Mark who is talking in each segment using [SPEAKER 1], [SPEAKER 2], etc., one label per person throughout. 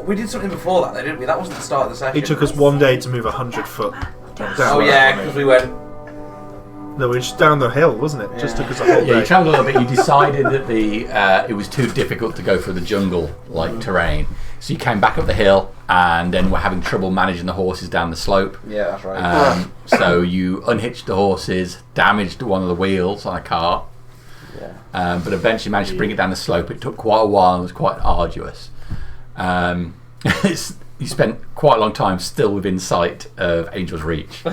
[SPEAKER 1] We did something before that, though, didn't we? That wasn't the start of the session.
[SPEAKER 2] It took us 1 day to move 100 foot down.
[SPEAKER 1] Oh yeah, because we went.
[SPEAKER 2] No, we were just down the hill, wasn't it? Just took us a whole day.
[SPEAKER 3] Yeah, you travelled a little bit. You decided that it was too difficult to go through the jungle-like terrain, so you came back up the hill, and then were having trouble managing the horses down the slope.
[SPEAKER 1] Yeah, that's right.
[SPEAKER 3] So you unhitched the horses, damaged one of the wheels on a cart, but eventually managed to bring it down the slope. It took quite a while and was quite arduous. You spent quite a long time still within sight of Angel's Reach.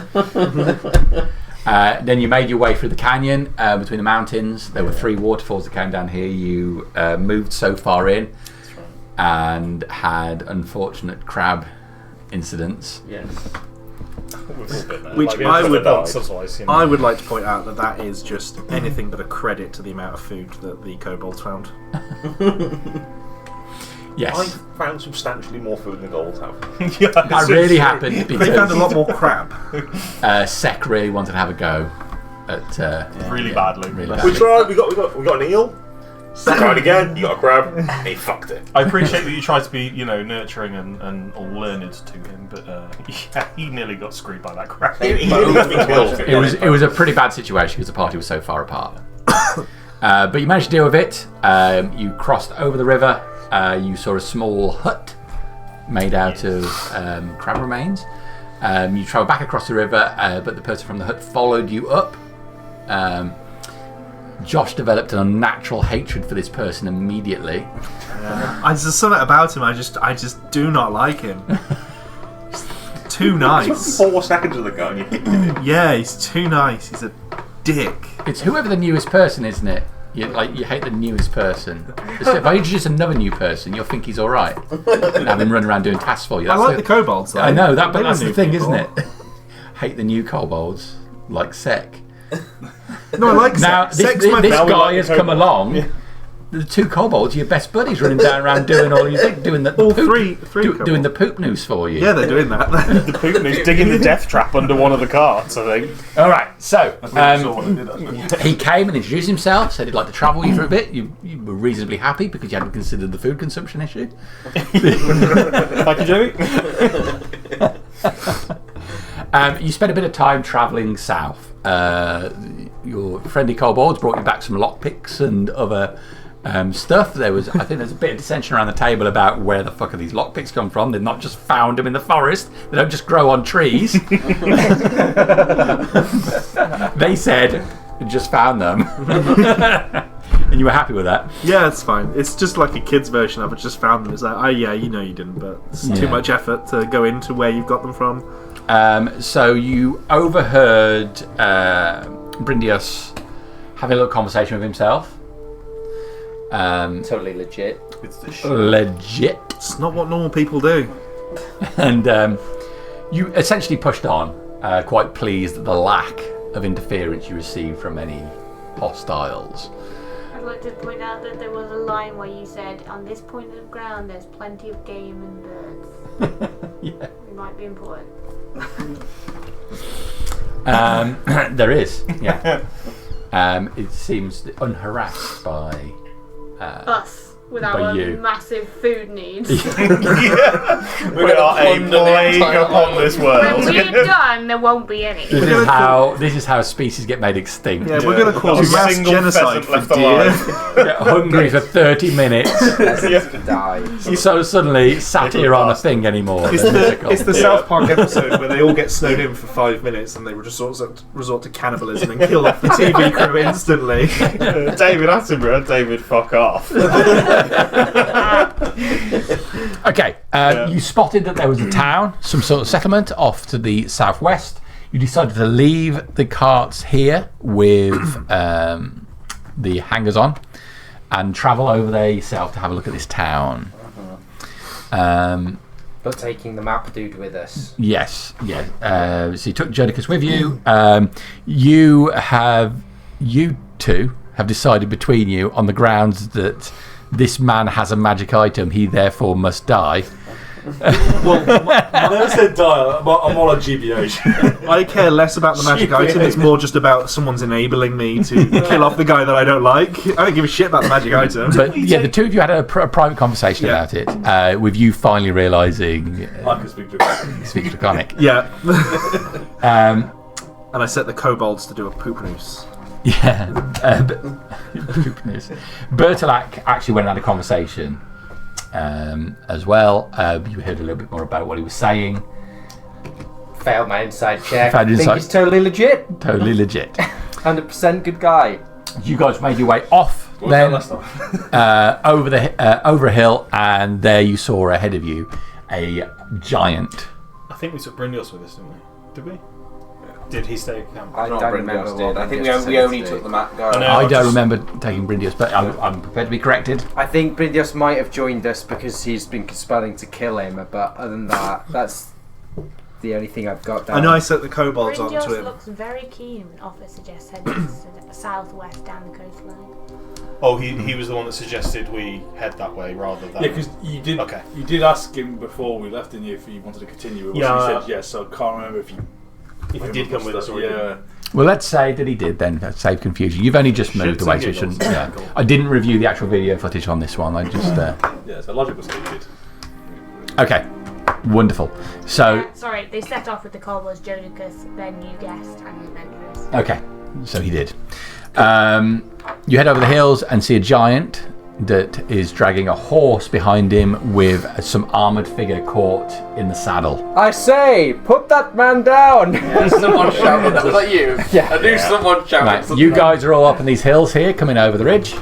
[SPEAKER 3] Then you made your way through the canyon between the mountains. There were 3 waterfalls that came down here. You moved so far in and had unfortunate crab incidents.
[SPEAKER 1] Yes.
[SPEAKER 2] Which I would like to point out that is just anything but a credit to the amount of food that the kobolds found.
[SPEAKER 3] Yes.
[SPEAKER 4] I found substantially more food than the gold have.
[SPEAKER 3] That really happened because
[SPEAKER 2] they found a lot more crab.
[SPEAKER 3] Sek really wanted to have a go at
[SPEAKER 4] really badly.
[SPEAKER 3] Really
[SPEAKER 4] We
[SPEAKER 3] badly.
[SPEAKER 4] tried. We got an eel. Tried again. You got a crab. And he fucked it.
[SPEAKER 5] I appreciate that you tried to be, nurturing and all learned to him, but he nearly got screwed by that crab.
[SPEAKER 4] He nearly got me killed.
[SPEAKER 3] It was a pretty bad situation because the party was so far apart. But you managed to deal with it. You crossed over the river. You saw a small hut made out of crab remains. You travelled back across the river, but the person from the hut followed you up. Josh developed an unnatural hatred for this person immediately.
[SPEAKER 2] There's something about him. I just do not like him. He's too nice.
[SPEAKER 4] 4 seconds of the gun. You hit him.
[SPEAKER 2] Yeah, he's too nice. He's a dick.
[SPEAKER 3] It's whoever the newest person, isn't it? You hate the newest person. So if I introduce another new person, you'll think he's all right. And have him run around doing tasks for you.
[SPEAKER 2] I like the kobolds, though.
[SPEAKER 3] I know that, but
[SPEAKER 2] They
[SPEAKER 3] that's
[SPEAKER 2] were
[SPEAKER 3] the
[SPEAKER 2] new
[SPEAKER 3] thing,
[SPEAKER 2] people.
[SPEAKER 3] isn't it? Hate the new kobolds, like Sek.
[SPEAKER 2] No, I like
[SPEAKER 3] Now
[SPEAKER 2] Sek.
[SPEAKER 3] this
[SPEAKER 2] Sek's my
[SPEAKER 3] guy
[SPEAKER 4] like
[SPEAKER 3] has
[SPEAKER 4] the
[SPEAKER 3] come
[SPEAKER 4] kobold.
[SPEAKER 3] along.
[SPEAKER 4] Yeah.
[SPEAKER 3] The 2 kobolds, your best buddies, running down around doing all you think, doing the
[SPEAKER 2] All
[SPEAKER 3] poop,
[SPEAKER 2] three
[SPEAKER 3] doing the poop news for you.
[SPEAKER 2] Yeah, they're doing that.
[SPEAKER 5] The Putin is digging the death trap under one of the carts, I think.
[SPEAKER 3] All right, so
[SPEAKER 5] Saw what I did, actually.
[SPEAKER 3] he came and introduced himself, said he'd like to travel you for a bit. You were reasonably happy because you hadn't considered the food consumption issue.
[SPEAKER 5] Thank you, Jamie.
[SPEAKER 3] You spent a bit of time travelling south. Your friendly kobolds brought you back some lockpicks and other stuff. I think there's a bit of dissension around the table about where the fuck are these lockpicks come from. They've not just found them in the forest. They don't just grow on trees. They said, just found them. And you were happy with that?
[SPEAKER 2] Yeah, it's fine. It's just like a kid's version of it. Just found them. It's like, you didn't, but it's too much effort to go into where you've got them from.
[SPEAKER 3] So you overheard Brindius having a little conversation with himself.
[SPEAKER 1] Totally legit.
[SPEAKER 4] It's the shit.
[SPEAKER 3] Legit.
[SPEAKER 2] It's not what normal people do.
[SPEAKER 3] And you essentially pushed on, quite pleased at the lack of interference you received from any hostiles.
[SPEAKER 6] I'd like to point out that there was a line where you said, on this point of ground there's plenty of game and birds.
[SPEAKER 3] Yeah.
[SPEAKER 6] It might be important.
[SPEAKER 3] There is, yeah. It seems unharassed by
[SPEAKER 6] Us, with
[SPEAKER 3] by
[SPEAKER 6] our
[SPEAKER 3] you.
[SPEAKER 6] massive food needs.
[SPEAKER 4] We are a plague upon this
[SPEAKER 6] When
[SPEAKER 4] world.
[SPEAKER 6] we're done, there won't be any.
[SPEAKER 3] This is how species get made extinct.
[SPEAKER 2] Yeah, we're going to cause
[SPEAKER 4] Not a
[SPEAKER 2] mass
[SPEAKER 4] single
[SPEAKER 2] genocide
[SPEAKER 4] pheasant
[SPEAKER 2] for
[SPEAKER 4] left
[SPEAKER 2] deer.
[SPEAKER 4] alive.
[SPEAKER 3] Get hungry for 30 minutes.
[SPEAKER 1] Peasants could die.
[SPEAKER 3] So suddenly satire aren't a thing anymore.
[SPEAKER 2] It's the South Park episode where they all get snowed in for 5 minutes and they resort to cannibalism and kill off the TV crew instantly.
[SPEAKER 4] David Attenborough, David, fuck off.
[SPEAKER 3] Okay, you spotted that there was a town, some sort of settlement off to the southwest. You decided to leave the carts here with the hangers on and travel over there yourself to have a look at this town.
[SPEAKER 1] But taking the map dude with us.
[SPEAKER 3] Yes, yeah. So you took Jodicus with you. You two have decided between you on the grounds that this man has a magic item, he therefore must die.
[SPEAKER 2] Well,
[SPEAKER 7] I never said die. I'm all on GBH.
[SPEAKER 2] I care less about the magic item. It's more just about someone's enabling me to kill off the guy that I don't like. I don't give a shit about the magic item.
[SPEAKER 3] But yeah, the two of you had a private conversation about it, with you finally realising.
[SPEAKER 7] I can speak Draconic.
[SPEAKER 3] Speak Draconic.
[SPEAKER 2] Yeah.
[SPEAKER 3] Um,
[SPEAKER 2] And I set the kobolds to do a poop noose.
[SPEAKER 3] Yeah. Bertolac actually went and had a conversation as well. You heard a little bit more about what he was saying.
[SPEAKER 1] Failed my inside check.
[SPEAKER 3] Failed
[SPEAKER 1] I think
[SPEAKER 3] inside-
[SPEAKER 1] he's totally legit.
[SPEAKER 3] Totally legit.
[SPEAKER 1] 100% good guy.
[SPEAKER 3] You guys made your way off
[SPEAKER 7] What was
[SPEAKER 3] then
[SPEAKER 7] that last time?
[SPEAKER 3] over a hill, and there you saw ahead of you a giant.
[SPEAKER 5] I think we took Bryndios with us, didn't we? Did we? Did he stay at camp?
[SPEAKER 1] I
[SPEAKER 8] Not
[SPEAKER 1] don't
[SPEAKER 8] Bryndios
[SPEAKER 1] remember
[SPEAKER 8] did.
[SPEAKER 1] what
[SPEAKER 8] I think
[SPEAKER 1] Bryndios
[SPEAKER 8] we
[SPEAKER 1] said
[SPEAKER 8] only
[SPEAKER 1] to
[SPEAKER 8] took
[SPEAKER 1] do.
[SPEAKER 8] the map guy.
[SPEAKER 5] I know.
[SPEAKER 3] I don't
[SPEAKER 5] just-
[SPEAKER 3] remember taking Bryndios, but I'm prepared to be corrected.
[SPEAKER 1] I think Bryndios might have joined us because he's been conspiring to kill him, but other than that, that's the only thing I've got down.
[SPEAKER 2] I know I set the kobolds onto
[SPEAKER 6] Bryndios
[SPEAKER 2] him.
[SPEAKER 6] looks very keen. Offer suggests heading southwest down the coastline.
[SPEAKER 5] Oh, he was the one that suggested we head that way rather than.
[SPEAKER 7] Yeah, because you did ask him before we left, didn't you, if he wanted to continue with us?
[SPEAKER 5] Yeah.
[SPEAKER 7] He said yes, so I can't remember if he
[SPEAKER 5] did come with us or he
[SPEAKER 7] yeah.
[SPEAKER 3] Well, let's say that he did then, save confusion. You've only just moved
[SPEAKER 7] Shits
[SPEAKER 3] away,
[SPEAKER 7] and
[SPEAKER 3] so you shouldn't.
[SPEAKER 7] giggles.
[SPEAKER 3] Yeah.
[SPEAKER 7] Cool.
[SPEAKER 3] I didn't review the actual video footage on this one. I just.
[SPEAKER 7] Yeah, so logic was stated.
[SPEAKER 3] Okay, wonderful. So,
[SPEAKER 6] Sorry, they set off with the kobolds, Jodicus, then you guessed, and then Chris.
[SPEAKER 3] okay, so he did. You head over the hills and see a giant that is dragging a horse behind him with some armoured figure caught in the saddle.
[SPEAKER 1] I say, put that man down!
[SPEAKER 8] Someone shouted. That was like you.
[SPEAKER 1] Yeah.
[SPEAKER 8] I knew someone shouted.
[SPEAKER 3] Right,
[SPEAKER 8] something.
[SPEAKER 3] you guys are all up in these hills here, coming over the ridge.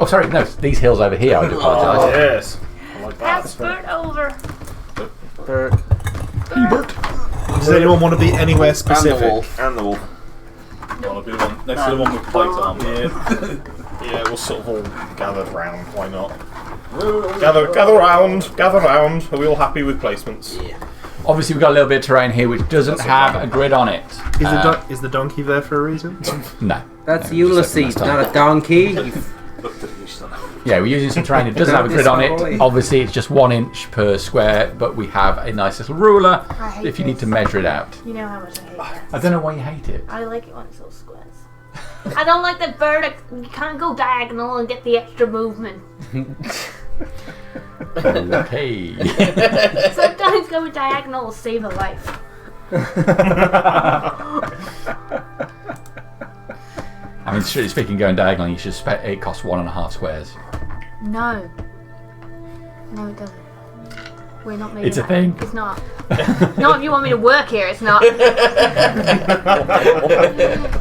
[SPEAKER 3] Oh, sorry, no, these hills over here. I do apologise.
[SPEAKER 5] Yes. I like that.
[SPEAKER 6] Pass Bert over.
[SPEAKER 2] Does anyone want to be anywhere
[SPEAKER 8] And the
[SPEAKER 2] specific?
[SPEAKER 8] wolf.
[SPEAKER 4] And the wolf.
[SPEAKER 7] I'll be the one next to the one with plate armor.
[SPEAKER 5] Yeah, we'll sort of all gathered round. Why not? Gather round. Are we all happy with placements?
[SPEAKER 3] Obviously, we've got a little bit of terrain here which doesn't have a grid on it.
[SPEAKER 2] Is the donkey there for a reason?
[SPEAKER 3] No.
[SPEAKER 1] That's
[SPEAKER 3] No, we just
[SPEAKER 1] Ulysses,
[SPEAKER 3] said last
[SPEAKER 1] not a donkey.
[SPEAKER 7] Looked at it, you son.
[SPEAKER 3] Yeah, we're using some terrain that doesn't have a grid on it. Obviously, it's just 1 inch per square, but we have a nice little ruler
[SPEAKER 6] I hate
[SPEAKER 3] if you need
[SPEAKER 6] this.
[SPEAKER 3] to measure it out.
[SPEAKER 6] You know how much I hate
[SPEAKER 3] I
[SPEAKER 6] this.
[SPEAKER 3] don't know why you hate it.
[SPEAKER 6] I like it when it's all squares. I don't like the vertic. You can't go diagonal and get the extra movement.
[SPEAKER 3] Okay.
[SPEAKER 6] Sometimes going diagonal will save a life.
[SPEAKER 3] I mean, strictly speaking, going diagonal, you should it costs 1.5 squares.
[SPEAKER 6] No. No, it doesn't. We're not made
[SPEAKER 3] It's
[SPEAKER 6] of
[SPEAKER 3] a
[SPEAKER 6] that.
[SPEAKER 3] thing.
[SPEAKER 6] It's not. Not if you want me to work here, it's not.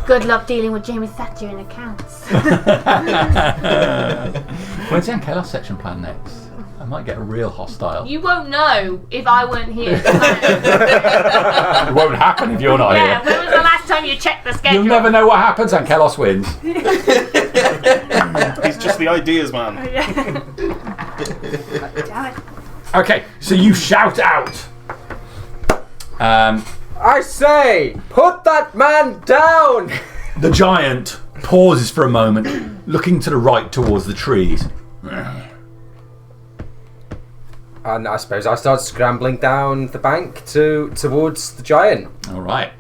[SPEAKER 6] Good luck dealing with Jamie Thatcher in accounts.
[SPEAKER 3] When's the Ankelos section plan next? I might get real hostile.
[SPEAKER 6] You won't know if I weren't here.
[SPEAKER 3] It won't happen if you're not
[SPEAKER 6] Yeah,
[SPEAKER 3] here.
[SPEAKER 6] when was the last time you checked the schedule?
[SPEAKER 3] You'll never know what happens. Ankelos wins.
[SPEAKER 5] He's just the ideas man.
[SPEAKER 6] Damn it.
[SPEAKER 3] Okay, so you shout out.
[SPEAKER 1] I say, put that man down!
[SPEAKER 3] The giant pauses for a moment, looking to the right towards the trees.
[SPEAKER 1] And I suppose I start scrambling down the bank towards the giant.
[SPEAKER 3] All right.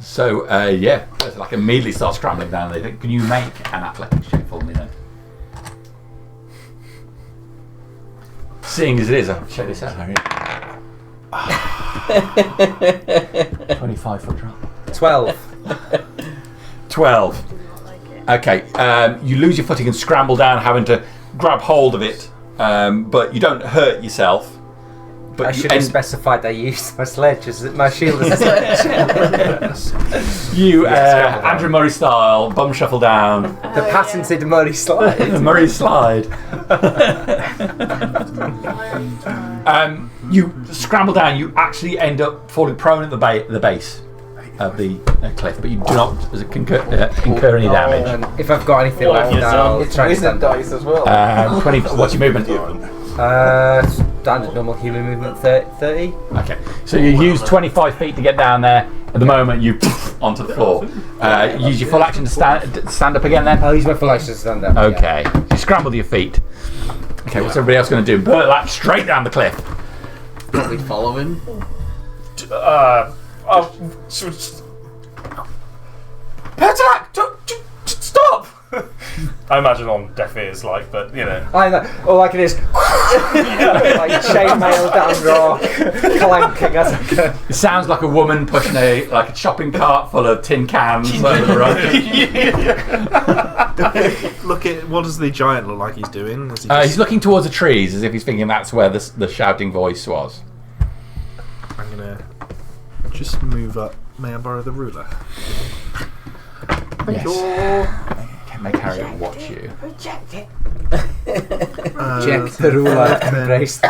[SPEAKER 3] So, yeah, it's like immediately start scrambling down. They think, can you make an athletics check for me then? Seeing as it is, I'll check this out. 25-foot drop.
[SPEAKER 1] 12.
[SPEAKER 3] 12. Okay, you lose your footing and scramble down, having to grab hold of it, but you don't hurt yourself. But
[SPEAKER 1] I should have specified I used my sledge as my shield as a sledge.
[SPEAKER 3] You, Andrew Murray style, bum shuffle down.
[SPEAKER 1] The patented Murray slide.
[SPEAKER 3] Murray slide. You scramble down. You actually end up falling prone at the base of the cliff, but you do not incur any damage.
[SPEAKER 1] And if I've got anything left now, I'll try and
[SPEAKER 8] Wizard
[SPEAKER 1] stand up.
[SPEAKER 8] dice as well.
[SPEAKER 3] 20. What's your movement?
[SPEAKER 1] Standard normal human movement 30.
[SPEAKER 3] Okay, so you use 25 feet to get down there. At the moment, you onto the floor. Use your full action to stand up again then?
[SPEAKER 1] I'll use my full action to stand up.
[SPEAKER 3] Okay, you scramble to your feet. Okay, what's everybody else going to do? Burlap straight down the cliff.
[SPEAKER 8] Probably follow him.
[SPEAKER 5] Petak! Stop! I imagine on deaf ears, but you know.
[SPEAKER 1] I know. All I can is like chainmail down rock, clanking as I go.
[SPEAKER 3] It sounds like a woman pushing a shopping cart full of tin cans over the road.
[SPEAKER 2] Look at what does the giant look like he's doing? Is he
[SPEAKER 3] He's looking towards the trees as if he's thinking that's where the shouting voice was.
[SPEAKER 2] I'm gonna just move up. May I borrow the ruler?
[SPEAKER 3] Yes. Can make Harry watch you?
[SPEAKER 6] Reject it.
[SPEAKER 1] Check the ruler, embrace the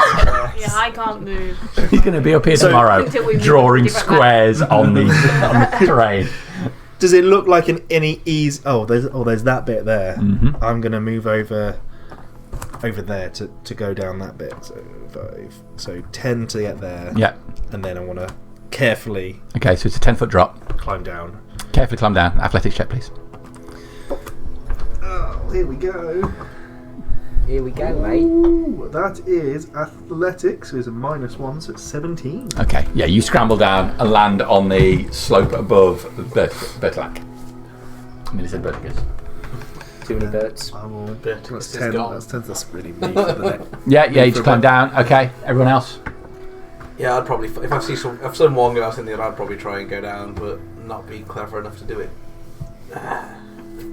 [SPEAKER 6] Yeah, I can't move.
[SPEAKER 3] He's going to be up here tomorrow
[SPEAKER 6] Until we move
[SPEAKER 3] drawing
[SPEAKER 6] different
[SPEAKER 3] squares on the terrain.
[SPEAKER 2] Does it look like any ease? There's that bit there.
[SPEAKER 3] Mhm.
[SPEAKER 2] I'm gonna move over there to go down that bit. So 10 to get there.
[SPEAKER 3] Yeah.
[SPEAKER 2] And then I want to carefully
[SPEAKER 3] Okay, so it's a 10-foot drop.
[SPEAKER 2] climb down.
[SPEAKER 3] Carefully climb down. Athletics check, please.
[SPEAKER 2] Oh, here we go.
[SPEAKER 1] Here we go, mate.
[SPEAKER 2] Ooh, that is athletics. So it's a -1, so it's 17.
[SPEAKER 3] Okay, yeah, you scramble down and land on the slope above Bertlac. I mean, I said Berticus.
[SPEAKER 1] Too many birds.
[SPEAKER 2] I will.
[SPEAKER 8] Berticus
[SPEAKER 2] That's
[SPEAKER 8] is
[SPEAKER 2] 10.
[SPEAKER 8] gone.
[SPEAKER 2] That's really me for the next.
[SPEAKER 3] Yeah, you just climb down. Okay, everyone else?
[SPEAKER 8] Yeah, I'd probably if I see someone go out in there, I'd probably try and go down, but not be clever enough to do it.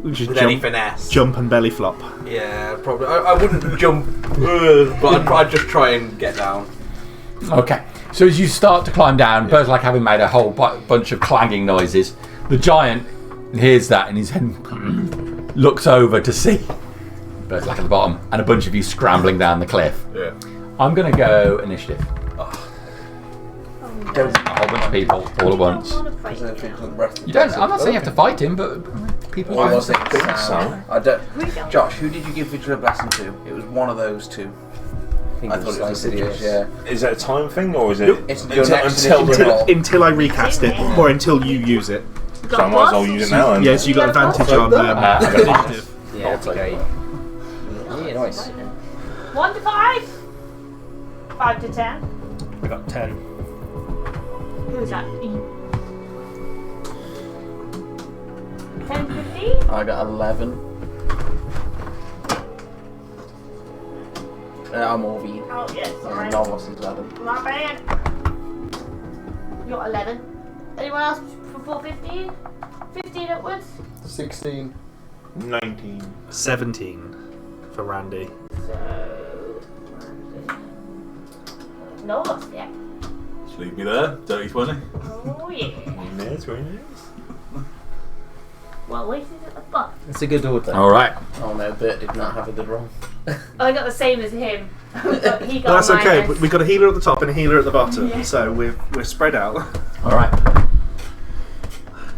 [SPEAKER 2] We should
[SPEAKER 8] With any finesse.
[SPEAKER 2] jump and belly flop.
[SPEAKER 8] Yeah, probably. I wouldn't jump, but I'd just try and get down.
[SPEAKER 3] Okay, so as you start to climb down, Bertlac having made a whole bunch of clanging noises, the giant hears that and his head looks over to see Bertlac at the bottom and a bunch of you scrambling down the cliff.
[SPEAKER 5] Yeah.
[SPEAKER 3] I'm going to go initiative. A whole bunch of people all at once. You don't. I'm not saying you have to fight him, but people.
[SPEAKER 4] What was it? Sam?
[SPEAKER 8] I don't. Josh, who did you give Vigil of Blessing to? It was one of those two. I thought it was Insidious, yeah.
[SPEAKER 4] Is that a time thing or is it
[SPEAKER 8] It's your next
[SPEAKER 2] Until I recast it, or until you use it.
[SPEAKER 4] So I might as well use it now then.
[SPEAKER 2] Yes, you got advantage on initiative.
[SPEAKER 1] Yeah, okay. Yeah, nice.
[SPEAKER 6] 1 to 5. 5 to 10.
[SPEAKER 5] I got 10.
[SPEAKER 6] Who's that? 10 to 15.
[SPEAKER 8] I got 11. I'm Orvie.
[SPEAKER 6] Oh yes, sorry.
[SPEAKER 8] Novos is 11.
[SPEAKER 6] My bad. You're 11. Anyone else before 15? 15 upwards?
[SPEAKER 9] 16.
[SPEAKER 4] 19.
[SPEAKER 2] 17 for Randy.
[SPEAKER 6] So. No loss yet.
[SPEAKER 7] Just leave me there. Dirty 20.
[SPEAKER 6] Oh yeah.
[SPEAKER 4] Yeah, 20 years.
[SPEAKER 6] Well, at least he's at the bottom.
[SPEAKER 1] It's a good order.
[SPEAKER 3] All right.
[SPEAKER 8] Oh no, Bert did not have a good roll.
[SPEAKER 6] I got the same as him. But he got
[SPEAKER 2] But that's
[SPEAKER 6] a
[SPEAKER 2] okay.
[SPEAKER 6] minus.
[SPEAKER 2] We've got a healer at the top and a healer at the bottom,
[SPEAKER 6] Yeah.
[SPEAKER 2] so we're spread out.
[SPEAKER 3] All right.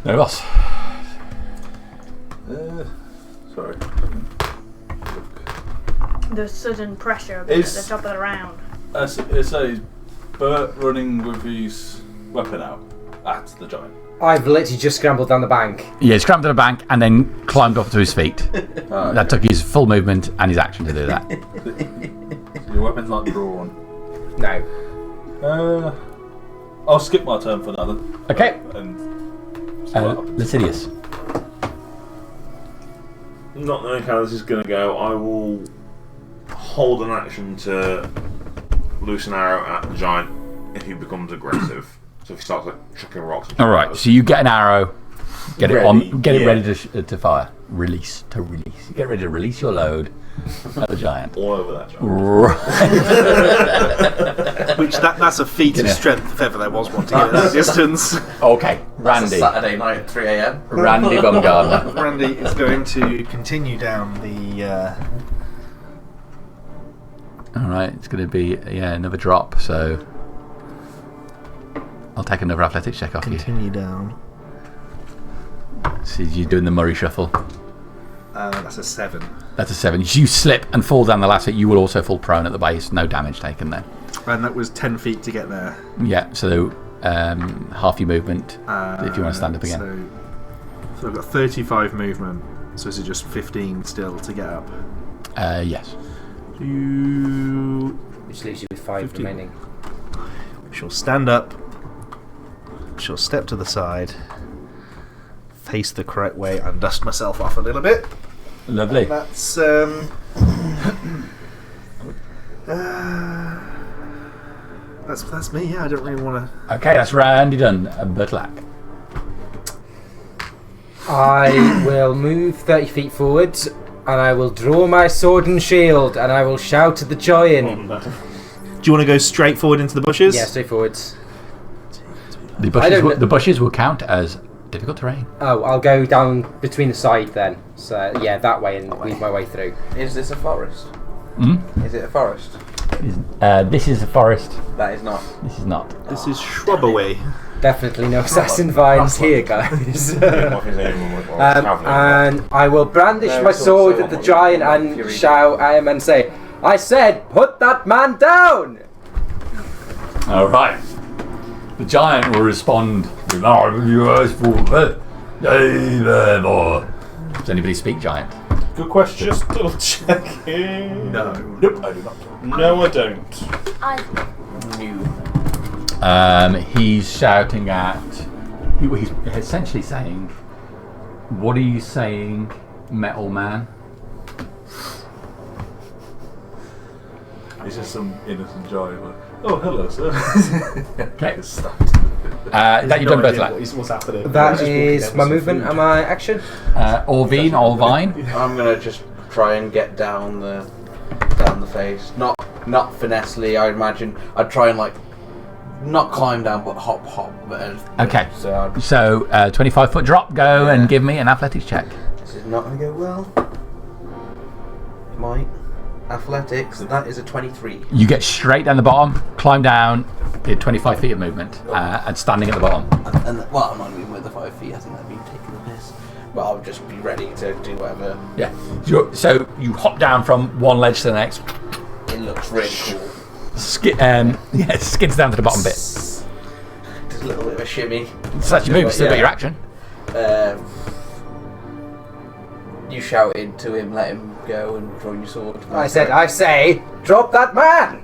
[SPEAKER 3] No boss.
[SPEAKER 7] Sorry.
[SPEAKER 6] The sudden pressure of being at the top of the round.
[SPEAKER 7] It says Bert running with his weapon out at the giant.
[SPEAKER 1] I've literally just scrambled down the bank.
[SPEAKER 3] Yeah, he scrambled to the bank and then climbed up to his feet.
[SPEAKER 7] Oh,
[SPEAKER 3] That took his full movement and his action to do that.
[SPEAKER 7] So your weapon's not drawn.
[SPEAKER 1] No.
[SPEAKER 7] I'll skip my turn for now then.
[SPEAKER 3] Okay.
[SPEAKER 7] And see what happens.
[SPEAKER 3] Lascivious.
[SPEAKER 4] Not knowing how this is going to go, I will hold an action to loose an arrow at the giant if he becomes aggressive. So if he starts chucking rocks.
[SPEAKER 3] All right. So you get an arrow, get it
[SPEAKER 4] Ready,
[SPEAKER 3] ready to fire. Release. Get ready to release your load at the giant.
[SPEAKER 4] all over that giant.
[SPEAKER 3] Right.
[SPEAKER 2] Which that's a feat of strength if ever there was one to get at that distance.
[SPEAKER 3] Okay,
[SPEAKER 8] That's a
[SPEAKER 3] Randy.
[SPEAKER 8] Saturday night at 3 a.m.
[SPEAKER 3] Randy Bumgardner.
[SPEAKER 2] Randy is going to continue down the.
[SPEAKER 3] All right. It's going to be another drop. So I'll take another athletics check off you.
[SPEAKER 2] Continue down.
[SPEAKER 3] So you're doing the Murray shuffle.
[SPEAKER 2] That's a 7.
[SPEAKER 3] That's a 7. You slip and fall down the ladder. You will also fall prone at the base. No damage taken there.
[SPEAKER 2] And that was 10 feet to get there.
[SPEAKER 3] Yeah. So half your movement if you want to stand up again.
[SPEAKER 2] So I've got 35 movement. So is it just 15 still to get up?
[SPEAKER 3] Yes.
[SPEAKER 1] Which leaves you with 5
[SPEAKER 2] 15.
[SPEAKER 1] remaining.
[SPEAKER 2] She'll stand up. She'll step to the side. Face the correct way and dust myself off a little bit.
[SPEAKER 3] Lovely.
[SPEAKER 2] That's that's me. Yeah, I don't really want to.
[SPEAKER 3] Okay, that's Randy done. Bertlack.
[SPEAKER 1] I will move 30 feet forwards, and I will draw my sword and shield, and I will shout at the giant.
[SPEAKER 2] Do you want to go straight forward into the bushes?
[SPEAKER 1] Yeah, straight forwards.
[SPEAKER 3] The bushes will count as difficult terrain.
[SPEAKER 1] Oh, I'll go down between the side then. So yeah, that way and weave my way through.
[SPEAKER 8] Is this a forest?
[SPEAKER 3] Hmm?
[SPEAKER 8] Is it a forest?
[SPEAKER 3] This is a forest.
[SPEAKER 8] That is not.
[SPEAKER 3] This is not.
[SPEAKER 2] This is shrubbery.
[SPEAKER 1] Definitely no assassin vines here, guys. And I will brandish my sword at the giant and shout at him and say, "I said, put that man down!"
[SPEAKER 3] All right. The giant will respond. Does anybody speak giant?
[SPEAKER 5] Good question. Just double checking.
[SPEAKER 2] No.
[SPEAKER 5] Nope, I do not. No, I don't.
[SPEAKER 3] He's shouting at. He's essentially saying, "What are you saying, Metal Man?"
[SPEAKER 7] It's just some innocent giant. Like, oh, hello, sir.
[SPEAKER 3] Okay. That you've done both that.
[SPEAKER 5] What's happening?
[SPEAKER 1] That is my movement and my action.
[SPEAKER 3] Orvine, Orvine.
[SPEAKER 8] I'm gonna just try and get down the face. Not finessely. I imagine I'd try and not climb down, but hop.
[SPEAKER 3] Okay.
[SPEAKER 8] So
[SPEAKER 3] 25-foot drop. Go and give me an athletics check.
[SPEAKER 8] this is not gonna go well. It might. Athletics. That is a 23.
[SPEAKER 3] You get straight down the bottom, climb down, did 25 feet of movement, and standing at the bottom.
[SPEAKER 8] And I'm not even with the 5 feet. I think that'd be taking the piss. But I'll just be ready to do whatever.
[SPEAKER 3] Yeah. So you hop down from one ledge to the next.
[SPEAKER 8] It looks really cool.
[SPEAKER 3] Skids down to the bottom bit.
[SPEAKER 8] Just a little bit of a shimmy.
[SPEAKER 3] So that's your move. Still got your action.
[SPEAKER 8] You shout into him, let him go, and draw your sword.
[SPEAKER 1] I say, drop that man!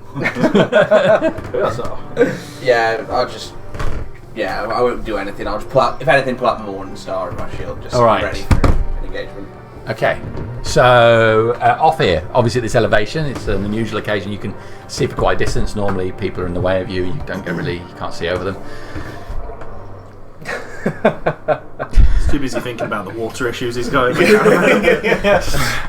[SPEAKER 8] Yeah, I won't do anything. I'll just pull out, if anything, pull out my Morning Star and my shield, just ready for an engagement.
[SPEAKER 3] Okay, so off here, obviously at this elevation, it's an unusual occasion. You can see for quite a distance. Normally, people are in the way of you. You can't see over them.
[SPEAKER 2] He's too busy thinking about the water issues he's going with.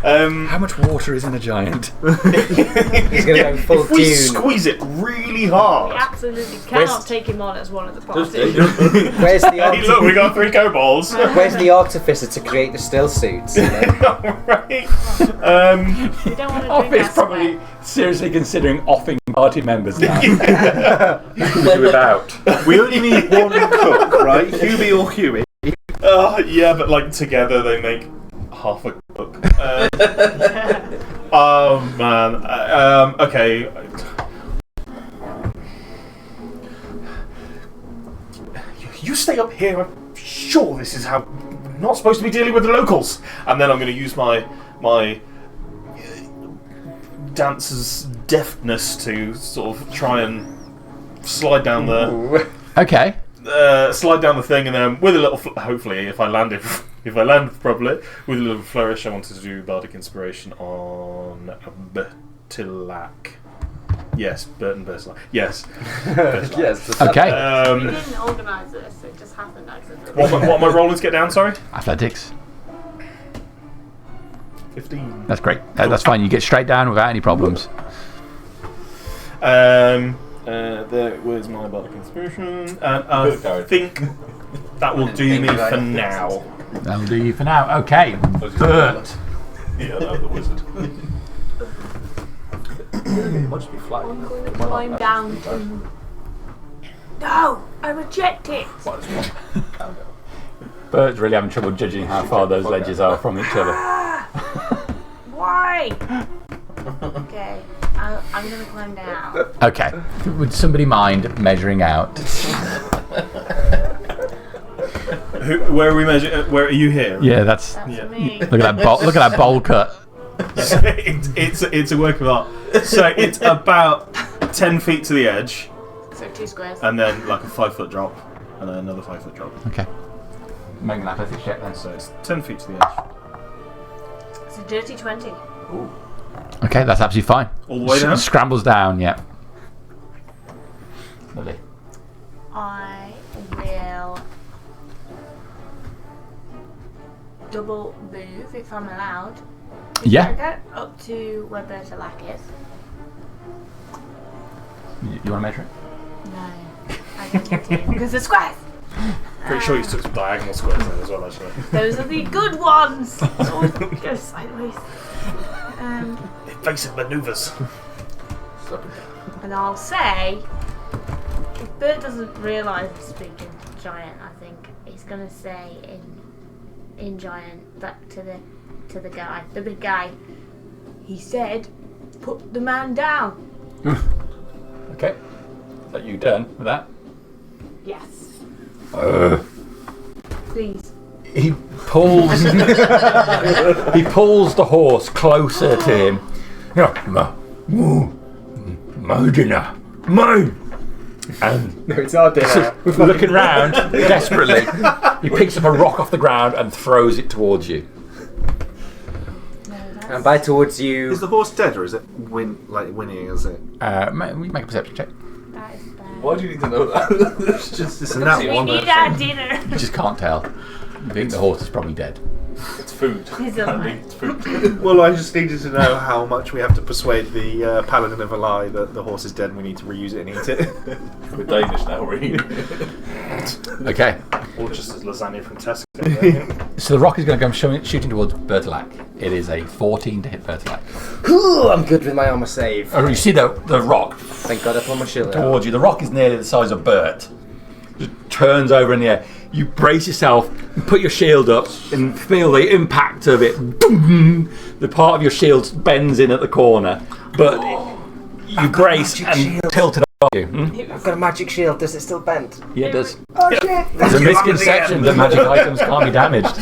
[SPEAKER 3] How much water is in a giant?
[SPEAKER 1] He's going to go full
[SPEAKER 5] If we
[SPEAKER 1] tune.
[SPEAKER 5] squeeze it really hard.
[SPEAKER 6] We absolutely cannot take him on as one of the party.
[SPEAKER 1] Where's the
[SPEAKER 5] Hey, look, we got 3 kobolds.
[SPEAKER 1] Where's the artificer to create the still suits? You know?
[SPEAKER 5] Right.
[SPEAKER 6] We don't want to
[SPEAKER 3] Off
[SPEAKER 6] drink
[SPEAKER 3] is probably seriously considering offing party members now. Without.
[SPEAKER 5] We only need 1 cook, right? Hubie or Huey. Yeah, but together they make half a cook. Oh man. Okay. You stay up here. I'm sure this is how. We're not supposed to be dealing with the locals. And then I'm going to use my dancer's deftness to sort of try and slide down the.
[SPEAKER 3] Okay.
[SPEAKER 5] Slide down the thing, and then with a little. Hopefully, if I land properly, with a little flourish, I wanted to do bardic inspiration on Bertilac. Yes, Burton Bertilac. Yes.
[SPEAKER 1] Yes.
[SPEAKER 3] Okay.
[SPEAKER 6] We didn't organise this, it just happened accidentally.
[SPEAKER 5] What am I rolling to get down? Sorry.
[SPEAKER 3] Athletics.
[SPEAKER 5] 15.
[SPEAKER 3] That's great. That's fine. You get straight down without any problems.
[SPEAKER 5] Where's my bardic inspiration? And I think that will do me for now.
[SPEAKER 3] That'll do you for now. Okay. Bert.
[SPEAKER 7] Yeah, I'm the wizard.
[SPEAKER 5] It must be flat.
[SPEAKER 6] I'm going to climb down to... No! I reject it!
[SPEAKER 3] Bert's really having trouble judging how far those ledges are from each other.
[SPEAKER 6] Why? Okay, I'm going to climb down.
[SPEAKER 3] Okay. Would somebody mind measuring out?
[SPEAKER 5] Where are we measuring? Where are you here?
[SPEAKER 3] Yeah, that's
[SPEAKER 6] me.
[SPEAKER 3] Look at that bowl cut.
[SPEAKER 5] It's a work of art. So it's about 10 feet to the edge.
[SPEAKER 6] So 2 squares.
[SPEAKER 5] And then like a 5-foot drop. And then another 5-foot drop.
[SPEAKER 3] Okay. Make an athletics check then.
[SPEAKER 5] So it's 10 feet to the edge.
[SPEAKER 6] It's a dirty 20.
[SPEAKER 5] Ooh.
[SPEAKER 3] Okay, that's absolutely fine.
[SPEAKER 5] All the way down?
[SPEAKER 3] Scrambles down, yeah. Lovely.
[SPEAKER 6] I will double move if I'm allowed.
[SPEAKER 3] Yeah.
[SPEAKER 6] I get up to where Bertolac is.
[SPEAKER 3] You want to measure it?
[SPEAKER 6] No. I get 15 because the squares.
[SPEAKER 5] Pretty sure you took some diagonal squares then as well, actually.
[SPEAKER 6] Those are the good ones. Always go sideways.
[SPEAKER 5] Evasive manoeuvres.
[SPEAKER 6] And I'll say, if Bert doesn't realise he's speaking giant, I think he's gonna say in giant back to the guy, the big guy. He said, "Put the man down."
[SPEAKER 3] Okay. Is that you done with that?
[SPEAKER 6] Yes. Please.
[SPEAKER 3] He pulls. He pulls the horse closer to him. My dinner, mine. And
[SPEAKER 1] No, it's our dinner.
[SPEAKER 3] looking round desperately, he picks up a rock off the ground and throws it towards you.
[SPEAKER 1] And by towards you.
[SPEAKER 2] Is the horse dead or is it whinnying? Is it?
[SPEAKER 3] Make a perception check.
[SPEAKER 6] That is bad.
[SPEAKER 7] Why do you need to know that?
[SPEAKER 2] It's a nat
[SPEAKER 6] We
[SPEAKER 2] one.
[SPEAKER 6] need our dinner.
[SPEAKER 3] You just can't tell. I think the horse is probably dead.
[SPEAKER 5] It's food.
[SPEAKER 6] He's alive.
[SPEAKER 5] It's food.
[SPEAKER 2] Well, I just needed to know how much we have to persuade the paladin of a lie that the horse is dead and we need to reuse it and eat it.
[SPEAKER 7] We're Danish now, Reed.
[SPEAKER 3] Okay.
[SPEAKER 5] Or just as lasagna from Tesco.
[SPEAKER 3] So the rock is going to go shooting towards Bertolac. It is a 14 to hit Bertolac.
[SPEAKER 1] Ooh, I'm good with my armor save.
[SPEAKER 3] Oh, you see the rock
[SPEAKER 1] Thank God I put my shield out.
[SPEAKER 3] towards you. The rock is nearly the size of Bert. Just turns over in the air. You brace yourself, and put your shield up, and feel the impact of it. Boom! The part of your shield bends in at the corner, but you brace and tilt it off you.
[SPEAKER 1] I've got a magic shield. Does it still bend?
[SPEAKER 3] Yeah, it does.
[SPEAKER 1] Oh shit!
[SPEAKER 3] There's a misconception that magic items can't be damaged.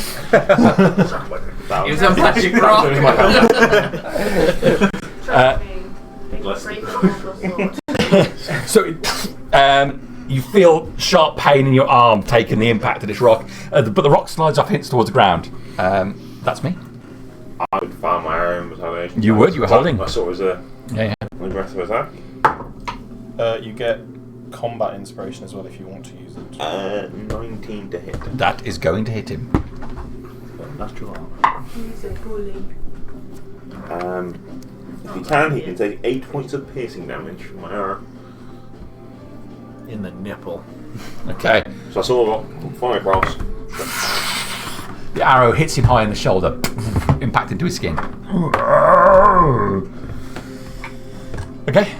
[SPEAKER 8] Use a magic rock.
[SPEAKER 3] So, you feel sharp pain in your arm taking the impact of this rock, but the rock slides off, hits towards the ground. That's me.
[SPEAKER 4] I would fire my arrow in retaliation.
[SPEAKER 3] You would? You were holding?
[SPEAKER 4] I saw it was a
[SPEAKER 3] Yeah.
[SPEAKER 4] aggressive attack.
[SPEAKER 5] You get combat inspiration as well if you want to use it.
[SPEAKER 4] 19 to hit.
[SPEAKER 3] That is going to hit him.
[SPEAKER 4] That's true.
[SPEAKER 6] He's a bully.
[SPEAKER 4] If he can take 8 points of piercing damage from my arrow.
[SPEAKER 2] In the nipple.
[SPEAKER 3] Okay.
[SPEAKER 4] So I saw a rock fly across.
[SPEAKER 3] The arrow hits him high in the shoulder, impact into his skin. Okay.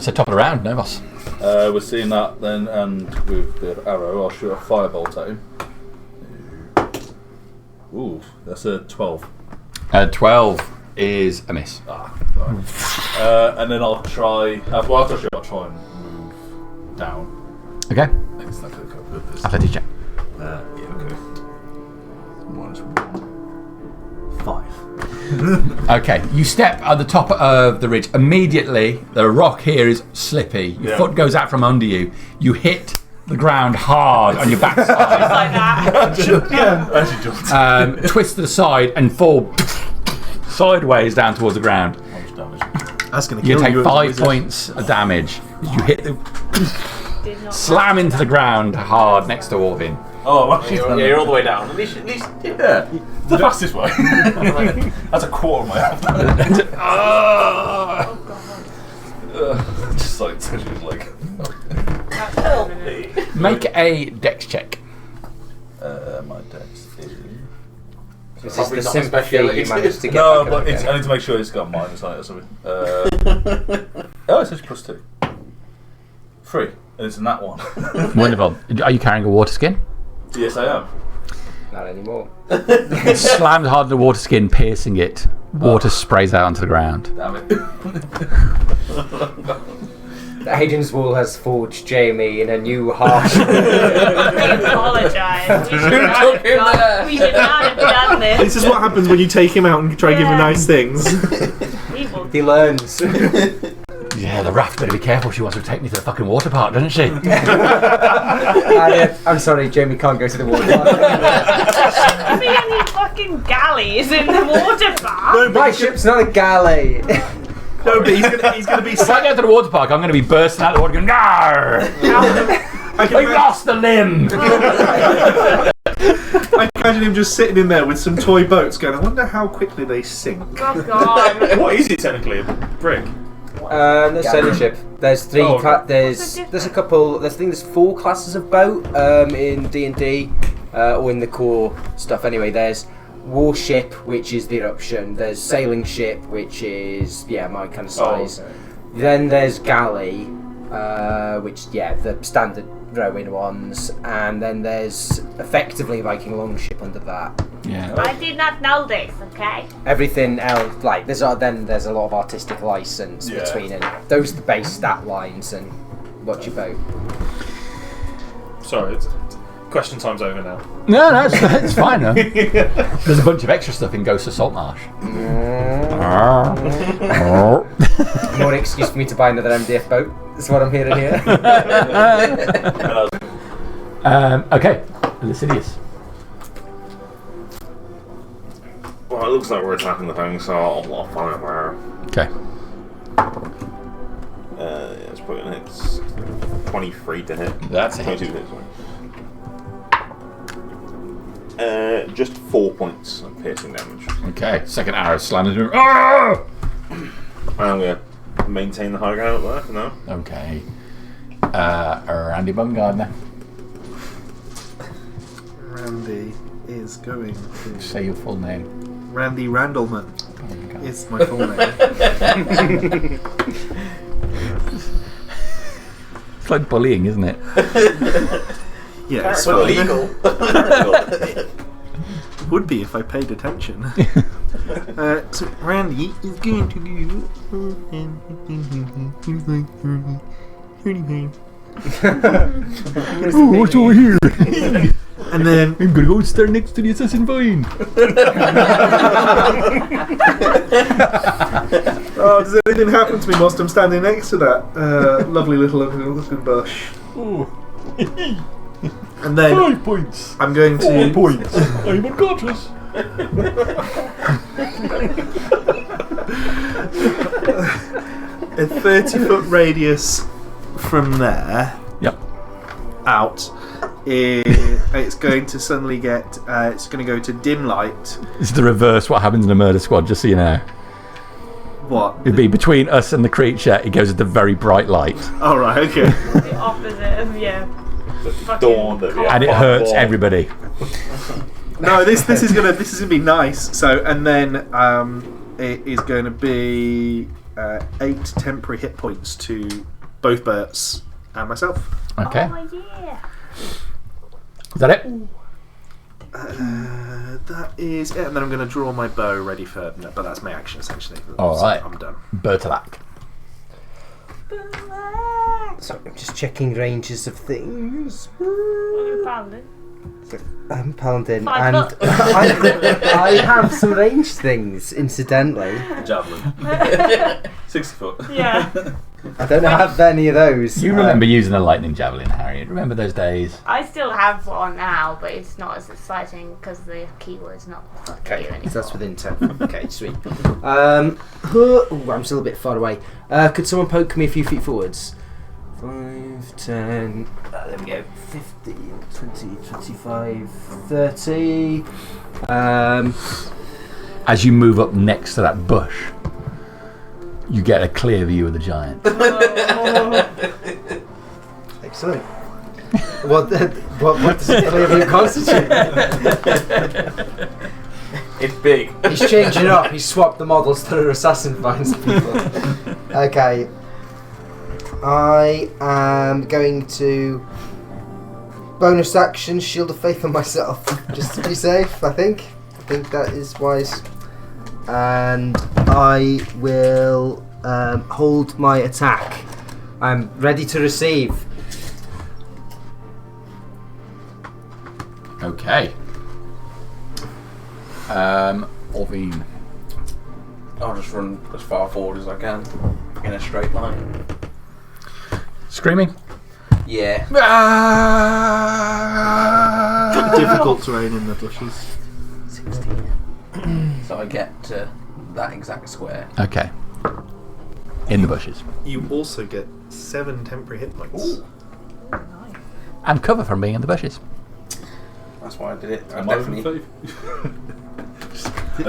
[SPEAKER 3] So top of the round, Novos.
[SPEAKER 7] We're seeing that then, and with the arrow, I'll shoot a firebolt at him. Ooh, that's a 12.
[SPEAKER 3] 12 is a miss.
[SPEAKER 7] And then I'll try. Well, after I'll try and move down.
[SPEAKER 3] Okay.
[SPEAKER 7] It's not going to go with this.
[SPEAKER 3] Athletics check.
[SPEAKER 7] Yeah, okay. -5.
[SPEAKER 3] Okay, you step at the top of the ridge. Immediately, the rock here is slippy. Your foot goes out from under you. You hit the ground hard on your backside.
[SPEAKER 6] Like that.
[SPEAKER 3] Twist to the side and fall sideways down towards the ground.
[SPEAKER 2] That's going to
[SPEAKER 3] You
[SPEAKER 2] kill
[SPEAKER 3] take
[SPEAKER 2] you.
[SPEAKER 3] 5 points of damage. You hit the
[SPEAKER 6] Did not
[SPEAKER 3] slam into the ground hard next to Orvin.
[SPEAKER 7] Oh, I'm actually
[SPEAKER 8] You're all the way down. At least
[SPEAKER 7] yeah, the fastest way. That's a quarter of my health.
[SPEAKER 6] Oh god.
[SPEAKER 7] Just like touching his leg.
[SPEAKER 6] Help me.
[SPEAKER 3] Make a dex check.
[SPEAKER 7] My dex is.
[SPEAKER 1] This is
[SPEAKER 8] Probably
[SPEAKER 1] the
[SPEAKER 8] not
[SPEAKER 1] sympathy you
[SPEAKER 8] special.
[SPEAKER 1] managed to get
[SPEAKER 7] No,
[SPEAKER 1] back
[SPEAKER 7] but
[SPEAKER 1] up
[SPEAKER 7] it's,
[SPEAKER 1] again.
[SPEAKER 7] I need to make sure it's got minus on it or something. Oh, it's actually +2. 3. And it's in that one.
[SPEAKER 3] Wonderful. Are you carrying a water skin?
[SPEAKER 7] Yes, I am.
[SPEAKER 1] Not anymore.
[SPEAKER 3] It slams hard in the water skin, piercing it. Water sprays out onto the ground.
[SPEAKER 7] Damn it.
[SPEAKER 1] Aiden's Wool has forged Jamie in a new harsh.
[SPEAKER 6] I apologise. We should not have done this.
[SPEAKER 2] This is what happens when you take him out and try to give him nice things.
[SPEAKER 6] He will
[SPEAKER 1] He learns.
[SPEAKER 3] Yeah, the raft better be careful. She wants to take me to the fucking water park, doesn't she?
[SPEAKER 1] I'm sorry, Jamie can't go to the water park.
[SPEAKER 6] How many fucking galleys in the water park?
[SPEAKER 2] No,
[SPEAKER 1] My ship's not a galley.
[SPEAKER 2] No, but he's gonna be.
[SPEAKER 3] If I go to the water park, I'm going to be bursting out of the water going, "Gar! I lost the limb!"
[SPEAKER 2] I can imagine him just sitting in there with some toy boats going, I wonder how quickly they sink.
[SPEAKER 6] Oh god.
[SPEAKER 5] What is it technically? A brick?
[SPEAKER 1] No, sailing ship. There's three.
[SPEAKER 5] Oh, okay.
[SPEAKER 1] There's a couple. I think there's 4 classes of boat in D&D, or in the core stuff. Anyway, there's warship, which is the eruption. There's sailing ship, which is my kind of size.
[SPEAKER 5] Oh, okay.
[SPEAKER 1] Then there's galley, which the standard rowing ones, and then there's effectively Viking longship under that.
[SPEAKER 3] Yeah.
[SPEAKER 6] I did not know this, okay?
[SPEAKER 1] Everything else, like there's a lot of artistic license between it. Those are the base stat lines and what's your boat.
[SPEAKER 5] Sorry, question time's over now.
[SPEAKER 3] No, it's fine. No. There's a bunch of extra stuff in Ghost of Saltmarsh.
[SPEAKER 1] More excuse for me to buy another MDF boat. That's what I'm hearing here.
[SPEAKER 3] Okay, Lascivious.
[SPEAKER 4] Well, it looks like we're attacking the thing, so I'll find out where.
[SPEAKER 3] Okay.
[SPEAKER 4] Let's put it in. It's 23 to hit.
[SPEAKER 3] That's a hit.
[SPEAKER 4] 22 to hit, sorry. Just 4 points of piercing damage.
[SPEAKER 3] Okay, second arrow slams through. Ah!
[SPEAKER 4] I'm going to maintain the high ground up there for now.
[SPEAKER 3] Okay. Randy Bumgardner.
[SPEAKER 2] Randy is going to...
[SPEAKER 3] Say your full name.
[SPEAKER 2] Randy Randleman
[SPEAKER 3] Oh
[SPEAKER 2] is my full name.
[SPEAKER 3] It's like bullying, isn't it?
[SPEAKER 2] Yes.
[SPEAKER 7] But legal.
[SPEAKER 2] Would be if I paid attention. So Randy is going to do...
[SPEAKER 3] Oh, what's over here?
[SPEAKER 2] And then...
[SPEAKER 3] I'm gonna go stand next to the assassin vine.
[SPEAKER 2] Oh, does anything happen to me whilst I'm standing next to that lovely little looking bush?
[SPEAKER 3] Oh.
[SPEAKER 2] And then
[SPEAKER 3] 5 points.
[SPEAKER 2] I'm going to...
[SPEAKER 3] 4 points. I'm unconscious.
[SPEAKER 2] A 30-foot radius from there
[SPEAKER 3] Yep.
[SPEAKER 2] out. It's going to suddenly get. It's going to go to dim light.
[SPEAKER 3] This is the reverse what happens in a murder squad, just so you know.
[SPEAKER 2] What?
[SPEAKER 3] It'd be between us and the creature, it goes at the very bright light.
[SPEAKER 2] Oh right, okay.
[SPEAKER 6] The opposite of
[SPEAKER 4] Dawn that
[SPEAKER 3] And it hurts everybody.
[SPEAKER 2] No, this is gonna be nice. So and then it is going to be 8 temporary hit points to both Berts and myself.
[SPEAKER 3] Okay.
[SPEAKER 6] Oh yeah.
[SPEAKER 3] Is that it?
[SPEAKER 2] That is it, and then I'm going to draw my bow ready for. No, but that's my action essentially.
[SPEAKER 3] All right.
[SPEAKER 2] I'm done.
[SPEAKER 3] Bertolac.
[SPEAKER 1] So I'm just checking ranges of things. I'm pounding, and I have some ranged things, incidentally.
[SPEAKER 7] Javelin. 60 foot.
[SPEAKER 6] Yeah.
[SPEAKER 1] I don't have any of those.
[SPEAKER 3] You remember using a lightning javelin, Harry? Remember those days?
[SPEAKER 6] I still have one now, but it's not as exciting because the keyword's not fucking you anymore.
[SPEAKER 1] So that's within 10. Okay, sweet. I'm still a bit far away. Could someone poke me a few feet forwards? 5, 10, there we go. 15, 20, 25, 30.
[SPEAKER 3] As you move up next to that bush, you get a clear view of the giant.
[SPEAKER 1] Excellent. What does a clear view constitute?
[SPEAKER 7] It's big.
[SPEAKER 1] He's changing up. He's swapped the models to assassin vines people. Okay. I am going to bonus action Shield of Faith on myself, just to be safe. I think that is wise, and I will hold my attack. I'm ready to receive.
[SPEAKER 3] Okay. Orvine.
[SPEAKER 8] I'll just run as far forward as I can in a straight line.
[SPEAKER 3] Screaming.
[SPEAKER 8] Yeah.
[SPEAKER 2] Difficult terrain in the bushes.
[SPEAKER 8] 16. So I get to that exact square.
[SPEAKER 3] Okay. In the bushes.
[SPEAKER 2] You also get 7 temporary hit points.
[SPEAKER 3] And cover from being in the bushes.
[SPEAKER 8] That's why I did it. I
[SPEAKER 7] Am I
[SPEAKER 8] definitely.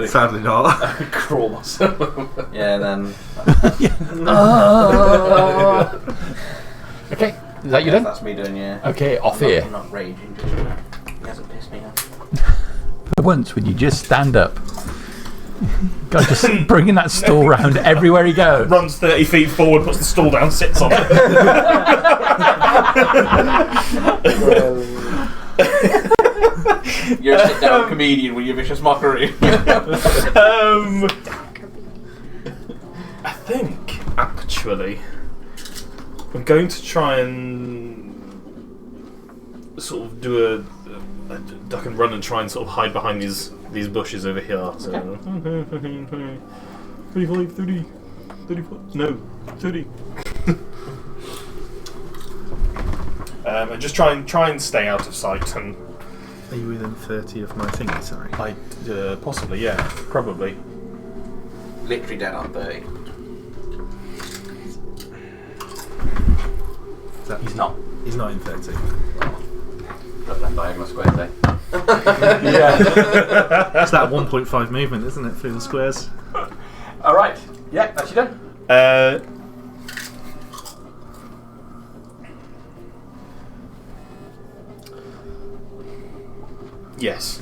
[SPEAKER 2] Sadly not.
[SPEAKER 7] Crawl myself over.
[SPEAKER 8] Yeah, then.
[SPEAKER 3] Okay. Is that you
[SPEAKER 8] Yeah,
[SPEAKER 3] done?
[SPEAKER 8] that's me done, yeah.
[SPEAKER 3] Okay, off
[SPEAKER 8] I'm
[SPEAKER 3] here.
[SPEAKER 8] not raging, just he hasn't pissed me off.
[SPEAKER 3] For once, when you just stand up. God, just bringing that stool round everywhere he goes.
[SPEAKER 5] Runs 30 feet forward, puts the stool down, sits on it.
[SPEAKER 8] You're a sit down comedian with your vicious mockery.
[SPEAKER 5] I think, actually, I'm going to try and sort of do a duck and run and try and sort of hide behind these bushes over here. So, 25, 30, 35, no, 30. And just try and stay out of sight. And
[SPEAKER 2] Are you within 30 of my thingy, sorry?
[SPEAKER 5] I possibly, yeah, probably.
[SPEAKER 8] Literally dead on 30.
[SPEAKER 3] He's not.
[SPEAKER 2] He's not in 30.
[SPEAKER 3] Got that diagonal square there.
[SPEAKER 2] It's that 1.5 movement, isn't it, through the squares?
[SPEAKER 3] Alright. Yeah, that's you done.
[SPEAKER 5] Yes.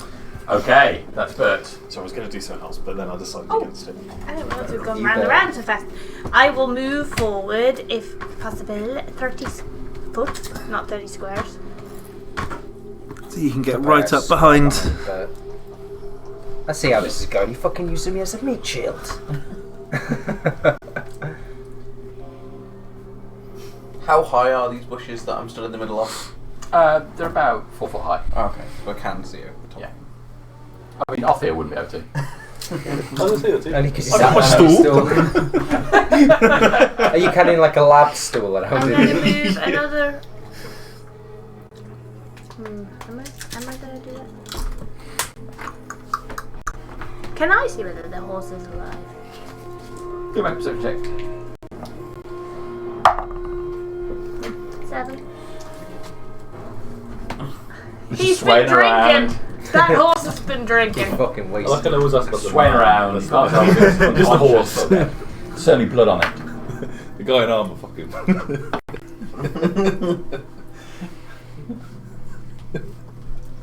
[SPEAKER 3] Okay, that's Bert.
[SPEAKER 5] So I was going to do something else, but then I decided
[SPEAKER 6] Oh.
[SPEAKER 5] against it.
[SPEAKER 6] I don't want to have gone
[SPEAKER 8] You
[SPEAKER 6] round and
[SPEAKER 8] bet.
[SPEAKER 6] round so fast. I will move forward, if possible, 30 foot, not 30 squares.
[SPEAKER 2] So you can get right up behind.
[SPEAKER 1] I see how this is going. You fucking using me as a meat shield.
[SPEAKER 8] How high are these bushes that I'm stood in the middle of?
[SPEAKER 3] They're about 4 foot high.
[SPEAKER 8] Okay, so I can see over the top.
[SPEAKER 3] Yeah. I mean, off here wouldn't be able to.
[SPEAKER 7] I didn't see that too.
[SPEAKER 1] Only because you
[SPEAKER 5] I
[SPEAKER 1] sat
[SPEAKER 5] got my
[SPEAKER 1] on a
[SPEAKER 5] stool.
[SPEAKER 1] Are you carrying like a lab stool at
[SPEAKER 6] I'm
[SPEAKER 1] home?
[SPEAKER 6] going to move another... Am I going to do it? Can I see whether the horse is alive?
[SPEAKER 3] Do make a perception check.
[SPEAKER 6] 7.
[SPEAKER 3] He's
[SPEAKER 6] He's been
[SPEAKER 3] swaying
[SPEAKER 6] drinking.
[SPEAKER 3] around.
[SPEAKER 6] That horse has been drinking.
[SPEAKER 1] Fucking
[SPEAKER 7] I
[SPEAKER 1] wasted.
[SPEAKER 7] like I always ask about the
[SPEAKER 3] Swaying
[SPEAKER 7] man.
[SPEAKER 3] around.
[SPEAKER 7] That's
[SPEAKER 3] Not
[SPEAKER 7] not-
[SPEAKER 3] just the horse. Certainly blood on it.
[SPEAKER 7] The guy in armour, fucking.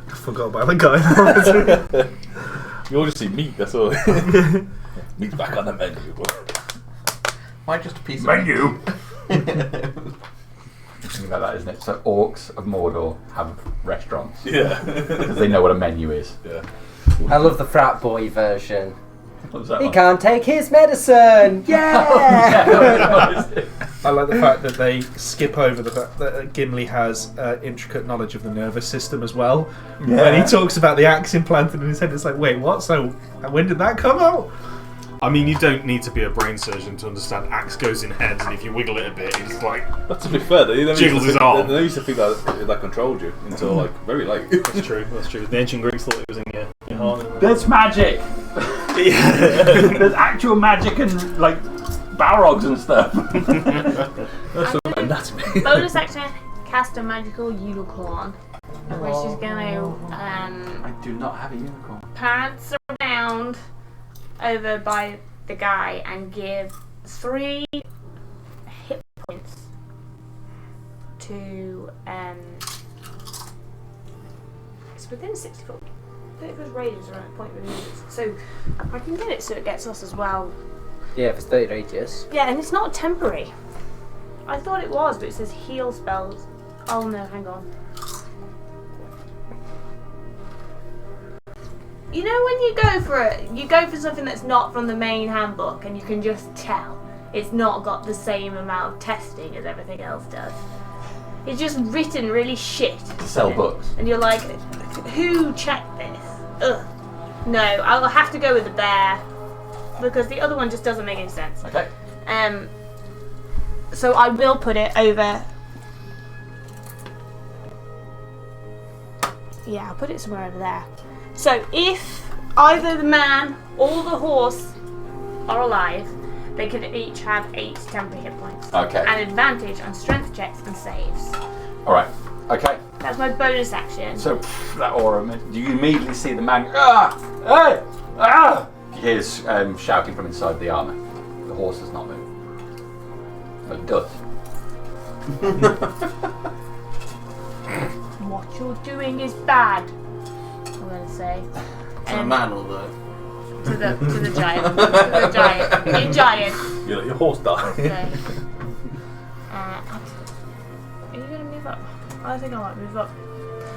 [SPEAKER 2] I forgot about the guy.
[SPEAKER 7] You all just see meat, that's all. Meat's back on the menu.
[SPEAKER 8] Why just a piece of
[SPEAKER 3] Think about that, isn't it? So orcs of Mordor have restaurants
[SPEAKER 7] Yeah.
[SPEAKER 3] because they know what a menu is.
[SPEAKER 7] Yeah.
[SPEAKER 1] I love the frat boy version.
[SPEAKER 3] What was that
[SPEAKER 1] He
[SPEAKER 3] one?
[SPEAKER 1] can't take his medicine. Yeah.
[SPEAKER 2] I like the fact that they skip over the fact that Gimli has intricate knowledge of the nervous system as well. When he talks about the axe implanted in his head, it's like, wait, what? So when did that come out?
[SPEAKER 5] I mean, you don't need to be a brain surgeon to understand axe goes in heads, and if you wiggle it a bit, it's like...
[SPEAKER 7] But to be fair, they never
[SPEAKER 5] Jiggles
[SPEAKER 7] used
[SPEAKER 5] his
[SPEAKER 7] to
[SPEAKER 5] arm.
[SPEAKER 7] They used to think that controlled you until like very late.
[SPEAKER 5] That's true, that's true. The ancient Greeks thought it was in your heart.
[SPEAKER 3] There's magic. There's actual magic and like Balrogs and stuff.
[SPEAKER 7] That's sort of anatomy.
[SPEAKER 6] Bonus action, cast a magical unicorn. Which is going to
[SPEAKER 3] I do not have a unicorn.
[SPEAKER 6] prance around over by the guy and give 3 hit points to it's within 60 foot. 30 foot radius around a point within it. So I can get it so it gets us as well.
[SPEAKER 1] Yeah, if it's 30 radius.
[SPEAKER 6] Yeah, and it's not temporary. I thought it was, but it says heal spells. Oh no, hang on. You know when you go for it, you go for something that's not from the main handbook and you can just tell it's not got the same amount of testing as everything else does. It's just written really shit.
[SPEAKER 3] To sell books.
[SPEAKER 6] And you're like, who checked this? Ugh. No, I'll have to go with the bear. because the other one just doesn't make any sense.
[SPEAKER 3] Okay.
[SPEAKER 6] So I will put it over. Yeah, I'll put it somewhere over there. So if either the man or the horse are alive, they could each have 8 temporary hit points.
[SPEAKER 3] Okay.
[SPEAKER 6] And advantage on strength checks and saves.
[SPEAKER 3] All right. Okay.
[SPEAKER 6] That's my bonus action.
[SPEAKER 3] So that aura, you immediately see the man. Ah! Hey! Ah! You hear shouting from inside the armor. The horse does not move. But it does.
[SPEAKER 6] What you're doing is bad, I'm going to say.
[SPEAKER 8] To the man or the...
[SPEAKER 6] To the giant. To the giant. In giant.
[SPEAKER 7] You let your horse die.
[SPEAKER 6] So, are you going to move up? I think I might move up.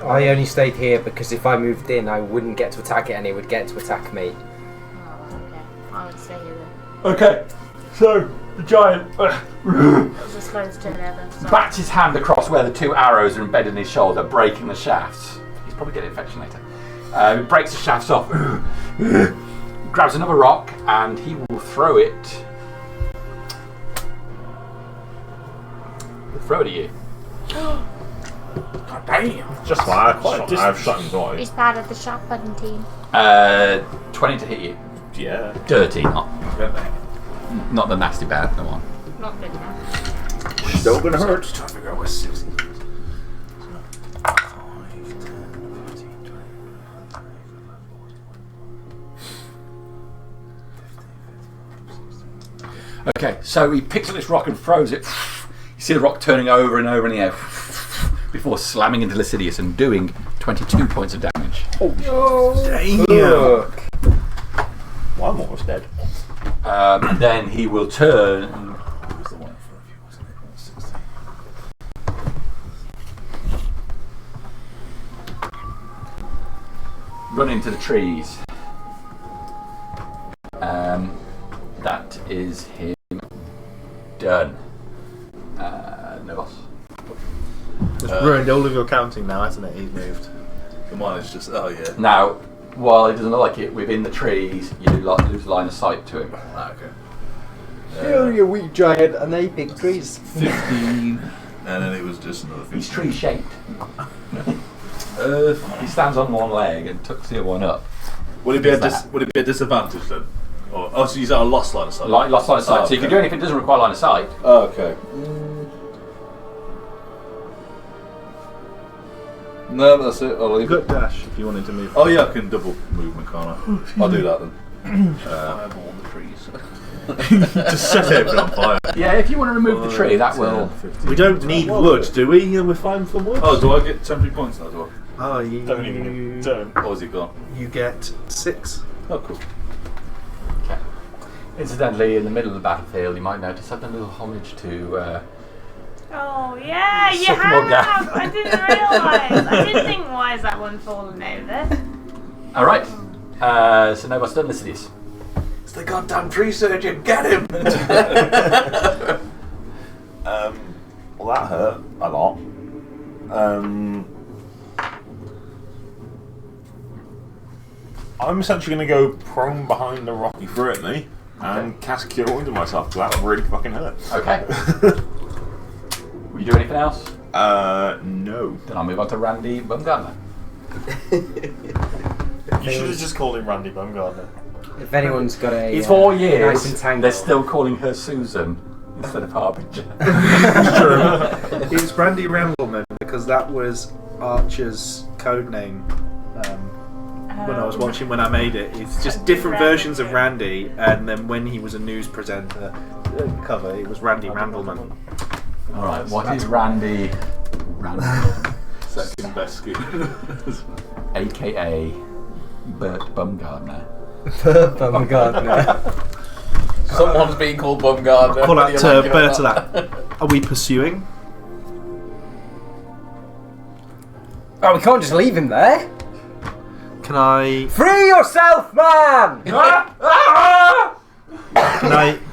[SPEAKER 1] I only stayed here because if I moved in, I wouldn't get to attack it and it would get to attack me.
[SPEAKER 6] Oh, okay. I would stay here then.
[SPEAKER 3] Okay. So the giant
[SPEAKER 6] It's as close to there.
[SPEAKER 3] bats his hand across where the 2 arrows are embedded in his shoulder, breaking the shafts. He's probably getting infection later. He breaks the shafts off. Grabs another rock and he will throw it. Throw it at you.
[SPEAKER 8] God damn.
[SPEAKER 4] Just like I've shot him twice.
[SPEAKER 6] He's bad at the shot button team.
[SPEAKER 3] 20 to hit you.
[SPEAKER 7] Yeah.
[SPEAKER 3] Dirty, not the nasty bad one.
[SPEAKER 6] Not good enough.
[SPEAKER 4] Still gonna hurt.
[SPEAKER 7] Just trying to figure out where 60 is. 5, 10, 15, 20.
[SPEAKER 3] Okay, so he picks up this rock and throws it. You see the rock turning over and over in the air before slamming into Lycidius and doing 22 points of damage.
[SPEAKER 2] Damn.
[SPEAKER 4] Well, I'm almost dead.
[SPEAKER 3] And then he will turn.
[SPEAKER 7] Who was the one in front of you, wasn't it? 16.
[SPEAKER 3] Run into the trees. That is him done. Novos.
[SPEAKER 2] It's ruined all of your counting now, hasn't it? He's moved.
[SPEAKER 7] The mine is just, oh yeah.
[SPEAKER 3] Now, while it doesn't look like it, within the trees, you lose line of sight to him.
[SPEAKER 7] Ah, okay.
[SPEAKER 1] You weak giant and they big trees.
[SPEAKER 7] 15. And then it was just another 15.
[SPEAKER 3] He's tree shaped. He stands on one leg and tucks the other one up.
[SPEAKER 7] Would it be a disadvantage then? Or, oh, so he's at a lost line of sight?
[SPEAKER 3] Lost line of sight.
[SPEAKER 7] Oh,
[SPEAKER 3] So you can
[SPEAKER 7] okay.
[SPEAKER 3] do anything that doesn't require line of sight.
[SPEAKER 7] Oh, okay. No, that's it. I'll leave
[SPEAKER 2] You've
[SPEAKER 7] it.
[SPEAKER 2] got dash if you wanted to move.
[SPEAKER 7] Oh yeah, I can double movement, can't I? I'll do that then.
[SPEAKER 8] Fireball on the trees.
[SPEAKER 7] Just set everything on fire.
[SPEAKER 3] Yeah, if you want to remove the tree, that will.
[SPEAKER 7] 15.
[SPEAKER 2] We don't need wood, do we? We're fine for wood.
[SPEAKER 7] Oh, do I get temporary points now? Do
[SPEAKER 2] Oh, you
[SPEAKER 5] Don't even. Don't.
[SPEAKER 7] I? Or is he gone?
[SPEAKER 2] You get 6.
[SPEAKER 7] Oh, cool.
[SPEAKER 3] Okay. Incidentally, in the middle of the battlefield, you might notice I've done a little homage to.
[SPEAKER 6] Oh, yeah, you
[SPEAKER 3] Sycamore
[SPEAKER 6] have!
[SPEAKER 3] Gap.
[SPEAKER 6] I didn't realise. I didn't think, why is that one fallen over?
[SPEAKER 3] Alright. So Novos done Lycidius.
[SPEAKER 8] It's the goddamn tree surgeon. Get him.
[SPEAKER 4] Well, that hurt a lot. I'm essentially going to go prone behind the rock he threw at me and cast Cure Wounds on myself because that really fucking hurt.
[SPEAKER 3] Okay. Will you do anything else?
[SPEAKER 4] No.
[SPEAKER 3] Then I'll move on to Randy Bumgarner.
[SPEAKER 5] You should have just called him Randy Bumgarner.
[SPEAKER 1] If anyone's got a
[SPEAKER 3] It's 4
[SPEAKER 1] nice
[SPEAKER 3] years.
[SPEAKER 1] entangle.
[SPEAKER 3] They're still calling her Susan instead of Harbinger.
[SPEAKER 2] It's Brandy Rambleman because that was Archer's code name when I was watching when I made it. It's just different versions of Randy, and then when he was a news presenter cover, it was Randy Rambleman.
[SPEAKER 3] Alright, what is Randy?
[SPEAKER 7] Second best skill.
[SPEAKER 3] AKA Bert Bumgarner.
[SPEAKER 1] Bumgarner.
[SPEAKER 8] Someone's being called Bumgarner.
[SPEAKER 2] Call out
[SPEAKER 8] You're
[SPEAKER 2] to
[SPEAKER 8] not giving
[SPEAKER 2] Bert to
[SPEAKER 8] up.
[SPEAKER 2] that. Are we pursuing?
[SPEAKER 1] Oh, we can't just leave him there.
[SPEAKER 2] Can I?
[SPEAKER 1] Free yourself, man!
[SPEAKER 2] Can I?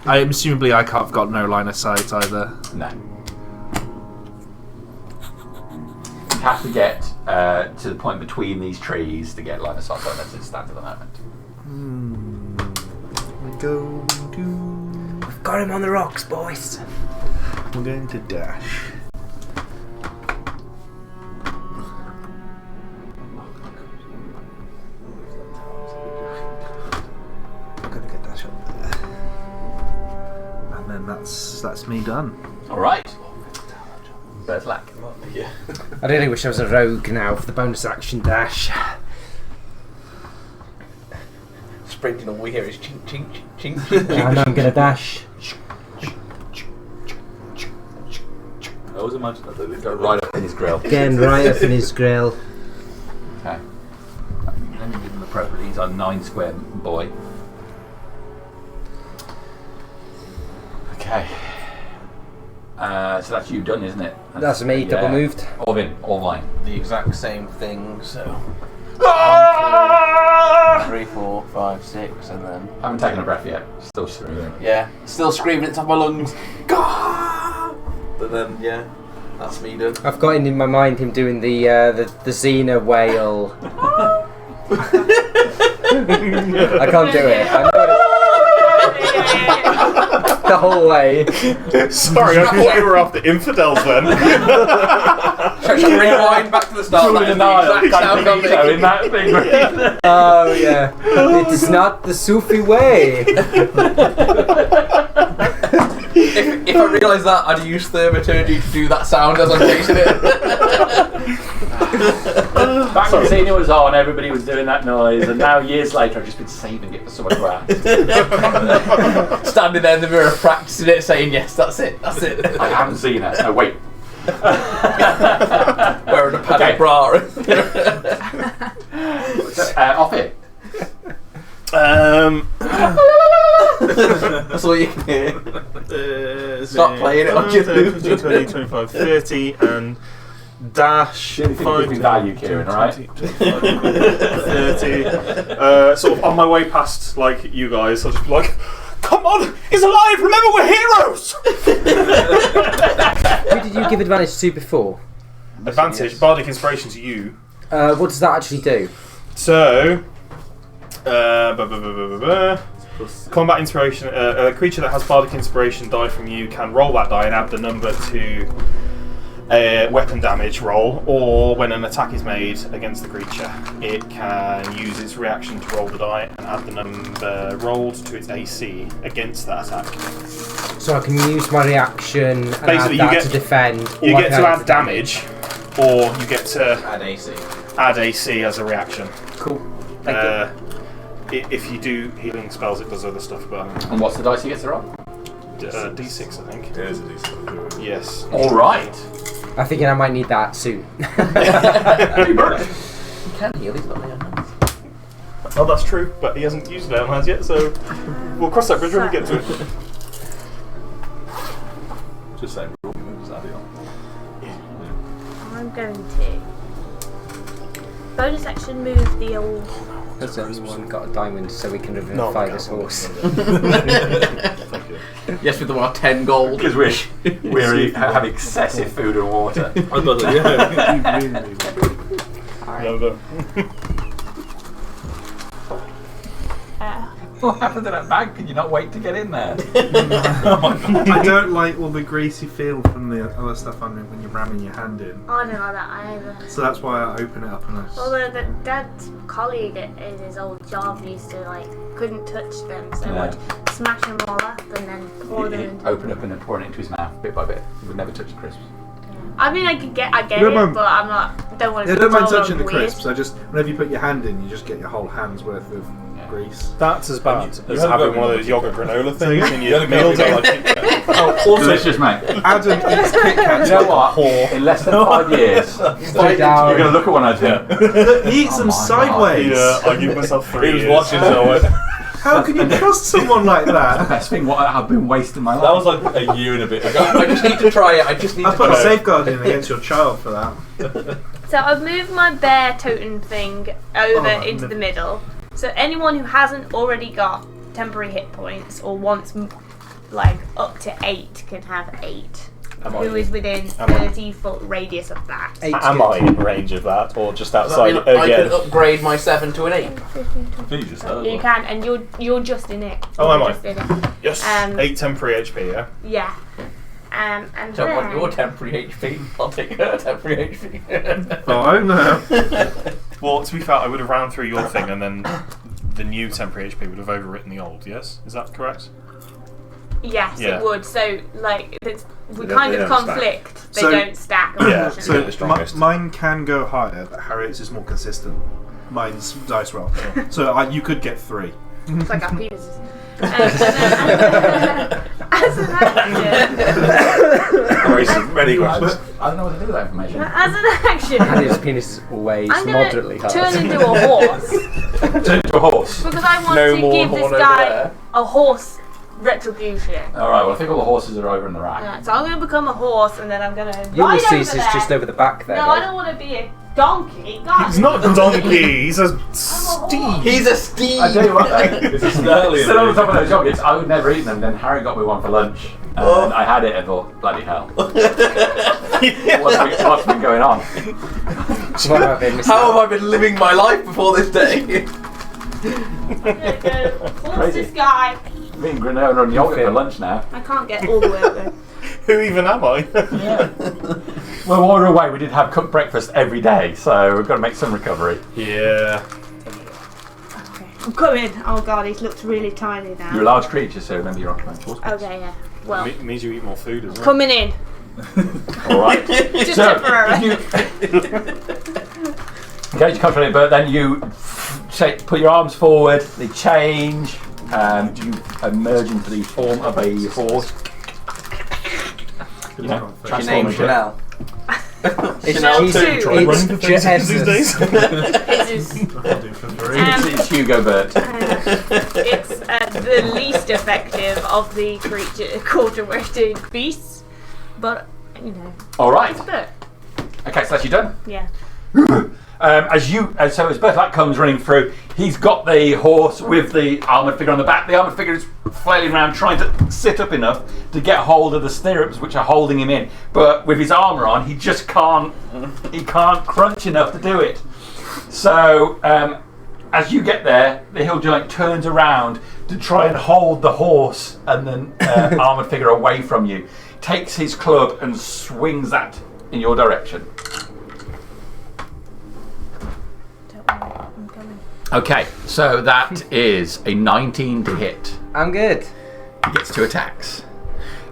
[SPEAKER 2] Assumably I've got no line of sight either.
[SPEAKER 3] No. You have to get to the point between these trees to get line of sight on as it stands at the moment.
[SPEAKER 2] going to.
[SPEAKER 1] We've got him on the rocks, boys.
[SPEAKER 2] We're going to dash. I'm gonna get dash up there, and then that's me done.
[SPEAKER 3] All right. Bear's luck.
[SPEAKER 7] Yeah.
[SPEAKER 1] I really wish I was a rogue now for the bonus action dash.
[SPEAKER 8] Sprinting all we hear is chink, chink, chink, chink, chink.
[SPEAKER 1] And I'm gonna dash.
[SPEAKER 7] I always imagine that they would go right up in his grill.
[SPEAKER 1] Again, right up in his grill.
[SPEAKER 3] Okay. Then you give him appropriately. He's a 9 square boy. Okay. So that's you done, isn't it?
[SPEAKER 1] That's me, double moved.
[SPEAKER 3] All in, all mine.
[SPEAKER 8] The exact same thing, so. 3, 4, 5, 6, and then.
[SPEAKER 3] I haven't taken a breath yet. Still screaming.
[SPEAKER 8] Yeah, still screaming at the top of my lungs. God! But then, yeah, that's me done.
[SPEAKER 1] I've got in my mind him doing the Xena whale. I can't do it. I know the whole way.
[SPEAKER 5] Sorry, I thought you were after infidels then.
[SPEAKER 8] Should I rewind back to the start? That is the exact sound I'm making.
[SPEAKER 3] In that thing.
[SPEAKER 1] Oh yeah, it is not the Sufi way.
[SPEAKER 8] If I realised that, I'd use thaumaturgy to do that sound as I'm chasing it.
[SPEAKER 3] Back when Xena was on, everybody was doing that noise, and now years later, I've just been saving it for someone to ask.
[SPEAKER 8] Standing there in the mirror practicing it, saying yes, that's it, that's it.
[SPEAKER 3] I haven't seen it. No, wait.
[SPEAKER 8] Wearing a padded bra.
[SPEAKER 3] Off it.
[SPEAKER 8] That's all you can hear. Stop playing it on
[SPEAKER 5] 10,
[SPEAKER 8] YouTube.
[SPEAKER 5] 15, 20, 25, 30, and dash.
[SPEAKER 3] Anything that gives me value, Kieran, alright?
[SPEAKER 5] 30. Sort of on my way past, like, you guys, I'll just be like, come on, he's alive, remember we're heroes!
[SPEAKER 1] Who did you give advantage to before?
[SPEAKER 5] Advantage, bardic inspiration to you.
[SPEAKER 1] What does that actually do?
[SPEAKER 5] So, combat inspiration. A creature that has bardic inspiration die from you can roll that die and add the number to a weapon damage roll, or when an attack is made against the creature, it can use its reaction to roll the die and add the number rolled to its AC against that attack.
[SPEAKER 1] So I can use my reaction and
[SPEAKER 5] Basically,
[SPEAKER 1] add
[SPEAKER 5] you
[SPEAKER 1] that
[SPEAKER 5] get-
[SPEAKER 1] to defend.
[SPEAKER 5] You
[SPEAKER 1] or I
[SPEAKER 5] get
[SPEAKER 1] can
[SPEAKER 5] to
[SPEAKER 1] add
[SPEAKER 5] add damage, or you get to
[SPEAKER 8] Add AC.
[SPEAKER 5] add AC as a reaction.
[SPEAKER 1] Cool. Thank you.
[SPEAKER 5] If you do healing spells, it does other stuff, but
[SPEAKER 3] And what's the dice he gets to roll?
[SPEAKER 5] D6, I think.
[SPEAKER 7] It is a decent.
[SPEAKER 5] Yes.
[SPEAKER 3] Alright.
[SPEAKER 1] I'm thinking I might need that soon.
[SPEAKER 8] He can heal, he's got Leon hands.
[SPEAKER 5] Oh, that's true, but he hasn't used Leon hands yet, so we'll cross that bridge when we get to it.
[SPEAKER 7] Just saying, we're all moves add it on.
[SPEAKER 6] I'm going to bonus action move the old.
[SPEAKER 1] That's the only one got a diamond, so we can
[SPEAKER 5] No,
[SPEAKER 1] revivify
[SPEAKER 5] we
[SPEAKER 1] this
[SPEAKER 5] can't.
[SPEAKER 1] horse.
[SPEAKER 7] Thank you.
[SPEAKER 8] Yes, with our 10 gold.
[SPEAKER 3] Because we have excessive food and water.
[SPEAKER 7] I got it, yeah.
[SPEAKER 5] No.
[SPEAKER 3] What happened to that bag? Can you not wait to get in there?
[SPEAKER 2] I don't like all the greasy feel from the other stuff on it when you're ramming your hand in.
[SPEAKER 6] I don't like that either.
[SPEAKER 2] So that's why I open it up and I.
[SPEAKER 6] Although the dad's colleague in his old job used to couldn't touch them, so
[SPEAKER 3] Yeah.
[SPEAKER 6] would smash them all up and then pour them into.
[SPEAKER 3] Open up and then pour it into his mouth bit by bit. He would never touch the crisps.
[SPEAKER 6] I mean, I get it,
[SPEAKER 2] Don't mind-
[SPEAKER 6] but I'm not. Don't want to.
[SPEAKER 2] I don't mind touching the
[SPEAKER 6] weird.
[SPEAKER 2] crisps. I just whenever you put your hand in, you just get your whole hand's worth of grease.
[SPEAKER 5] That's as bad as
[SPEAKER 7] You haven't
[SPEAKER 5] having
[SPEAKER 7] got
[SPEAKER 5] one of those yogurt granola things in
[SPEAKER 7] You
[SPEAKER 5] your
[SPEAKER 7] haven't
[SPEAKER 5] meal.
[SPEAKER 7] got it.
[SPEAKER 2] Oh, also,
[SPEAKER 3] Delicious, mate.
[SPEAKER 2] Adam eats Kit Kats
[SPEAKER 3] You know
[SPEAKER 2] like a
[SPEAKER 3] what?
[SPEAKER 2] whore.
[SPEAKER 3] In less than 5 years,
[SPEAKER 1] Stay down.
[SPEAKER 3] you're going to look at one of them.
[SPEAKER 2] He eats them
[SPEAKER 3] my
[SPEAKER 2] sideways.
[SPEAKER 5] Yeah, I give myself 3
[SPEAKER 7] He was
[SPEAKER 5] years.
[SPEAKER 7] watching, so I went,
[SPEAKER 2] How can you trust someone like
[SPEAKER 3] The
[SPEAKER 2] that?
[SPEAKER 3] best thing what I've been wasting my life.
[SPEAKER 7] that was like a year and a bit ago.
[SPEAKER 8] I just need to try it. I just need
[SPEAKER 2] I
[SPEAKER 8] to
[SPEAKER 2] put a
[SPEAKER 8] try it.
[SPEAKER 2] safeguard in against your child for that.
[SPEAKER 6] So I've moved my bear totem thing over
[SPEAKER 2] Oh,
[SPEAKER 6] into
[SPEAKER 2] no.
[SPEAKER 6] the middle. So anyone who hasn't already got temporary hit points or wants up to 8 can have 8. who is within 30-foot radius of that.
[SPEAKER 5] Am I in range of that, or just
[SPEAKER 8] Does that
[SPEAKER 5] outside
[SPEAKER 8] mean I
[SPEAKER 5] again?
[SPEAKER 8] can upgrade my 7 to an 8?
[SPEAKER 6] You can, and you're just in it.
[SPEAKER 5] Oh, am I?
[SPEAKER 6] Just in it.
[SPEAKER 5] Yes. 8 temporary HP, yeah?
[SPEAKER 6] Yeah. And
[SPEAKER 8] So I want
[SPEAKER 6] then...
[SPEAKER 8] your temporary HP. I'll take her temporary HP.
[SPEAKER 2] Oh no.
[SPEAKER 5] Well, to be fair, I would have ran through your thing, and then the new temporary HP would have overwritten the old, yes? Is that correct?
[SPEAKER 6] Yes,
[SPEAKER 5] Yeah.
[SPEAKER 6] it would. So, like, we
[SPEAKER 4] They
[SPEAKER 6] kind
[SPEAKER 4] don't
[SPEAKER 6] of
[SPEAKER 4] stack.
[SPEAKER 6] conflict. They
[SPEAKER 2] So-
[SPEAKER 6] don't stack,
[SPEAKER 5] Yeah,
[SPEAKER 6] unfortunately.
[SPEAKER 4] the strongest.
[SPEAKER 2] Mine can go higher, but Harriet's is more consistent. Mine's dice roll. So you could get 3.
[SPEAKER 6] It's like our penises. As an action,
[SPEAKER 4] Raises many questions.
[SPEAKER 3] I don't know what to do with that information.
[SPEAKER 6] as an action,
[SPEAKER 1] And his penis is always
[SPEAKER 6] I'm
[SPEAKER 1] moderately
[SPEAKER 6] gonna
[SPEAKER 1] hard.
[SPEAKER 6] turn into a horse
[SPEAKER 3] Turn into a horse.
[SPEAKER 6] because I want
[SPEAKER 8] No
[SPEAKER 6] to
[SPEAKER 8] more
[SPEAKER 6] give this
[SPEAKER 8] horn over
[SPEAKER 6] guy
[SPEAKER 8] there.
[SPEAKER 6] a horse retribution.
[SPEAKER 3] Alright, well I think all the horses are over in the rack.
[SPEAKER 6] Yeah, so I'm going to become a horse and then I'm going to ride
[SPEAKER 1] Ulysses
[SPEAKER 6] over
[SPEAKER 1] is
[SPEAKER 6] there.
[SPEAKER 1] just over the back there.
[SPEAKER 6] No,
[SPEAKER 1] right?
[SPEAKER 6] I don't want to be a donkey. God,
[SPEAKER 5] He's not a donkey, he's a
[SPEAKER 6] horse.
[SPEAKER 5] steed.
[SPEAKER 8] He's a steed.
[SPEAKER 3] I tell you what though,
[SPEAKER 7] It's a snarly.
[SPEAKER 3] sit on the top of those yogurts, I would never eat them, then Harry got me one for lunch. And I had it and thought, bloody hell. What's been going on?
[SPEAKER 1] What have I missed
[SPEAKER 8] How
[SPEAKER 1] out?
[SPEAKER 8] have I been living my life before this day?
[SPEAKER 6] I'm going to go horse
[SPEAKER 3] Crazy.
[SPEAKER 6] this guy.
[SPEAKER 3] I'm eating granola and yogurt for lunch now.
[SPEAKER 6] I can't get all the way up there.
[SPEAKER 5] Who even am I?
[SPEAKER 3] Yeah. Well, while we were away, we did have cooked breakfast every day, so we've got to make some recovery.
[SPEAKER 5] Yeah.
[SPEAKER 6] Okay. I'm coming. Oh god, he looks really tiny now.
[SPEAKER 3] You're a large creature, so remember your occupying force.
[SPEAKER 6] Okay, yeah. Well,
[SPEAKER 5] Means you eat more food as well.
[SPEAKER 6] coming in.
[SPEAKER 3] Alright.
[SPEAKER 6] Just
[SPEAKER 3] So,
[SPEAKER 6] temporary.
[SPEAKER 3] Engage confidently, but then you put your arms forward, they change, you emerge into the form of a horse. You know,
[SPEAKER 8] What's your name,
[SPEAKER 3] transform into it.
[SPEAKER 8] Chanel?
[SPEAKER 6] Chanel
[SPEAKER 1] It's-
[SPEAKER 6] too.
[SPEAKER 5] Try running for
[SPEAKER 1] it's
[SPEAKER 5] 30 seconds these days.
[SPEAKER 6] Jesus.
[SPEAKER 5] I'll do it for free.
[SPEAKER 3] It's Hugo Bert.
[SPEAKER 6] It's the least effective of the quarter-weighted beasts, but you know,
[SPEAKER 3] Alright.
[SPEAKER 6] it's good.
[SPEAKER 3] Okay, so that's you done.
[SPEAKER 6] Yeah.
[SPEAKER 3] So as Berthac comes running through, he's got the horse with the armoured figure on the back. The armoured figure is flailing around trying to sit up enough to get hold of the stirrups which are holding him in. But with his armour on, he just can't crunch enough to do it. So as you get there, the hill giant turns around to try and hold the horse and the armoured figure away from you. Takes his club and swings that in your direction.
[SPEAKER 6] I'm coming.
[SPEAKER 3] Okay, so that is a 19 to hit.
[SPEAKER 1] I'm good.
[SPEAKER 3] He gets 2 attacks.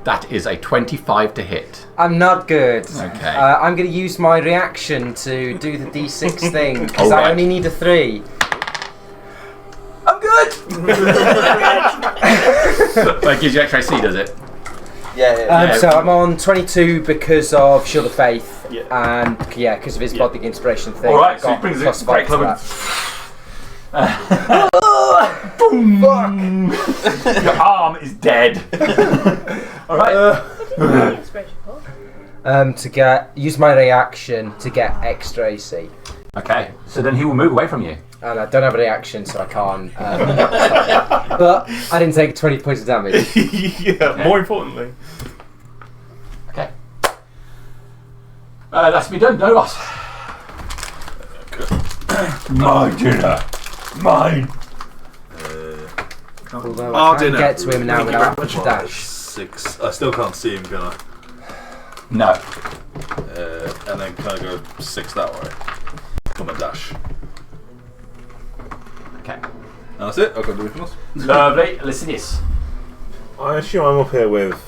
[SPEAKER 3] That is a 25 to hit.
[SPEAKER 1] I'm not good.
[SPEAKER 3] Okay.
[SPEAKER 1] I'm going to use my reaction to do the D6 thing because
[SPEAKER 3] Alright.
[SPEAKER 1] I only need a 3.
[SPEAKER 8] I'm good.
[SPEAKER 3] That gives you extra AC, does it?
[SPEAKER 8] Yeah.
[SPEAKER 1] So I'm on 22 because of Shield of Faith,
[SPEAKER 5] Yeah.
[SPEAKER 1] and because of his body inspiration thing.
[SPEAKER 3] Alright, so
[SPEAKER 1] Got
[SPEAKER 3] he brings
[SPEAKER 1] plus
[SPEAKER 3] a
[SPEAKER 1] 5
[SPEAKER 3] great
[SPEAKER 1] to
[SPEAKER 3] club
[SPEAKER 1] that.
[SPEAKER 3] and your arm is dead. Alright.
[SPEAKER 6] Inspiration point.
[SPEAKER 1] To use my reaction to get extra AC,
[SPEAKER 3] Okay, so then he will move away from you.
[SPEAKER 1] and I don't have a reaction, so I can't. But I didn't take 20 points of damage.
[SPEAKER 5] Yeah, more importantly.
[SPEAKER 3] Okay. That's me done, no loss. My dinner. Mine.
[SPEAKER 1] Although
[SPEAKER 2] Our
[SPEAKER 1] I can
[SPEAKER 2] dinner.
[SPEAKER 1] get to him now
[SPEAKER 2] Thank you
[SPEAKER 1] without
[SPEAKER 2] very
[SPEAKER 1] much
[SPEAKER 2] much.
[SPEAKER 1] dash.
[SPEAKER 7] 6. I still can't see him, can I?
[SPEAKER 3] No.
[SPEAKER 7] And then can I go 6 that way? Come and dash.
[SPEAKER 3] Okay.
[SPEAKER 7] And that's it. I've got to do anything else.
[SPEAKER 3] Lovely. Listen, yes.
[SPEAKER 4] I assume I'm up here with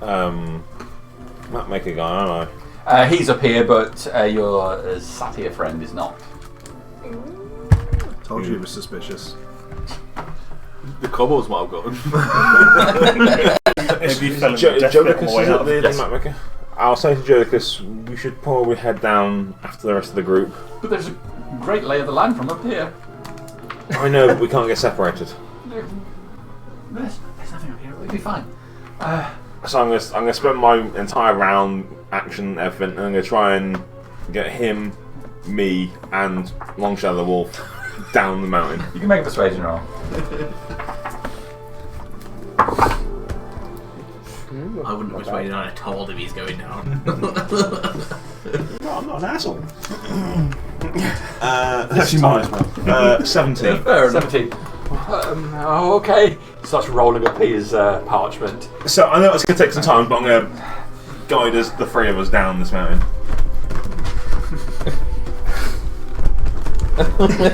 [SPEAKER 4] Mapmaker guy, aren't
[SPEAKER 3] He's up here, but your satyr friend is not.
[SPEAKER 2] Told you it was suspicious.
[SPEAKER 7] The kobolds might have got him.
[SPEAKER 5] Maybe you fell
[SPEAKER 4] I?
[SPEAKER 5] in the death pit on the
[SPEAKER 4] Jodicus
[SPEAKER 5] way
[SPEAKER 4] is up
[SPEAKER 5] up.
[SPEAKER 4] there,
[SPEAKER 3] Yes.
[SPEAKER 4] the Mapmaker. I'll say to Jodicus, we should probably head down after the rest of the group.
[SPEAKER 3] But there's a great lay of the land from up here.
[SPEAKER 4] I know, but we can't get separated.
[SPEAKER 3] There's nothing up here. We'll be fine.
[SPEAKER 4] So I'm gonna spend my entire round, action, everything, and I'm gonna try and get him, me, and Long Shadow the Wolf down the mountain.
[SPEAKER 3] You can make a persuasion roll.
[SPEAKER 8] I wouldn't have persuaded. I told him he's going down.
[SPEAKER 2] No, I'm not an asshole.
[SPEAKER 4] Actually, might as well. 17.
[SPEAKER 8] Fair enough.
[SPEAKER 3] 17. Okay. Starts rolling up his parchment.
[SPEAKER 4] So I know it's going to take some time, but I'm going to guide us, the three of us, down this mountain.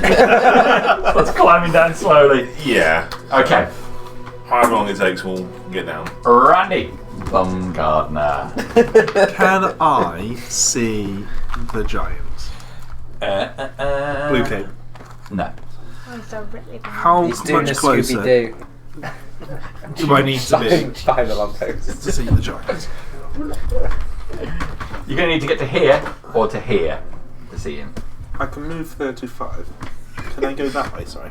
[SPEAKER 3] Starts climbing down slowly.
[SPEAKER 4] Yeah.
[SPEAKER 3] Okay.
[SPEAKER 4] However long it takes, we'll get down.
[SPEAKER 3] Randy. Bum gardener.
[SPEAKER 2] Can I see the giants? Blue cape.
[SPEAKER 3] No.
[SPEAKER 6] Oh, he's directly behind.
[SPEAKER 2] How
[SPEAKER 9] He's doing
[SPEAKER 2] much
[SPEAKER 9] a
[SPEAKER 2] closer
[SPEAKER 9] Scooby-Doo.
[SPEAKER 2] do I need to be
[SPEAKER 9] Behind the lamppost.
[SPEAKER 2] to see the giants?
[SPEAKER 3] You're going to need to get to here or to here to see him.
[SPEAKER 2] I can move 35. Can I go that way? Sorry.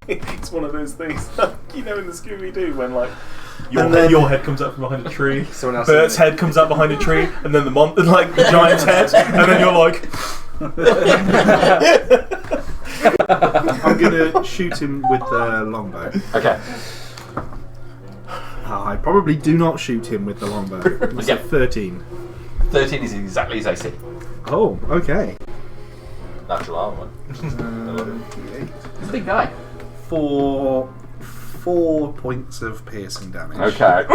[SPEAKER 5] It's one of those things, you know, in the Scooby-Doo when like
[SPEAKER 2] And then-
[SPEAKER 5] your head comes up from behind a tree,
[SPEAKER 9] Someone else
[SPEAKER 5] Bert's head comes up behind a tree, and then the giant's head, and then you're like,
[SPEAKER 2] I'm gonna shoot him with the longbow.
[SPEAKER 3] Okay.
[SPEAKER 2] I probably do not shoot him with the longbow. It's a
[SPEAKER 3] Okay.
[SPEAKER 2] 13.
[SPEAKER 3] 13 is exactly his AC.
[SPEAKER 2] Oh, okay.
[SPEAKER 7] Natural armor.
[SPEAKER 3] He's a big guy.
[SPEAKER 2] For 4 points of piercing damage.
[SPEAKER 3] Okay.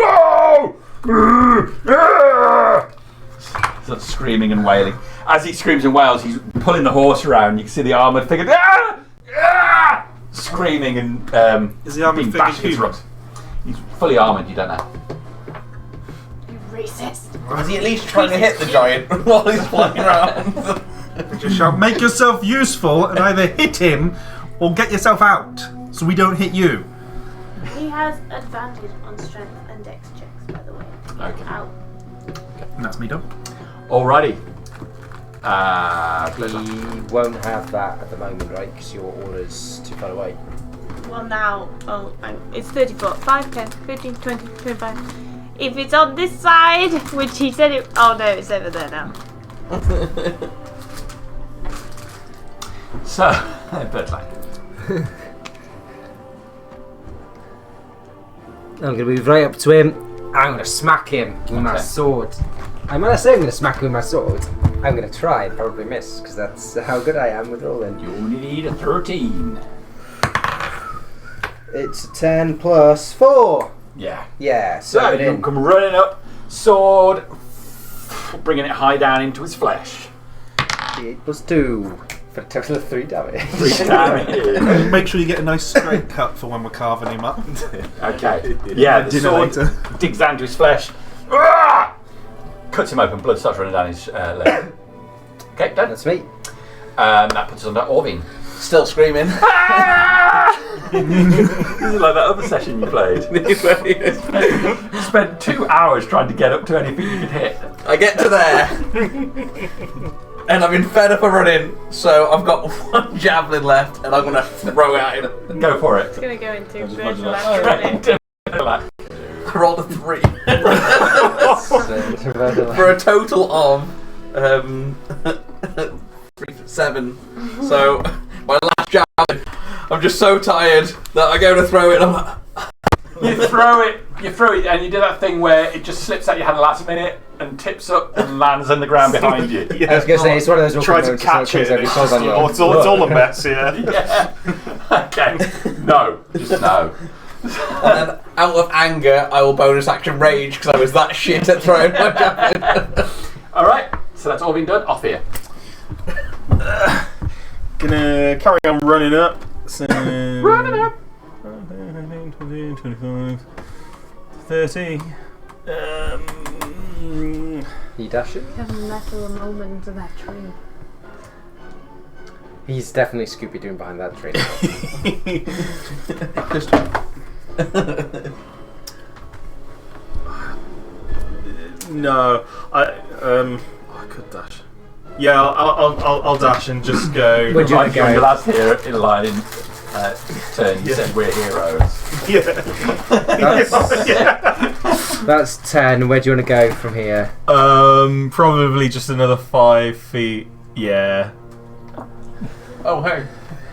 [SPEAKER 3] Starts screaming and wailing. As he screams and wails, he's pulling the horse around. You can see the armoured figure screaming and
[SPEAKER 2] Is the armoured
[SPEAKER 3] being
[SPEAKER 2] figure
[SPEAKER 3] bashed against
[SPEAKER 2] human?
[SPEAKER 3] rocks. He's fully armoured. You don't know.
[SPEAKER 6] You racist.
[SPEAKER 8] Was he at least trying to hit the giant while he's flying around?
[SPEAKER 2] Just shout, make yourself useful and either hit him or get yourself out so we don't hit you.
[SPEAKER 6] He has advantage on strength and dex checks, by the way.
[SPEAKER 3] Okay.
[SPEAKER 6] Out.
[SPEAKER 2] And that's me done.
[SPEAKER 3] Alrighty.
[SPEAKER 9] He won't have that at the moment, right? Because your order's too far away.
[SPEAKER 6] Well, now, it's 30 foot. 5, 10, 15, 20, 25. If it's on this side, which he said it. Oh no, it's over there now.
[SPEAKER 3] So, Birdlight.
[SPEAKER 9] I'm going to move right up to him. I'm going to smack him with my
[SPEAKER 3] Okay.
[SPEAKER 9] sword. When I say I'm going to smack him with my sword, I'm going to try and probably miss, because that's how good I am with rolling.
[SPEAKER 3] You only need a 13.
[SPEAKER 9] It's a 10 plus 4.
[SPEAKER 3] Yeah.
[SPEAKER 9] Yeah,
[SPEAKER 3] So
[SPEAKER 9] so it
[SPEAKER 3] you
[SPEAKER 9] in.
[SPEAKER 3] come running up, sword, bringing it high down into his flesh.
[SPEAKER 9] 8 plus 2. For a total of 3 damage.
[SPEAKER 3] 3 damage.
[SPEAKER 2] Make sure you get a nice straight cut for when we're carving him up.
[SPEAKER 3] Okay. Yeah, the
[SPEAKER 2] Dinner
[SPEAKER 3] sword
[SPEAKER 2] later.
[SPEAKER 3] digs down to his flesh. Ah! Cuts him open, blood starts running down his leg. Okay, done.
[SPEAKER 9] That's me.
[SPEAKER 3] That puts us under Orvin.
[SPEAKER 8] Still screaming.
[SPEAKER 3] This is like that other session you played. You spent 2 hours trying to get up to anything you could hit.
[SPEAKER 8] I get to there, and I've been fed up of running, so I've got 1 javelin left, and I'm gonna throw it at him.
[SPEAKER 3] Go for it.
[SPEAKER 6] It's gonna go into
[SPEAKER 7] just
[SPEAKER 6] virtual
[SPEAKER 7] imagine
[SPEAKER 6] activity.
[SPEAKER 8] I rolled a 3 for a total of 7. So my last javelin, I'm just so tired that I go to throw it. And I'm like,
[SPEAKER 3] You throw it, and you do that thing where it just slips out your hand last minute and tips up and lands on the ground behind you.
[SPEAKER 9] I was going to say, it's one of those awkward
[SPEAKER 5] try to
[SPEAKER 9] moments
[SPEAKER 5] catch
[SPEAKER 9] that
[SPEAKER 5] it.
[SPEAKER 9] every
[SPEAKER 5] It's
[SPEAKER 9] call's on you.
[SPEAKER 5] it's all a mess, yeah.
[SPEAKER 3] Yeah. Okay. No. Just no.
[SPEAKER 8] and then out of anger, I will bonus action rage because I was that shit at throwing my javelin.
[SPEAKER 3] Alright, so that's all been done. Off here.
[SPEAKER 5] Gonna carry on running up. So,
[SPEAKER 3] Running up.
[SPEAKER 5] 25, 30.
[SPEAKER 9] He dash it?
[SPEAKER 6] Have metal a moment into that tree.
[SPEAKER 9] He's definitely Scooby Doo behind that tree.
[SPEAKER 5] No, I could dash. Yeah, I'll dash and just go.
[SPEAKER 9] Would you
[SPEAKER 3] Like
[SPEAKER 9] go?
[SPEAKER 3] when the last here in line in turn, you said we're heroes.
[SPEAKER 9] That's 10. Where do you want to go from here?
[SPEAKER 5] Probably just another 5 feet. Yeah.
[SPEAKER 8] Oh hey,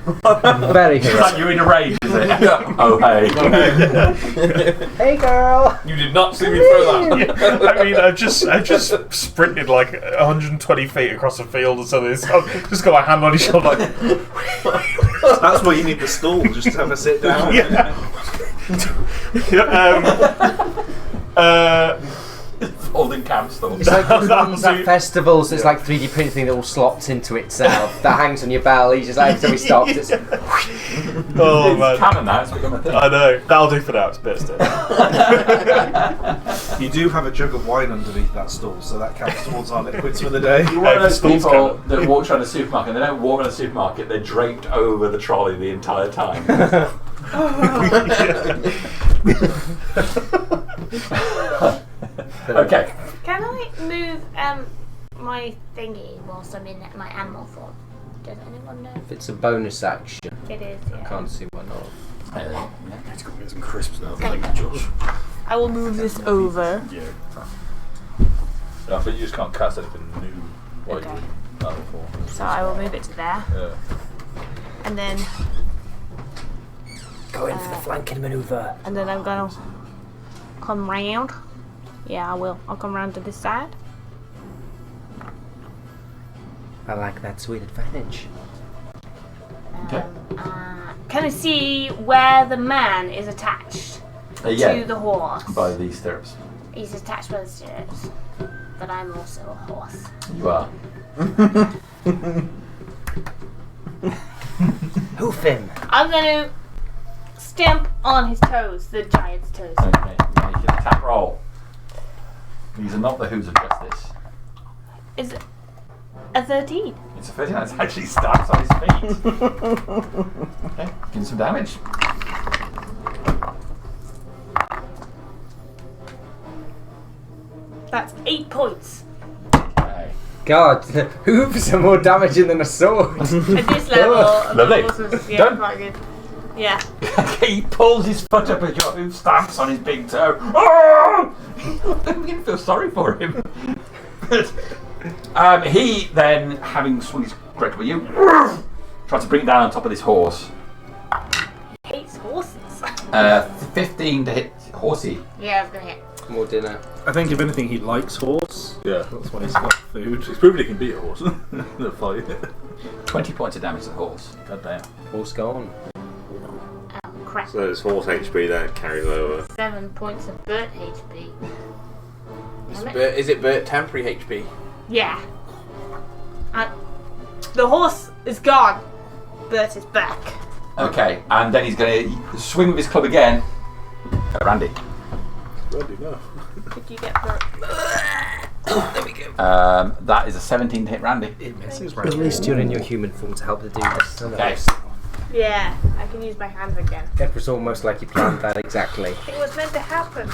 [SPEAKER 9] Very
[SPEAKER 3] It's like
[SPEAKER 9] heroic.
[SPEAKER 3] you're in a rage, is it? Oh, hey.
[SPEAKER 9] Hey, girl.
[SPEAKER 5] You did not see me throw that. I mean, I've just sprinted like 120 feet across a field or something. So I've just got my hand on his shoulder, like.
[SPEAKER 2] That's why you need the stool, just to have a sit down.
[SPEAKER 3] Holding camp stools.
[SPEAKER 9] It's like those ones at festivals. It's like 3D printing thing that all slots into itself. That hangs on your bell. You just like every time he stops, it's
[SPEAKER 5] Oh
[SPEAKER 3] It's
[SPEAKER 5] man.
[SPEAKER 3] canon now, it's become a thing.
[SPEAKER 5] I know. That'll do for now. It's best.
[SPEAKER 2] You do have a jug of wine underneath that stool, so that counts towards our liquids for the day.
[SPEAKER 3] You're one of those
[SPEAKER 5] Stool's
[SPEAKER 3] people
[SPEAKER 5] canon.
[SPEAKER 3] that walks around a supermarket and they don't walk around the supermarket, they're draped over the trolley the entire time. Okay.
[SPEAKER 6] Can I move my thingy whilst I'm in my animal form? Does anyone know?
[SPEAKER 9] if it's a bonus action.
[SPEAKER 6] It is, yeah.
[SPEAKER 9] Can't see why not.
[SPEAKER 2] It's got to get some crisps now.
[SPEAKER 6] Okay.
[SPEAKER 2] Thank you, Josh.
[SPEAKER 6] I will move this over.
[SPEAKER 7] Yeah. I think you just can't cast anything new while
[SPEAKER 6] Okay.
[SPEAKER 7] you're in battle form.
[SPEAKER 6] So I will move it to there.
[SPEAKER 7] Yeah.
[SPEAKER 6] And then
[SPEAKER 9] Go in for the flanking maneuver.
[SPEAKER 6] I'm gonna come round. Yeah, I will. I'll come round to this side.
[SPEAKER 9] I like that sweet advantage.
[SPEAKER 3] Okay.
[SPEAKER 6] Can I see where the man is attached
[SPEAKER 3] Yeah,
[SPEAKER 6] to the horse?
[SPEAKER 3] by these stirrups.
[SPEAKER 6] He's attached by the stirrups. But I'm also a horse.
[SPEAKER 3] You are.
[SPEAKER 9] Hoof him.
[SPEAKER 6] I'm gonna stamp on his toes, the giant's toes.
[SPEAKER 3] Okay, make an attack roll. These are not the hooves of justice.
[SPEAKER 6] Is it a 13?
[SPEAKER 3] It's a 13, it's actually stabs on his feet. Okay, give him some damage.
[SPEAKER 6] That's 8 points.
[SPEAKER 3] Okay.
[SPEAKER 9] God, hooves are more damaging than a sword.
[SPEAKER 6] At this level,
[SPEAKER 3] Lovely.
[SPEAKER 6] the horse was, yeah,
[SPEAKER 3] Done.
[SPEAKER 6] quite good. Yeah.
[SPEAKER 3] He pulls his foot up as your hoof stamps on his big toe. Oh! I'm beginning to feel sorry for him. He then, having swung his correct with you, tries to bring it down on top of this horse.
[SPEAKER 6] He hates horses.
[SPEAKER 3] 15 to hit horsey.
[SPEAKER 6] Yeah, I was gonna hit.
[SPEAKER 9] More dinner.
[SPEAKER 2] I think if anything, he likes horse.
[SPEAKER 7] Yeah.
[SPEAKER 2] That's why he's got food.
[SPEAKER 7] He's proven he can beat a horse. They'll fight.
[SPEAKER 3] 20 points of damage to the horse.
[SPEAKER 7] God damn.
[SPEAKER 9] Horse gone.
[SPEAKER 6] Oh, crap.
[SPEAKER 4] So it's horse HP that carries over.
[SPEAKER 6] 7 points of bird HP.
[SPEAKER 8] Is it Bert temporary HP?
[SPEAKER 6] Yeah. The horse is gone. Bert is back.
[SPEAKER 3] Okay, and then he's going to swing with his club again. Randy.
[SPEAKER 2] Bloody no.
[SPEAKER 6] Could you get Bert?
[SPEAKER 3] That is a 17 to hit Randy.
[SPEAKER 2] It misses
[SPEAKER 9] At least you're in your human form to help to do this.
[SPEAKER 3] Okay.
[SPEAKER 6] Yeah, I can use my hands again.
[SPEAKER 9] It was almost like you planned that exactly.
[SPEAKER 6] It was meant to happen.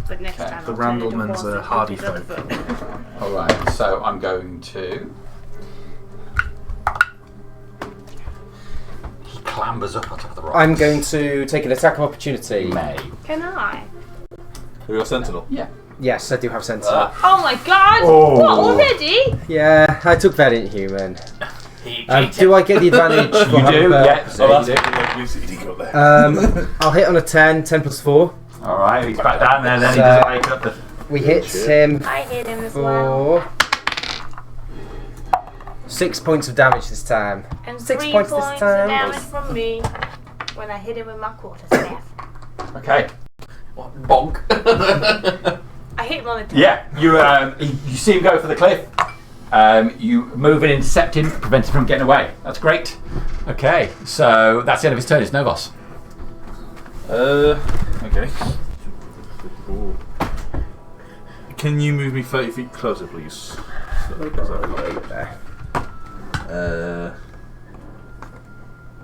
[SPEAKER 6] But next
[SPEAKER 3] Okay.
[SPEAKER 6] time
[SPEAKER 2] The
[SPEAKER 6] I'll turn into
[SPEAKER 2] Randleman's
[SPEAKER 6] horse
[SPEAKER 2] a
[SPEAKER 6] and
[SPEAKER 2] hardy
[SPEAKER 6] put his other
[SPEAKER 2] folk.
[SPEAKER 6] foot.
[SPEAKER 3] Alright, so I'm going to. He clambers up on top of the rock.
[SPEAKER 9] I'm going to take an attack of opportunity.
[SPEAKER 3] May.
[SPEAKER 6] Can I?
[SPEAKER 7] Have you got Sentinel?
[SPEAKER 3] Yeah.
[SPEAKER 9] Yes, I do have sentinel.
[SPEAKER 6] Oh my god!
[SPEAKER 3] Oh.
[SPEAKER 6] What, already?
[SPEAKER 9] Yeah, I took Variant Human. Do I get the advantage?
[SPEAKER 3] You do, yeah.
[SPEAKER 7] Oh,
[SPEAKER 3] So
[SPEAKER 7] that's
[SPEAKER 3] you do.
[SPEAKER 7] like Lucy got there.
[SPEAKER 9] I'll hit on a 10, 10 plus 4.
[SPEAKER 3] Alright, he's back down there, then he
[SPEAKER 9] So-
[SPEAKER 3] doesn't wake up.
[SPEAKER 9] We hit him
[SPEAKER 6] I hit him as well.
[SPEAKER 9] for 6 points of damage this time.
[SPEAKER 6] And
[SPEAKER 9] 6
[SPEAKER 6] 3
[SPEAKER 9] points
[SPEAKER 6] points
[SPEAKER 9] this
[SPEAKER 6] of
[SPEAKER 9] time.
[SPEAKER 6] damage from me when I hit him with my quarterstaff.
[SPEAKER 3] Okay.
[SPEAKER 8] Bonk.
[SPEAKER 6] I hit him on the
[SPEAKER 3] Yeah, you see him go for the cliff. You move and intercept him, prevent him from getting away. That's great. Okay, so that's the end of his turn. It's Novos.
[SPEAKER 7] Okay. Can you move me 30 feet closer, please?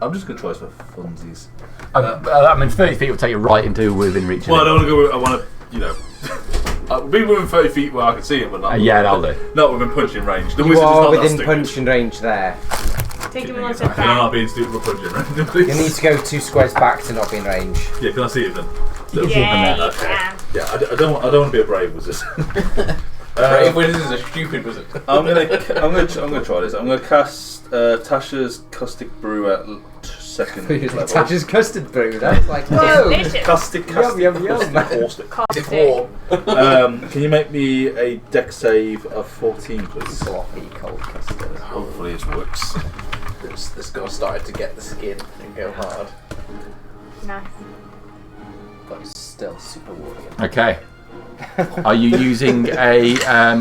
[SPEAKER 7] I'm just going to try this for funsies.
[SPEAKER 3] I mean, 30 feet will take you right into within reach. of
[SPEAKER 7] Well, I
[SPEAKER 3] him.
[SPEAKER 7] don't want to go. I want to, you know, be within 30 feet where I can see him, but not.
[SPEAKER 3] Yeah, that'll do.
[SPEAKER 7] Not within punching range. The
[SPEAKER 9] You
[SPEAKER 7] wizard is
[SPEAKER 9] are
[SPEAKER 7] not that
[SPEAKER 9] within
[SPEAKER 7] stupid.
[SPEAKER 9] punching range there.
[SPEAKER 6] Take him one step
[SPEAKER 7] Can I not
[SPEAKER 6] back.
[SPEAKER 7] be in stupid for punching range, please?
[SPEAKER 9] You need to go 2 squares back to not be in range.
[SPEAKER 7] Yeah, can I see him then?
[SPEAKER 6] Yeah, you
[SPEAKER 7] Okay.
[SPEAKER 6] can.
[SPEAKER 7] Yeah, I don't want to be a brave wizard.
[SPEAKER 8] Brave wizards are stupid wizards.
[SPEAKER 7] I'm gonna try this. I'm gonna cast Tasha's Caustic Brew at second level.
[SPEAKER 9] Tasha's custard brew. That's like whoa.
[SPEAKER 6] Delicious.
[SPEAKER 7] Caustic.
[SPEAKER 9] Yum yum yum.
[SPEAKER 4] Caustic.
[SPEAKER 8] It's warm.
[SPEAKER 7] Can you make me a deck save of 14, please?
[SPEAKER 9] Sloppy cold custard.
[SPEAKER 7] Hopefully it works.
[SPEAKER 8] This guy started to get the skin and go hard.
[SPEAKER 6] Nice.
[SPEAKER 9] But it's still super warm.
[SPEAKER 3] Okay. Are you using a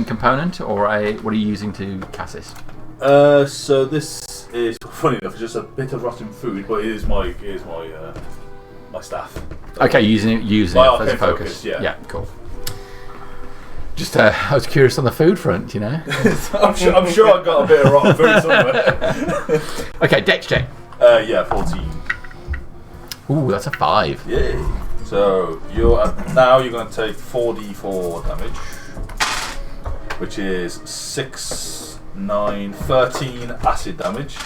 [SPEAKER 3] component or what are you using to cast this?
[SPEAKER 7] So this is funny enough. It's just a bit of rotten food, but it is my my staff.
[SPEAKER 3] Okay, using it as a
[SPEAKER 7] arcane
[SPEAKER 3] focus.
[SPEAKER 7] yeah.
[SPEAKER 3] Yeah, cool. Just I was curious on the food front, you know.
[SPEAKER 7] I'm sure I got a bit of rotten food somewhere.
[SPEAKER 3] Okay, dex check.
[SPEAKER 7] Yeah, 14.
[SPEAKER 3] Ooh, that's a 5.
[SPEAKER 7] Yay. So you're going to take 4d4 damage, which is 6, 9, 13 acid damage.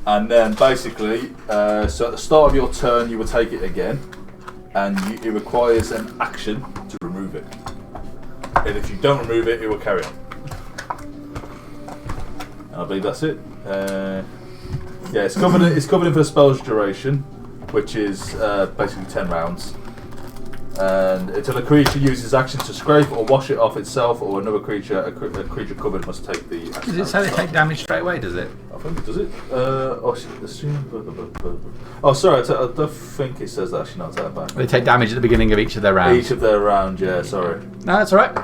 [SPEAKER 7] And then basically, so at the start of your turn, you will take it again, and it requires an action to remove it. And if you don't remove it, it will carry on. And I believe that's it. Yeah, it's covered in for the spell's duration, which is basically 10 rounds. And until a creature uses action to scrape or wash it off itself or another creature, a creature covered must take the action.
[SPEAKER 3] Does it say they take damage straight away, does it?
[SPEAKER 7] I think, does it? Sorry, I don't think it says that. Actually, no, I'll take that back.
[SPEAKER 3] They take damage at the beginning of each of their rounds.
[SPEAKER 7] Each of their rounds, yeah, sorry.
[SPEAKER 3] No, that's alright.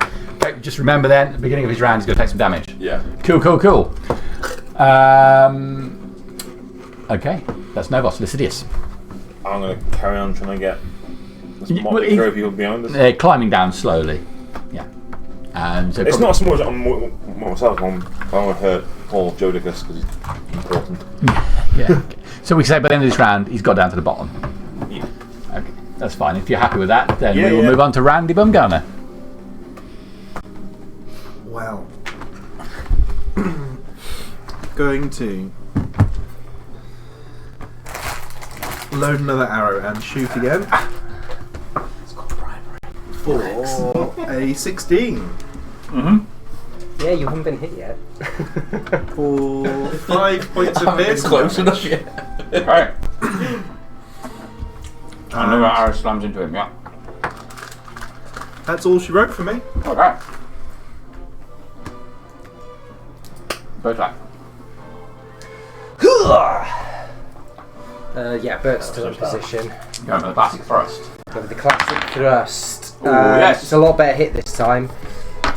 [SPEAKER 3] Okay, just remember then, at the beginning of his round, he's going to take some damage.
[SPEAKER 7] Yeah.
[SPEAKER 3] Cool. Okay, that's Novos. Lycidius.
[SPEAKER 4] I'm going to carry on trying to get this
[SPEAKER 3] Well,
[SPEAKER 4] motley crew of people behind us.
[SPEAKER 3] They're climbing down slowly. Yeah. So
[SPEAKER 4] It's not so much on myself, I'm going to hurt Paul Jodicus because he's important.
[SPEAKER 3] Yeah. So we can say by the end of this round, he's got down to the bottom.
[SPEAKER 4] Yeah.
[SPEAKER 3] Okay, that's fine. If you're happy with that, then
[SPEAKER 4] Yeah,
[SPEAKER 3] we will move on to Randy Bumgarner.
[SPEAKER 2] Well, going to load another arrow and shoot again.
[SPEAKER 8] It's got primary.
[SPEAKER 2] For a 16.
[SPEAKER 3] Mm-hmm.
[SPEAKER 9] Yeah, you haven't been hit yet.
[SPEAKER 2] For 5 points of
[SPEAKER 8] It's
[SPEAKER 2] piercing
[SPEAKER 8] close
[SPEAKER 2] damage.
[SPEAKER 8] enough, yeah.
[SPEAKER 3] Right. Another arrow slams into him, yeah.
[SPEAKER 2] That's all she wrote for me.
[SPEAKER 3] Okay. Bertram.
[SPEAKER 9] Yeah, Bert's still in position.
[SPEAKER 3] Going for the classic thrust.
[SPEAKER 9] Go with the classic thrust.
[SPEAKER 3] Ooh, yes.
[SPEAKER 9] It's a lot better hit this time.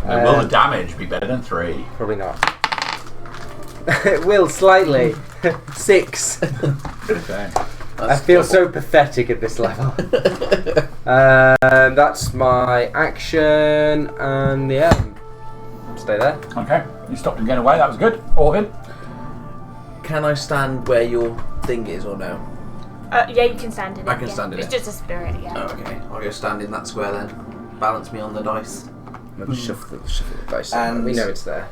[SPEAKER 3] Will the damage be better than 3?
[SPEAKER 9] Probably not. It will slightly. 6.
[SPEAKER 3] Okay.
[SPEAKER 9] I feel so pathetic at this level. That's my action, and yeah, stay there.
[SPEAKER 3] Okay. You stopped him getting away. That was good. Orvin.
[SPEAKER 8] Can I stand where your thing is or no?
[SPEAKER 6] Yeah, you can stand in it.
[SPEAKER 8] I can
[SPEAKER 6] yeah.
[SPEAKER 8] stand in
[SPEAKER 6] It's
[SPEAKER 8] it.
[SPEAKER 6] just a spirit, yeah.
[SPEAKER 8] Oh, okay. I'll go stand in that square then. Balance me on the dice.
[SPEAKER 9] Maybe shuffle the dice.
[SPEAKER 8] And-
[SPEAKER 9] We know it's there.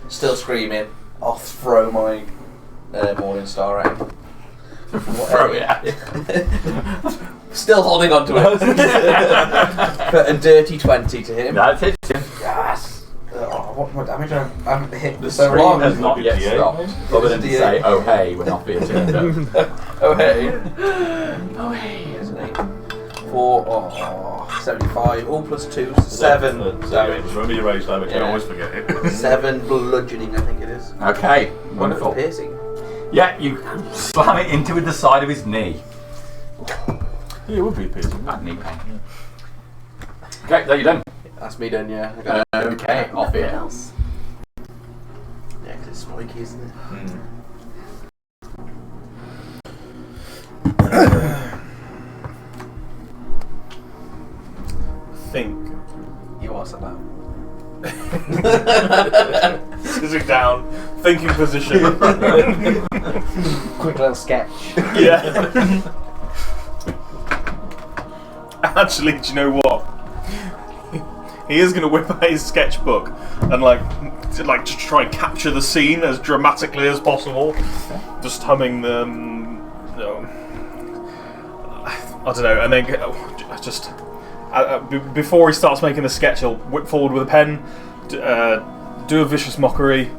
[SPEAKER 8] Still screaming. I'll throw my Morning Star at him.
[SPEAKER 3] Throw it at him.
[SPEAKER 8] Still holding on to it. But a dirty 20 to him.
[SPEAKER 3] That's it.
[SPEAKER 8] Yes! What more damage? I haven't hit
[SPEAKER 7] The
[SPEAKER 8] so
[SPEAKER 7] scream
[SPEAKER 8] long.
[SPEAKER 3] Has not yet
[SPEAKER 7] DA.
[SPEAKER 3] stopped. Other than to
[SPEAKER 8] DA.
[SPEAKER 3] say, oh hey, we're not being turned up.
[SPEAKER 8] Oh hey. Oh hey, isn't it? 75. All plus 2, 7 damage.
[SPEAKER 7] Remember your rage damage, you
[SPEAKER 8] Yeah.
[SPEAKER 7] always forget it.
[SPEAKER 8] 7 bludgeoning, I think it is.
[SPEAKER 3] Okay.
[SPEAKER 8] Wonderful
[SPEAKER 3] Wonderful.
[SPEAKER 8] piercing.
[SPEAKER 3] Yeah, you slam it into the side of his knee.
[SPEAKER 7] Yeah, it would be a piercing.
[SPEAKER 3] Bad knee pain. Okay, there you done.
[SPEAKER 8] That's me done, yeah. I got
[SPEAKER 3] Okay, off it.
[SPEAKER 8] else. Yeah, because it's spiky, isn't it?
[SPEAKER 2] Think.
[SPEAKER 8] You are about.
[SPEAKER 2] Sitting down, thinking position.
[SPEAKER 9] Quick little sketch.
[SPEAKER 2] Yeah. Actually, do you know what? He is going to whip out his sketchbook and to try and capture the scene as dramatically as possible. Just humming them. I don't know, and then
[SPEAKER 5] before he starts making the sketch, he'll whip forward with a pen, do a vicious mockery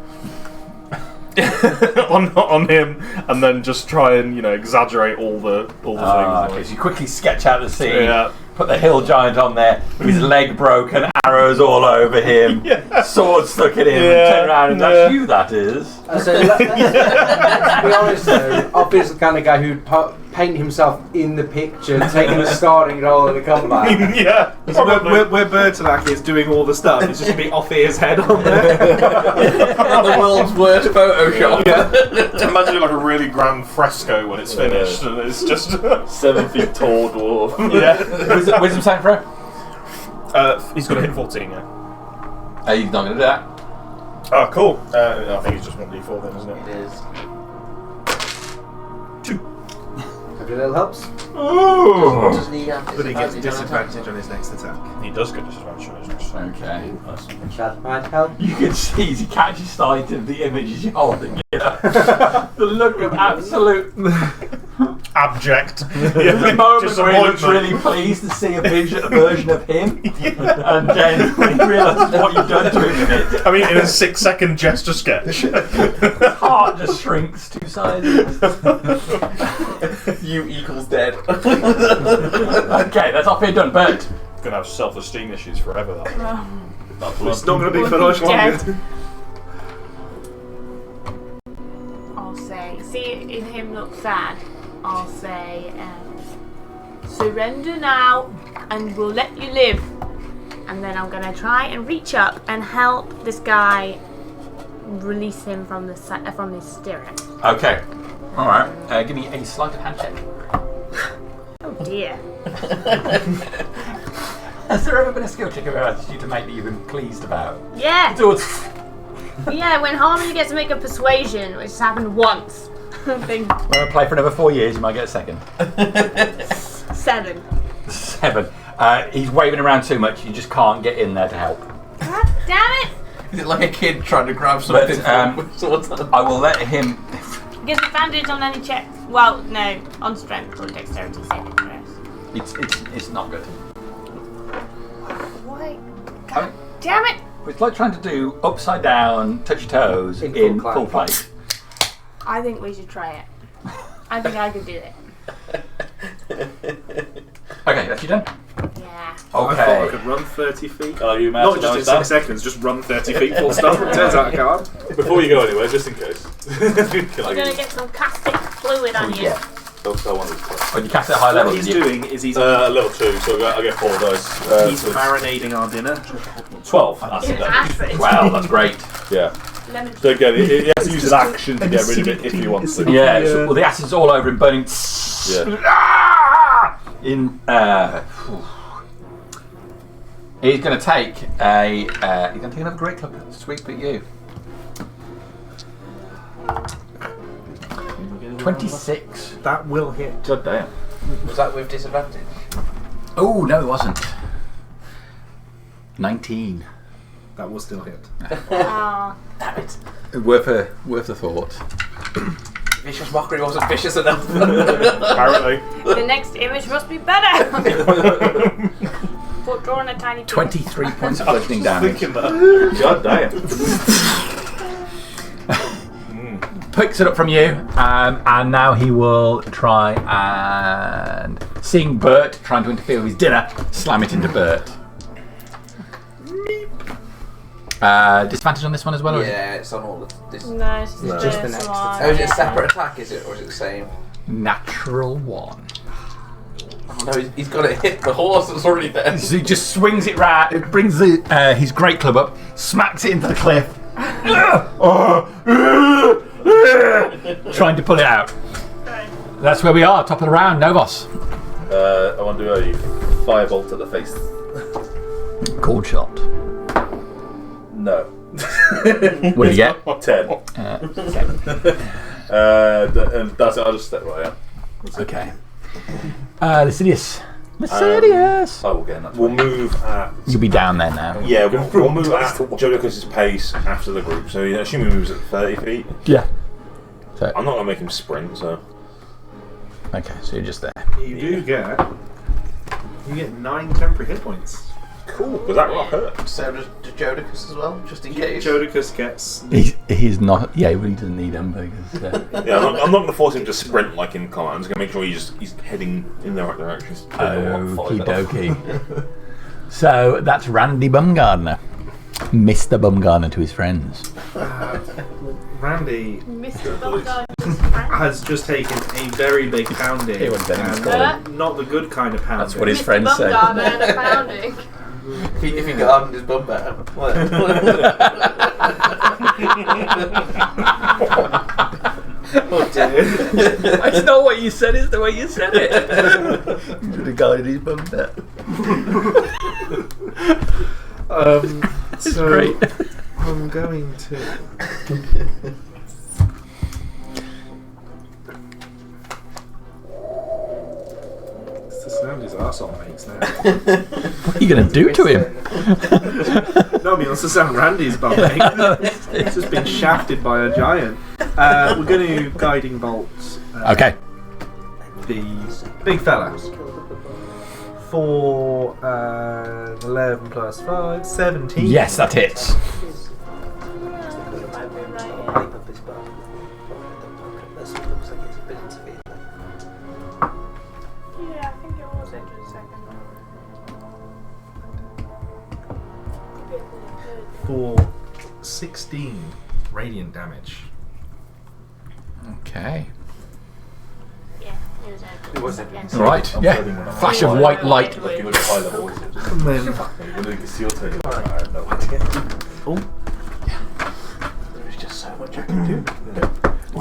[SPEAKER 5] on him, and then just try and exaggerate all the things.
[SPEAKER 3] Okay, so you quickly sketch out the scene.
[SPEAKER 5] Yeah.
[SPEAKER 3] Put the hill giant on there with his leg broken, arrows all over him, sword stuck in him, and turn around and that's you, that is.
[SPEAKER 9] So let's be honest though, Obvious the kind of guy who'd paint himself in the picture, taking the starting role in the combat.
[SPEAKER 5] Yeah.
[SPEAKER 2] Where Bertilak is doing all the stuff, it's just going to be Ophir's head on there.
[SPEAKER 8] The world's worst Photoshop.
[SPEAKER 5] Imagine like a really grand fresco when it's finished, and it's just
[SPEAKER 7] 7 feet tall dwarf.
[SPEAKER 5] yeah.
[SPEAKER 3] Wisdom saving throw?
[SPEAKER 5] He's got to hit 14. Yeah.
[SPEAKER 3] He's not going to do that.
[SPEAKER 5] Oh, cool. I think it's just 1d4 then, isn't it?
[SPEAKER 8] It is.
[SPEAKER 9] Hope your little helps.
[SPEAKER 8] Doesn't he have
[SPEAKER 2] But he gets
[SPEAKER 8] disadvantage
[SPEAKER 2] disadvantage on his next attack.
[SPEAKER 5] He does get disadvantage on his next attack.
[SPEAKER 3] Okay.
[SPEAKER 9] That might help.
[SPEAKER 3] You can see as he catches sight of the images you're holding, the look of absolute
[SPEAKER 5] Abject.
[SPEAKER 3] the moment where he looks really pleased to see a version of him, and then when he realises what you've done to him in it,
[SPEAKER 5] I mean, in a 6-second gesture sketch.
[SPEAKER 3] his heart just shrinks 2 sizes.
[SPEAKER 8] You equals dead.
[SPEAKER 3] Okay, that's off here done, Bert.
[SPEAKER 5] Gonna have self-esteem issues forever. That.
[SPEAKER 2] It's not going to be for much longer.
[SPEAKER 6] I'll say, see him look sad. I'll say, surrender now, and we'll let you live. And then I'm gonna try and reach up and help this guy release him from his stirrup.
[SPEAKER 3] Okay. All right. Give me a sleight of hand check.
[SPEAKER 6] Oh dear.
[SPEAKER 3] Has there ever been a skill check I've asked you to make that you've been pleased about?
[SPEAKER 6] Yeah.
[SPEAKER 3] Well,
[SPEAKER 6] Yeah, when Harmony gets to make a persuasion, which has happened once. I think
[SPEAKER 3] when I play for another 4 years, you might get a second.
[SPEAKER 6] 7.
[SPEAKER 3] 7. He's waving around too much. You just can't get in there to help.
[SPEAKER 6] God damn it!
[SPEAKER 8] Is it like a kid trying to grab something with swords on?
[SPEAKER 3] I will let him.
[SPEAKER 6] He gets advantage on any check. Well, no, on strength or dexterity saving throws.
[SPEAKER 3] It's not good.
[SPEAKER 6] Why? God damn it!
[SPEAKER 3] It's like trying to do upside down, touch your toes in full plate.
[SPEAKER 6] I think we should try it. I think I could do it.
[SPEAKER 3] Okay, that's you done.
[SPEAKER 6] Yeah.
[SPEAKER 2] I thought I
[SPEAKER 3] Okay.
[SPEAKER 2] could run 30 feet.
[SPEAKER 7] Are you
[SPEAKER 2] Not
[SPEAKER 7] mounted
[SPEAKER 2] just
[SPEAKER 7] on
[SPEAKER 2] in
[SPEAKER 7] that?
[SPEAKER 2] 6 seconds, just run 30 feet full stop. Turns out I can't.
[SPEAKER 7] Before you go anywhere, just in case.
[SPEAKER 6] We're gonna get some castic fluid on you.
[SPEAKER 7] Don't one of these.
[SPEAKER 3] When you cast at a high level,
[SPEAKER 2] What he's
[SPEAKER 3] you-
[SPEAKER 2] doing is he's
[SPEAKER 7] Level 2, so I get 4 dice.
[SPEAKER 2] he's marinating our dinner.
[SPEAKER 7] 12.
[SPEAKER 6] It's acid.
[SPEAKER 3] Wow, that's great.
[SPEAKER 7] Yeah.
[SPEAKER 6] Lemon.
[SPEAKER 7] So again, he has to use an action to get rid of it if he wants to.
[SPEAKER 3] Yeah, well, the acid's all over him, burning.
[SPEAKER 7] Yeah.
[SPEAKER 3] In he's going to take another great club sweep at you. 26.
[SPEAKER 2] That will hit.
[SPEAKER 7] God damn.
[SPEAKER 8] Was that with disadvantage?
[SPEAKER 3] Oh no, it wasn't. 19.
[SPEAKER 2] That will still hit.
[SPEAKER 6] Oh,
[SPEAKER 8] Damn it.
[SPEAKER 3] Worth a thought.
[SPEAKER 8] Vicious mockery wasn't vicious enough.
[SPEAKER 5] Apparently.
[SPEAKER 6] the next image must be better. For drawing a tiny.
[SPEAKER 3] 23 points of bludgeoning damage.
[SPEAKER 5] Thinking that.
[SPEAKER 7] God damn.
[SPEAKER 3] Picks it up from you, and now he will try and, seeing Bert trying to interfere with his dinner, slam it into Bert. Disadvantage on this one as well? Or is
[SPEAKER 8] Yeah, it's on all of this.
[SPEAKER 6] No, it's
[SPEAKER 9] Just the next
[SPEAKER 6] one.
[SPEAKER 8] Oh, is it a separate attack, is it? Or is it the same?
[SPEAKER 3] it natural 1?
[SPEAKER 8] Oh no, he's got to hit the horse that's already there.
[SPEAKER 3] So he just swings it round, it brings his great club up, smacks it into the cliff, trying to pull it out. That's where we are, top of the round, Novos.
[SPEAKER 7] I want to do a firebolt at the face.
[SPEAKER 3] Cold shot.
[SPEAKER 7] No.
[SPEAKER 3] What do you get?
[SPEAKER 7] 10. And that's it, I'll just step right out.
[SPEAKER 3] Okay. Lycidius. Lycidius!
[SPEAKER 7] I will get that.
[SPEAKER 4] We'll move at.
[SPEAKER 3] You'll be down there now.
[SPEAKER 4] Yeah, we'll move at Jodocus's pace after the group. So, assuming he moves at 30 feet.
[SPEAKER 3] Yeah. So,
[SPEAKER 4] I'm not going to make him sprint, so.
[SPEAKER 3] okay, so you're just there.
[SPEAKER 2] You do get You get 9 temporary hit points.
[SPEAKER 4] Cool. Does that rock hurt?
[SPEAKER 8] So does Jodicus as well, just in case.
[SPEAKER 2] Jodicus gets.
[SPEAKER 3] He's not. Yeah, he really doesn't need hamburgers.
[SPEAKER 4] Yeah, I'm not going to force him to sprint like in combat. I'm just going to make sure he's heading in the right direction.
[SPEAKER 3] Okie dokie. So that's Randy Bumgarner. Mr. Bumgarner to his friends.
[SPEAKER 2] Randy
[SPEAKER 6] Mr. Bumgarner.
[SPEAKER 2] has just taken a very big pounding.
[SPEAKER 3] Hear what Dennis
[SPEAKER 2] and
[SPEAKER 3] called
[SPEAKER 2] not the good kind of pounding.
[SPEAKER 3] That's what his friends say.
[SPEAKER 6] Bumgarner pounding.
[SPEAKER 8] If he gardened his bum better.
[SPEAKER 2] Oh dear.
[SPEAKER 3] It's not what you said, it's the way you said it. The guy in his bum bet.
[SPEAKER 2] It's
[SPEAKER 3] great.
[SPEAKER 2] I'm going to. It's the sound his arsehole makes now.
[SPEAKER 3] What are you going to do to him?
[SPEAKER 2] No, I mean, that's the sound Randy's bum makes. He's just been shafted by a giant. We're going to guiding bolt.
[SPEAKER 3] Okay.
[SPEAKER 2] The big fella. 4, 11 plus 5, 17.
[SPEAKER 3] Yes, that hits.
[SPEAKER 6] Yeah, I think it was into a second.
[SPEAKER 2] For 16 radiant damage.
[SPEAKER 3] Okay.
[SPEAKER 6] Yeah, it was into a second.
[SPEAKER 3] Right, yeah. Flash of white light.
[SPEAKER 7] Like, you know, the pilot voices.
[SPEAKER 2] And then,
[SPEAKER 7] When they can see your tail, I have no idea.
[SPEAKER 8] There's just so much I can do.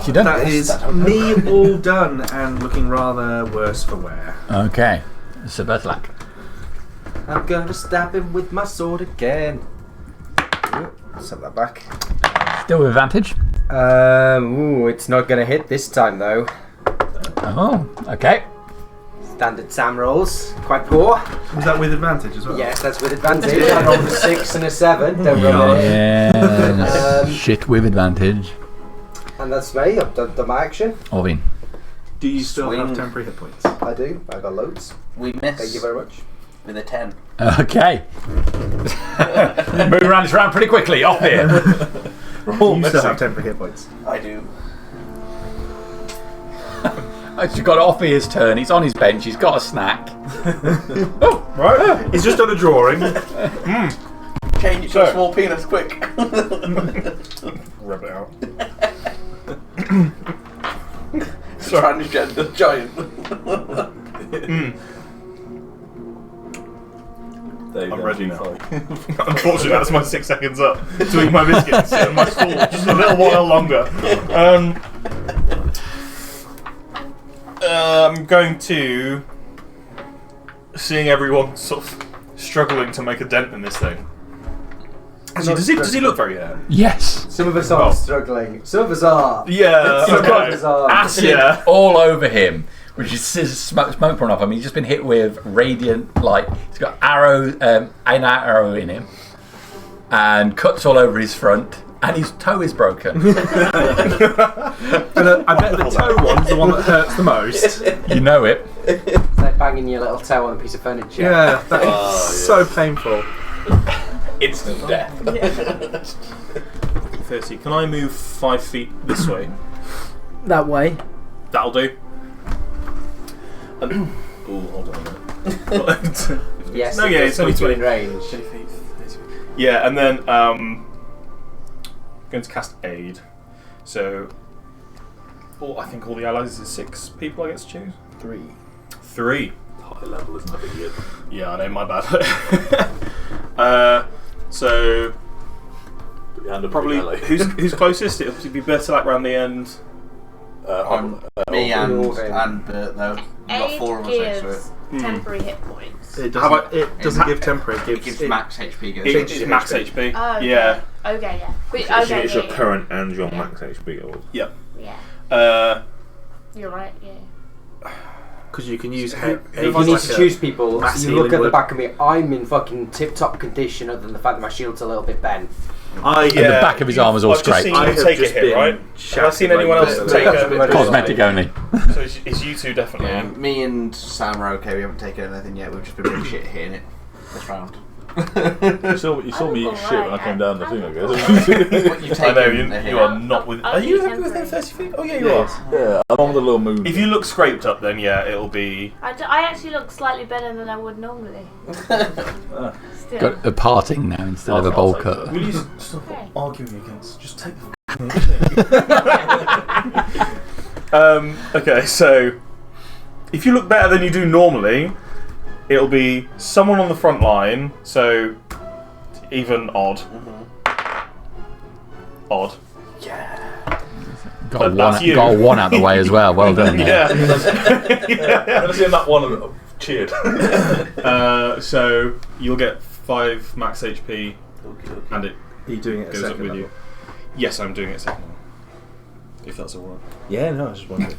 [SPEAKER 3] You done?
[SPEAKER 2] that is me all done and looking rather worse for wear.
[SPEAKER 3] Okay. Sir Bertlac.
[SPEAKER 9] I'm gonna stab him with my sword again. Set that back.
[SPEAKER 3] Still with advantage.
[SPEAKER 9] Ooh, it's not gonna hit this time though.
[SPEAKER 3] Oh, okay.
[SPEAKER 9] Standard Sam rolls, quite poor.
[SPEAKER 2] Was that with advantage as well?
[SPEAKER 9] Yes, that's with advantage. I rolled a 6 and a 7. Don't roll it.
[SPEAKER 3] Yeah. Shit with advantage.
[SPEAKER 9] And that's me. I've done my action.
[SPEAKER 3] Orvin.
[SPEAKER 2] Do you still have
[SPEAKER 8] Swing.
[SPEAKER 2] temporary hit points?
[SPEAKER 9] I do. I got loads.
[SPEAKER 8] We miss.
[SPEAKER 9] Thank you very much.
[SPEAKER 8] With a 10.
[SPEAKER 3] Okay. Move around this round pretty quickly. Off here.
[SPEAKER 2] You still have temporary hit points.
[SPEAKER 8] I do.
[SPEAKER 3] You've got Offier's turn. He's on his bench. He's got a snack.
[SPEAKER 2] Oh, right. He's just done a drawing.
[SPEAKER 8] Change it to a small penis, quick.
[SPEAKER 2] Rub it out.
[SPEAKER 8] Transgender giant.
[SPEAKER 4] I'm ready now.
[SPEAKER 5] Unfortunately, that's my 6 seconds up to eat my biscuits and my school just a little while longer. I'm going to, seeing everyone sort of struggling to make a dent in this thing. Actually, does he look very hurt?
[SPEAKER 3] Yes.
[SPEAKER 9] Some of us are struggling. Some of us are.
[SPEAKER 5] Yeah.
[SPEAKER 9] Some
[SPEAKER 5] Okay.
[SPEAKER 9] of us are.
[SPEAKER 3] Acid all over him, which is smoke pouring off him. He's just been hit with radiant light. He's got an arrow in him, and cuts all over his front, and his toe is broken.
[SPEAKER 2] And I bet the toe one's the one that hurts the most.
[SPEAKER 3] You know it.
[SPEAKER 9] It's like banging your little toe on a piece of furniture.
[SPEAKER 2] Yeah, that is so painful.
[SPEAKER 3] Instant death.
[SPEAKER 5] 30. Can I move 5 feet this way?
[SPEAKER 9] That way.
[SPEAKER 5] That'll do.
[SPEAKER 7] Ooh, hold on a minute.
[SPEAKER 9] Yes.
[SPEAKER 5] No, yeah, it's only 20
[SPEAKER 9] in range.
[SPEAKER 5] Yeah, and then going to cast aid. So, I think all the allies is 6 people I get to choose. 3.
[SPEAKER 7] High level isn't a big deal.
[SPEAKER 5] Yeah, I know, my bad. So probably who's closest? It'll be Bertolac round the end.
[SPEAKER 8] Me and Bert, though. We've got
[SPEAKER 6] Aid
[SPEAKER 8] 4 of us next to it.
[SPEAKER 6] gives temporary hit points.
[SPEAKER 2] It
[SPEAKER 5] How about-
[SPEAKER 2] doesn't give temporary. It
[SPEAKER 8] It
[SPEAKER 2] gives
[SPEAKER 8] gives max HP. Goes
[SPEAKER 5] It's max HP.
[SPEAKER 6] Oh, okay.
[SPEAKER 5] Yeah.
[SPEAKER 6] Okay, yeah. But,
[SPEAKER 4] It's
[SPEAKER 6] okay,
[SPEAKER 4] it's your
[SPEAKER 6] yeah,
[SPEAKER 4] current and your max HP. Or
[SPEAKER 6] yeah.
[SPEAKER 5] Uh,
[SPEAKER 6] You're right, yeah.
[SPEAKER 2] Because you can use
[SPEAKER 9] You need to choose people. So you look at the back of me. I'm in fucking tip-top condition, other than the fact that my shield's a little bit bent.
[SPEAKER 3] And the back of his arm is all
[SPEAKER 5] I've just
[SPEAKER 3] scraped.
[SPEAKER 5] seen you take a hit, right? Have I seen anyone else take a...
[SPEAKER 3] Cosmetic only.
[SPEAKER 5] So it's you two, definitely.
[SPEAKER 8] Yeah, me and Sam are okay. We haven't taken anything yet. We've just been really shit at hitting it this round.
[SPEAKER 7] You saw me eat shit when I came down the thing, I guess.
[SPEAKER 5] I know, you are not with... Are you within 30 feet? Oh, yeah, you are.
[SPEAKER 7] Yeah, I'm on the little moon.
[SPEAKER 5] If you look scraped up, then yeah, it'll be...
[SPEAKER 6] I actually look slightly better than I would normally. Still.
[SPEAKER 3] Got a parting now instead of a bowl cut.
[SPEAKER 5] Will you stop arguing against... Just take the... Okay, so... If you look better than you do normally, it'll be someone on the front line, so... Even odd. Odd.
[SPEAKER 3] Got a one out the way as well. Well done.
[SPEAKER 5] Yeah.
[SPEAKER 7] Never seen that one cheered.
[SPEAKER 5] So you'll get 5 max HP, and it
[SPEAKER 2] Are you doing it
[SPEAKER 5] goes up with you. Yes, I'm doing it second level. If that's alright.
[SPEAKER 2] Yeah, no, I was just wondering.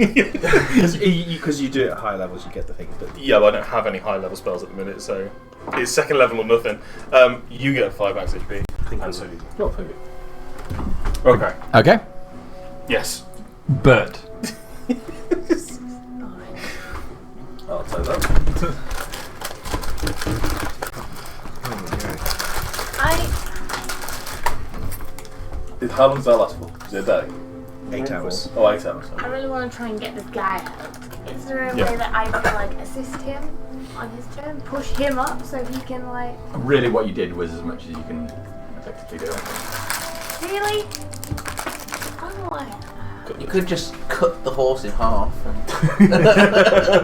[SPEAKER 2] Because you do it at higher levels, you get the things. But
[SPEAKER 5] Yeah, but I don't have any high level spells at the minute, so it's second level or nothing. You get 5 max HP, and so do you. Okay.
[SPEAKER 3] Okay.
[SPEAKER 5] Yes.
[SPEAKER 3] Bert.
[SPEAKER 7] I'll take that. How long does that last for? Is it a day?
[SPEAKER 2] 8 hours.
[SPEAKER 7] Oh, 8 hours.
[SPEAKER 6] I really want to try and get this guy out. Is there a
[SPEAKER 5] Yeah.
[SPEAKER 6] way that I can like assist him on his turn, push him up so he can like?
[SPEAKER 3] Really, what you did was as much as you can effectively do it.
[SPEAKER 6] Really? Oh,
[SPEAKER 8] You could just cut the horse in half.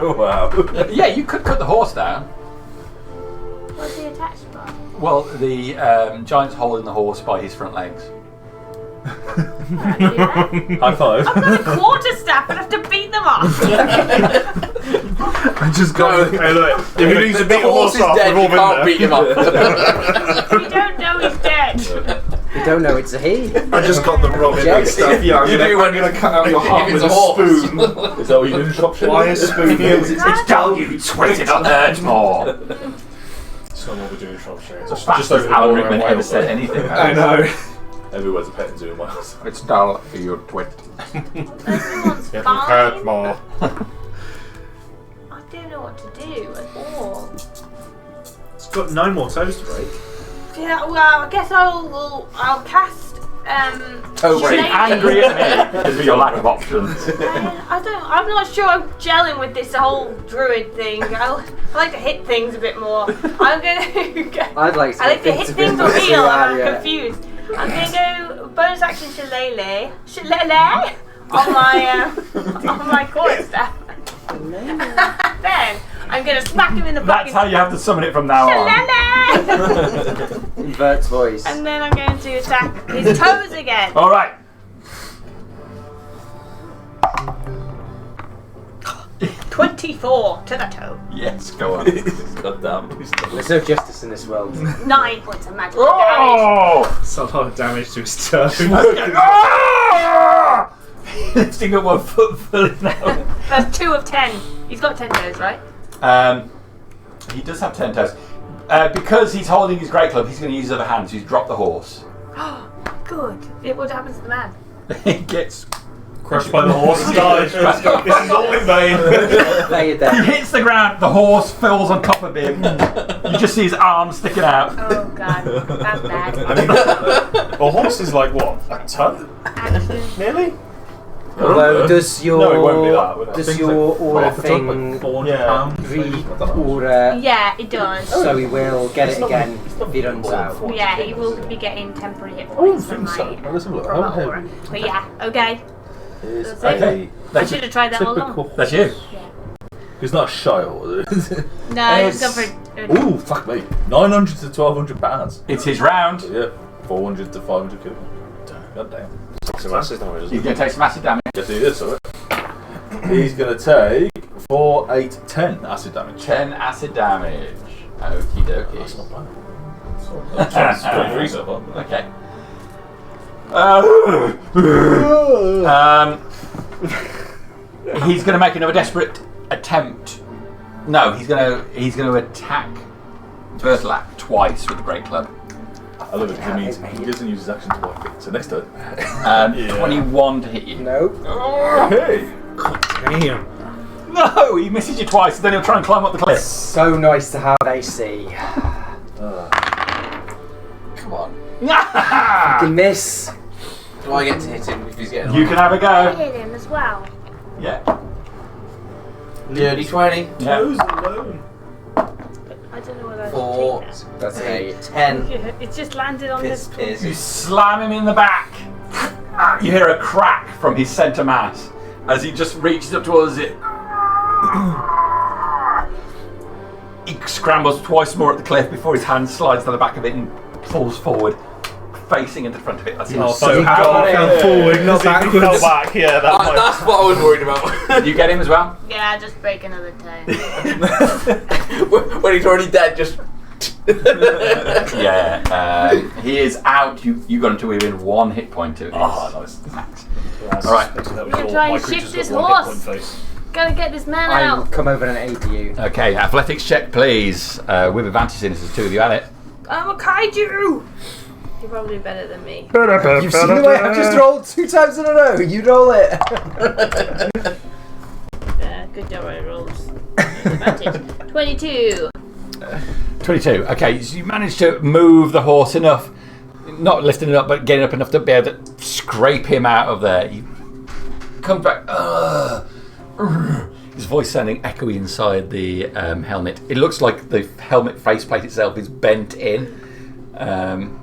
[SPEAKER 7] Wow.
[SPEAKER 3] Yeah, you could cut the horse down.
[SPEAKER 6] what's he attached by?
[SPEAKER 3] Well, the giant's holding the horse by his front legs.
[SPEAKER 6] I do that.
[SPEAKER 7] High five.
[SPEAKER 6] I've got a quarterstaff and I have to beat them off.
[SPEAKER 2] I just got.
[SPEAKER 5] Hey, look, if he needs to beat a horse
[SPEAKER 8] is
[SPEAKER 5] off,
[SPEAKER 8] dead,
[SPEAKER 5] we've all
[SPEAKER 8] you can't
[SPEAKER 5] been
[SPEAKER 8] beat
[SPEAKER 5] there.
[SPEAKER 8] him up.
[SPEAKER 6] We don't know he's dead.
[SPEAKER 9] You don't know it's a he.
[SPEAKER 2] I just got the wrong
[SPEAKER 9] Jack.
[SPEAKER 2] stuff. Yeah,
[SPEAKER 8] You do when
[SPEAKER 2] I'm gonna cut out your
[SPEAKER 8] if
[SPEAKER 2] heart
[SPEAKER 8] it's
[SPEAKER 2] with
[SPEAKER 8] a
[SPEAKER 2] a
[SPEAKER 8] horse.
[SPEAKER 2] spoon.
[SPEAKER 7] Is that what you do in Shropshire?
[SPEAKER 2] Why a spoon?
[SPEAKER 3] It's down you, twisted on Erdmore.
[SPEAKER 5] That's not what we're doing in Shropshire. It's
[SPEAKER 3] Just
[SPEAKER 5] just over the
[SPEAKER 3] Alan
[SPEAKER 5] border
[SPEAKER 3] Rickman
[SPEAKER 5] in
[SPEAKER 3] ever
[SPEAKER 5] Wales.
[SPEAKER 3] said anything.
[SPEAKER 2] I know.
[SPEAKER 7] Everywhere's a petting zoo in Wales.
[SPEAKER 3] It's dull for your twit.
[SPEAKER 6] Everyone's
[SPEAKER 5] Yeah,
[SPEAKER 6] fine.
[SPEAKER 5] hurt more.
[SPEAKER 6] I don't know what to do at all.
[SPEAKER 2] It's got 9 more toes to break.
[SPEAKER 6] Yeah, well, I guess I'll cast.
[SPEAKER 8] Toe break.
[SPEAKER 6] Shillelagh.
[SPEAKER 3] Angry at me because of your lack of options.
[SPEAKER 6] I'm not sure I'm gelling with this whole druid thing. I like to hit things a bit more. I'm gonna
[SPEAKER 9] I'd like to.
[SPEAKER 6] I like to hit things or
[SPEAKER 9] or
[SPEAKER 6] heal. I'm confused. I'm gonna go bonus action shillelagh on my quarterstaff. Then I'm gonna smack him in the
[SPEAKER 3] That's
[SPEAKER 6] fucking
[SPEAKER 3] how you have to summon it from now on.
[SPEAKER 6] shillelagh.
[SPEAKER 9] In Bert's voice.
[SPEAKER 6] And then I'm going to attack his toes again.
[SPEAKER 3] All right.
[SPEAKER 6] 24 to the toe.
[SPEAKER 3] Yes, go on.
[SPEAKER 7] God damn.
[SPEAKER 9] There's no justice in this world.
[SPEAKER 6] 9 points of magical damage.
[SPEAKER 3] Oh!
[SPEAKER 2] It's a lot of damage to his toe.
[SPEAKER 3] Lifting up 1 foot fully now.
[SPEAKER 6] That's 2 of 10. He's got 10 toes, right?
[SPEAKER 3] He does have 10 toes. Because he's holding his great club, he's going to use his other hand, so he's dropped the horse.
[SPEAKER 6] Good. What happens to the man?
[SPEAKER 3] He gets.
[SPEAKER 5] Crushed by the horse and dies. This is all in vain.
[SPEAKER 9] There you're
[SPEAKER 3] He
[SPEAKER 9] dead.
[SPEAKER 3] hits the ground, the horse falls on top of him. You just see his arm sticking out.
[SPEAKER 6] Oh god, that's bad.
[SPEAKER 5] I mean, a horse is like what? A ton?
[SPEAKER 6] Actually,
[SPEAKER 5] Nearly?
[SPEAKER 9] Although, does your
[SPEAKER 5] No, it won't be that, would it?
[SPEAKER 9] does
[SPEAKER 7] Things
[SPEAKER 9] your
[SPEAKER 7] like
[SPEAKER 9] aura
[SPEAKER 7] half a ton, like
[SPEAKER 9] thing
[SPEAKER 7] 400
[SPEAKER 5] Yeah.
[SPEAKER 7] pounds?
[SPEAKER 9] read aura?
[SPEAKER 6] yeah, it does.
[SPEAKER 9] So he will get it again if he runs out.
[SPEAKER 6] Yeah, he will be getting temporary hit points from my,
[SPEAKER 7] Let's have a look.
[SPEAKER 6] from my aura. But yeah, okay.
[SPEAKER 7] Is
[SPEAKER 6] That's
[SPEAKER 3] Okay.
[SPEAKER 6] I should have tried that all along.
[SPEAKER 7] typical.
[SPEAKER 3] That's you.
[SPEAKER 7] He's not a shy horse.
[SPEAKER 6] No, I just gone for.
[SPEAKER 7] Ooh, fuck me. 900 to 1200 pounds.
[SPEAKER 3] It's his round.
[SPEAKER 7] Yeah, 400 to 500 kilograms. God damn.
[SPEAKER 4] Some acid damage,
[SPEAKER 3] He's going to take some acid damage.
[SPEAKER 7] Let's do this, alright? He's going to take 4, 8, 10 acid damage.
[SPEAKER 3] 10 acid damage. Okie dokie.
[SPEAKER 7] That's not bad. That's 23 so far.
[SPEAKER 3] Okay. He's going to make another desperate attempt No, he's gonna attack Bertolac twice with the great club.
[SPEAKER 7] I love it because it means he doesn't use his action twice. So next turn.
[SPEAKER 3] 21 to hit you.
[SPEAKER 9] Nope.
[SPEAKER 7] Hey.
[SPEAKER 2] Damn.
[SPEAKER 3] No, he misses you twice, then he'll try and climb up the cliff.
[SPEAKER 9] So nice to have AC.
[SPEAKER 8] Come on.
[SPEAKER 9] Fucking miss.
[SPEAKER 8] Do I get to hit him if he's getting
[SPEAKER 3] You can have a
[SPEAKER 6] I
[SPEAKER 3] go.
[SPEAKER 6] hit him as well.
[SPEAKER 3] Yeah.
[SPEAKER 8] Dirty 20.
[SPEAKER 3] Yeah.
[SPEAKER 7] alone.
[SPEAKER 6] I don't know whether I
[SPEAKER 8] 4.
[SPEAKER 6] should take
[SPEAKER 9] That's an 8.
[SPEAKER 8] 10.
[SPEAKER 6] that. It's just landed on
[SPEAKER 8] Piss,
[SPEAKER 6] this.
[SPEAKER 3] You slam him in the back. You hear a crack from his centre mass as he just reaches up towards it. He scrambles twice more at the cliff before his hand slides to the back of it and falls forward, facing into the front of it. That's
[SPEAKER 2] So
[SPEAKER 3] so
[SPEAKER 2] how I fell forward, not
[SPEAKER 5] He fell
[SPEAKER 2] backwards.
[SPEAKER 5] back, yeah, that might.
[SPEAKER 8] That's what I was worried about.
[SPEAKER 3] You get him as well?
[SPEAKER 6] Yeah, just break another toe.
[SPEAKER 8] When he's already dead, just.
[SPEAKER 3] Yeah. He is out. You got him to within 1 hit point of his
[SPEAKER 7] Nice.
[SPEAKER 3] max.
[SPEAKER 5] That's
[SPEAKER 3] All right.
[SPEAKER 5] basically how we
[SPEAKER 6] We're
[SPEAKER 5] thought.
[SPEAKER 6] trying
[SPEAKER 5] My
[SPEAKER 6] to
[SPEAKER 5] creature's
[SPEAKER 6] shift this
[SPEAKER 5] got 1 hit
[SPEAKER 6] horse.
[SPEAKER 5] point face.
[SPEAKER 6] Gotta get this man
[SPEAKER 9] I'll
[SPEAKER 6] out.
[SPEAKER 9] come over and aid you.
[SPEAKER 3] Okay, athletics check, please. With advantage in this, there's 2 of you at it.
[SPEAKER 6] I'm a kaiju! You're probably better than me.
[SPEAKER 9] You've seen the way I've just rolled 2 times in a row. You roll it.
[SPEAKER 6] Good job, I rolled. Advantage. 22.
[SPEAKER 3] 22. Okay, so you managed to move the horse enough, not lifting it up, but getting up enough to be able to scrape him out of there. He comes back. His voice sounding echoey inside the helmet. It looks like the helmet faceplate itself is bent in, and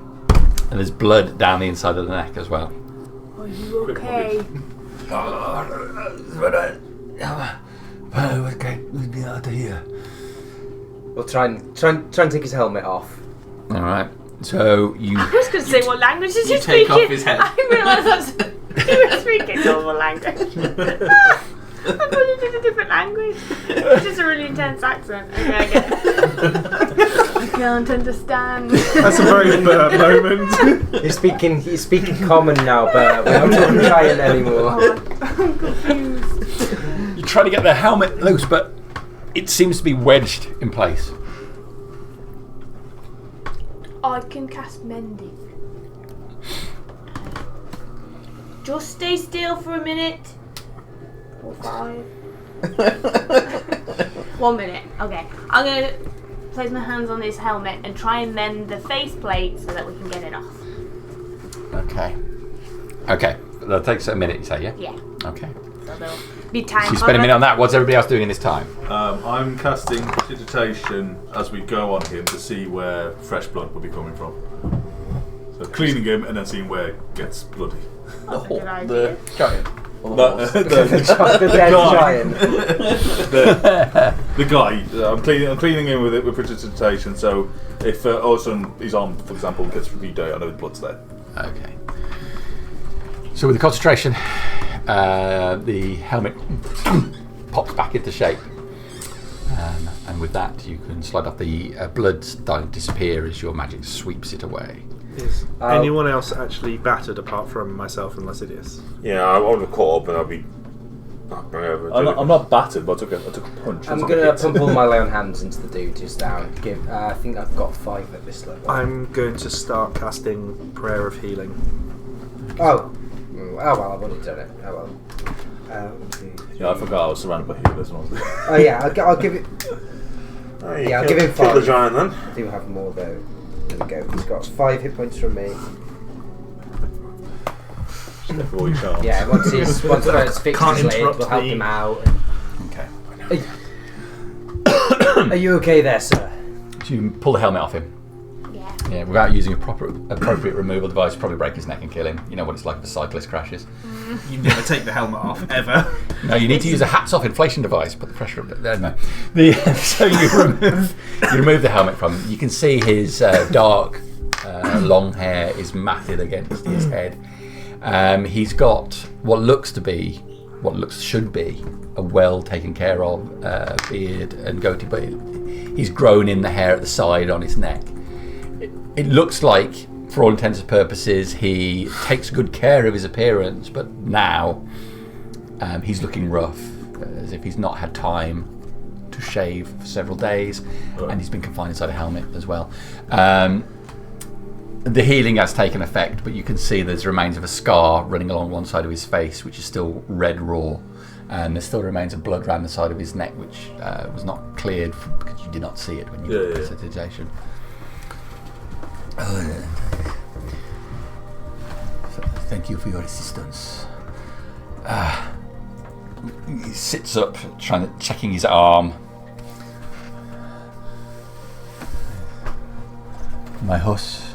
[SPEAKER 3] there's blood down the inside of the neck as well.
[SPEAKER 6] Are you okay?
[SPEAKER 3] Okay, we'll be out of here.
[SPEAKER 9] We'll try and take his helmet off.
[SPEAKER 3] All right. So you.
[SPEAKER 6] I was going to say, what language is he
[SPEAKER 8] You take
[SPEAKER 6] speaking?
[SPEAKER 8] off his head.
[SPEAKER 6] I realised he was speaking normal language. I thought he did a different language. It's just a really intense accent. Okay, I get it. I can't understand.
[SPEAKER 2] That's a very Bert moment.
[SPEAKER 9] He's speaking common now, but we're not talking giant anymore.
[SPEAKER 6] I'm confused.
[SPEAKER 3] You try to get the helmet loose, but it seems to be wedged in place.
[SPEAKER 6] I can cast mending. Just stay still for a minute. Or 5. 1 minute. Okay. I'm going to place my hands on this helmet and try and mend the faceplate so that we can get it off.
[SPEAKER 3] Okay. Okay. That takes a minute, you say, yeah?
[SPEAKER 6] Yeah.
[SPEAKER 3] Okay.
[SPEAKER 6] So there'll be time.
[SPEAKER 3] So you spend a minute on that. What's everybody else doing in this time?
[SPEAKER 7] I'm casting precipitation as we go on him to see where fresh blood will be coming from. So cleaning him and then seeing where it gets bloody.
[SPEAKER 6] That's a good idea.
[SPEAKER 8] The giant. Or the horse.
[SPEAKER 9] The dead giant.
[SPEAKER 7] The guy. I'm cleaning him with precipitation. So if all of a sudden his arm, for example, gets reday, I know the blood's there.
[SPEAKER 3] Okay. So with the concentration, the helmet pops back into shape. And with that, you can slide off the blood starting to disappear as your magic sweeps it away.
[SPEAKER 2] Is anyone else actually battered apart from myself and Lasidius?
[SPEAKER 4] Yeah, I would have caught up and I'll be. Over.
[SPEAKER 7] I'm not battered, but I took a punch.
[SPEAKER 9] I'm
[SPEAKER 7] I took a
[SPEAKER 9] gonna
[SPEAKER 7] hit.
[SPEAKER 9] pump all my lone hands into the dude just now. I think I've got 5 at this level.
[SPEAKER 2] I'm going to start casting Prayer of Healing.
[SPEAKER 9] Oh well, I've already done it. Oh well.
[SPEAKER 7] Yeah, I forgot I was surrounded by healers.
[SPEAKER 9] Oh yeah, I'll give it. I'll give him 5.
[SPEAKER 4] Kill the giant then.
[SPEAKER 9] I do have more though. There we go. He's got 5 hit points from me.
[SPEAKER 7] Before you can't.
[SPEAKER 9] Yeah, once it's fixed
[SPEAKER 2] Can't
[SPEAKER 9] his leg,
[SPEAKER 2] interrupt
[SPEAKER 9] we'll help
[SPEAKER 2] me.
[SPEAKER 9] him out.
[SPEAKER 3] Okay.
[SPEAKER 9] Are you okay there, sir?
[SPEAKER 3] So you pull the helmet off him.
[SPEAKER 6] Yeah.
[SPEAKER 3] Yeah, without using appropriate removal device, probably break his neck and kill him. You know what it's like if a cyclist crashes.
[SPEAKER 2] You never take the helmet off, ever.
[SPEAKER 3] No, you need to use a hats off inflation device. Put the pressure up. No. So you remove the helmet from him. You can see his dark, long hair is matted against his head. He's got what should be a well taken care of beard and goatee, but he's grown in the hair at the side on his neck. It looks like, for all intents and purposes, he takes good care of his appearance, but now he's looking rough, as if he's not had time to shave for several days, and he's been confined inside a helmet as well. The healing has taken effect, but you can see there's remains of a scar running along one side of his face, which is still red raw, and there still remains of blood around the side of his neck, which was not cleared because you did not see it when you did the precipitation. Thank you for your assistance. He sits up, checking his arm. My horse.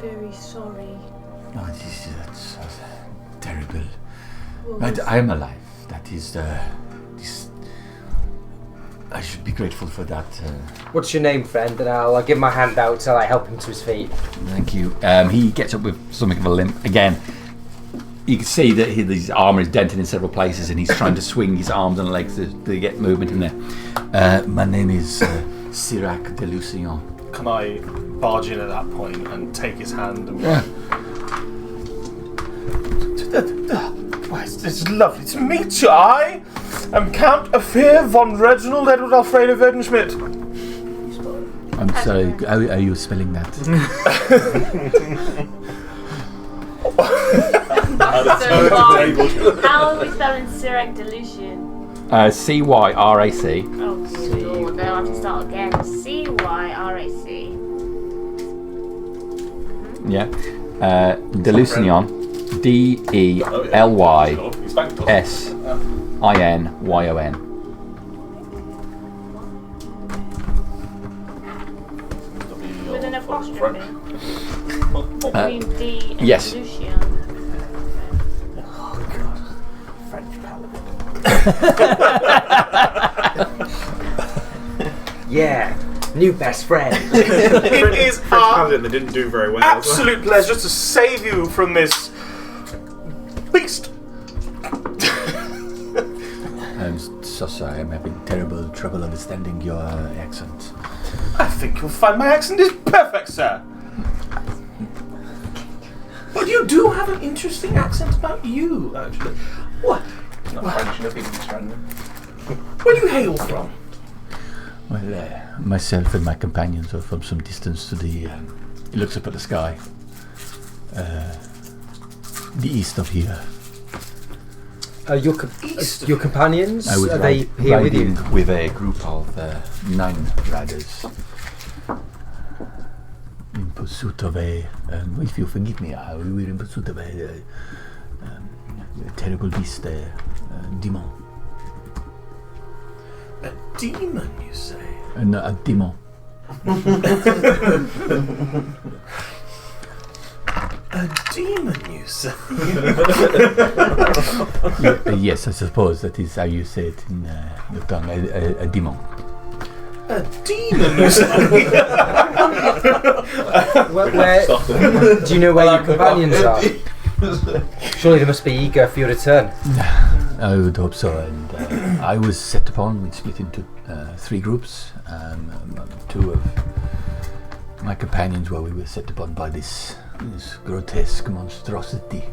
[SPEAKER 6] Very sorry.
[SPEAKER 3] Oh, that's terrible. I am alive. That is. I should be grateful for that.
[SPEAKER 9] What's your name, friend? And I'll give my hand out till I help him to his feet.
[SPEAKER 3] Thank you. He gets up with something of a limp again. You can see that his armour is dented in several places, and he's trying to swing his arms and legs to get movement in there. My name is Sirac de Lucien.
[SPEAKER 5] Can I barge in at that point and take his hand? And Why, it's lovely to meet you. I am Count Afir von Reginald Edward Alfredo Verdenschmidt.
[SPEAKER 3] I'm sorry, how are you spelling that?
[SPEAKER 6] So long. How are we spelling Cyrac Delusion?
[SPEAKER 3] C-Y-R-A-C.
[SPEAKER 6] Oh, dear Lord. Then I'll have to start again. C-Y-R-A-C.
[SPEAKER 3] Yeah. Delusion. D-E-L-Y-S-I-N-Y-O-N.
[SPEAKER 6] With an apostrophe. I mean D and
[SPEAKER 3] yes.
[SPEAKER 6] Delusion.
[SPEAKER 5] Oh God, French paladin.
[SPEAKER 9] Yeah, new best friend.
[SPEAKER 5] It is
[SPEAKER 10] French paladin that didn't do very well.
[SPEAKER 5] absolute pleasure to save you from this beast.
[SPEAKER 3] I'm so sorry, I'm having terrible trouble understanding your accent.
[SPEAKER 5] I think you'll find my accent is perfect, sir. But you do have an interesting accent about you, actually. What?
[SPEAKER 8] Not French enough, he's Australian.
[SPEAKER 5] Where do you hail from?
[SPEAKER 3] Well, myself and my companions are from some distance to the... he looks up at the sky. The east of here.
[SPEAKER 9] Your companions?
[SPEAKER 3] I was
[SPEAKER 9] Are they here with you?
[SPEAKER 3] with a group of 9 riders. In pursuit of a... if you forgive me, we were in pursuit of a terrible beast, demon.
[SPEAKER 5] A demon, you say?
[SPEAKER 3] No, a demon.
[SPEAKER 5] A demon, you say?
[SPEAKER 3] Yes, I suppose that is how you say it in your tongue. A demon.
[SPEAKER 5] A demon, you say?
[SPEAKER 9] Where, do you know where your companions are? Surely they must be eager for your return.
[SPEAKER 3] I would hope so, and I was set upon. We split into 3 groups. 2 of my companions, we were set upon by this grotesque monstrosity.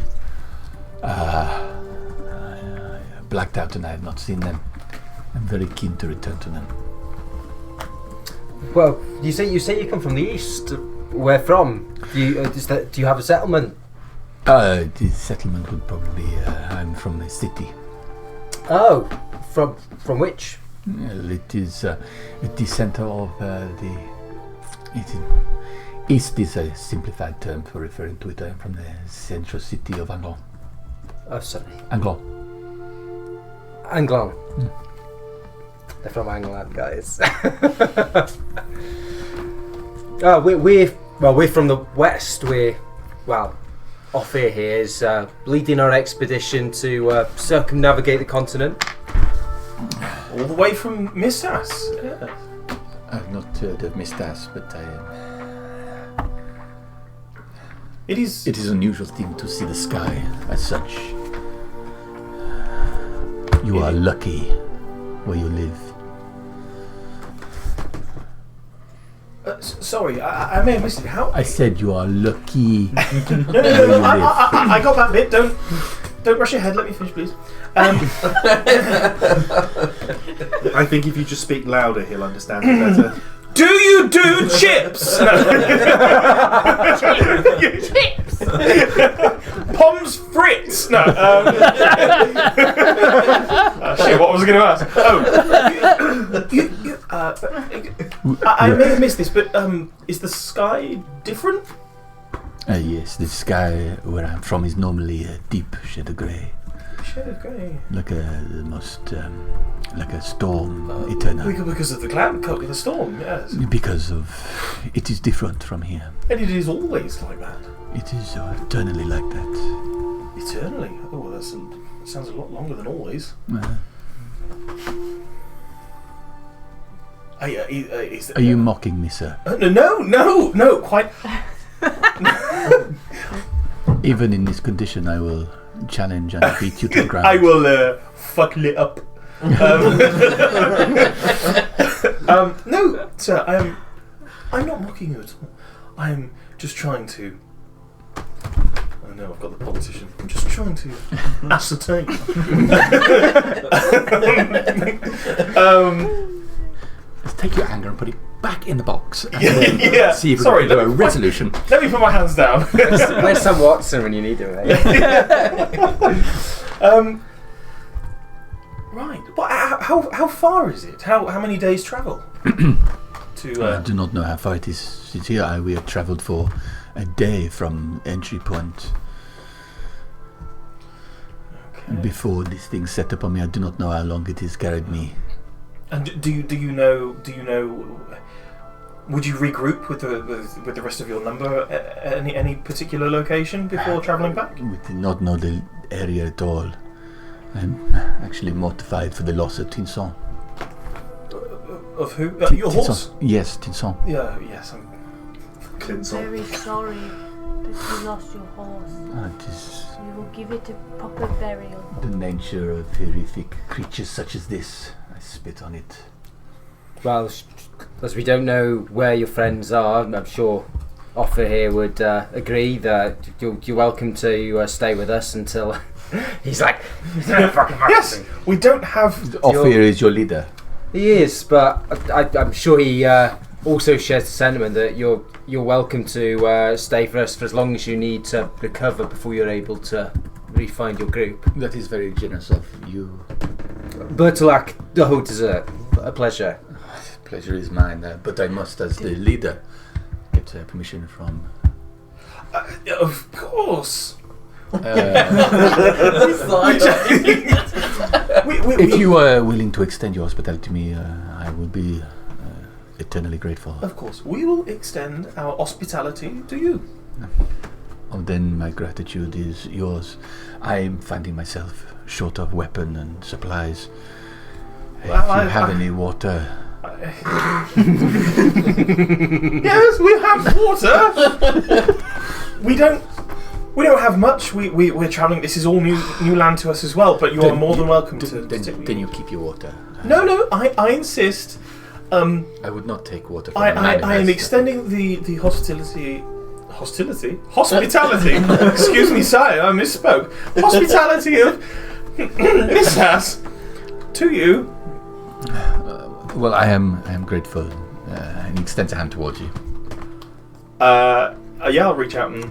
[SPEAKER 3] I blacked out and I have not seen them. I'm very keen to return to them.
[SPEAKER 9] Well, you say you come from the east. Where from? Do you have a settlement?
[SPEAKER 3] The settlement would probably be. I'm from the city.
[SPEAKER 9] Oh, from which?
[SPEAKER 3] It is the center of the. East is a simplified term for referring to it. I'm from the central city of Anglon.
[SPEAKER 9] Oh, sorry.
[SPEAKER 3] Anglon.
[SPEAKER 9] Anglon. They're from England, guys. We're from the west. We're off here is leading our expedition to circumnavigate the continent.
[SPEAKER 5] All the way from Mistas. Yeah.
[SPEAKER 3] I've not heard of Mistas, but
[SPEAKER 5] It is
[SPEAKER 3] an unusual thing to see the sky as such. You are lucky where you live.
[SPEAKER 5] Sorry, I may have missed it. How?
[SPEAKER 3] I said you are lucky.
[SPEAKER 5] No, I got that bit. Don't. don't rush ahead. Let me finish, please. I think if you just speak louder, he'll understand it better. Do you do chips?
[SPEAKER 6] Chips!
[SPEAKER 5] Pommes frites? No. Shit, what was I going to ask? I may have missed this, but is the sky different?
[SPEAKER 3] Yes, the sky where I'm from is normally a deep shade of grey.
[SPEAKER 5] Shade of grey.
[SPEAKER 3] Like a storm eternal.
[SPEAKER 5] Because of the cloud cut with the storm, yes.
[SPEAKER 3] Because of it is different from here.
[SPEAKER 5] And it is always like that.
[SPEAKER 3] It is eternally like that.
[SPEAKER 5] Eternally? Oh, that sounds a lot longer than always.
[SPEAKER 3] Are you mocking me, sir?
[SPEAKER 5] No, quite.
[SPEAKER 3] Even in this condition, I will challenge and beat you to the ground.
[SPEAKER 5] I will fuck it up. No, sir, I'm not mocking you at all. I'm just trying to. Oh no, I've got the politician. I'm just trying to ascertain.
[SPEAKER 3] Let's take your anger and put it back in the box. And
[SPEAKER 5] yeah.
[SPEAKER 3] See if we can do a resolution.
[SPEAKER 5] Let me put my hands down.
[SPEAKER 9] Where's Sam Watson when you need him? Eh?
[SPEAKER 5] Right. But how far is it? How many days travel?
[SPEAKER 3] I do not know how far it is. Here we have travelled for a day from entry point. And before this thing set upon me, I do not know how long it has carried me.
[SPEAKER 5] And do you know? Would you regroup with the rest of your number at any particular location before travelling back?
[SPEAKER 3] We did not know the area at all. I'm actually mortified for the loss of Tinson.
[SPEAKER 5] Of who? Your horse?
[SPEAKER 3] Yes, Tinson.
[SPEAKER 5] Yeah. Yes.
[SPEAKER 6] I'm very sorry that you lost your horse.
[SPEAKER 3] It is
[SPEAKER 6] We will give it a proper burial.
[SPEAKER 3] the nature of horrific creatures such as this. I spit on it.
[SPEAKER 9] Well, as we don't know where your friends are, I'm sure Offer here would agree that you're welcome to stay with us until he's like,
[SPEAKER 5] Yes, we don't have.
[SPEAKER 3] Ophir is your leader.
[SPEAKER 9] He is, but I'm sure he also shares the sentiment that you're welcome to stay for us for as long as you need to recover before you're able to re-find your group.
[SPEAKER 3] That is very generous of you.
[SPEAKER 9] Bertolac, the whole dessert. A pleasure.
[SPEAKER 3] Pleasure is mine, but I must, as the leader, get permission from.
[SPEAKER 5] Of course.
[SPEAKER 3] If you are willing to extend your hospitality to me, I will be eternally grateful.
[SPEAKER 5] Of course, we will extend our hospitality to you.
[SPEAKER 3] Oh, then my gratitude is yours. I am finding myself short of weapon and supplies.
[SPEAKER 5] Well,
[SPEAKER 3] if you have any water.
[SPEAKER 5] Yes, we have water. We don't have much. We're travelling. This is all new land to us as well. But you are more than welcome to.
[SPEAKER 3] Then you keep your water.
[SPEAKER 5] No. I insist.
[SPEAKER 3] I would not take water from
[SPEAKER 5] I am extending the hospitality. Excuse me, sire. I misspoke. Hospitality of Miss Hass to you.
[SPEAKER 3] Well, I am grateful. And he extends a hand towards you.
[SPEAKER 5] Yeah, I'll reach out and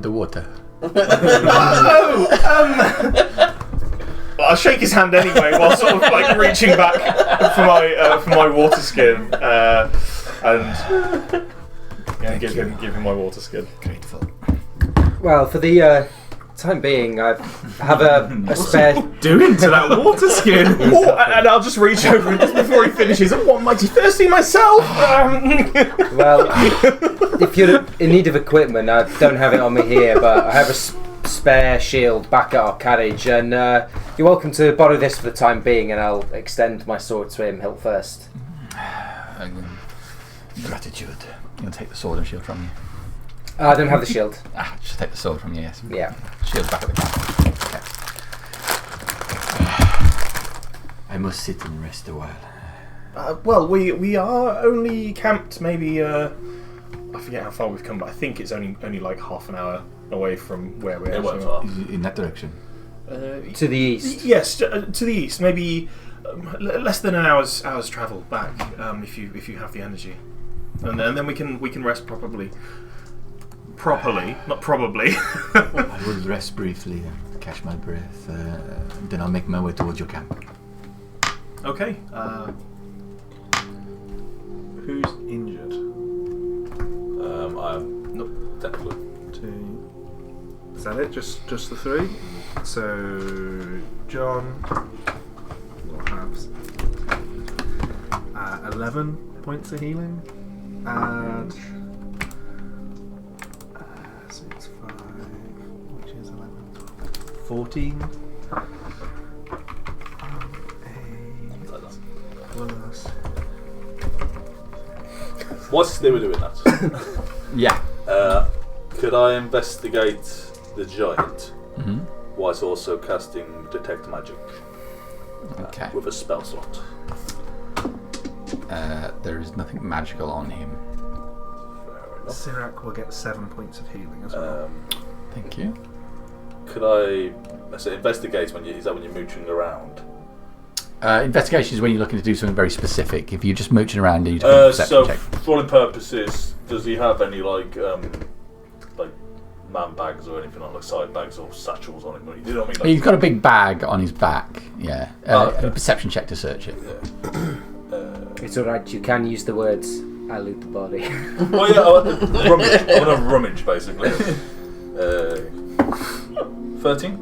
[SPEAKER 3] the water.
[SPEAKER 5] I'll shake his hand anyway, while sort of like reaching back for my water skin, and give him my water skin.
[SPEAKER 3] Grateful.
[SPEAKER 9] Well, for the time being, I have a spare.
[SPEAKER 2] Doing to that water skin.
[SPEAKER 5] And I'll just reach over and just before he finishes, I'm mighty thirsty myself.
[SPEAKER 9] Well, if you're in need of equipment, I don't have it on me here, but I have a spare shield back at our carriage, and you're welcome to borrow this for the time being, and I'll extend my sword to him hilt first.
[SPEAKER 3] Gratitude. You'll take the sword and shield from you.
[SPEAKER 9] I don't have the shield.
[SPEAKER 3] Just take the sword from you, yes.
[SPEAKER 9] Yeah.
[SPEAKER 3] Shield's back at the camp. Okay. I must sit and rest a while.
[SPEAKER 5] Well, we are only camped maybe I forget how far we've come, but I think it's only like half an hour away from where we're
[SPEAKER 7] It
[SPEAKER 5] actually.
[SPEAKER 7] won't far.
[SPEAKER 3] In that direction?
[SPEAKER 9] To the east.
[SPEAKER 5] Yes, to the east. Maybe less than an hour's travel back, if you have the energy, and then we can rest properly, not probably.
[SPEAKER 3] I will rest briefly and catch my breath. Then I'll make my way towards your camp.
[SPEAKER 5] Okay. Who's injured?
[SPEAKER 7] I'm definitely.
[SPEAKER 5] 2. Is that it? Just the 3? So John will have 11 points of healing, and so it's 5, which is 11, 12, 14. 8 plus.
[SPEAKER 7] Whilst they were doing that,
[SPEAKER 3] Yeah.
[SPEAKER 7] could I investigate the giant
[SPEAKER 3] Mm-hmm.
[SPEAKER 7] whilst also casting detect magic
[SPEAKER 3] Okay.
[SPEAKER 7] with a spell slot?
[SPEAKER 3] There is nothing magical on him.
[SPEAKER 7] Fair enough.
[SPEAKER 5] Sirac will get 7 points of healing as well.
[SPEAKER 3] Thank you.
[SPEAKER 7] Could I say investigate is that when you're mooching around?
[SPEAKER 3] Investigation is when you're looking to do something very specific. If you're just mooching around, you just make a perception
[SPEAKER 7] So,
[SPEAKER 3] check.
[SPEAKER 7] for all purposes, does he have any like man bags or anything like side bags or satchels on him? You know what I mean? Like,
[SPEAKER 3] He's got a big bag on his back. Yeah.
[SPEAKER 7] Okay.
[SPEAKER 3] A perception check to search it.
[SPEAKER 9] It's alright, you can use the words, I loot the body.
[SPEAKER 7] Oh yeah, rummage. I'm gonna rummage basically. 13.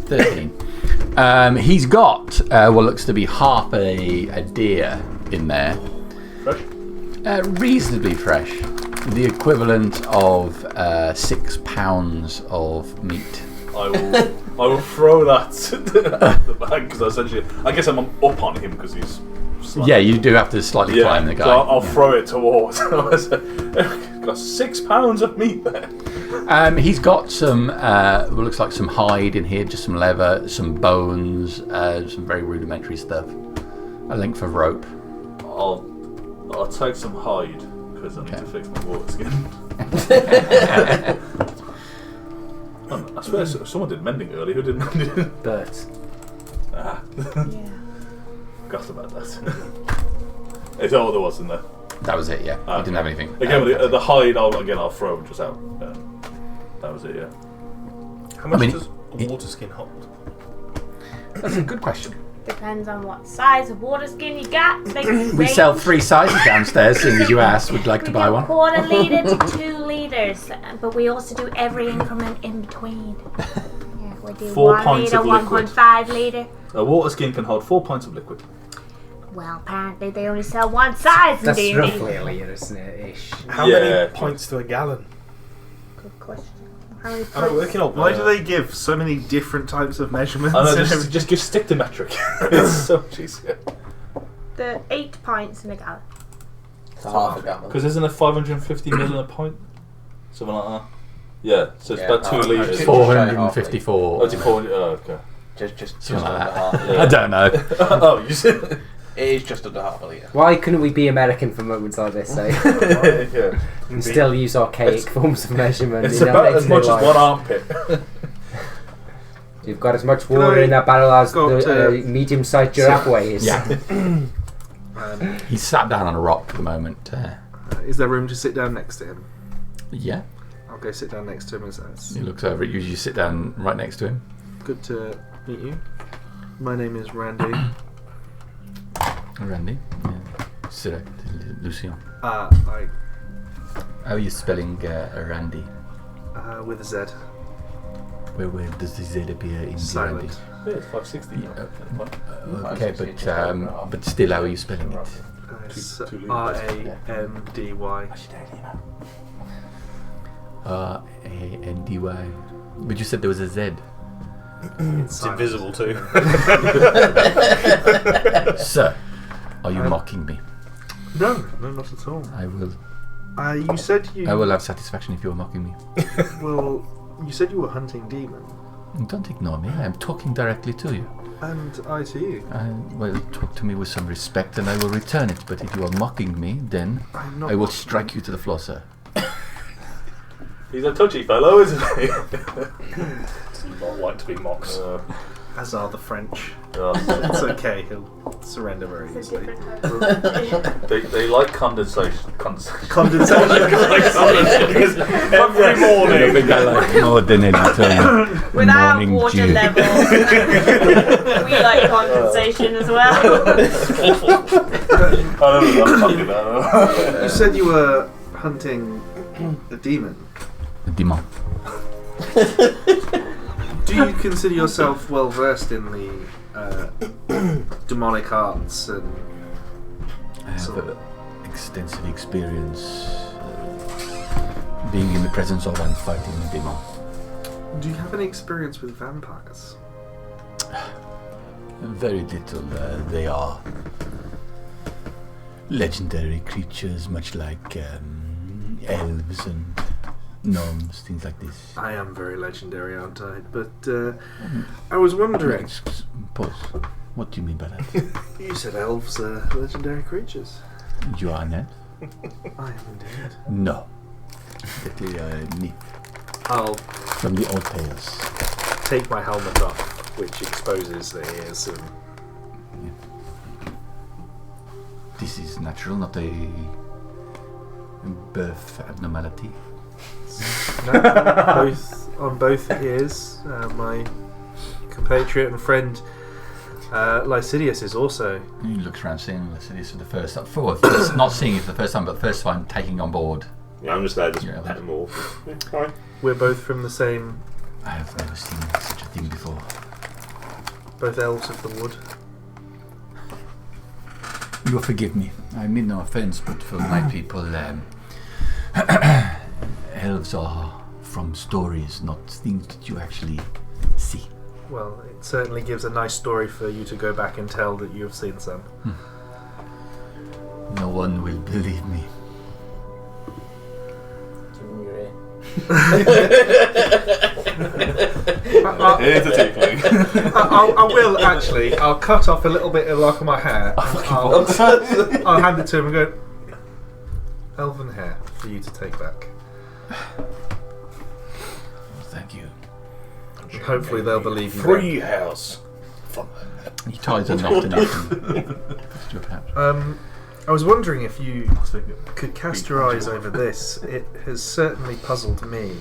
[SPEAKER 3] 13. He's got what looks to be half a deer in there.
[SPEAKER 7] Fresh.
[SPEAKER 3] Reasonably fresh. The equivalent of 6 pounds of meat.
[SPEAKER 7] I will throw that at the bag because essentially, I guess I'm up on him because he's. Slightly,
[SPEAKER 3] Yeah, you do have to slightly climb the guy.
[SPEAKER 7] So I'll throw it towards. Got 6 pounds of meat there.
[SPEAKER 3] He's got some, what looks like some hide in here, just some leather, some bones, some very rudimentary stuff. A length of rope.
[SPEAKER 7] I'll take some hide because I need to fix my water skin. I swear someone did mending earlier. Who did mending?
[SPEAKER 9] But
[SPEAKER 7] Ah,
[SPEAKER 6] Yeah.
[SPEAKER 7] forgot about that. It's all there was in there.
[SPEAKER 3] That was it, yeah. He didn't have anything.
[SPEAKER 7] Again, the hide, I'll throw just out. That was it, yeah.
[SPEAKER 5] How much
[SPEAKER 3] mean,
[SPEAKER 5] does a water skin hold?
[SPEAKER 3] That's a good question.
[SPEAKER 6] Depends on what size of water skin you got.
[SPEAKER 3] We sell 3 sizes downstairs, seeing as you asked. Would you like to buy one?
[SPEAKER 6] Quarter litre to 2 litres, but we also do every increment in between. Yeah, we do
[SPEAKER 7] 4
[SPEAKER 6] 1
[SPEAKER 7] pints
[SPEAKER 6] litre,
[SPEAKER 7] of liquid.
[SPEAKER 6] 1.5 litre.
[SPEAKER 7] A water skin can hold 4 pints of liquid.
[SPEAKER 6] Well, apparently they only sell one size in
[SPEAKER 9] that's
[SPEAKER 6] D&D.
[SPEAKER 9] roughly a litre, isn't it? Ish.
[SPEAKER 5] How
[SPEAKER 7] Yeah.
[SPEAKER 5] many pints to a gallon?
[SPEAKER 6] Good question. How many
[SPEAKER 5] Oh,
[SPEAKER 6] pints?
[SPEAKER 5] working out. Why do they give so many different types of measurements?
[SPEAKER 7] I know,
[SPEAKER 5] and
[SPEAKER 7] just stick to metric. It's so much easier.
[SPEAKER 6] The 8 pints in a gallon.
[SPEAKER 8] It's half a gallon.
[SPEAKER 7] Because isn't it 550 ml a pint? Something like that. Yeah, so it's
[SPEAKER 8] Yeah,
[SPEAKER 7] about 2 litres.
[SPEAKER 3] 454.
[SPEAKER 7] Oh, it's 400. Oh, okay.
[SPEAKER 8] Just
[SPEAKER 3] Something like
[SPEAKER 8] under
[SPEAKER 3] that.
[SPEAKER 8] half.
[SPEAKER 3] I don't know.
[SPEAKER 7] Oh, you said.
[SPEAKER 8] It is just under half a litre.
[SPEAKER 9] Why couldn't we be American for moments like this, eh?
[SPEAKER 7] Yeah.
[SPEAKER 9] And still use archaic forms of measurement
[SPEAKER 7] It's
[SPEAKER 9] in our
[SPEAKER 7] about as
[SPEAKER 9] day-to-day
[SPEAKER 7] much as
[SPEAKER 9] lives?
[SPEAKER 7] one armpit.
[SPEAKER 9] You've got as much water in that barrel as
[SPEAKER 5] Go up
[SPEAKER 9] the
[SPEAKER 5] to-
[SPEAKER 9] medium-sized giraffe weighs.
[SPEAKER 3] Yeah. He's sat down on a rock at the moment.
[SPEAKER 5] Is there room to sit down next to him?
[SPEAKER 3] Yeah.
[SPEAKER 5] I'll go sit down next to him and say,
[SPEAKER 3] He looks over at you. You sit down right next to him.
[SPEAKER 5] good to meet you. My name is Randy.
[SPEAKER 3] Randy. Yeah. Sir, Lucien.
[SPEAKER 5] I
[SPEAKER 3] How are you spelling Randy?
[SPEAKER 5] with a Z.
[SPEAKER 3] Where does the Z appear in
[SPEAKER 5] Silent.
[SPEAKER 7] Yeah, it's 560.
[SPEAKER 3] Okay, but still, how are you spelling it?
[SPEAKER 7] Two litres.
[SPEAKER 5] R-A-N-D-Y.
[SPEAKER 3] R-A-N-D-Y. But you said there was a Z.
[SPEAKER 5] It's
[SPEAKER 2] invisible too.
[SPEAKER 3] Sir, are you mocking me?
[SPEAKER 5] No, not at all.
[SPEAKER 3] I will.
[SPEAKER 5] You said you.
[SPEAKER 3] I will have satisfaction if you're mocking me.
[SPEAKER 5] Well, you said you were hunting demon,
[SPEAKER 3] Don't ignore me. I am talking directly to you.
[SPEAKER 5] and I to you.
[SPEAKER 3] Well, talk to me with some respect, and I will return it. But if you are mocking me, then
[SPEAKER 5] I'm not.
[SPEAKER 3] I will strike you to the floor, sir.
[SPEAKER 7] He's a touchy fellow, isn't he?
[SPEAKER 5] does not like to be mocked.
[SPEAKER 2] As are the French.
[SPEAKER 7] Yeah.
[SPEAKER 2] It's okay, he'll surrender very
[SPEAKER 6] It's a
[SPEAKER 2] easily.
[SPEAKER 6] different type of
[SPEAKER 7] They like condensation.
[SPEAKER 2] Condensation.
[SPEAKER 5] Every
[SPEAKER 3] I
[SPEAKER 5] morning.
[SPEAKER 3] think I like more than anything.
[SPEAKER 6] Without
[SPEAKER 3] Morning
[SPEAKER 6] water
[SPEAKER 3] dew.
[SPEAKER 6] levels. We like condensation as well.
[SPEAKER 7] I don't know what I'm talking about.
[SPEAKER 2] You said you were hunting a demon.
[SPEAKER 3] Demon.
[SPEAKER 2] Do you consider yourself well versed in the demonic arts and
[SPEAKER 3] I have
[SPEAKER 2] So-
[SPEAKER 3] extensive experience being in the presence of and fighting a demon.
[SPEAKER 2] do you have any experience with vampires?
[SPEAKER 3] Very little. They are legendary creatures, much like elves and gnomes, things like this.
[SPEAKER 2] I am very legendary, aren't I? But I was wondering.
[SPEAKER 3] Pause. What do you mean by that?
[SPEAKER 2] You said elves are legendary creatures.
[SPEAKER 3] You are an elf?
[SPEAKER 2] I am indeed.
[SPEAKER 3] No. They are neat.
[SPEAKER 2] I'll
[SPEAKER 3] From the old tales.
[SPEAKER 2] take my helmet off, which exposes the ears and
[SPEAKER 3] This is natural, not a birth abnormality.
[SPEAKER 2] on both ears. My compatriot and friend Lycidius is also.
[SPEAKER 3] He looks around seeing this for the first time. Not seeing it for the first time, but the first time taking on board.
[SPEAKER 4] Yeah, I'm just there, just
[SPEAKER 3] Yeah.
[SPEAKER 4] pet them all. Yeah, hi.
[SPEAKER 2] We're both from the same.
[SPEAKER 3] I have never seen such a thing before.
[SPEAKER 2] Both elves of the wood.
[SPEAKER 3] You will forgive me. I mean no offense, but for my people, elves are from stories, not things that you actually see.
[SPEAKER 2] Well, it certainly gives a nice story for you to go back and tell that you have seen some.
[SPEAKER 3] No one will believe me.
[SPEAKER 7] Here's the tickling.
[SPEAKER 2] I will actually. I'll cut off a little bit of lock of my hair. I'll hand it to him and go. Elven hair for you to take back.
[SPEAKER 3] Thank you.
[SPEAKER 2] And hopefully they'll believe you.
[SPEAKER 5] Free house.
[SPEAKER 3] He ties a knot enough.
[SPEAKER 2] I was wondering if you could cast your eyes over this. It has certainly puzzled me.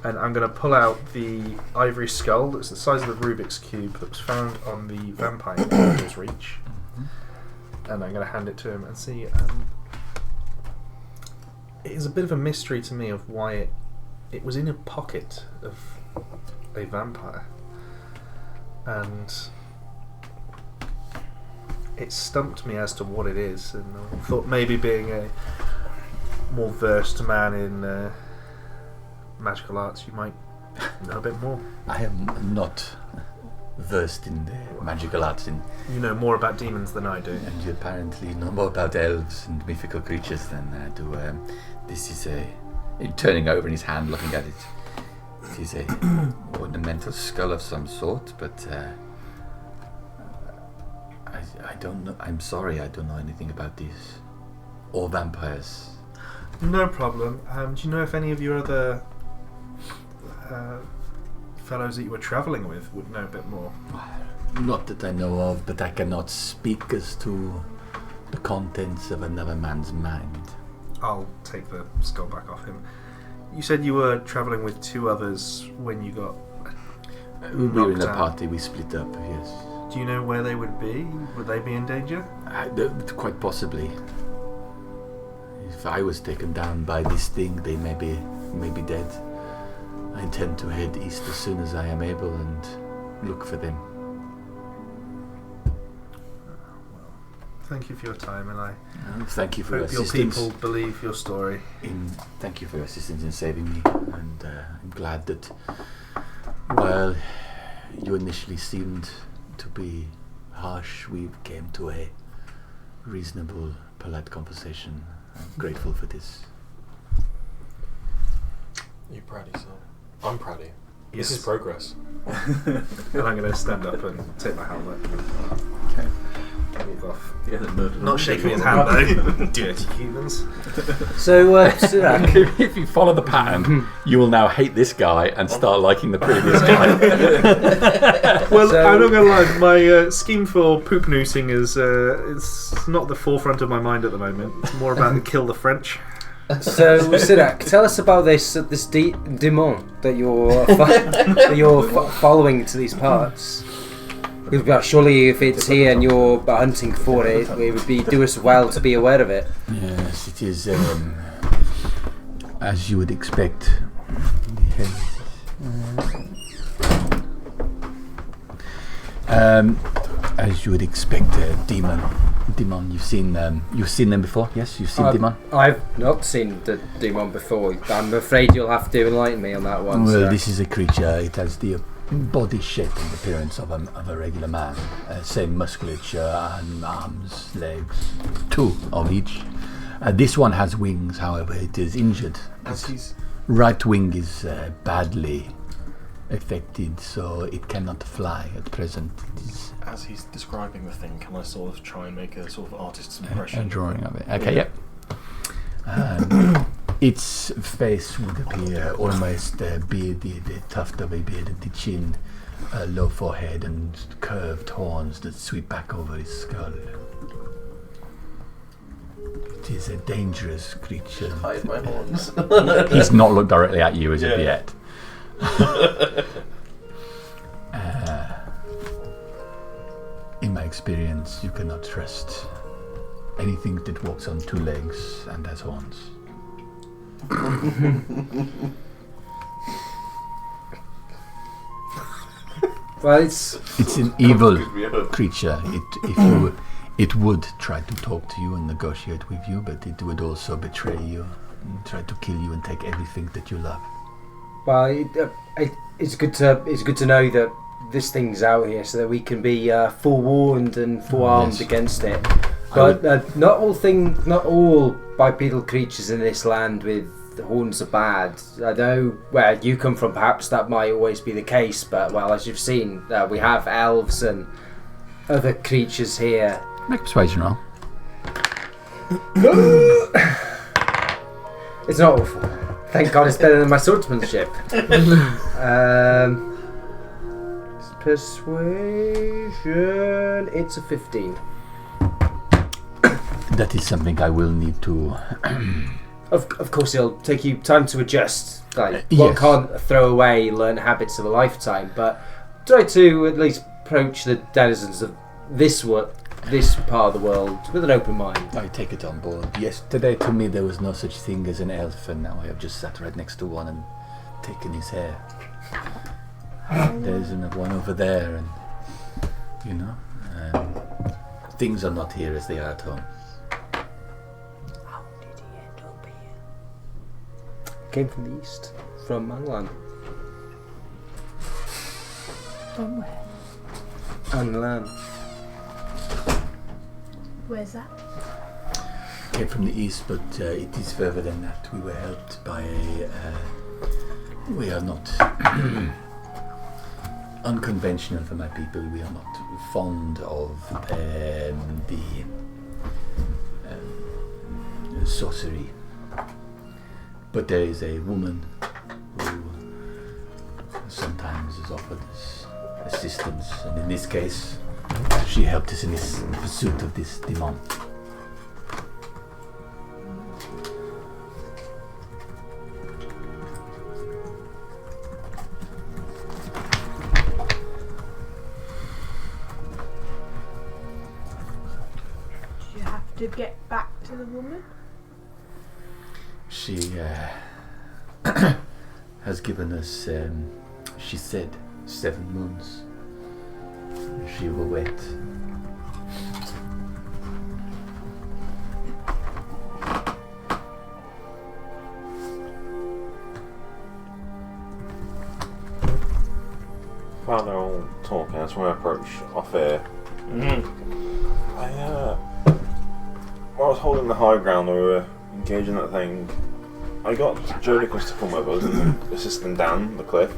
[SPEAKER 2] And I'm going to pull out the ivory skull that's the size of the Rubik's Cube that was found on the vampire Angel's Reach. And I'm going to hand it to him and see. It is a bit of a mystery to me of why it was in a pocket of a vampire. And it stumped me as to what it is. And I thought maybe being a more versed man in magical arts, you might know a bit more.
[SPEAKER 3] I am not versed in the magical arts,
[SPEAKER 2] You know more about demons than I do.
[SPEAKER 3] and you apparently know more about elves and mythical creatures than I do. This is turning over in his hand, looking at it. It is a ornamental skull of some sort, but I don't know. I'm sorry, I don't know anything about these or vampires.
[SPEAKER 2] No problem. Do you know if any of your other fellows that you were travelling with would know a bit more?
[SPEAKER 3] Not that I know of, but I cannot speak as to the contents of another man's mind.
[SPEAKER 2] I'll take the skull back off him. You said you were travelling with two others when you got.
[SPEAKER 3] We were in a
[SPEAKER 2] down.
[SPEAKER 3] party, we split up, yes.
[SPEAKER 2] Do you know where they would be? Would they be in danger?
[SPEAKER 3] Quite possibly. If I was taken down by this thing, they may be dead. I intend to head east as soon as I am able and look for them.
[SPEAKER 2] Thank you for your time, and I
[SPEAKER 3] Thank you for your
[SPEAKER 2] hope your
[SPEAKER 3] assistance.
[SPEAKER 2] people believe your story.
[SPEAKER 3] Thank you for your assistance in saving me, and I'm glad that while you initially seemed to be harsh, we came to a reasonable, polite conversation. I'm grateful for this.
[SPEAKER 5] You're proud of yourself. I'm proud of you.
[SPEAKER 2] Yes.
[SPEAKER 5] This is progress.
[SPEAKER 2] And I'm going to stand up and take my helmet.
[SPEAKER 3] Okay.
[SPEAKER 8] Yeah, the murder.
[SPEAKER 2] Not shaking his hand though. Dirty humans.
[SPEAKER 9] So, Sirak,
[SPEAKER 3] If you follow the pattern, you will now hate this guy and start liking the previous guy.
[SPEAKER 2] Well,
[SPEAKER 9] So-
[SPEAKER 2] I'm not gonna lie. My scheme for poop noosing is it's not the forefront of my mind at the moment. It's more about to kill the French.
[SPEAKER 9] so Sirak, tell us about this demon that you're following to these parts. Because surely, if it's here and you're hunting for it, it would do us well to be aware of it.
[SPEAKER 3] Yes, it is as you would expect. As you would expect, demon. You've seen them before. Yes, you've seen demon.
[SPEAKER 9] I've not seen the demon before. I'm afraid you'll have to enlighten me on that one.
[SPEAKER 3] Well,
[SPEAKER 9] sir.
[SPEAKER 3] this is a creature. It has the body shape and appearance of a regular man. Same musculature and arms, legs, 2 of each. This one has wings, however, it is injured. Its right wing is badly affected, so it cannot fly at present. It is
[SPEAKER 5] As he's describing the thing, can I sort of try and make a sort of artist's
[SPEAKER 3] a
[SPEAKER 5] impression?
[SPEAKER 3] drawing of it. Okay, yep. Its face would appear almost bearded, a tuft of a beard at the chin, a low forehead and curved horns that sweep back over his skull. It is a dangerous creature.
[SPEAKER 8] Hide my horns.
[SPEAKER 3] He's not looked directly at you as of
[SPEAKER 8] Yeah.
[SPEAKER 3] yet. In my experience, you cannot trust anything that walks on 2 legs and has horns.
[SPEAKER 9] Well,
[SPEAKER 3] It's an evil creature. It would try to talk to you and negotiate with you, but it would also betray you and try to kill you and take everything that you love.
[SPEAKER 9] it's good to know that this thing's out here, so that we can be forewarned and forearmed
[SPEAKER 3] Yes.
[SPEAKER 9] against it. But not all bipedal creatures in this land with horns are bad. I know where you come from, perhaps that might always be the case, but well, as you've seen, we have elves and other creatures here.
[SPEAKER 3] Make a persuasion roll.
[SPEAKER 9] It's not awful. Thank God it's better than my swordsmanship. Persuasion. It's a 15.
[SPEAKER 3] That is something I will need to.
[SPEAKER 9] Of course, it'll take you time to adjust. Like,
[SPEAKER 3] Yes.
[SPEAKER 9] one can't throw away learned habits of a lifetime, but try to at least approach the denizens of this part of the world with an open mind.
[SPEAKER 3] I take it on board. Yesterday to me there was no such thing as an elf, and now I have just sat right next to one and taken his hair. There's another one over there, and things are not here as they are at home.
[SPEAKER 6] How did he end up here?
[SPEAKER 9] Came from the east, from Manglan.
[SPEAKER 6] From where?
[SPEAKER 9] Anlan.
[SPEAKER 6] Where's that?
[SPEAKER 3] Came from the east, but it is further than that. We were helped by we are not unconventional for my people. We are not fond of the sorcery. But there is a woman who sometimes is offered us assistance, and in this case, she helped us in this pursuit of this demon.
[SPEAKER 6] Did you have to get back to the woman?
[SPEAKER 3] She has given us, she said, 7 moons. She will wait.
[SPEAKER 4] While they're all talking, as we approach off air, while I was holding the high ground, we were engaging that thing. I got Jodicus to come with us and assist them down the cliff,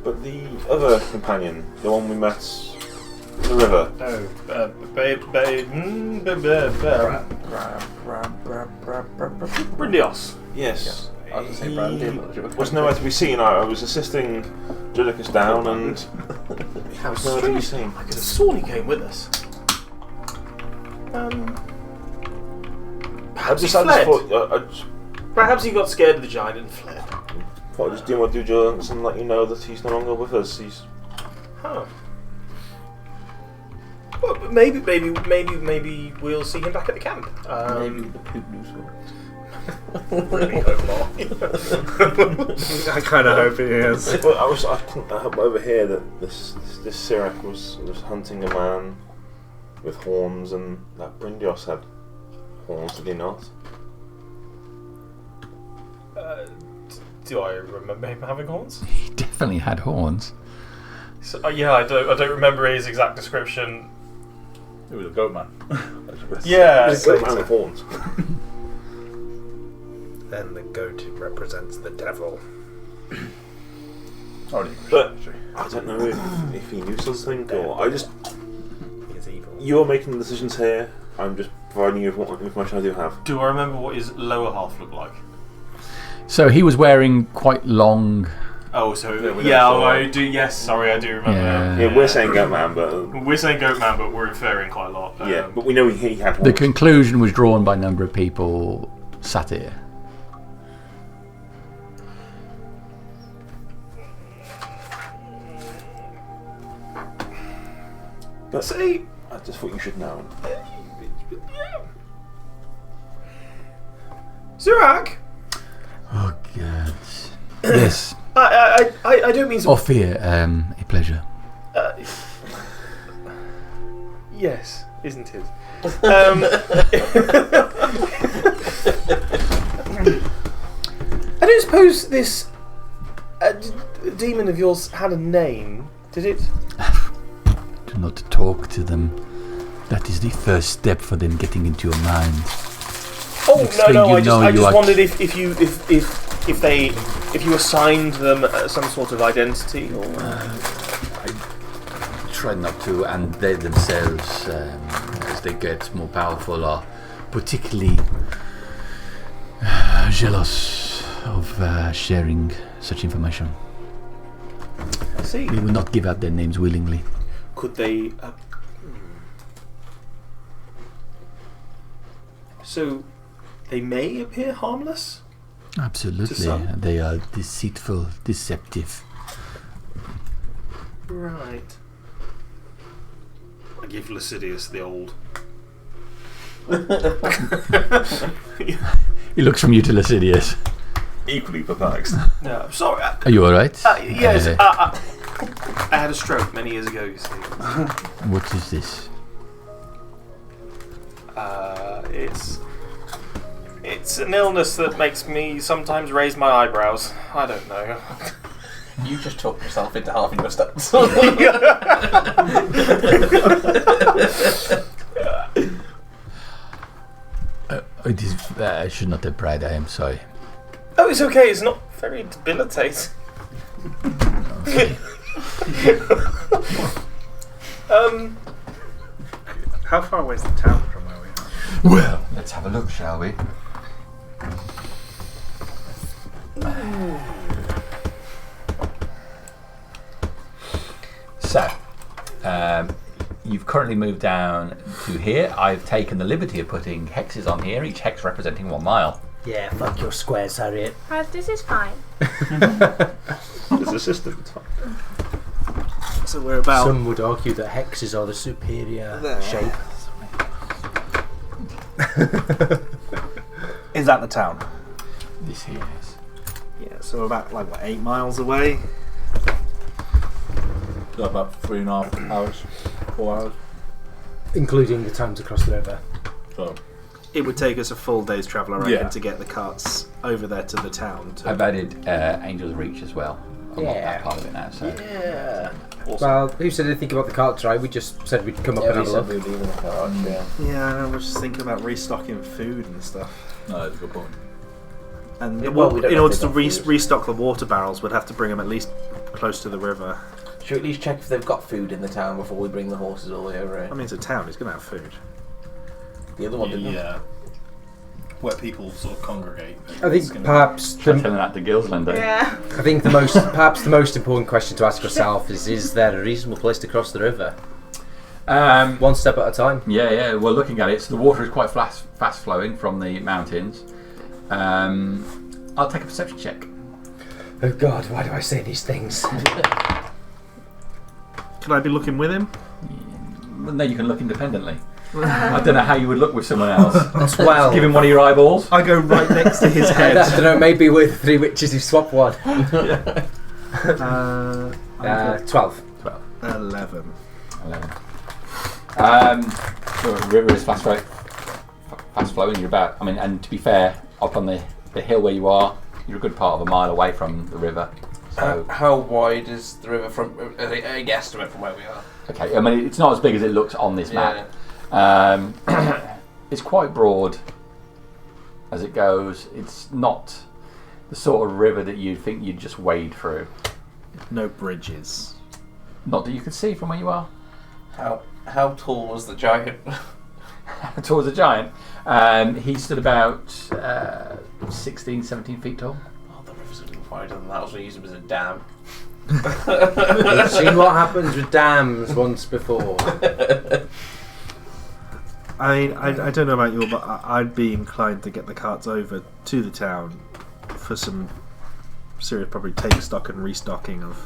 [SPEAKER 4] but the other companion, the one we met The river.
[SPEAKER 5] Brindios.
[SPEAKER 4] Yes.
[SPEAKER 8] I was going to say Brandy.
[SPEAKER 4] Was nowhere to be seen. I was assisting Judicus down and
[SPEAKER 5] How
[SPEAKER 4] was nowhere to be
[SPEAKER 5] strange.
[SPEAKER 4] seen.
[SPEAKER 5] I could have sworn he came with us. Perhaps he fled. Perhaps he got scared of the giant and fled.
[SPEAKER 4] Thought I'd just do my due diligence and let you know that he's no longer with us. He's
[SPEAKER 5] Huh. Well, but maybe we'll see him back at the camp.
[SPEAKER 8] Maybe the poop news will.
[SPEAKER 5] Really hope not.
[SPEAKER 2] I kind of hope he is.
[SPEAKER 4] Well, I couldn't help overhear that this Sirac was hunting a man with horns, and that Brindios had horns, did he not?
[SPEAKER 5] Do I remember him having horns?
[SPEAKER 3] He definitely had horns.
[SPEAKER 5] So, yeah, I don't remember his exact description.
[SPEAKER 7] It was a goat man.
[SPEAKER 5] Yeah,
[SPEAKER 4] It's a man with horns.
[SPEAKER 2] Then the goat represents the devil.
[SPEAKER 4] But I don't know if he knew something, or I just...
[SPEAKER 2] He is evil.
[SPEAKER 4] You're making the decisions here. I'm just providing you with what information I do have.
[SPEAKER 5] Do I remember what his lower half looked like?
[SPEAKER 3] So he was wearing quite long.
[SPEAKER 5] Oh, so
[SPEAKER 7] Yeah,
[SPEAKER 5] I do. Yes, sorry, I do remember.
[SPEAKER 3] Yeah.
[SPEAKER 4] Yeah, we're saying goat man, but
[SPEAKER 5] We're saying goat man, but we're inferring quite a lot.
[SPEAKER 4] yeah, but we know he had horns.
[SPEAKER 3] The conclusion was drawn by a number of people sat here.
[SPEAKER 4] But
[SPEAKER 5] See,
[SPEAKER 4] I just thought you should know.
[SPEAKER 5] Zurak,
[SPEAKER 3] Oh God. Yes.
[SPEAKER 5] I don't mean to.
[SPEAKER 3] Off here. A pleasure.
[SPEAKER 5] Yes, isn't it? I don't suppose this demon of yours had a name, did it?
[SPEAKER 3] Do not talk to them. That is the first step for them getting into your mind.
[SPEAKER 5] Oh
[SPEAKER 3] Next
[SPEAKER 5] no,
[SPEAKER 3] thing
[SPEAKER 5] no!
[SPEAKER 3] you
[SPEAKER 5] I
[SPEAKER 3] know, you
[SPEAKER 5] just
[SPEAKER 3] are-
[SPEAKER 5] wondered if you assigned them some sort of identity or.
[SPEAKER 3] Try not to, and they themselves, as they get more powerful, are particularly jealous of sharing such information.
[SPEAKER 5] I see.
[SPEAKER 3] We will not give out their names willingly.
[SPEAKER 5] Could they? So, they may appear harmless.
[SPEAKER 3] Absolutely.
[SPEAKER 5] some?
[SPEAKER 3] They are deceitful, deceptive.
[SPEAKER 5] Right. I give Lascidius the old.
[SPEAKER 3] He looks from you to Lascidius.
[SPEAKER 7] Equally perplexed.
[SPEAKER 5] No, I'm sorry.
[SPEAKER 3] Are you alright?
[SPEAKER 5] Yes, I had a stroke many years ago, you see.
[SPEAKER 3] What is this?
[SPEAKER 5] It's an illness that makes me sometimes raise my eyebrows. I don't know.
[SPEAKER 8] You just talked yourself into halving your stats.
[SPEAKER 3] It is. I should not have pride. I am sorry.
[SPEAKER 5] Oh, it's okay. It's not very debilitating.
[SPEAKER 2] How far away is the town from where we are?
[SPEAKER 3] Well, let's have a look, shall we? So, you've currently moved down to here. I've taken the liberty of putting hexes on here, each hex representing 1 mile.
[SPEAKER 9] Yeah, fuck your squares, Harriet.
[SPEAKER 6] This is fine.
[SPEAKER 4] There's a system.
[SPEAKER 2] So we're about.
[SPEAKER 9] Some would argue that hexes are the superior shape.
[SPEAKER 2] Is that the town?
[SPEAKER 3] This here is.
[SPEAKER 2] Yeah, so we're about like what, 8 miles away.
[SPEAKER 7] So about 3.5 hours, 4 hours.
[SPEAKER 9] Including the times across the river.
[SPEAKER 7] So
[SPEAKER 2] It would take us a full day's travel, I reckon,
[SPEAKER 7] Yeah.
[SPEAKER 2] to get the carts over there to the town.
[SPEAKER 3] I've added Angel's Reach as well. I'm not that part of it now, so.
[SPEAKER 2] Yeah.
[SPEAKER 9] Well, who said anything about the carts, right? We just said we'd come up and have a look.
[SPEAKER 2] Yeah, I was just thinking about restocking food and stuff.
[SPEAKER 7] no, that's a good point.
[SPEAKER 2] And
[SPEAKER 9] Yeah, well, we don't
[SPEAKER 2] in
[SPEAKER 9] have
[SPEAKER 2] order
[SPEAKER 9] to
[SPEAKER 2] to
[SPEAKER 9] have food.
[SPEAKER 2] restock the water barrels, we'd have to bring them at least close to the river.
[SPEAKER 8] Should we at least check if they've got food in the town before we bring the horses all the way over
[SPEAKER 2] I
[SPEAKER 8] here?
[SPEAKER 2] mean, it's a town. It's going to have food.
[SPEAKER 8] The other one didn't.
[SPEAKER 5] Yeah. Where people sort of congregate.
[SPEAKER 9] I think perhaps
[SPEAKER 3] Telling that to Gilsland, eh?
[SPEAKER 6] Yeah.
[SPEAKER 9] I think perhaps the most important question to ask yourself is there a reasonable place to cross the river? One step at a time.
[SPEAKER 3] Yeah. We're looking at it. So the water is quite fast flowing from the mountains. I'll take a perception check.
[SPEAKER 9] Oh God, why do I say these things?
[SPEAKER 2] Can I be looking with him?
[SPEAKER 3] Well, no, you can look independently. I don't know how you would look with someone else.
[SPEAKER 9] 12.
[SPEAKER 3] Give him one of your eyeballs.
[SPEAKER 2] I go right next to his
[SPEAKER 9] I
[SPEAKER 2] head.
[SPEAKER 9] don't know, maybe with 3 witches who swap one. 12.
[SPEAKER 2] 11.
[SPEAKER 3] 11. The river is fast flowing. You're about, and to be fair, up on the hill where you are, you're a good part of a mile away from the river. So
[SPEAKER 8] How wide is the river from a guesstimate from where we are?
[SPEAKER 3] okay, it's not as big as it looks on this map. It's quite broad as it goes. It's not the sort of river that you'd think you'd just wade through.
[SPEAKER 2] No bridges.
[SPEAKER 3] Not that you could see from where you are.
[SPEAKER 8] How tall was the giant?
[SPEAKER 3] Towards the giant, he stood about 16, 17 feet tall.
[SPEAKER 8] Oh, the river's a little wider than that. I was going to use him as a dam.
[SPEAKER 9] You've seen what happens with dams once before.
[SPEAKER 2] I don't know about you, but I'd be inclined to get the carts over to the town for some serious, probably take stock and restocking of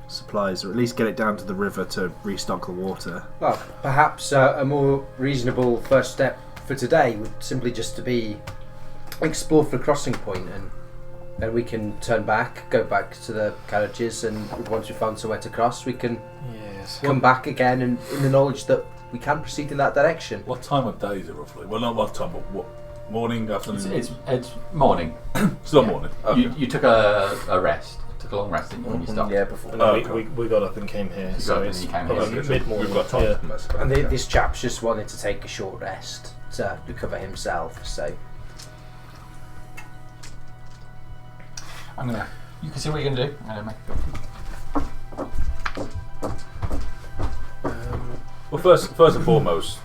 [SPEAKER 2] supplies, or at least get it down to the river to restock the water.
[SPEAKER 9] Well, perhaps a more reasonable first step for today would simply just to be explore for a crossing point, and then we can turn back, go back to the carriages, and once we've found somewhere to cross, we can come back again, and in the knowledge that we can proceed in that direction.
[SPEAKER 7] What time of day is it roughly? Well, not what time, but what? Morning, afternoon?
[SPEAKER 3] It's morning.
[SPEAKER 7] Still morning. Okay.
[SPEAKER 3] You took a rest. Took a long rest, didn't you, when you stopped?
[SPEAKER 8] Yeah, before.
[SPEAKER 5] We got up and came here,
[SPEAKER 3] You
[SPEAKER 5] so
[SPEAKER 3] got up
[SPEAKER 5] it's
[SPEAKER 3] and you came
[SPEAKER 5] probably
[SPEAKER 3] here.
[SPEAKER 5] mid-morning.
[SPEAKER 7] We've got time.
[SPEAKER 5] Yeah.
[SPEAKER 9] And this chap's just wanted to take a short rest to recover himself, so...
[SPEAKER 3] You can see what you're gonna do. I'm gonna make
[SPEAKER 7] Well, first and foremost,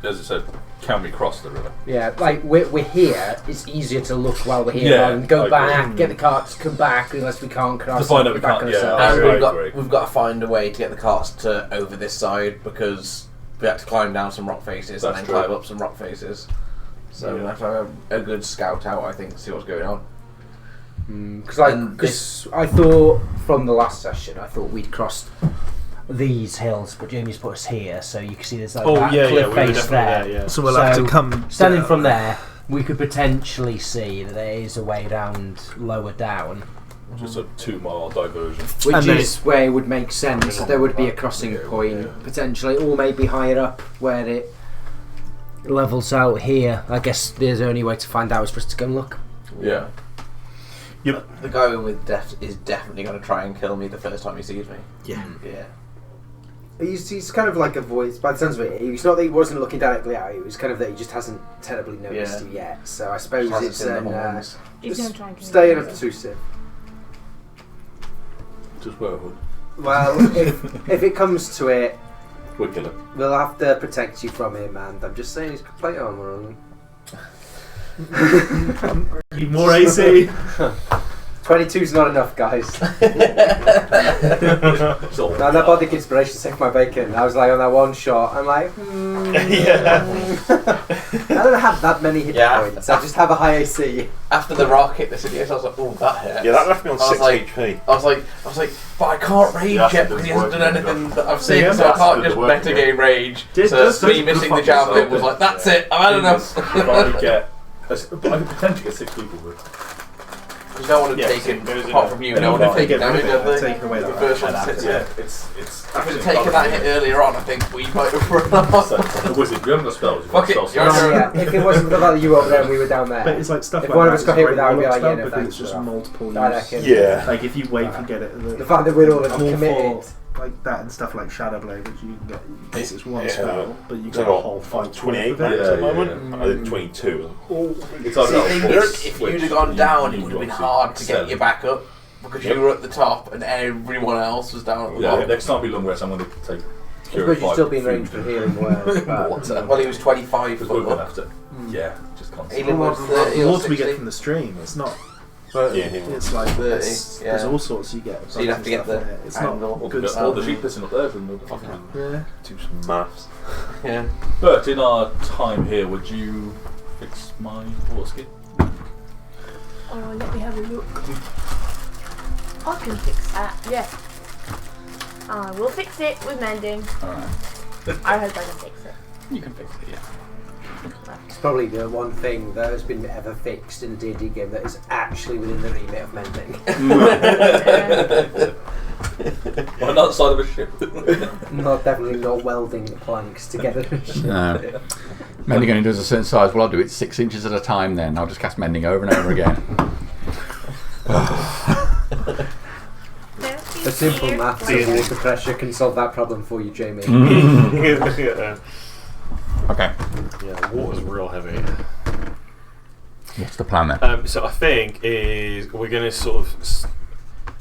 [SPEAKER 7] as I said, can we cross the river?
[SPEAKER 9] Yeah, like we're here. It's easier to look while we're here
[SPEAKER 7] Yeah,
[SPEAKER 9] rather than go
[SPEAKER 7] I
[SPEAKER 9] back,
[SPEAKER 7] agree.
[SPEAKER 9] get the carts, come back unless we can't cross.
[SPEAKER 7] To find out
[SPEAKER 9] we're
[SPEAKER 7] we
[SPEAKER 9] back
[SPEAKER 7] can't,
[SPEAKER 9] on
[SPEAKER 7] yeah.
[SPEAKER 9] ourselves.
[SPEAKER 8] And
[SPEAKER 7] I agree.
[SPEAKER 8] we've got to find a way to get the carts to over this side because we had to climb down some rock faces and
[SPEAKER 7] That's
[SPEAKER 8] then
[SPEAKER 7] true.
[SPEAKER 8] climb up some rock faces. So
[SPEAKER 7] Yeah.
[SPEAKER 8] we have to have a good scout out, I think, to see what's going on.
[SPEAKER 9] Because I thought from the last session, I thought we'd crossed these hills, but Jamie's put us here, so you can see there's like that cliff
[SPEAKER 5] we were
[SPEAKER 9] face
[SPEAKER 5] definitely
[SPEAKER 9] there.
[SPEAKER 5] there. Yeah.
[SPEAKER 2] So we'll have to come
[SPEAKER 9] Standing
[SPEAKER 2] down.
[SPEAKER 9] from there, we could potentially see that there is a way round lower down,
[SPEAKER 7] Just a 2-mile diversion.
[SPEAKER 9] which
[SPEAKER 2] And then
[SPEAKER 9] is where it would make sense. There would be a crossing point potentially, or maybe higher up where it levels out here. I guess the only way to find out is for us to go and look.
[SPEAKER 7] Yeah.
[SPEAKER 8] The guy with death is definitely going to try and kill me the first time he sees me.
[SPEAKER 2] Yeah.
[SPEAKER 8] Yeah.
[SPEAKER 1] He's kind of like a voice, by the sounds of it. It's not that he wasn't looking directly at you, it was kind of that he just hasn't terribly noticed
[SPEAKER 8] Yeah.
[SPEAKER 1] you yet. So I suppose
[SPEAKER 8] Hasn't
[SPEAKER 1] it's
[SPEAKER 8] seen them
[SPEAKER 1] then,
[SPEAKER 8] horns.
[SPEAKER 6] He's
[SPEAKER 1] just
[SPEAKER 6] gonna try and kill
[SPEAKER 1] stay
[SPEAKER 6] me.
[SPEAKER 1] unobtrusive.
[SPEAKER 7] Just wear a hood.
[SPEAKER 1] Well, if it comes to it,
[SPEAKER 7] We'll kill him.
[SPEAKER 1] we'll have to protect you from him, and I'm just saying he's got plate armor on him.
[SPEAKER 5] Need more AC.
[SPEAKER 1] 22's not enough, guys.
[SPEAKER 7] It's all
[SPEAKER 1] No, that body inspiration saved my bacon. I was like on that one shot. I'm like,
[SPEAKER 5] Yeah.
[SPEAKER 1] I don't have that many hit
[SPEAKER 8] Yeah.
[SPEAKER 1] points. I just have a high AC.
[SPEAKER 8] After the rock hit the city, I was like, oh, that hurts.
[SPEAKER 4] Yeah, that left me on
[SPEAKER 8] I was
[SPEAKER 4] 6
[SPEAKER 8] like-
[SPEAKER 4] HP.
[SPEAKER 8] I was like, but I can't rage
[SPEAKER 7] Yeah,
[SPEAKER 8] yet because he hasn't done
[SPEAKER 7] didn't work.
[SPEAKER 8] anything that I've
[SPEAKER 5] Yeah,
[SPEAKER 8] seen, so I
[SPEAKER 7] that's
[SPEAKER 8] can't
[SPEAKER 7] good
[SPEAKER 8] just
[SPEAKER 7] work,
[SPEAKER 8] metagame rage.
[SPEAKER 5] Did-
[SPEAKER 8] So
[SPEAKER 5] does-
[SPEAKER 8] me
[SPEAKER 5] does
[SPEAKER 8] missing
[SPEAKER 5] the
[SPEAKER 8] the javelin was
[SPEAKER 7] fucking
[SPEAKER 8] like, that's it, I've had enough.
[SPEAKER 7] But I could get, but I could potentially get 6 people with.
[SPEAKER 8] Because no one had
[SPEAKER 5] Yeah,
[SPEAKER 8] taken,
[SPEAKER 5] so it goes in
[SPEAKER 8] apart
[SPEAKER 5] a-
[SPEAKER 8] from you,
[SPEAKER 5] and
[SPEAKER 8] no one
[SPEAKER 5] even
[SPEAKER 8] had
[SPEAKER 5] if they
[SPEAKER 8] taken
[SPEAKER 5] get rid
[SPEAKER 8] damage
[SPEAKER 5] of it,
[SPEAKER 8] of
[SPEAKER 5] taken away
[SPEAKER 8] the
[SPEAKER 5] that
[SPEAKER 8] first one
[SPEAKER 7] And
[SPEAKER 8] sits
[SPEAKER 7] yeah,
[SPEAKER 8] there.
[SPEAKER 7] it's
[SPEAKER 8] If we'd taken that hit earlier on, I think we might have run off.
[SPEAKER 7] The wizard, we haven't got spells.
[SPEAKER 8] Fuck it,
[SPEAKER 7] Spells.
[SPEAKER 8] you're
[SPEAKER 1] Oh, yeah. If it wasn't for the fact that you were up there and we were down there.
[SPEAKER 2] But it's like stuff
[SPEAKER 1] If
[SPEAKER 2] like
[SPEAKER 1] one of
[SPEAKER 2] that
[SPEAKER 1] us
[SPEAKER 2] is
[SPEAKER 1] got hit
[SPEAKER 2] a
[SPEAKER 1] with that, I'd be
[SPEAKER 2] great
[SPEAKER 1] like,
[SPEAKER 2] spell
[SPEAKER 1] yeah, no,
[SPEAKER 2] because
[SPEAKER 1] thanks
[SPEAKER 2] it's just
[SPEAKER 1] for that.
[SPEAKER 2] multiple
[SPEAKER 1] I
[SPEAKER 2] use.
[SPEAKER 1] reckon.
[SPEAKER 4] Yeah.
[SPEAKER 2] Like if you wait and get it,
[SPEAKER 1] The fact that we're all
[SPEAKER 2] I'm all
[SPEAKER 1] committed.
[SPEAKER 2] for, like that and stuff like Shadow Blade, which you can get. It's one
[SPEAKER 4] Yeah.
[SPEAKER 2] spell, but you
[SPEAKER 4] So
[SPEAKER 2] get
[SPEAKER 4] I
[SPEAKER 2] a
[SPEAKER 4] got
[SPEAKER 2] whole fight
[SPEAKER 4] 28
[SPEAKER 2] with it.
[SPEAKER 4] max at the
[SPEAKER 7] Yeah,
[SPEAKER 4] moment. I did 22.
[SPEAKER 7] It's
[SPEAKER 8] See,
[SPEAKER 7] either
[SPEAKER 8] the thing
[SPEAKER 7] that or
[SPEAKER 8] is, if you'd have gone down, it would have been hard to get you back up. Because you were at the top and everyone else was down at the bottom.
[SPEAKER 7] Next time we long rest, I'm going to take.
[SPEAKER 9] I suppose you'd still be in range for healing words.
[SPEAKER 8] Well, he was 25
[SPEAKER 7] Because
[SPEAKER 8] foot
[SPEAKER 7] we're going to
[SPEAKER 8] up.
[SPEAKER 7] have to. Yeah, just constantly.
[SPEAKER 8] Healing word 30
[SPEAKER 2] The
[SPEAKER 8] or
[SPEAKER 2] water we get
[SPEAKER 8] 60.
[SPEAKER 2] from the stream, it's not.
[SPEAKER 4] Yeah,
[SPEAKER 2] It's like
[SPEAKER 8] 30,
[SPEAKER 2] there's
[SPEAKER 8] yeah.
[SPEAKER 2] all sorts you get.
[SPEAKER 8] So you'd have to get the
[SPEAKER 2] It's
[SPEAKER 8] angle.
[SPEAKER 2] not
[SPEAKER 7] All
[SPEAKER 2] good
[SPEAKER 7] the
[SPEAKER 2] stuff.
[SPEAKER 7] sheep pissing up there from the fucking.
[SPEAKER 2] Yeah.
[SPEAKER 4] do some maths.
[SPEAKER 8] Yeah.
[SPEAKER 7] But in our time here, would you fix my water skin?
[SPEAKER 6] Oh, let me have a look. I can fix that. Yeah. I will fix it with mending.
[SPEAKER 3] Alright.
[SPEAKER 6] I hope I can fix it.
[SPEAKER 3] You can fix it, yeah.
[SPEAKER 9] It's probably the one thing that has been ever fixed in a D&D game that is actually within the remit of mending.
[SPEAKER 7] On that side of a ship.
[SPEAKER 9] Definitely not welding the planks together.
[SPEAKER 3] No. Mending only does a certain size. Well, I'll do it 6 inches at a time then. I'll just cast mending over and over again.
[SPEAKER 9] A simple maths of water pressure can solve that problem for you, Jamie.
[SPEAKER 5] Yeah,
[SPEAKER 3] Okay.
[SPEAKER 5] the water's real heavy.
[SPEAKER 3] What's the plan then?
[SPEAKER 5] So I think is we're going to sort of.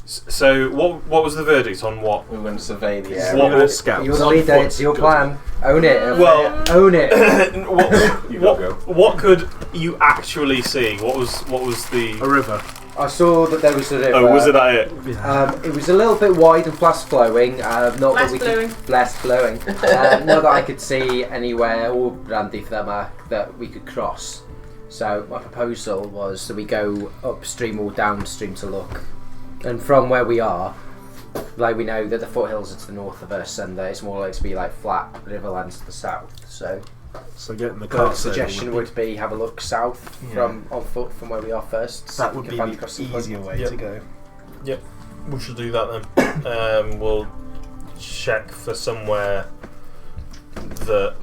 [SPEAKER 5] So what was the verdict on what?
[SPEAKER 8] We were going to survey the
[SPEAKER 9] Yeah,
[SPEAKER 8] area.
[SPEAKER 5] What
[SPEAKER 2] We're
[SPEAKER 5] was
[SPEAKER 2] scouts.
[SPEAKER 9] You're the leader, it's your plan. Own it.
[SPEAKER 5] Well-
[SPEAKER 9] own it.
[SPEAKER 5] what could you actually see? What was
[SPEAKER 2] A
[SPEAKER 5] the?
[SPEAKER 2] river.
[SPEAKER 9] I saw that there was a river.
[SPEAKER 5] Oh, was it that it?
[SPEAKER 9] It was a little bit wide and fast flowing. Not that we could, less flowing. Not that I could see anywhere, or Randy for that matter, that we could cross. So my proposal was that we go upstream or downstream to look. And from where we are, like we know that the foothills are to the north of us, and that it's more likely to be like flat riverlands to the south. So
[SPEAKER 2] Getting the
[SPEAKER 9] the
[SPEAKER 2] cart
[SPEAKER 9] suggestion would be have a look south from on foot from where we are first. see
[SPEAKER 2] That
[SPEAKER 9] if
[SPEAKER 2] would
[SPEAKER 9] we
[SPEAKER 2] be
[SPEAKER 9] can find
[SPEAKER 2] the
[SPEAKER 9] across the
[SPEAKER 2] easier way
[SPEAKER 5] Yep.
[SPEAKER 2] to go.
[SPEAKER 5] We should do that then. We'll check for somewhere that.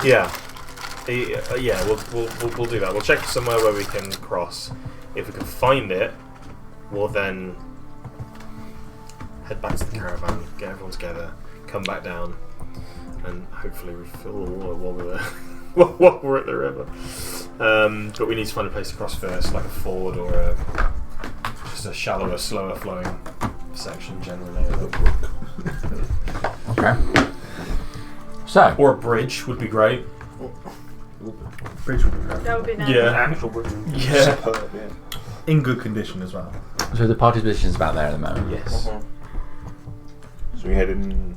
[SPEAKER 5] Yeah. Yeah, we'll do that. We'll check for somewhere where we can cross. If we can find it, we'll then head back to the caravan, get everyone together, come back down, and hopefully refill the water while we're there. While we're at the river. But we need to find a place to cross first, like a ford or just a shallower, slower flowing section generally.
[SPEAKER 3] Okay. So,
[SPEAKER 5] Or a bridge would be great.
[SPEAKER 2] Bridge would be great.
[SPEAKER 6] That would be nice.
[SPEAKER 5] Yeah.
[SPEAKER 4] Actual bridge.
[SPEAKER 5] Yeah.
[SPEAKER 4] Superb, yeah.
[SPEAKER 2] In good condition as well.
[SPEAKER 3] so the party's position is about there at the moment.
[SPEAKER 5] Yes.
[SPEAKER 4] So we heading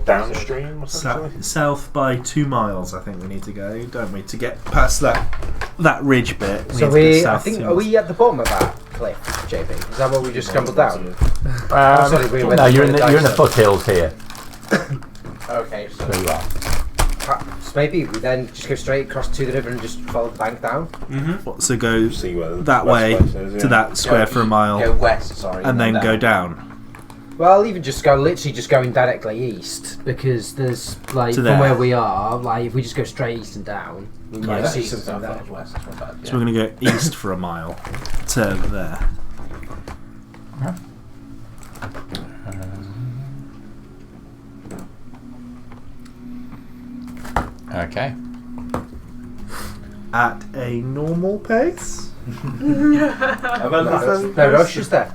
[SPEAKER 4] downstream or something?
[SPEAKER 2] South by 2 miles, I think we need to go, don't we, to get past that ridge bit.
[SPEAKER 9] So
[SPEAKER 2] need to go
[SPEAKER 9] I
[SPEAKER 2] south
[SPEAKER 9] think,
[SPEAKER 2] 2
[SPEAKER 9] are
[SPEAKER 2] miles.
[SPEAKER 9] we at the bottom of that cliff, JB? Is that where we just stumbled down? sorry, we went
[SPEAKER 3] no, you're in
[SPEAKER 9] down
[SPEAKER 3] the
[SPEAKER 9] the
[SPEAKER 3] foothills here.
[SPEAKER 8] Okay, so
[SPEAKER 3] There you are.
[SPEAKER 9] So maybe we then just go straight across to the river and just follow the bank down.
[SPEAKER 2] So go
[SPEAKER 4] See where the
[SPEAKER 2] that
[SPEAKER 4] best
[SPEAKER 2] way
[SPEAKER 4] place is, yeah.
[SPEAKER 2] to that square for a mile,
[SPEAKER 8] go west, sorry.
[SPEAKER 2] and then
[SPEAKER 8] down.
[SPEAKER 2] go down.
[SPEAKER 9] Well, even just literally just going directly east, because there's like
[SPEAKER 2] To
[SPEAKER 9] from
[SPEAKER 2] there.
[SPEAKER 9] where we are, like if we just go straight east and down, we might
[SPEAKER 8] Yeah,
[SPEAKER 9] see
[SPEAKER 8] east and
[SPEAKER 9] something
[SPEAKER 8] south,
[SPEAKER 9] there.
[SPEAKER 8] not west, that's not bad.
[SPEAKER 2] So we're going to go east for a mile to there.
[SPEAKER 3] Okay.
[SPEAKER 2] At a normal pace?
[SPEAKER 9] No rush is there?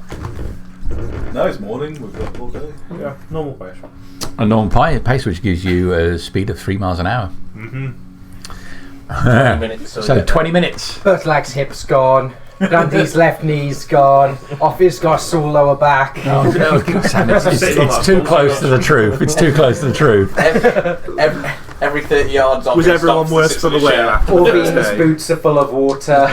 [SPEAKER 7] No, it's morning. We've got all day.
[SPEAKER 5] Yeah, normal pace.
[SPEAKER 3] A normal pace which gives you a speed of 3 miles an hour.
[SPEAKER 8] 20 minutes.
[SPEAKER 3] So 20 minutes.
[SPEAKER 9] Bertlag's hips gone. Randy's left knee's gone. Office got a sore lower back.
[SPEAKER 3] Oh, God, Sam, it's too close to the truth. It's too close to the truth.
[SPEAKER 8] Every 30 yards on
[SPEAKER 2] Was
[SPEAKER 8] it
[SPEAKER 2] everyone
[SPEAKER 8] stops to
[SPEAKER 2] worse
[SPEAKER 8] sit
[SPEAKER 2] for
[SPEAKER 8] in
[SPEAKER 2] the
[SPEAKER 8] a
[SPEAKER 2] wear
[SPEAKER 8] chair.
[SPEAKER 2] after
[SPEAKER 9] All
[SPEAKER 2] the
[SPEAKER 9] Bean's
[SPEAKER 2] first day?
[SPEAKER 9] boots are full of water.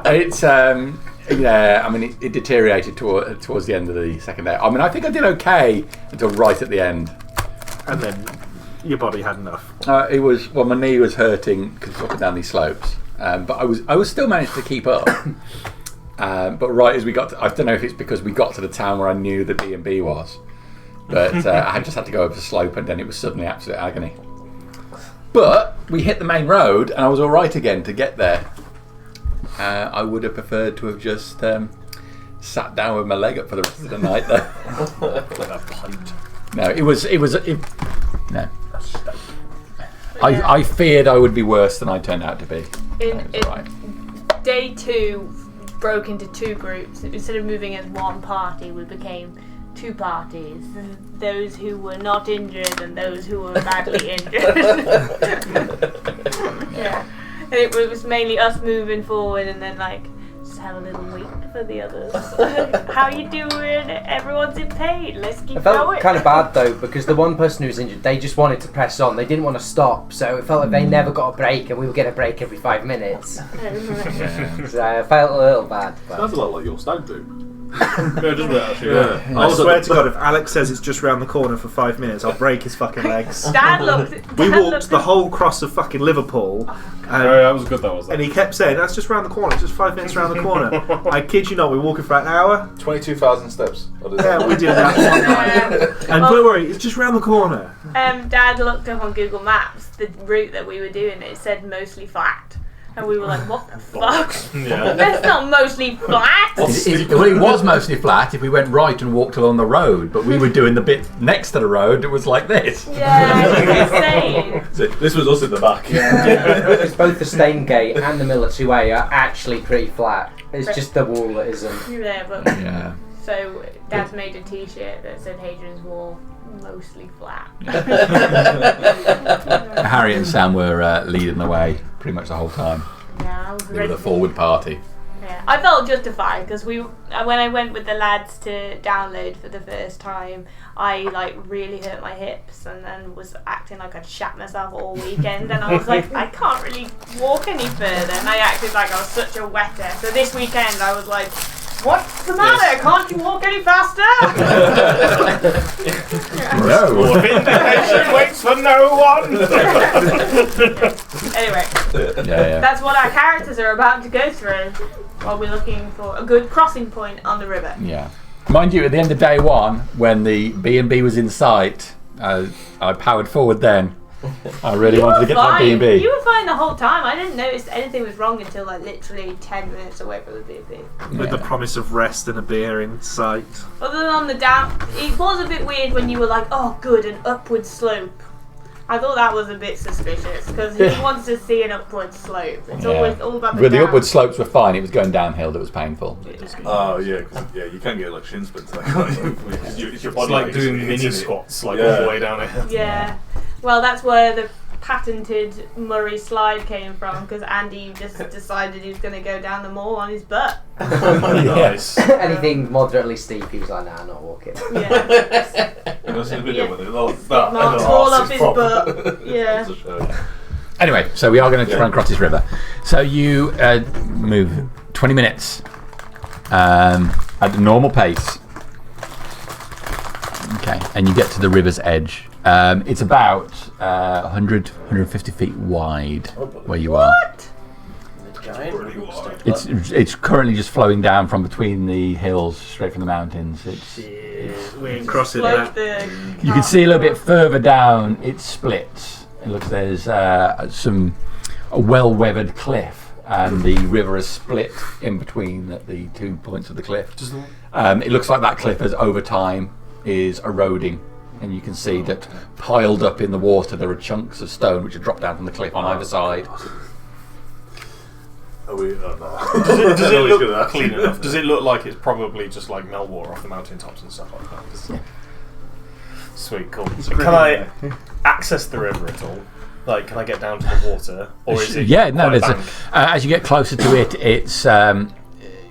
[SPEAKER 3] It's yeah. I mean, it deteriorated towards the end of the second day. I mean, I think I did okay until right at the end.
[SPEAKER 2] And then your body had enough.
[SPEAKER 3] It was my knee was hurting because up and down these slopes, but I was still managed to keep up. But right as we got to, I don't know if it's because we got to the town where I knew the B&B was, but I just had to go over the slope and then it was suddenly absolute agony. But we hit the main road and I was all right again to get there. I would have preferred to have just sat down with my leg up for the rest of the night though.
[SPEAKER 5] Like a punt.
[SPEAKER 3] No, no. I feared I would be worse than I turned out to be.
[SPEAKER 6] In
[SPEAKER 3] That was all right.
[SPEAKER 6] day 2, broke into two groups. Instead of moving as one party, we became two parties. Those who were not injured and those who were badly injured. Yeah. And it was mainly us moving forward and then like just have a little wait for the others. How you doing? Everyone's in pain. Let's keep
[SPEAKER 9] I felt
[SPEAKER 6] going.
[SPEAKER 9] kind of bad though because the one person who was injured, they just wanted to press on. They didn't want to stop, so it felt like they never got a break, and we would get a break every 5 minutes. So I felt a little bad. But
[SPEAKER 7] Sounds a lot like your stag do.
[SPEAKER 5] No, it doesn't actually.
[SPEAKER 7] Yeah.
[SPEAKER 2] I swear to God, if Alex says it's just round the corner for 5 minutes, I'll break his fucking legs.
[SPEAKER 6] Dad looked.
[SPEAKER 2] We
[SPEAKER 6] Dad
[SPEAKER 2] walked
[SPEAKER 6] looked
[SPEAKER 2] the whole cross of fucking Liverpool,
[SPEAKER 5] That was good. That was.
[SPEAKER 2] and he kept saying, "That's just round the corner. It's just 5 minutes round the corner." I kid you not, we were walking for an hour.
[SPEAKER 7] 22,000 steps.
[SPEAKER 2] Yeah, we did that one night. And don't worry, it's just round the corner.
[SPEAKER 6] Dad looked up on Google Maps the route that we were doing. It said mostly flat, and we were like, "What the fuck?
[SPEAKER 5] Yeah.
[SPEAKER 6] That's not mostly flat."
[SPEAKER 3] Well, it was mostly flat if we went right and walked along the road, but we were doing the bit next to the road that was like this.
[SPEAKER 6] Yeah, it's insane.
[SPEAKER 7] So this was us in the back.
[SPEAKER 9] it's both the Stain Gate and the military way are actually pretty flat. It's just the wall that isn't.
[SPEAKER 6] Yeah, but
[SPEAKER 3] Yeah.
[SPEAKER 6] so Dad's made a T-shirt that said Hadrian's Wall mostly flat.
[SPEAKER 3] Harry and Sam were leading the way pretty much the whole time.
[SPEAKER 6] Yeah, I was
[SPEAKER 3] They were
[SPEAKER 6] ready.
[SPEAKER 3] the forward party.
[SPEAKER 6] Yeah, I felt justified because when I went with the lads to download for the first time, I like really hurt my hips and then was acting like I'd shat myself all weekend, and I was like, I can't really walk any further, and I acted like I was such a wetter. So this weekend I was like, what's the matter? Can't you walk any faster?
[SPEAKER 3] No.
[SPEAKER 5] Vindication waits for no one.
[SPEAKER 6] Anyway,
[SPEAKER 3] Yeah.
[SPEAKER 6] that's what our characters are about to go through while we're looking for a good crossing point on the river.
[SPEAKER 3] Yeah. Mind you, at the end of day one, when the B&B was in sight, I powered forward then. I really wanted to get to that B&B.
[SPEAKER 6] You were fine the whole time. I didn't notice anything was wrong until like literally 10 minutes away from the B&B.
[SPEAKER 2] With the promise of rest and a beer in sight.
[SPEAKER 6] Other than on the down, it was a bit weird when you were like, oh good, an upward slope. I thought that was a bit suspicious because who wants to see an upward slope? It's always all about the
[SPEAKER 3] But the
[SPEAKER 6] down.
[SPEAKER 3] upward slopes were fine. It was going downhill that was painful.
[SPEAKER 7] Oh yeah, 'cause, you can get like shin splints. Like, your
[SPEAKER 5] It's like doing mini squats, like all the way down it.
[SPEAKER 6] Yeah. Well, that's where the patented Murray slide came from because Andy just decided he was going to go down the mall on his butt.
[SPEAKER 5] Nice.
[SPEAKER 9] Anything moderately steep, he was like, nah, I'm not walking.
[SPEAKER 6] Yeah.
[SPEAKER 7] I've seen a video
[SPEAKER 6] Yeah.
[SPEAKER 7] with it. That
[SPEAKER 6] Marks
[SPEAKER 7] and the
[SPEAKER 6] all
[SPEAKER 7] arse
[SPEAKER 6] up
[SPEAKER 7] is
[SPEAKER 6] his
[SPEAKER 7] proper.
[SPEAKER 6] butt. Yeah.
[SPEAKER 7] It's a show.
[SPEAKER 3] Anyway, so we are going to try and cross this river. So you move 20 minutes at the normal pace. Okay, and you get to the river's edge. It's about 100, 150 feet wide where you are.
[SPEAKER 6] What?
[SPEAKER 3] It's currently just flowing down from between the hills, straight from the mountains.
[SPEAKER 2] We ain't crossing
[SPEAKER 6] Slope
[SPEAKER 2] that.
[SPEAKER 6] the
[SPEAKER 3] You can see a little bit further down, it splits. It looks there's a well-weathered cliff, and the river is split in between the 2 points of the cliff. It looks like that cliff, as over time, is eroding, and you can see that piled up in the water there are chunks of stone which have dropped down from the cliff on either side.
[SPEAKER 7] Are we? Oh, no.
[SPEAKER 5] Does it
[SPEAKER 7] Always
[SPEAKER 5] look
[SPEAKER 7] good at that.
[SPEAKER 5] clean enough? Does it look like it's probably just like meltwater off the mountaintops and stuff like that? Sweet, cool. Can I access the river at all? Like, can I get down to the water, or is it?
[SPEAKER 3] Yeah, no.
[SPEAKER 5] quite a
[SPEAKER 3] There's
[SPEAKER 5] bank?
[SPEAKER 3] as you get closer to it, it's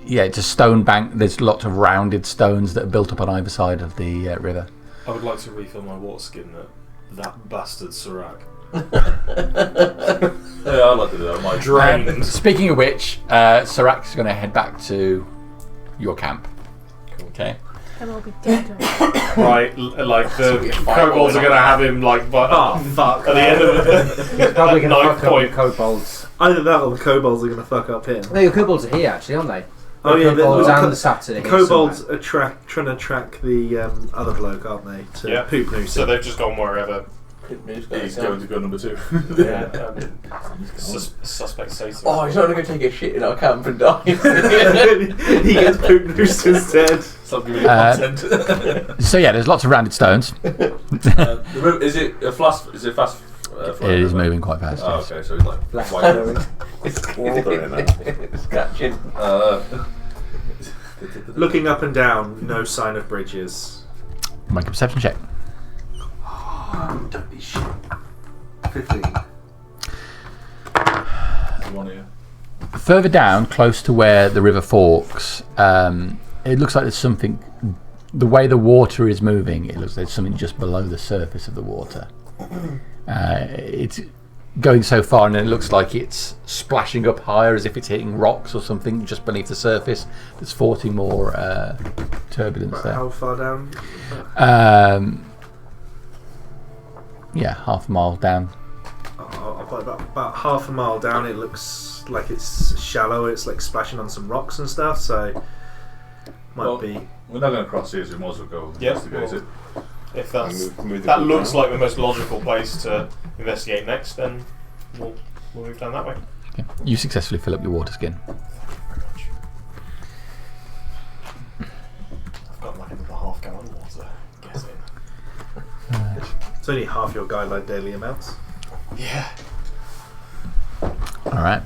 [SPEAKER 3] it's a stone bank. There's lots of rounded stones that are built up on either side of the river.
[SPEAKER 5] I would like to refill my water skin. That bastard Sirac.
[SPEAKER 7] Yeah, I'd like to do that. My
[SPEAKER 5] Drained.
[SPEAKER 3] Speaking of which, Sarak's going to head back to your camp. Okay.
[SPEAKER 6] They'll all be dead.
[SPEAKER 5] Right, like the kobolds are going to have him like, but
[SPEAKER 2] Oh, fuck.
[SPEAKER 5] at the end of it.
[SPEAKER 9] He's probably going to
[SPEAKER 5] Knife
[SPEAKER 9] fuck up the
[SPEAKER 5] point.
[SPEAKER 9] kobolds.
[SPEAKER 2] Either that or the kobolds are going to fuck up him.
[SPEAKER 9] No, your kobolds are here actually, aren't they?
[SPEAKER 2] Oh yeah,
[SPEAKER 9] kobolds
[SPEAKER 2] the
[SPEAKER 9] and the Saturn are
[SPEAKER 2] the
[SPEAKER 9] here
[SPEAKER 2] kobolds
[SPEAKER 9] somewhere.
[SPEAKER 2] are trying to track the other bloke, aren't they? To
[SPEAKER 5] Yeah.
[SPEAKER 2] poop noose.
[SPEAKER 5] So they've just gone wherever.
[SPEAKER 7] He's going to go number 2.
[SPEAKER 5] Yeah. Suspect Satan.
[SPEAKER 8] Oh, he's not going to take a shit in our camp and die.
[SPEAKER 2] He gets poop noosed instead.
[SPEAKER 7] Stop giving me content.
[SPEAKER 3] So yeah, there's lots of rounded stones.
[SPEAKER 7] The river, is it a fast? Is it fast?
[SPEAKER 3] It is moving quite fast.
[SPEAKER 7] Oh,
[SPEAKER 3] yes.
[SPEAKER 7] okay, so it's like
[SPEAKER 9] Black
[SPEAKER 7] white.
[SPEAKER 9] going.
[SPEAKER 8] It's catching.
[SPEAKER 2] Looking up and down, no sign of bridges.
[SPEAKER 3] Make a perception check.
[SPEAKER 2] Don't be shit. 15.
[SPEAKER 7] One of you.
[SPEAKER 3] Further down, close to where the river forks, it looks like there's something. The way the water is moving, it looks like there's something just below the surface of the water. It's going so far, and it looks like it's splashing up higher as if it's hitting rocks or something just beneath the surface. That's forcing more turbulence there.
[SPEAKER 2] How far down?
[SPEAKER 3] Yeah, half a mile down.
[SPEAKER 2] I'll put about half a mile down. It looks like it's shallow. It's like splashing on some rocks and stuff. So might be.
[SPEAKER 7] We're not going to cross here, so we might as well go investigate it.
[SPEAKER 5] If that's,
[SPEAKER 4] Move the
[SPEAKER 5] that
[SPEAKER 4] group
[SPEAKER 5] looks
[SPEAKER 4] down.
[SPEAKER 5] like the most logical place to investigate next, then we'll move down that way.
[SPEAKER 3] Okay. You successfully fill up your water skin.
[SPEAKER 5] I've got like another half gallon of water. Guess it.
[SPEAKER 2] It's only half your guideline daily amounts.
[SPEAKER 5] Yeah.
[SPEAKER 3] All right.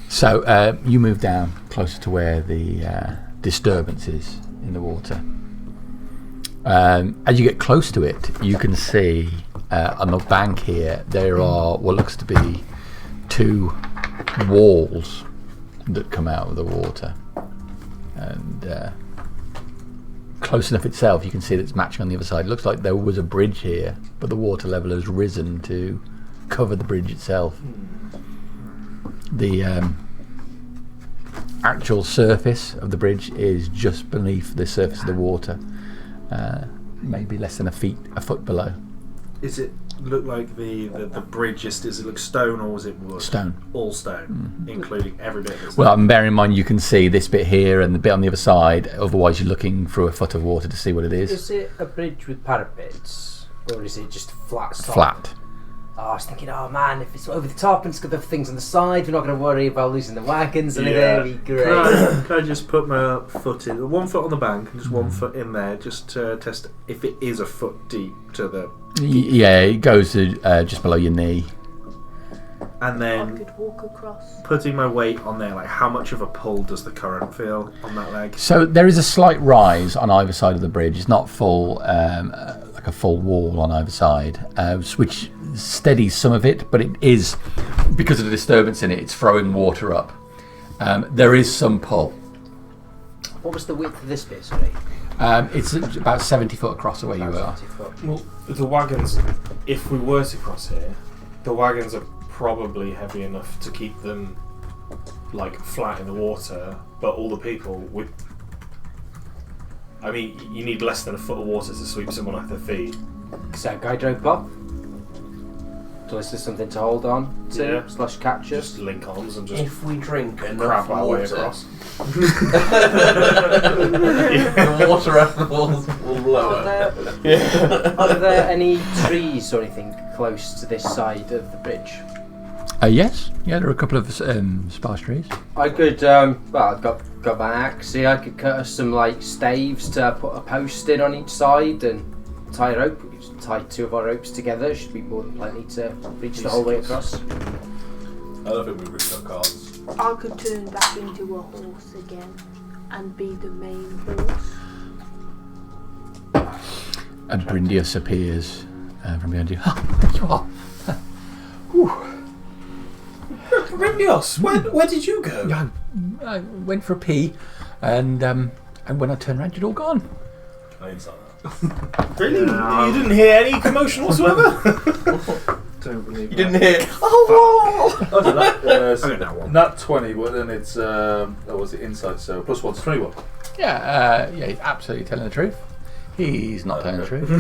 [SPEAKER 3] So you move down closer to where the disturbance is in the water. As you get close to it, you can see on the bank here there are what looks to be two walls that come out of the water, and close enough itself you can see that it's matching on the other side. It looks like there was a bridge here, but the water level has risen to cover the bridge itself. The actual surface of the bridge is just beneath the surface of the water, maybe less than a foot below.
[SPEAKER 2] Is it look like the bridge? Does it look stone or was it wood?
[SPEAKER 3] Stone.
[SPEAKER 2] All stone, including every bit of it.
[SPEAKER 3] Well, bear in mind you can see this bit here and the bit on the other side, otherwise you're looking through a foot of water to see what it is.
[SPEAKER 9] Is it a bridge with parapets, or is it just flat?
[SPEAKER 3] Flat.
[SPEAKER 9] Oh, I was thinking, oh man, if it's over the top and it's got the things on the side, we're not going to worry about losing the wagons and it'll be great.
[SPEAKER 2] Can I just put my foot in, 1 foot on the bank and just 1 foot in there, just to test if it is a foot deep to the.
[SPEAKER 3] Yeah, it goes to just below your knee.
[SPEAKER 2] And
[SPEAKER 6] I
[SPEAKER 2] then
[SPEAKER 6] could walk across.
[SPEAKER 2] putting my weight on there, like how much of a pull does the current feel on that leg?
[SPEAKER 3] So there is a slight rise on either side of the bridge. It's not full, like a full wall on either side, which steadies some of it, but it is, because of the disturbance in it, it's throwing water up. There is some pull.
[SPEAKER 9] What was the width of this bit, sorry?
[SPEAKER 3] It's about 70 foot across the way you are.
[SPEAKER 9] 70 foot.
[SPEAKER 5] Well, the wagons, if we were to cross here, the wagons are probably heavy enough to keep them like flat in the water, but all the people with. I mean, you need less than a foot of water to sweep someone off their feet.
[SPEAKER 9] So, guide rope up. So is this something to hold on to?
[SPEAKER 5] Yeah.
[SPEAKER 9] Slash capture?
[SPEAKER 5] Just link arms and just
[SPEAKER 8] If we drink
[SPEAKER 5] crab
[SPEAKER 8] enough
[SPEAKER 5] our way
[SPEAKER 8] water,
[SPEAKER 5] across.
[SPEAKER 8] the water animals will blow it.
[SPEAKER 9] Are there any trees or anything close to this side of the bridge?
[SPEAKER 3] Yes, yeah, there are a couple of sparse trees.
[SPEAKER 9] I could, well, I've got my axe here. I could cut us some like staves to put a post in on each side and tie a rope. We could just tie 2 of our ropes together. Should be more than plenty to reach the whole way across.
[SPEAKER 7] I don't think we've reached our cards.
[SPEAKER 6] I could turn back into a horse again and be the main horse.
[SPEAKER 3] And Brindius appears from behind you. There you are.
[SPEAKER 5] Rindios, where did you go?
[SPEAKER 3] I went for a pee, and when I turned around, you'd all gone.
[SPEAKER 7] I inside that.
[SPEAKER 5] Really? You didn't hear any commotion whatsoever?
[SPEAKER 2] Don't believe
[SPEAKER 8] You didn't hear. Oh,
[SPEAKER 7] Oh, so that was
[SPEAKER 2] I don't know what.
[SPEAKER 7] not 20, but then it's that was the inside, so plus 1's 21.
[SPEAKER 3] Yeah, he's absolutely telling the truth. He's not telling the truth.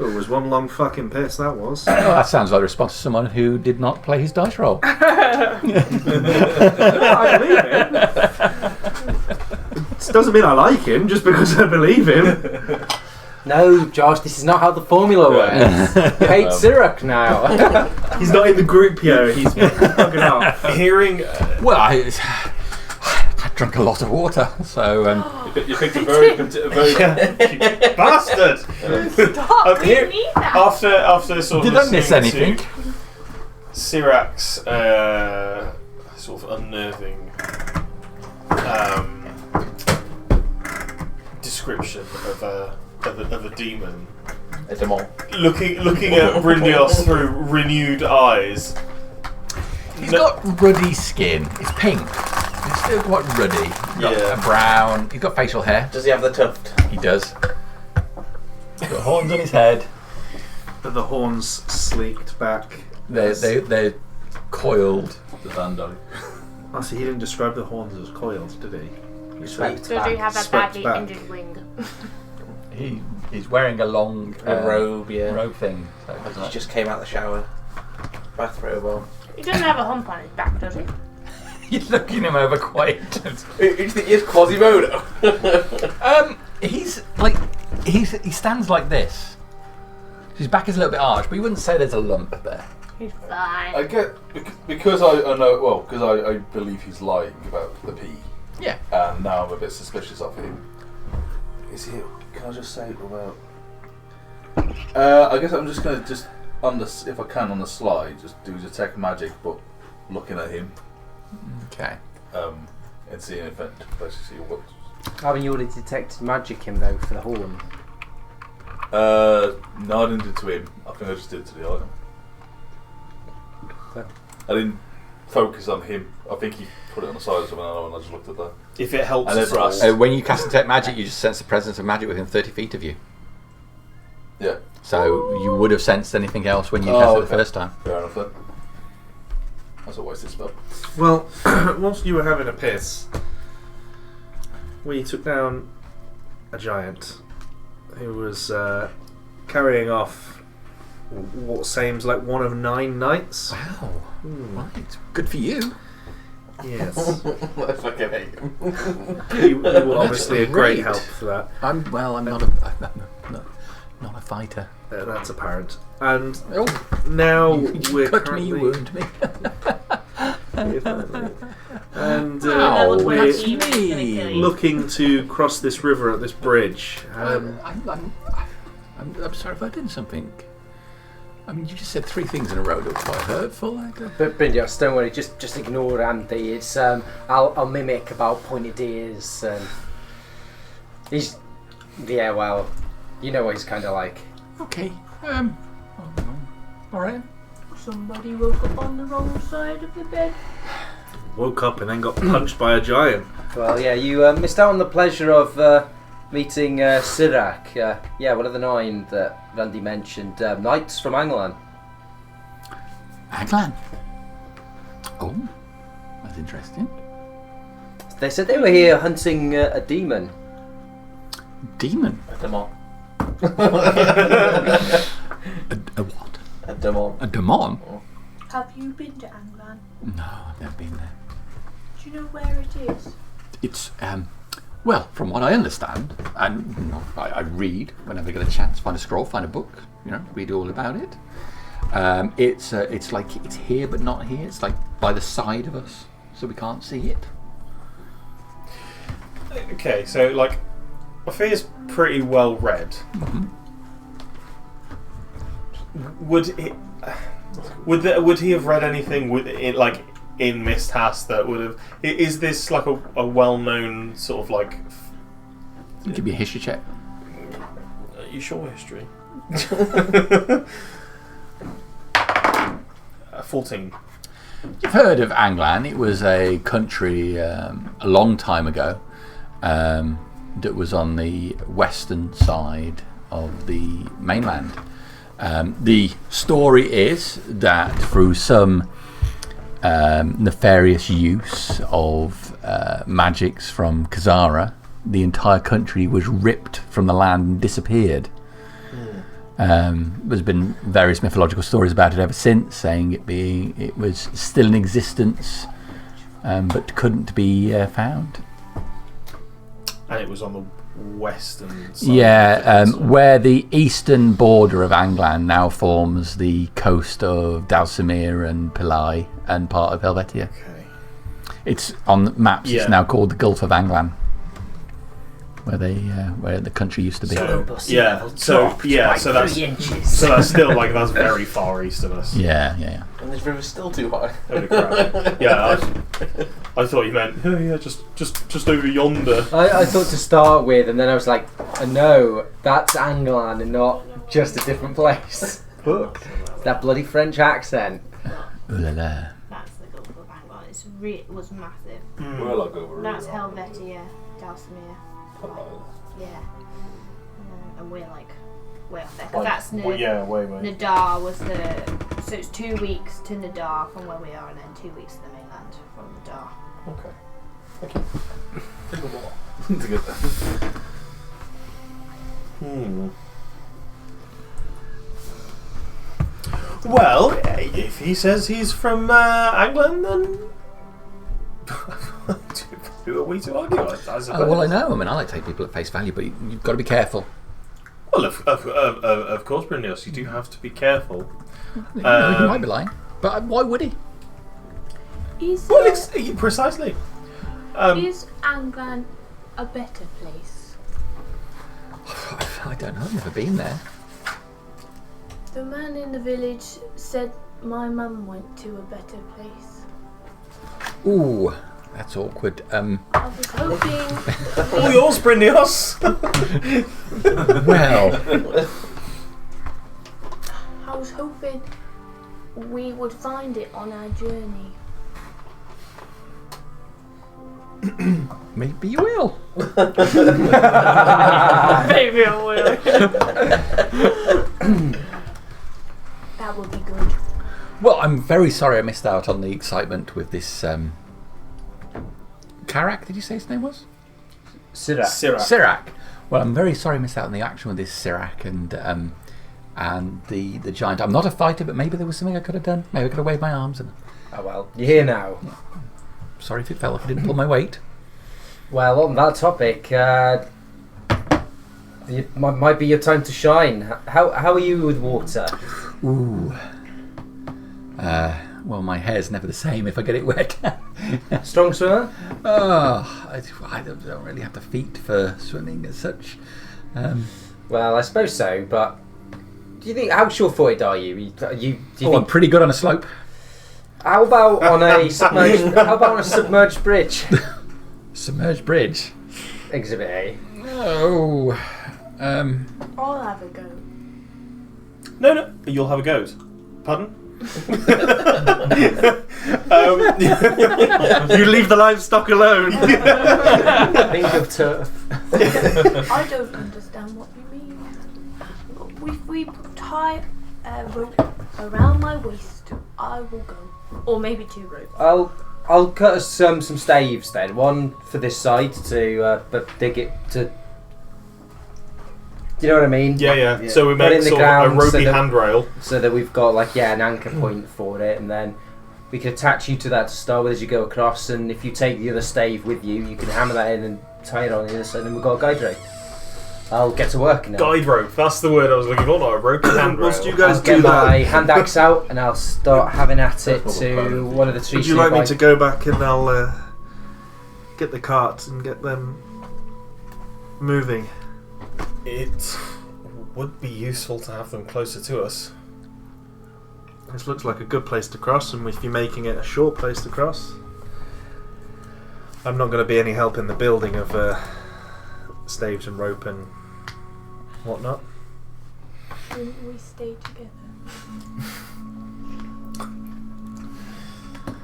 [SPEAKER 2] It was one long fucking piss, that was.
[SPEAKER 3] Oh, that sounds like the response to someone who did not play his dice roll.
[SPEAKER 2] I believe him. It doesn't mean I like him just because I believe him.
[SPEAKER 9] No, Josh, this is not how the formula works. You hate Sirach now.
[SPEAKER 2] He's not in the group here, he's fucking up.
[SPEAKER 5] Hearing.
[SPEAKER 3] Well, I drank a lot of water, so
[SPEAKER 7] You picked a very, very
[SPEAKER 5] Bastard!
[SPEAKER 6] Stop!
[SPEAKER 5] Here-
[SPEAKER 6] We need that!
[SPEAKER 5] After this sort of
[SPEAKER 3] did I miss
[SPEAKER 5] listening to
[SPEAKER 3] anything?
[SPEAKER 5] Sirach's sort of unnerving of a demon.
[SPEAKER 8] A demon.
[SPEAKER 5] Looking at Bryndios through renewed eyes.
[SPEAKER 3] He's got ruddy skin. It's pink. It's still quite ruddy. He's got a brown. He's got facial hair.
[SPEAKER 8] Does he have the tuft?
[SPEAKER 3] He does. He's got horns on his head.
[SPEAKER 2] The horns sleeked back.
[SPEAKER 3] They're coiled.
[SPEAKER 7] The Van Dyke.
[SPEAKER 2] Oh, so he didn't describe the horns as coiled, did he? He
[SPEAKER 9] Swept
[SPEAKER 6] Does he have a
[SPEAKER 2] Swept
[SPEAKER 6] badly
[SPEAKER 2] back.
[SPEAKER 6] injured wing?
[SPEAKER 3] He's wearing a long
[SPEAKER 8] robe,
[SPEAKER 3] robe thing. So
[SPEAKER 8] He just came out the shower. Bathrobe on.
[SPEAKER 6] He doesn't have a hump on his back, does he?
[SPEAKER 3] You're looking him over quite.
[SPEAKER 8] You think he's Quasimodo?
[SPEAKER 3] He's like he stands like this. His back is a little bit arched, but you wouldn't say there's a lump there.
[SPEAKER 6] He's fine.
[SPEAKER 7] I get because I know well because I believe he's lying about the pee.
[SPEAKER 3] Yeah.
[SPEAKER 7] And now I'm a bit suspicious of him. Is he? Can I just say about? I guess I'm just gonna on the if I can on the slide just do detect magic, but looking at him.
[SPEAKER 3] Okay.
[SPEAKER 7] And seeing if it basically what.
[SPEAKER 9] Haven't you already detected magic him though for the horn?
[SPEAKER 7] No, I didn't do it to him. I think I just did it to the item.
[SPEAKER 9] Okay.
[SPEAKER 7] I didn't focus on him. I think he put it on the side or something, and I just looked at that.
[SPEAKER 5] If it helps
[SPEAKER 7] And
[SPEAKER 5] us
[SPEAKER 7] then
[SPEAKER 5] all.
[SPEAKER 7] Ross.
[SPEAKER 3] When you cast detect magic, you just sense the presence of magic within 30 feet of you.
[SPEAKER 7] Yeah.
[SPEAKER 3] So you would have sensed anything else when you cast it the first time.
[SPEAKER 7] Fair enough then. That's a wasted spell.
[SPEAKER 2] Well, whilst you were having a piss, we took down a giant who was carrying off what seems like one of 9 knights.
[SPEAKER 3] Wow. Right. Good for you.
[SPEAKER 2] Yes.
[SPEAKER 8] I fucking hate him.
[SPEAKER 2] You were obviously a great
[SPEAKER 3] Great.
[SPEAKER 2] help for that.
[SPEAKER 3] I'm not a fighter.
[SPEAKER 2] That's apparent. And
[SPEAKER 3] Oh,
[SPEAKER 2] now
[SPEAKER 3] you
[SPEAKER 2] we're
[SPEAKER 3] cut
[SPEAKER 2] currently...
[SPEAKER 3] me, you wound me.
[SPEAKER 2] And
[SPEAKER 3] Ow,
[SPEAKER 6] look where
[SPEAKER 3] that's
[SPEAKER 6] the demon's gonna
[SPEAKER 3] me.
[SPEAKER 6] kill you.
[SPEAKER 2] looking to cross this river at this bridge.
[SPEAKER 3] I'm sorry if I did something. I mean, you just said 3 things in a row that were quite hurtful.
[SPEAKER 9] But Bryndios, don't worry, just ignore Andy. It's I'll mimic about pointed ears and he's well, you know what he's kind of like.
[SPEAKER 3] Okay. All right.
[SPEAKER 6] Somebody woke up on the wrong side of the bed.
[SPEAKER 2] Woke up and then got punched by a giant.
[SPEAKER 9] Well, yeah, you missed out on the pleasure of meeting Sirac. One of the 9 that Randy mentioned. Knights from Anglan.
[SPEAKER 3] Aglan. Oh, that's interesting.
[SPEAKER 9] They said they were here hunting a demon.
[SPEAKER 3] Demon.
[SPEAKER 8] A demon.
[SPEAKER 3] A what?
[SPEAKER 8] A demon.
[SPEAKER 3] A demon?
[SPEAKER 6] Have you been to Anglan?
[SPEAKER 3] No, I've never been there.
[SPEAKER 6] Do you know where it is?
[SPEAKER 3] It's well, from what I understand, and I read whenever I get a chance, find a scroll, find a book, read all about it. It's like it's here but not here. It's like by the side of us, so we can't see it.
[SPEAKER 5] Okay, so like, Ophia's pretty well read.
[SPEAKER 3] Mm-hmm.
[SPEAKER 5] Would he have read anything in Misthas that would have? Is this like a well-known sort of like?
[SPEAKER 3] Give me a history check.
[SPEAKER 5] Are you sure history? 14.
[SPEAKER 3] You've heard of Anglan. It was a country a long time ago that was on the western side of the mainland. The story is that through some nefarious use of magics from Khazara, the entire country was ripped from the land and disappeared. There's been various mythological stories about it ever since, saying it was still in existence, but couldn't be found.
[SPEAKER 5] And it was on the western side.
[SPEAKER 3] Yeah, where the eastern border of Anglan now forms the coast of Dalsamir and Pillai and part of Helvetia.
[SPEAKER 5] Okay.
[SPEAKER 3] It's on maps.
[SPEAKER 5] Yeah.
[SPEAKER 3] It's now called the Gulf of Anglan. where the country used to be.
[SPEAKER 5] So that's still like that's very far east of us.
[SPEAKER 3] Yeah.
[SPEAKER 8] And this river's still too high.
[SPEAKER 5] Holy crap. Yeah, I thought you meant just over yonder.
[SPEAKER 9] I thought to start with, and then I was like, no, that's Anglan and not just a different place. Look, that bloody French accent.
[SPEAKER 3] Ooh la la.
[SPEAKER 6] That's the Gulf of Anglar. It was massive.
[SPEAKER 7] We're like over.
[SPEAKER 6] That's Helvetia, Dalsmere.
[SPEAKER 7] Hello.
[SPEAKER 6] Yeah. And we're like way off there. Because that's
[SPEAKER 5] Well, yeah, way.
[SPEAKER 6] Nadar was the. So it's 2 weeks to Nadar from where we are, and then 2 weeks to the mainland from Nadar.
[SPEAKER 5] Okay.
[SPEAKER 7] Think of what? To get there.
[SPEAKER 5] Well, if he says he's from England, then who are we to argue? I suppose.
[SPEAKER 3] Well, I know. I mean, I like to take people at face value, but you've got to be careful.
[SPEAKER 5] Well, of course, Brynjolf, you do have to be careful.
[SPEAKER 3] He might be lying, but why would he?
[SPEAKER 5] Precisely.
[SPEAKER 6] Is Anglan a better place?
[SPEAKER 3] I don't know. I've never been there.
[SPEAKER 6] The man in the village said my mum went to a better place.
[SPEAKER 3] Ooh, that's awkward.
[SPEAKER 6] I was hoping.
[SPEAKER 5] All yours, Brynjolf.
[SPEAKER 3] Well,
[SPEAKER 6] I was hoping we would find it on our journey.
[SPEAKER 3] maybe you will.
[SPEAKER 6] Maybe I will. That would be good.
[SPEAKER 3] Well, I'm very sorry I missed out on the excitement with this. Karak, did you say his name was? Sirac. Well, I'm very sorry I missed out on the action with this Sirac and the giant. I'm not a fighter, but maybe there was something I could have done. Maybe I could have waved my arms. And
[SPEAKER 9] Oh well, you're here now.
[SPEAKER 3] sorry if it fell off. I didn't pull my weight.
[SPEAKER 9] Well, on that topic, it might be your time to shine. How are you with water?
[SPEAKER 3] Ooh. Well, my hair's never the same if I get it wet.
[SPEAKER 9] Strong swimmer?
[SPEAKER 3] Oh, I don't really have the feet for swimming as such.
[SPEAKER 9] Well, I suppose so, but do you think how sure-footed are you? Do you
[SPEAKER 3] I'm
[SPEAKER 9] think?
[SPEAKER 3] pretty good on a slope.
[SPEAKER 9] How about on a submerged? How about on a submerged bridge?
[SPEAKER 3] Submerged bridge.
[SPEAKER 9] Exhibit A.
[SPEAKER 3] Oh.
[SPEAKER 6] I'll have a go.
[SPEAKER 5] No, you'll have a goat. Pardon? You leave the livestock alone.
[SPEAKER 9] Think of turf.
[SPEAKER 6] I don't understand what you mean. If we tie a rope around my waist, I will go. Or maybe 2 ropes.
[SPEAKER 9] I'll cut us some staves then. One for this side to dig it to. Do you know what I mean?
[SPEAKER 5] Yeah. So we
[SPEAKER 9] Put it
[SPEAKER 5] make
[SPEAKER 9] in the
[SPEAKER 5] sort of a
[SPEAKER 9] ground
[SPEAKER 5] ropey
[SPEAKER 9] so that-
[SPEAKER 5] handrail.
[SPEAKER 9] So that we've got an anchor point for it, and then we can attach you to that to start with as you go across. And if you take the other stave with you, you can hammer that in and tie it on the other side. And we've got a guide rope. I'll get to work now.
[SPEAKER 5] Guide rope. That's the word I was looking for. Not a ropey handrail.
[SPEAKER 2] Whilst you guys
[SPEAKER 9] I'll
[SPEAKER 2] do
[SPEAKER 9] get my
[SPEAKER 2] that,
[SPEAKER 9] hand axe out and I'll start having at it to one of the trees.
[SPEAKER 2] would you like me
[SPEAKER 9] nearby.
[SPEAKER 2] to go back and I'll get the carts and get them moving?
[SPEAKER 5] It would be useful to have them closer to us.
[SPEAKER 2] This looks like a good place to cross, and if you're making it a short place to cross, I'm not going to be any help in the building of staves and rope and whatnot.
[SPEAKER 6] Shouldn't we stay together?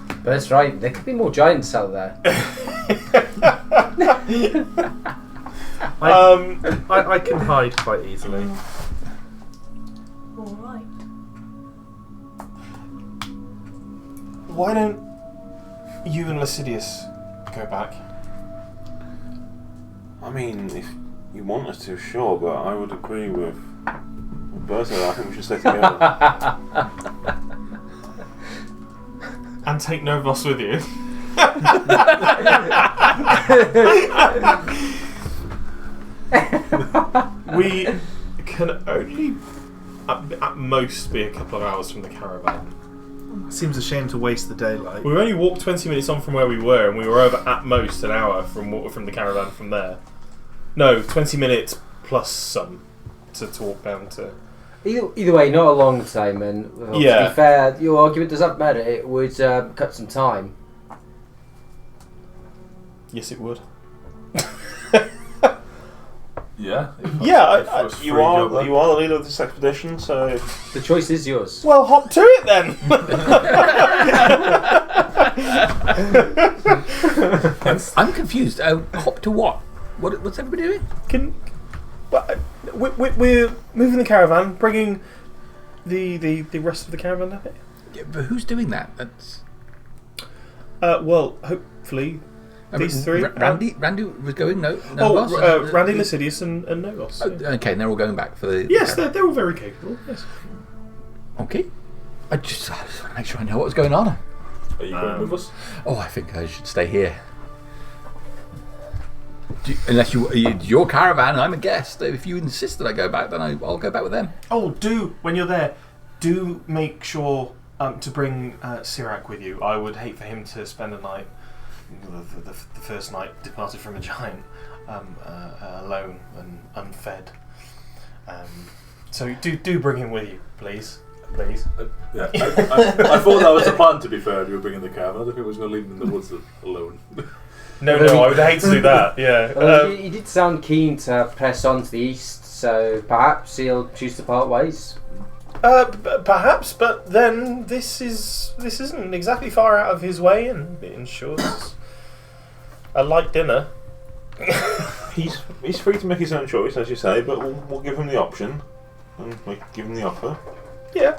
[SPEAKER 9] But that's right. There could be more giants out there.
[SPEAKER 2] I can hide quite easily.
[SPEAKER 6] Alright.
[SPEAKER 5] Why don't you and Lascidius go back?
[SPEAKER 4] I mean, if you want us to, sure, but I would agree with Bertha. I think we should stay together.
[SPEAKER 5] And take Novos with you. We can only at most be a couple of hours from the caravan.
[SPEAKER 2] Seems a shame to waste the daylight.
[SPEAKER 5] We only walked 20 minutes on from where we were, and we were over at most an hour from the caravan from there. No, 20 minutes plus some to walk down to.
[SPEAKER 9] Either way, not a long time, and to
[SPEAKER 5] Yeah.
[SPEAKER 9] be fair, your argument does have merit. It would cut some time.
[SPEAKER 5] Yes, it would.
[SPEAKER 7] Yeah.
[SPEAKER 5] Yeah,
[SPEAKER 4] You are the leader of this expedition, so
[SPEAKER 9] The choice is yours.
[SPEAKER 5] Well, hop to it then.
[SPEAKER 3] I'm confused. Hop to what? What's everybody doing?
[SPEAKER 5] We're moving the caravan, bringing the rest of the caravan down here.
[SPEAKER 3] Yeah, but who's doing that? That's
[SPEAKER 5] Well, hopefully these three.
[SPEAKER 3] Randy was going. No.
[SPEAKER 5] Randy, Lycidius, and Nogos.
[SPEAKER 3] Oh, okay, and they're all going back for the.
[SPEAKER 5] Yes, they're all very capable. Yes.
[SPEAKER 3] Okay. I just want to make sure I know what's going on.
[SPEAKER 7] Are you going with us?
[SPEAKER 3] Oh, I think I should stay here. Unless your caravan, I'm a guest. If you insist that I go back, then I'll go back with them.
[SPEAKER 5] Oh, when you're there, do make sure to bring Sirac with you. I would hate for him to spend a night, the first night departed from a giant, alone and unfed. So do bring him with you, please.
[SPEAKER 7] Yeah. I thought that was the plan, to be fair, if you were bringing the caravan. I don't think I was going to leave them in the woods alone.
[SPEAKER 5] No, I would hate to do that, yeah.
[SPEAKER 9] Well, he did sound keen to press on to the east, so perhaps he'll choose to part ways.
[SPEAKER 5] Perhaps, but then this isn't exactly far out of his way, and it ensures a light dinner.
[SPEAKER 4] he's free to make his own choice, as you say, but we'll give him the option and give him the offer.
[SPEAKER 5] Yeah.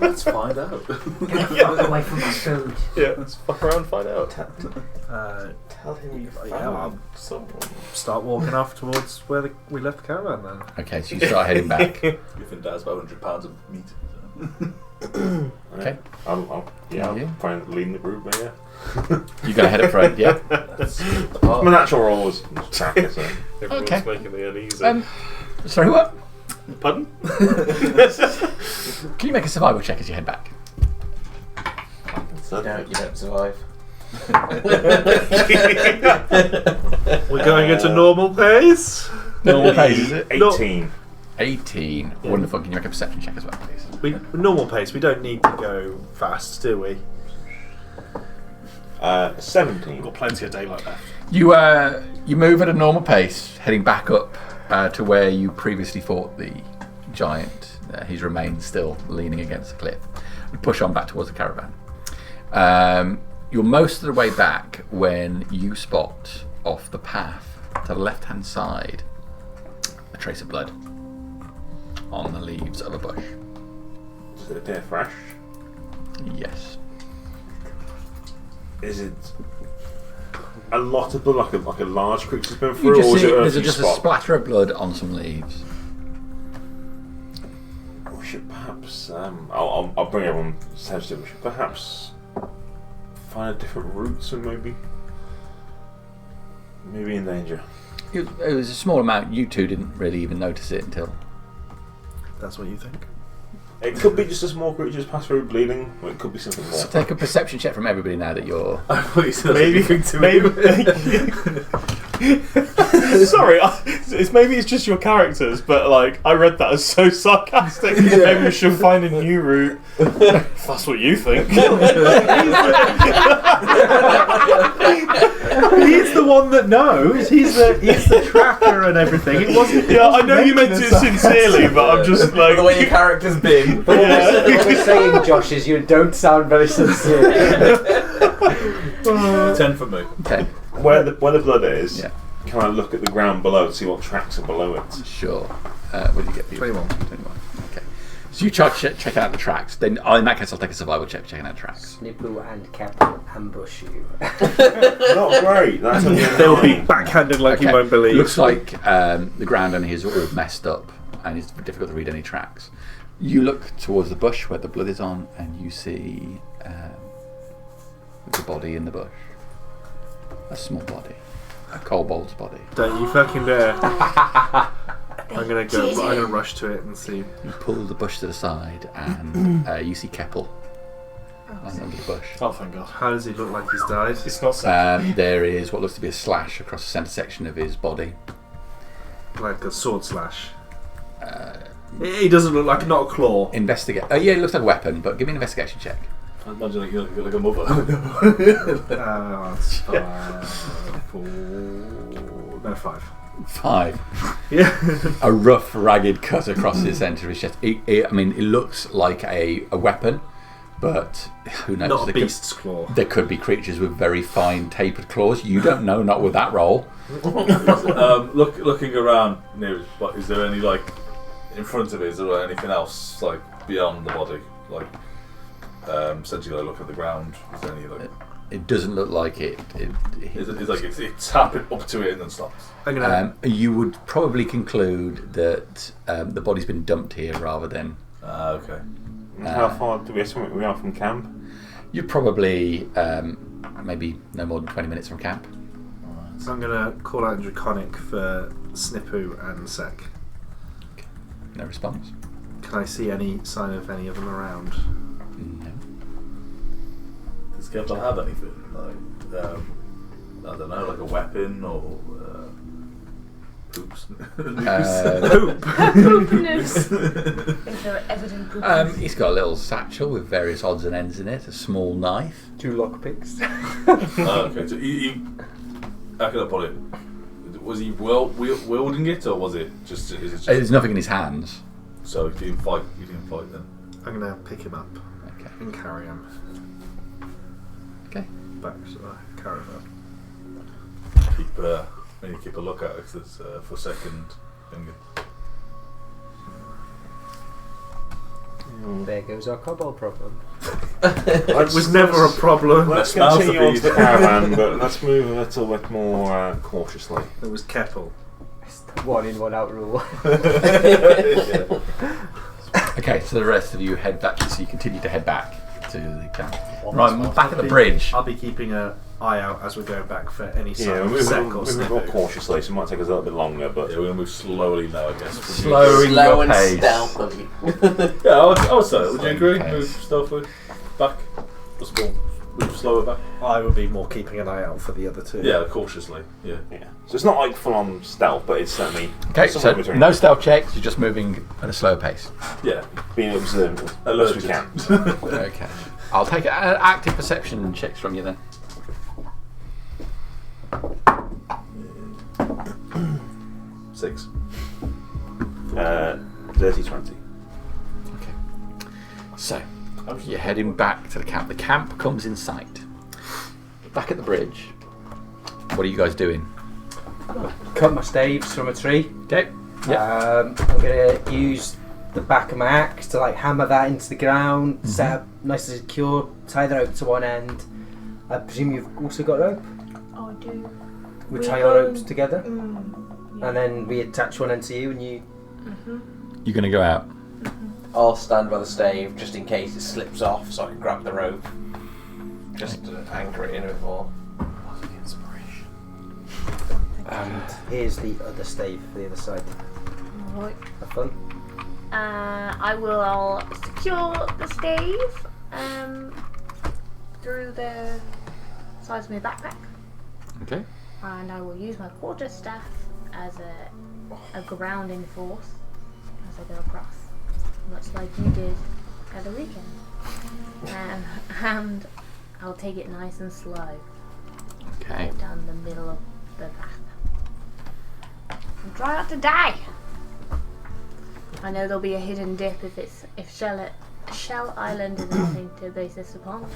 [SPEAKER 7] Let's find out.
[SPEAKER 1] Get away from my food.
[SPEAKER 5] Yeah, let's fuck around and find out.
[SPEAKER 1] Tell him you
[SPEAKER 5] I'll start walking off towards where we left the caravan then.
[SPEAKER 3] Okay, so you start heading back.
[SPEAKER 7] You think that's about £100 of meat.
[SPEAKER 3] Okay.
[SPEAKER 4] I'll try and lead the group there.
[SPEAKER 3] You go ahead up front, yeah?
[SPEAKER 4] My natural role is tracker, so.
[SPEAKER 5] Everyone's
[SPEAKER 3] Okay.
[SPEAKER 5] making the uneasy.
[SPEAKER 3] Sorry, what?
[SPEAKER 5] Pardon?
[SPEAKER 3] Can you make a survival check as you head back?
[SPEAKER 8] You don't survive.
[SPEAKER 5] We're going into normal pace.
[SPEAKER 3] Normal pace, is it?
[SPEAKER 4] 18.
[SPEAKER 3] 18. Wonderful. Can you make a perception check as well, please?
[SPEAKER 5] Normal pace. We don't need to go fast, do we?
[SPEAKER 4] 17.
[SPEAKER 5] We've got plenty of daylight left.
[SPEAKER 3] You move at a normal pace, heading back up to where you previously fought the giant. His remains still leaning against the cliff. You push on back towards the caravan. You're most of the way back when you spot off the path to the left-hand side a trace of blood on the leaves of a bush.
[SPEAKER 4] Does it appear fresh?
[SPEAKER 3] Yes.
[SPEAKER 4] Is it a lot of blood, like a large creature's been
[SPEAKER 3] You
[SPEAKER 4] through,
[SPEAKER 3] just
[SPEAKER 4] or is
[SPEAKER 3] see
[SPEAKER 4] it
[SPEAKER 3] there's
[SPEAKER 4] few
[SPEAKER 3] just a
[SPEAKER 4] spots?
[SPEAKER 3] splatter of blood on some leaves.
[SPEAKER 4] We should perhaps, I'll bring everyone sensitive. We should perhaps find a different route, so maybe in danger.
[SPEAKER 3] It was a small amount. You two didn't really even notice it until.
[SPEAKER 5] That's what you think?
[SPEAKER 4] It could be just a small creature just passed through bleeding, or it could be something more.
[SPEAKER 3] So take a perception check from everybody now that you're.
[SPEAKER 5] Maybe. Sorry, maybe it's just your characters, but like I read that as so sarcastic. Maybe we should find a new route. If that's what you think. He's the one that knows. He's the tracker and everything. It wasn't. Yeah, I know you meant it sincerely, but I'm just like
[SPEAKER 8] The way your character's been.
[SPEAKER 9] What we're saying, Josh, is you don't sound very sincere.
[SPEAKER 7] 10 for me.
[SPEAKER 3] Okay.
[SPEAKER 4] Where the blood is.
[SPEAKER 3] Yeah.
[SPEAKER 4] Can I look at the ground below to see what tracks are below it?
[SPEAKER 3] Sure. What did you get?
[SPEAKER 7] 21.
[SPEAKER 3] 21. Okay. So you check out the tracks. Then, in that case, I'll take a survival check checking out tracks.
[SPEAKER 9] Snipoo and Cap ambush you.
[SPEAKER 4] Not great. That's
[SPEAKER 5] they'll be backhanded like you won't believe.
[SPEAKER 3] Looks like the ground on here is all messed up and it's difficult to read any tracks. You look towards the bush where the blood is on, and you see the body in the bush. A small body. A kobold's body.
[SPEAKER 5] Don't you fucking dare. I'm gonna rush to it and see.
[SPEAKER 3] You pull the bush to the side, and you see Keppel Lying under the bush.
[SPEAKER 5] Oh, thank God. How does he look like he's died?
[SPEAKER 2] It's not sad.
[SPEAKER 3] There is what looks to be a slash across the centre section of his body.
[SPEAKER 5] Like a sword slash. He doesn't look like not a claw.
[SPEAKER 3] Investigate. Oh yeah, it looks like a weapon, but give me an investigation check.
[SPEAKER 7] I imagine like, you're like a mother.
[SPEAKER 5] That's 5.
[SPEAKER 3] 5.
[SPEAKER 5] Yeah.
[SPEAKER 3] A rough, ragged cut across the centre of his chest. I mean, it looks like a weapon, but who knows?
[SPEAKER 5] Not a beast's claw.
[SPEAKER 3] There could be creatures with very fine, tapered claws. You don't know, not with that roll.
[SPEAKER 7] Looking around, is there any like in front of it? Is there anything else like beyond the body? Like, essentially, look at the ground. Is there any like?
[SPEAKER 3] It doesn't look like it.
[SPEAKER 7] It's tapping up to it and then stops.
[SPEAKER 3] You would probably conclude that the body's been dumped here rather than.
[SPEAKER 7] Okay.
[SPEAKER 4] How far do we estimate we are from camp?
[SPEAKER 3] You're probably maybe no more than 20 minutes from camp.
[SPEAKER 5] So I'm going to call out Draconic for Snippu and Sek.
[SPEAKER 3] No response.
[SPEAKER 5] Can I see any sign of any of them around?
[SPEAKER 3] No.
[SPEAKER 7] Does Kevin have anything like I don't know, like a weapon or poops?
[SPEAKER 6] Poopness. Is there evident poopness?
[SPEAKER 3] He's got a little satchel with various odds and ends in it. A small knife.
[SPEAKER 9] 2 lockpicks.
[SPEAKER 7] Okay, so how can I put it? Was he wielding it, or was it just? Is it just
[SPEAKER 3] There's nothing in his hands.
[SPEAKER 7] so he didn't fight. He didn't fight then.
[SPEAKER 5] I'm going to pick him up
[SPEAKER 3] Okay.
[SPEAKER 5] and carry him
[SPEAKER 3] Okay.
[SPEAKER 5] back to the caravan.
[SPEAKER 7] We need to keep a lookout if there's for second thing.
[SPEAKER 9] There goes our kobold problem.
[SPEAKER 5] It was never a problem.
[SPEAKER 4] Let's
[SPEAKER 7] Smells
[SPEAKER 4] continue
[SPEAKER 7] the
[SPEAKER 4] on to the
[SPEAKER 7] feed.
[SPEAKER 4] caravan, but let's move a little bit more cautiously.
[SPEAKER 5] It was Keppel.
[SPEAKER 9] It's the 1 in 1 out rule.
[SPEAKER 3] Okay, so the rest of you head back. So you continue to head back to the camp. Right, back at the bridge.
[SPEAKER 5] I'll be keeping an eye out as we're going back for any sign
[SPEAKER 4] Yeah,
[SPEAKER 5] of
[SPEAKER 4] we're
[SPEAKER 5] Sek or
[SPEAKER 4] moving more
[SPEAKER 5] Snippu.
[SPEAKER 4] cautiously, so it might take us a little bit longer, but
[SPEAKER 7] Yeah, we're gonna move slowly now, I guess.
[SPEAKER 3] Slowing
[SPEAKER 8] Slow
[SPEAKER 3] your
[SPEAKER 8] and
[SPEAKER 3] pace.
[SPEAKER 8] stealthily.
[SPEAKER 7] Yeah, I would say. Would you agree?
[SPEAKER 3] Okay.
[SPEAKER 7] Move stealthily back. Possible. Move slower back.
[SPEAKER 5] I would be more keeping an eye out for the other two.
[SPEAKER 7] Yeah, cautiously. Yeah.
[SPEAKER 4] yeah. So it's not like full-on stealth, but it's certainly
[SPEAKER 3] Okay,
[SPEAKER 4] somewhere
[SPEAKER 3] so
[SPEAKER 4] between
[SPEAKER 3] no stealth checks. You're just moving at a slower pace.
[SPEAKER 7] Yeah.
[SPEAKER 4] being observed as much as we can.
[SPEAKER 3] Okay. I'll take active perception checks from you then.
[SPEAKER 7] Six.
[SPEAKER 4] Dirty 20.
[SPEAKER 3] Okay. So, you're heading back to the camp. The camp comes in sight. Back at the bridge. What are you guys doing?
[SPEAKER 9] Cut my staves from a tree.
[SPEAKER 3] Okay.
[SPEAKER 9] I'm going to use the back of my axe to like hammer that into the ground, set up nice and secure, tie the rope to one end. I presume you've also got rope?
[SPEAKER 6] Oh, I do.
[SPEAKER 9] We
[SPEAKER 6] We
[SPEAKER 9] tie our
[SPEAKER 6] go-
[SPEAKER 9] ropes together
[SPEAKER 6] Yeah.
[SPEAKER 9] and then we attach one end to you and you...
[SPEAKER 3] You're going to go out.
[SPEAKER 8] I'll stand by the stave just in case it slips off so I can grab the rope. Just to anchor it in a bit more.
[SPEAKER 9] And here's the other stave for the other side.
[SPEAKER 6] Alright.
[SPEAKER 9] Have fun.
[SPEAKER 6] I will secure the stave through the sides of my backpack,
[SPEAKER 3] Okay.
[SPEAKER 6] and I will use my quarterstaff as a grounding force as I go across, much like you did at the weekend. And I'll take it nice and slow.
[SPEAKER 3] Okay.
[SPEAKER 6] Go down the middle of the path. And try not to die. I know there'll be a hidden dip if Shell Island is anything to base this upon.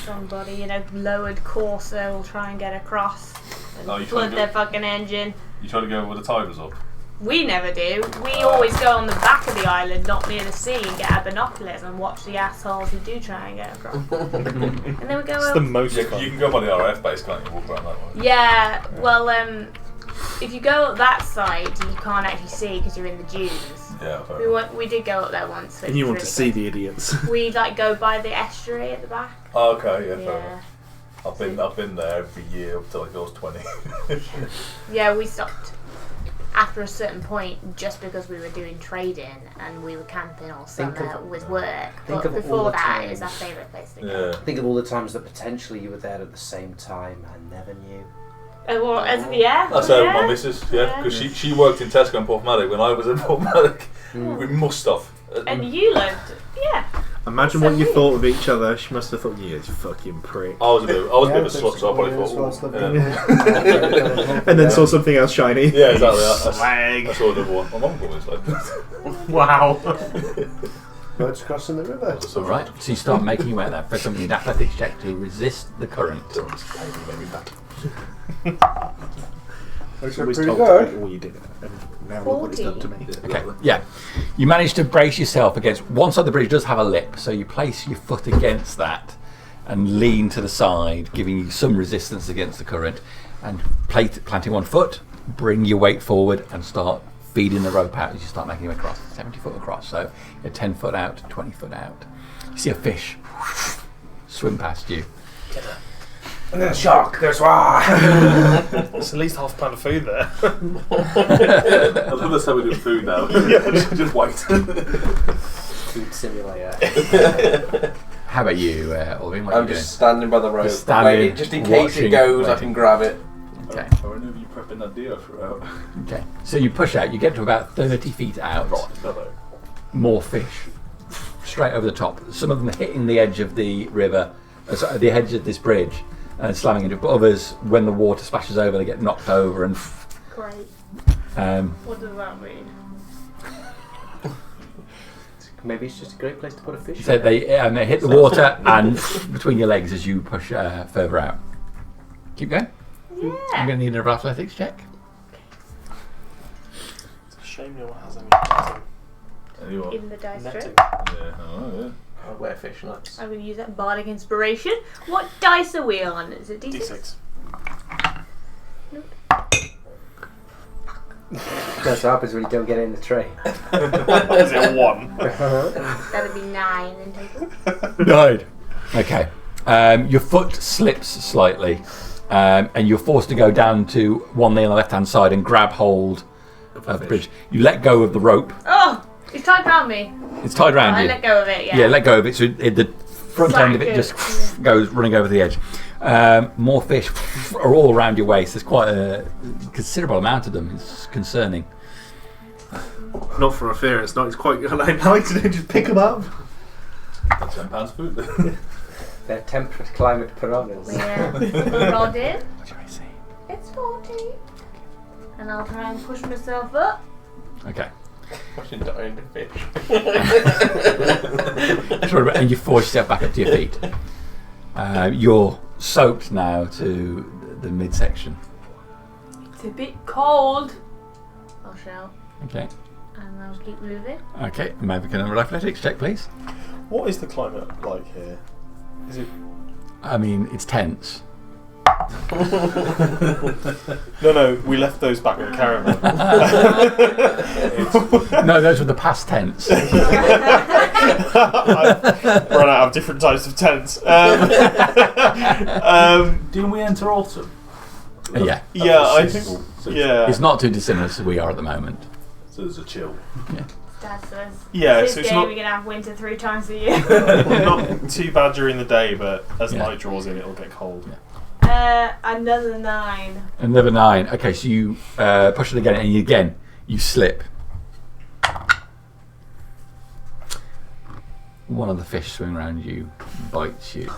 [SPEAKER 6] Somebody in a lowered Corsa will try and get across and
[SPEAKER 7] Oh, you
[SPEAKER 6] flood
[SPEAKER 7] trying to
[SPEAKER 6] their
[SPEAKER 7] go-
[SPEAKER 6] fucking engine.
[SPEAKER 7] You try to go where the tide was up.
[SPEAKER 6] We never do. We always go on the back of the island, not near the sea, and get our binoculars and watch the assholes who do try and get across. And then we go
[SPEAKER 2] It's
[SPEAKER 6] up.
[SPEAKER 2] the most
[SPEAKER 7] Yeah,
[SPEAKER 2] fun.
[SPEAKER 7] you can go by the RF base, can't you? Walk around that way.
[SPEAKER 6] Yeah, well, if you go up that side, you can't actually see because you're in the dunes.
[SPEAKER 7] Yeah. fair enough.
[SPEAKER 6] We did go up there once.
[SPEAKER 5] And you want to see the idiots.
[SPEAKER 6] We like go by the estuary at the back.
[SPEAKER 7] Oh, okay. Yeah. Fair
[SPEAKER 6] Yeah.
[SPEAKER 7] enough. I've been there every year up till like I was 20.
[SPEAKER 6] Yeah, we stopped after a certain point, just because we were doing trading and we were camping all summer with work.
[SPEAKER 9] think
[SPEAKER 6] But
[SPEAKER 9] of all
[SPEAKER 6] before
[SPEAKER 9] the
[SPEAKER 6] that, it
[SPEAKER 9] times.
[SPEAKER 6] was our favourite place to go.
[SPEAKER 7] Yeah.
[SPEAKER 9] Think of all the times that potentially you were there at the same time and never knew.
[SPEAKER 7] That's my missus, because she worked in Tesco in Porthmadog when I was in Porthmadog. We must have.
[SPEAKER 6] And you lived,
[SPEAKER 2] Imagine what you thought of each other. She must have thought, you fucking prick.
[SPEAKER 7] I was a bit of a slut, so I probably thought. Yeah.
[SPEAKER 2] And then saw something else shiny.
[SPEAKER 7] Yeah, exactly.
[SPEAKER 2] Swag.
[SPEAKER 7] I saw another one. My mum always like.
[SPEAKER 2] Wow.
[SPEAKER 10] Boats crossing the river.
[SPEAKER 3] All right, so you start making your way there. For something, an athletics check to resist the current.
[SPEAKER 2] I was
[SPEAKER 10] pretty
[SPEAKER 2] told
[SPEAKER 10] good.
[SPEAKER 2] to do all you did. And now look what it's done to me.
[SPEAKER 3] Okay, yeah. You manage to brace yourself against one side of the bridge does have a lip, so you place your foot against that and lean to the side, giving you some resistance against the current. And planting one foot, bring your weight forward and start feeding the rope out as you start making your way across. 70 foot across, so you're 10 foot out, 20 foot out. You see a fish swim past you.
[SPEAKER 9] And then a shark goes, wah!
[SPEAKER 5] It's at least half a pound of food there.
[SPEAKER 7] I love that's how we do food now. Just wait.
[SPEAKER 9] Food simulator.
[SPEAKER 3] How about you, Alvin? What are
[SPEAKER 8] I'm
[SPEAKER 3] you doing?
[SPEAKER 8] just standing by the rope,
[SPEAKER 3] Just standing,
[SPEAKER 8] waiting, just in case
[SPEAKER 3] watching,
[SPEAKER 8] it goes, I
[SPEAKER 3] waiting.
[SPEAKER 8] can grab it.
[SPEAKER 3] Okay.
[SPEAKER 7] I remember you prepping that deer throughout.
[SPEAKER 3] Okay. So you push out, you get to about 30 feet out. More fish. Straight over the top. Some of them hitting the edge of the river, the edge of this bridge, and slamming into it. But others, when the water splashes over, they get knocked over and.
[SPEAKER 6] Great.
[SPEAKER 3] Um,
[SPEAKER 6] What does that mean?
[SPEAKER 9] Maybe it's just a great place to put a fish.
[SPEAKER 3] so they hit the water and between your legs as you push further out. Keep going. I'm
[SPEAKER 6] Yeah.
[SPEAKER 3] going to need another athletics check.
[SPEAKER 5] It's a shame no one has any
[SPEAKER 7] Anyone?
[SPEAKER 6] In the dice
[SPEAKER 5] netting.
[SPEAKER 6] tray.
[SPEAKER 7] Yeah. Oh, yeah.
[SPEAKER 8] I wear fishnets.
[SPEAKER 6] I'm going to use that bardic inspiration. What dice are we on? Is it D6?
[SPEAKER 5] D6.
[SPEAKER 9] That's what happens when you don't get it in the tray.
[SPEAKER 5] Is it a 1?
[SPEAKER 6] That'd be 9 in total.
[SPEAKER 3] Died. Okay. Your foot slips slightly, and you're forced to go down to one knee on the left-hand side and grab hold of the bridge. You let go of the rope.
[SPEAKER 6] Oh! It's tied around me.
[SPEAKER 3] It's tied around
[SPEAKER 6] I
[SPEAKER 3] you.
[SPEAKER 6] let go of it, yeah.
[SPEAKER 3] Yeah, let go of it. So the front end of it just goes running over the edge. More fish are all around your waist. There's quite a considerable amount of them. It's concerning.
[SPEAKER 2] Not from a fear, it's not. It's quite nice to just pick them up.
[SPEAKER 7] That's £10 food.
[SPEAKER 9] They're temperate climate piranhas.
[SPEAKER 6] Yeah. Rolled in.
[SPEAKER 3] What do I say?
[SPEAKER 6] It's 40. And I'll try and push myself up.
[SPEAKER 3] Okay.
[SPEAKER 8] Pushing down the fish.
[SPEAKER 3] And you force yourself back up to your feet. You're soaked now to the midsection.
[SPEAKER 6] It's a bit cold. I'll shout.
[SPEAKER 3] Okay.
[SPEAKER 6] And I'll keep moving.
[SPEAKER 3] Okay. Maybe can another athletics check, please.
[SPEAKER 5] What is the climate like here? Is it?
[SPEAKER 3] I mean, it's tense.
[SPEAKER 5] No, we left those back in the caravan.
[SPEAKER 3] No, those were the past tense.
[SPEAKER 5] I've run out of different types of tents.
[SPEAKER 7] Didn't we enter autumn?
[SPEAKER 3] Yeah.
[SPEAKER 5] Yeah, I think.
[SPEAKER 7] So
[SPEAKER 5] Yeah.
[SPEAKER 3] It's not too dissimilar as we are at the moment.
[SPEAKER 7] So there's a chill.
[SPEAKER 6] Dad says.
[SPEAKER 5] Yeah,
[SPEAKER 6] This
[SPEAKER 5] so it's
[SPEAKER 6] game
[SPEAKER 5] not
[SPEAKER 6] we're gonna have winter 3 times a year.
[SPEAKER 5] not too bad during the day, but as
[SPEAKER 3] Yeah.
[SPEAKER 5] night draws in, it'll get cold.
[SPEAKER 6] Another 9.
[SPEAKER 3] Another 9. Okay, so you push it again, and you slip. One of the fish swimming around you bites you,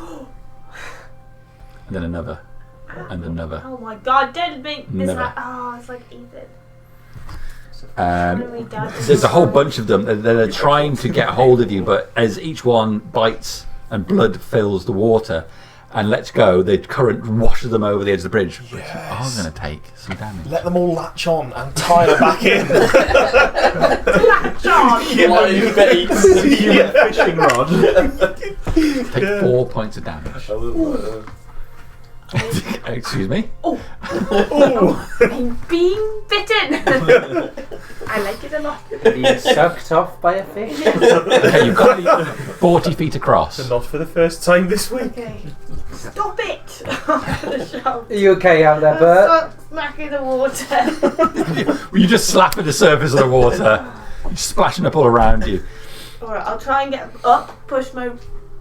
[SPEAKER 3] and then another, and another.
[SPEAKER 6] Oh my god, don't make this
[SPEAKER 3] Never.
[SPEAKER 6] like. Oh, it's like Ethan.
[SPEAKER 3] There's a whole bunch of them that are trying to get hold of you, but as each one bites and blood fills the water and lets go, the current washes them over the edge of the bridge, which are going to take some damage.
[SPEAKER 5] Let them all latch on and tie them back in.
[SPEAKER 6] Latch on!
[SPEAKER 8] Live bait.
[SPEAKER 2] Fishing rod.
[SPEAKER 3] Take 4 points of damage. Excuse me?
[SPEAKER 6] I'm being bitten! I like it a lot.
[SPEAKER 9] Being sucked off by a fish.
[SPEAKER 3] Okay, you've got 40 feet across.
[SPEAKER 5] Not for the first time this week.
[SPEAKER 6] Okay. Stop it! I'm gonna shout.
[SPEAKER 9] Are you okay out there, Bert?
[SPEAKER 6] smacking the water.
[SPEAKER 3] You just slap at the surface of the water, splashing up all around you.
[SPEAKER 6] Alright, I'll try and get up, push my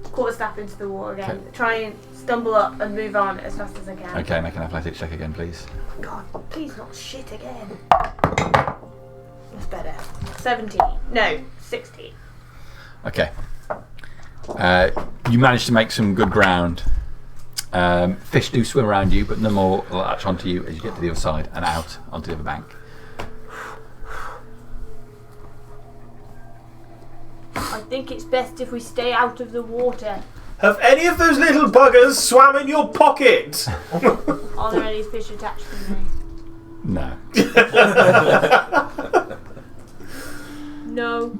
[SPEAKER 6] quarterstaff into the water again, try and stumble up and move on as fast as I can.
[SPEAKER 3] Okay, make an athletics check again, please.
[SPEAKER 6] God, please not shit again. That's better. 17. No, 16.
[SPEAKER 3] Okay. You manage to make some good ground. Fish do swim around you, but no more will latch onto you as you get to the other side and out onto the other bank.
[SPEAKER 6] I think it's best if we stay out of the water.
[SPEAKER 2] Have any of those little buggers swam in your pocket?
[SPEAKER 6] Are there any fish attached to me?
[SPEAKER 3] No.
[SPEAKER 6] No.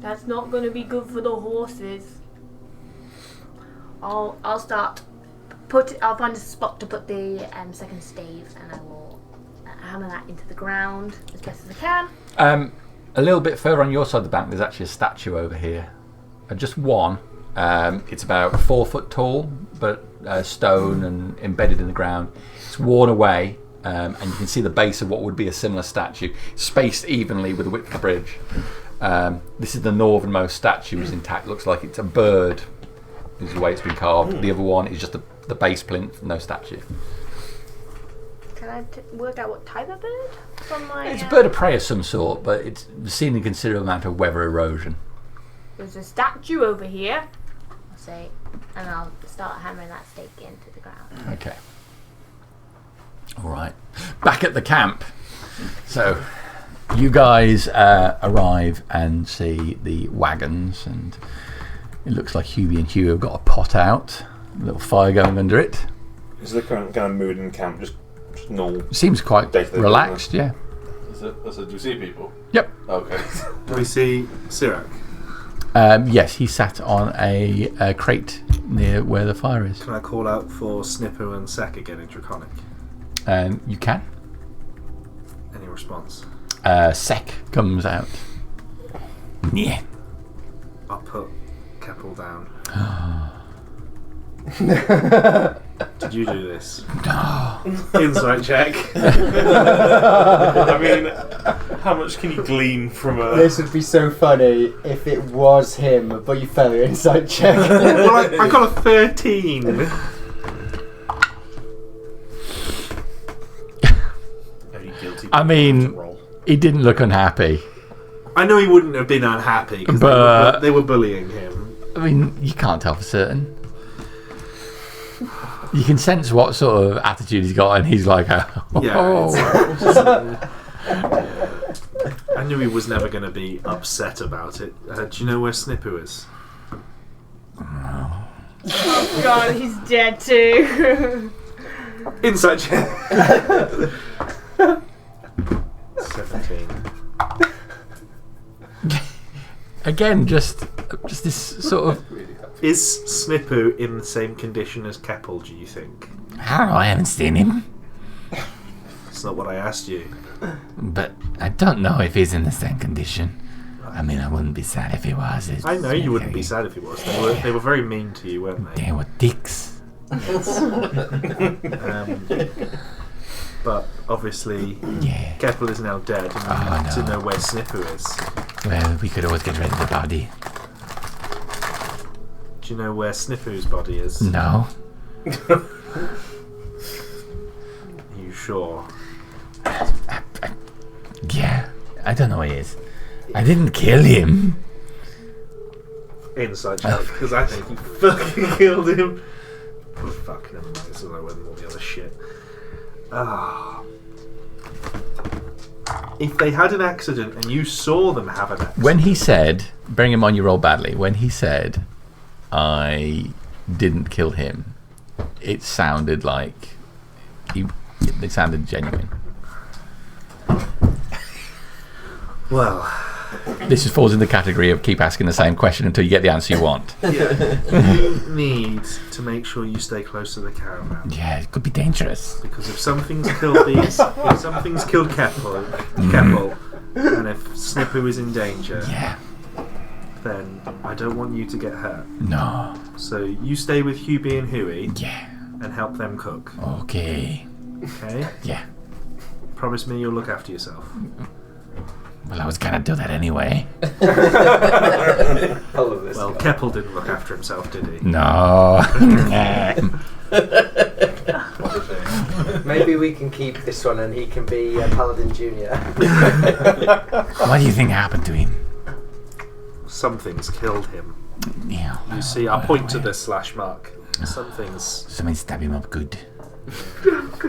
[SPEAKER 6] That's not going to be good for the horses. I'll start. I'll find a spot to put the second stave, and I will hammer that into the ground as best as I can.
[SPEAKER 3] A little bit further on your side of the bank, there's actually a statue over here. Just one. It's about 4 foot tall, but stone and embedded in the ground. It's worn away, and you can see the base of what would be a similar statue, spaced evenly with the width of the bridge. This is the northernmost statue, is intact. Looks like it's a bird, is the way it's been carved. The other one is just the base plinth, no statue.
[SPEAKER 6] Can I work out what type of bird? From my,
[SPEAKER 3] It's a bird of prey of some sort, but it's seen a considerable amount of weather erosion.
[SPEAKER 6] There's a statue over here. I'll say, and I'll start hammering that stake into the ground.
[SPEAKER 3] Okay. All right. Back at the camp. So, you guys arrive and see the wagons, and it looks like Hubie and Hugh have got a pot out, a little fire going under it.
[SPEAKER 4] Is the current kind of mood in camp just normal?
[SPEAKER 3] Seems quite
[SPEAKER 4] Day-to-day
[SPEAKER 3] relaxed, yeah.
[SPEAKER 7] Do we see people?
[SPEAKER 3] Yep.
[SPEAKER 7] Okay.
[SPEAKER 2] Do we see Sirac?
[SPEAKER 3] Yes, he sat on a crate near where the fire is.
[SPEAKER 2] Can I call out for Snipper and Sek again in Draconic?
[SPEAKER 3] You can.
[SPEAKER 2] Any response?
[SPEAKER 3] Sek comes out. Yeah.
[SPEAKER 2] I'll put Keppel down. Did you do this?
[SPEAKER 3] No.
[SPEAKER 2] Insight check.
[SPEAKER 5] I mean, how much can you glean from a...
[SPEAKER 9] This would be so funny if it was him, but you failed your insight check.
[SPEAKER 2] Well, I got a 13. Very guilty.
[SPEAKER 3] I mean, he didn't look unhappy.
[SPEAKER 2] I know he wouldn't have been unhappy because
[SPEAKER 3] But-
[SPEAKER 2] they were bullying him.
[SPEAKER 3] I mean, you can't tell for certain. You can sense what sort of attitude he's got, and he's like,
[SPEAKER 2] Yeah. I knew he was never going to be upset about it. Do you know where Snipper is?
[SPEAKER 6] Oh God, he's dead too.
[SPEAKER 2] Insight check. 17.
[SPEAKER 3] Again, just this sort of.
[SPEAKER 2] Is Snipper in the same condition as Keppel, do you think?
[SPEAKER 3] I don't know, I haven't seen him.
[SPEAKER 2] That's not what I asked you.
[SPEAKER 3] But I don't know if he's in the same condition. I mean, I wouldn't be sad if he was.
[SPEAKER 2] I know you wouldn't be sad if he was. They were very mean to you, weren't they?
[SPEAKER 3] They were dicks.
[SPEAKER 2] But obviously,
[SPEAKER 3] Yeah.
[SPEAKER 2] Keppel is now dead, and we need to know where Snipper is.
[SPEAKER 3] Well, we could always get rid of the body.
[SPEAKER 2] Do you know where Snipper's body is?
[SPEAKER 3] No.
[SPEAKER 2] Are you sure?
[SPEAKER 3] Yeah, I don't know where he is. I didn't kill him.
[SPEAKER 2] Insight check, because I think you fucking killed him. Oh, fuck, never mind. This is all the other shit. If they had an accident and you saw them have an accident...
[SPEAKER 3] When he said, bearing in mind you rolled badly, when he said, I didn't kill him, it sounded like it sounded genuine.
[SPEAKER 2] Well...
[SPEAKER 3] This falls in the category of keep asking the same question until you get the answer you want.
[SPEAKER 2] You need to make sure you stay close to the caravan.
[SPEAKER 3] Yeah, it could be dangerous.
[SPEAKER 2] Because if something's killed if something's killed Keppel, and if Snipper is in danger,
[SPEAKER 3] Yeah.
[SPEAKER 2] then I don't want you to get hurt.
[SPEAKER 3] No.
[SPEAKER 2] So you stay with Hubie and Huey.
[SPEAKER 3] Yeah.
[SPEAKER 2] and help them cook.
[SPEAKER 3] Okay.
[SPEAKER 2] Okay?
[SPEAKER 3] Yeah.
[SPEAKER 2] Promise me you'll look after yourself.
[SPEAKER 3] Well, I was gonna do that anyway.
[SPEAKER 2] Well, Keppel didn't look after himself, did he?
[SPEAKER 3] No.
[SPEAKER 9] Maybe we can keep this one and he can be Paladin Junior.
[SPEAKER 3] What do you think happened to him?
[SPEAKER 2] Something's killed him.
[SPEAKER 3] Yeah.
[SPEAKER 2] You see, I point to the slash mark. Something's...
[SPEAKER 3] Somebody stab him up good.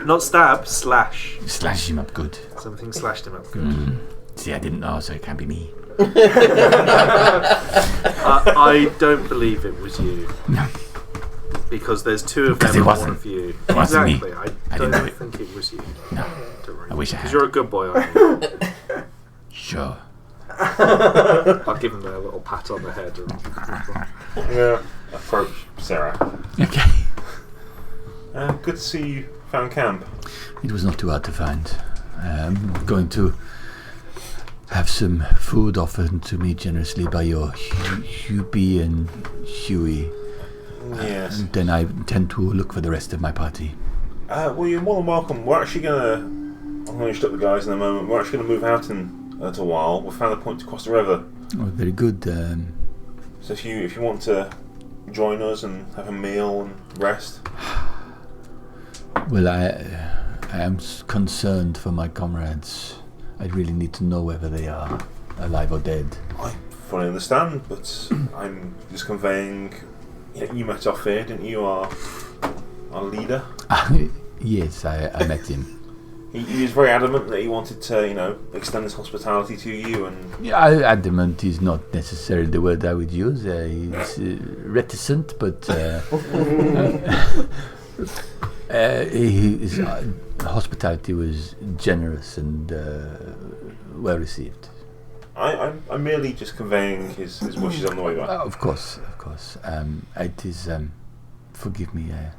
[SPEAKER 2] Not stab, slash.
[SPEAKER 3] Slash him up good.
[SPEAKER 2] Something slashed him up good.
[SPEAKER 3] See, I didn't know, so it can't be me.
[SPEAKER 2] I don't believe it was you.
[SPEAKER 3] No.
[SPEAKER 2] Because there's two of
[SPEAKER 3] Because
[SPEAKER 2] them
[SPEAKER 3] it
[SPEAKER 2] and one
[SPEAKER 3] wasn't.
[SPEAKER 2] of you.
[SPEAKER 3] It wasn't me.
[SPEAKER 2] Exactly.
[SPEAKER 3] I
[SPEAKER 2] I
[SPEAKER 3] didn't
[SPEAKER 2] don't
[SPEAKER 3] do it.
[SPEAKER 2] think it was you.
[SPEAKER 3] No.
[SPEAKER 2] Don't worry.
[SPEAKER 3] I wish I
[SPEAKER 2] Because
[SPEAKER 3] had.
[SPEAKER 2] you're a good boy, aren't you?
[SPEAKER 3] Sure.
[SPEAKER 2] I'll give him a little pat on the head.
[SPEAKER 4] Yeah. Approach Sarah.
[SPEAKER 3] Okay.
[SPEAKER 4] Good to see you found camp.
[SPEAKER 3] It was not too hard to find. I'm going to have some food offered to me generously by your Hubie and Huey.
[SPEAKER 4] Yes.
[SPEAKER 3] And then I intend to look for the rest of my party.
[SPEAKER 4] Well, you're more than welcome. We're actually gonna. I'm gonna instruct the guys in a moment. We're actually gonna move out in a little while. We found a point to cross the river.
[SPEAKER 3] Oh, very good.
[SPEAKER 4] So if you want to join us and have a meal and rest.
[SPEAKER 3] Well, I am concerned for my comrades. I really need to know whether they are alive or dead.
[SPEAKER 4] I fully understand, but I'm just conveying. You met our fear, didn't you? Our leader.
[SPEAKER 3] Yes, I met him.
[SPEAKER 4] He was very adamant that he wanted to, extend his hospitality to you, and
[SPEAKER 3] Yeah, adamant is not necessarily the word I would use. He's reticent, but his hospitality was generous and well received.
[SPEAKER 4] I'm merely just conveying his wishes on the way back.
[SPEAKER 3] Of course. It is, forgive me, a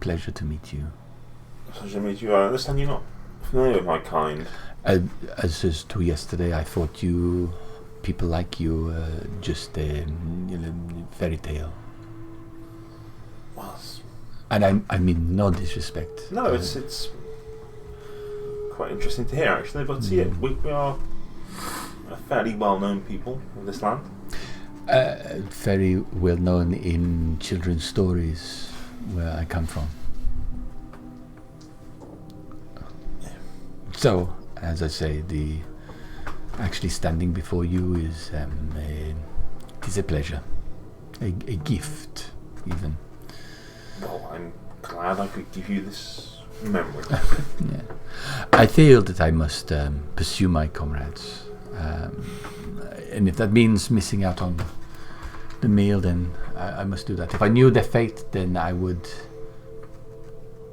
[SPEAKER 3] pleasure to meet you.
[SPEAKER 4] Pleasure to meet you. I understand you're not familiar with my kind.
[SPEAKER 3] As to yesterday, I thought people like you, just a fairy tale.
[SPEAKER 4] Well,
[SPEAKER 3] And I mean no disrespect.
[SPEAKER 4] no, it's quite interesting to hear actually. But yeah, we are a fairly well-known people of this land.
[SPEAKER 3] Very well known in children's stories where I come from. So, as I say, actually standing before you is it is a pleasure, a gift even.
[SPEAKER 4] Well, I'm glad I could give you this memory.
[SPEAKER 3] Yeah. I feel that I must pursue my comrades, and if that means missing out on the meal, then I must do that. If I knew their fate, then I would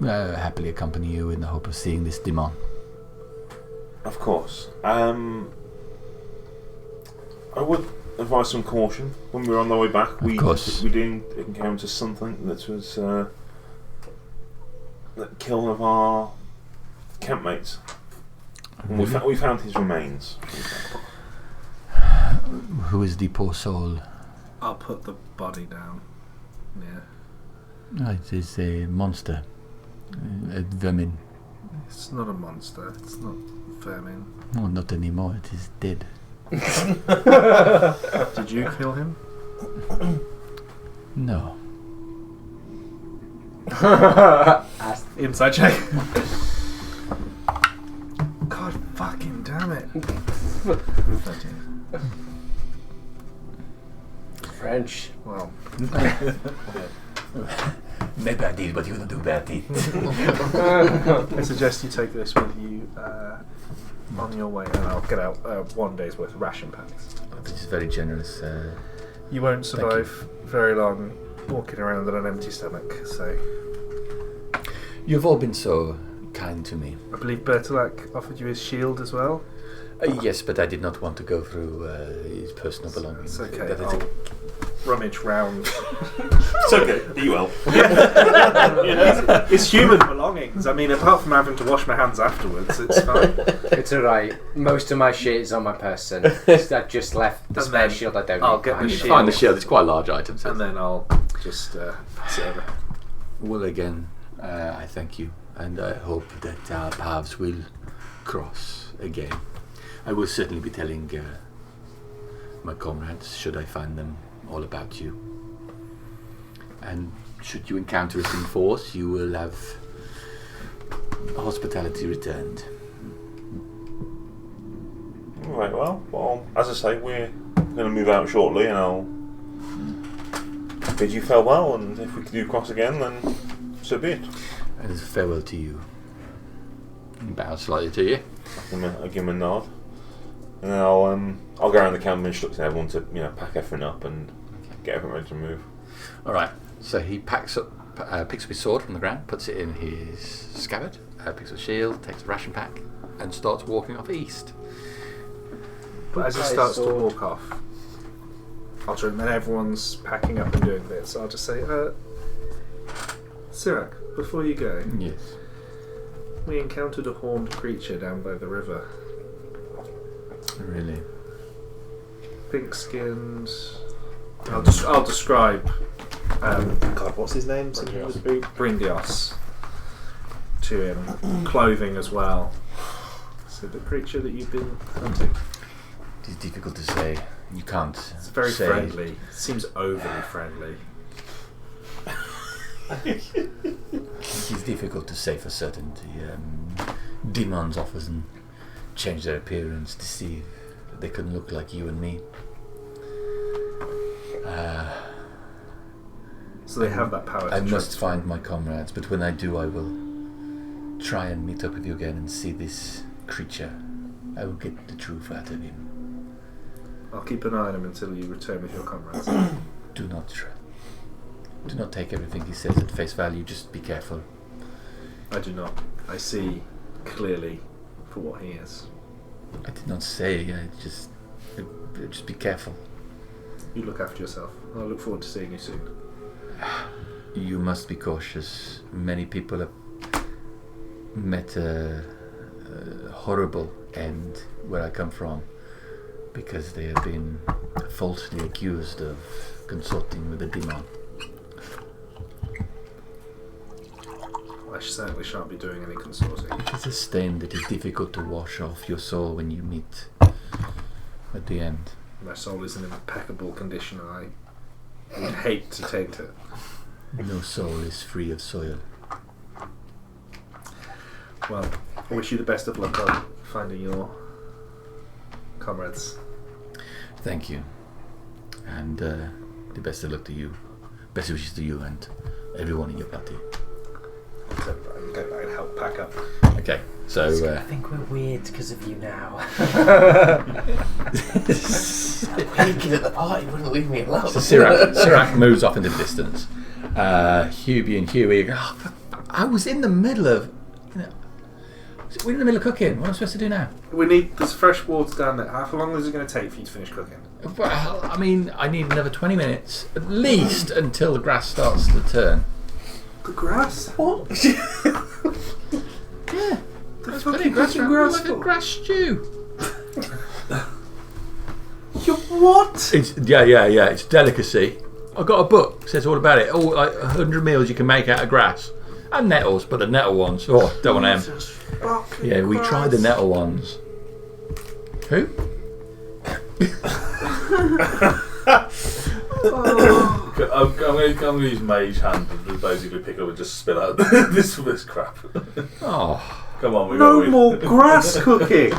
[SPEAKER 3] happily accompany you in the hope of seeing this demon.
[SPEAKER 4] Of course. I would advise some caution when we were on the way back. We did encounter something that was that killed one of our campmates. And we found his remains.
[SPEAKER 3] Who is the poor soul?
[SPEAKER 2] I'll put the body down. Yeah.
[SPEAKER 3] Oh, it is a monster, a vermin.
[SPEAKER 2] It's not a monster. It's not vermin.
[SPEAKER 3] No, not anymore. It is dead.
[SPEAKER 2] Did you kill him?
[SPEAKER 3] No.
[SPEAKER 2] Inside check. God fucking damn it. 13.
[SPEAKER 9] French.
[SPEAKER 2] Well.
[SPEAKER 3] Maybe I did, but you don't do bad deeds.
[SPEAKER 2] I suggest you take this with you on your way, and I'll get out 1 day's worth of ration packs.
[SPEAKER 3] This is very generous.
[SPEAKER 2] You won't survive very long walking around on an empty stomach, so...
[SPEAKER 3] You've all been so kind to me.
[SPEAKER 2] I believe Bertolac offered you his shield as well?
[SPEAKER 3] Yes, but I did not want to go through his personal belongings.
[SPEAKER 2] It's okay,
[SPEAKER 3] That is
[SPEAKER 2] I'll rummage round.
[SPEAKER 4] It's okay. You will.
[SPEAKER 2] It's human belongings. I mean, apart from having to wash my hands afterwards, it's fine.
[SPEAKER 9] It's alright. Most of my shit is on my person. I just left the
[SPEAKER 2] And
[SPEAKER 9] spare
[SPEAKER 2] then
[SPEAKER 9] shield I don't
[SPEAKER 2] I'll
[SPEAKER 9] need.
[SPEAKER 2] get the
[SPEAKER 9] behind me.
[SPEAKER 2] shield.
[SPEAKER 3] Find the shield. It's quite a large item. So
[SPEAKER 2] And then I'll just pass it over.
[SPEAKER 3] well, again, I thank you, and I hope that our paths will cross again. I will certainly be telling my comrades, should I find them, all about you. And should you encounter us in force, you will have hospitality returned.
[SPEAKER 4] Right, well, as I say, we're going to move out shortly, and I'll bid you farewell, and if we do cross again, then so be it.
[SPEAKER 3] And farewell to you. He bows slightly to you.
[SPEAKER 4] I'll give him a nod, and then I'll go around the camp instructing everyone to pack everything up and get everything ready to move.
[SPEAKER 3] All right. So he picks up his sword from the ground, puts it in his scabbard, picks up a shield, takes a ration pack, and starts walking off east.
[SPEAKER 2] But as he starts to walk off, and then everyone's packing up and doing bits, I'll just say, Sirac, before you go,
[SPEAKER 3] Yes.
[SPEAKER 2] we encountered a horned creature down by the river.
[SPEAKER 3] Really?
[SPEAKER 2] Pink-skinned. I'll describe.
[SPEAKER 10] God, what's his name?
[SPEAKER 2] Brindios to him. Clothing as well. So the creature that you've been hunting.
[SPEAKER 3] It is difficult to say. You can't.
[SPEAKER 2] It's very
[SPEAKER 3] say.
[SPEAKER 2] friendly. Seems overly friendly.
[SPEAKER 3] It is difficult to say for certainty. Demons often change their appearance to see if they can look like you and me.
[SPEAKER 2] So they have that power to
[SPEAKER 3] I must
[SPEAKER 2] transform.
[SPEAKER 3] find my comrades, but when I do, I will try and meet up with you again and see this creature. I will get the truth out of him.
[SPEAKER 2] I'll keep an eye on him until you return with your comrades.
[SPEAKER 3] Do not take everything he says at face value. Just be careful.
[SPEAKER 2] I do not. I see clearly for what he is.
[SPEAKER 3] I did not say. Just be careful.
[SPEAKER 2] You look after yourself. I look forward to seeing you soon.
[SPEAKER 3] You must be cautious. Many people have met a horrible end where I come from because they have been falsely accused of consorting with a demon.
[SPEAKER 2] I certainly shan't be doing any consorting.
[SPEAKER 3] It is a stain that is difficult to wash off your soul when you meet at the end.
[SPEAKER 2] My soul is in impeccable condition and I would hate to taint it.
[SPEAKER 3] No soul is free of soil.
[SPEAKER 2] Well, I wish you the best of luck on finding your comrades.
[SPEAKER 3] Thank you. And the best of luck to you. Best wishes to you and everyone in your party.
[SPEAKER 2] So I can go back and help pack up.
[SPEAKER 3] Okay, so
[SPEAKER 9] I think we're weird because of you now.
[SPEAKER 8] Peeking at the party wouldn't leave me alone.
[SPEAKER 3] so Sirac moves off into the distance. Hubie and Huey, I was in the middle of, we're in the middle of cooking. What am I supposed to do now?
[SPEAKER 2] There's fresh water down there. How long is it going to take for you to finish cooking?
[SPEAKER 3] Well, I mean, I need another 20 minutes at least until the grass starts to turn.
[SPEAKER 2] The grass? What?
[SPEAKER 3] Yeah, that's plenty of grass. Like a grass stew.
[SPEAKER 2] You what?
[SPEAKER 3] It's yeah. It's a delicacy. I got a book. It says all about it. All like 100 meals you can make out of grass and nettles, but the nettle ones. Oh, don't want them. Yeah, we tried the nettle ones. Who?
[SPEAKER 7] I'm going to use Mage Hand and basically pick up and just spill out this crap.
[SPEAKER 3] Oh.
[SPEAKER 7] Come on, we
[SPEAKER 2] No more grass cooking.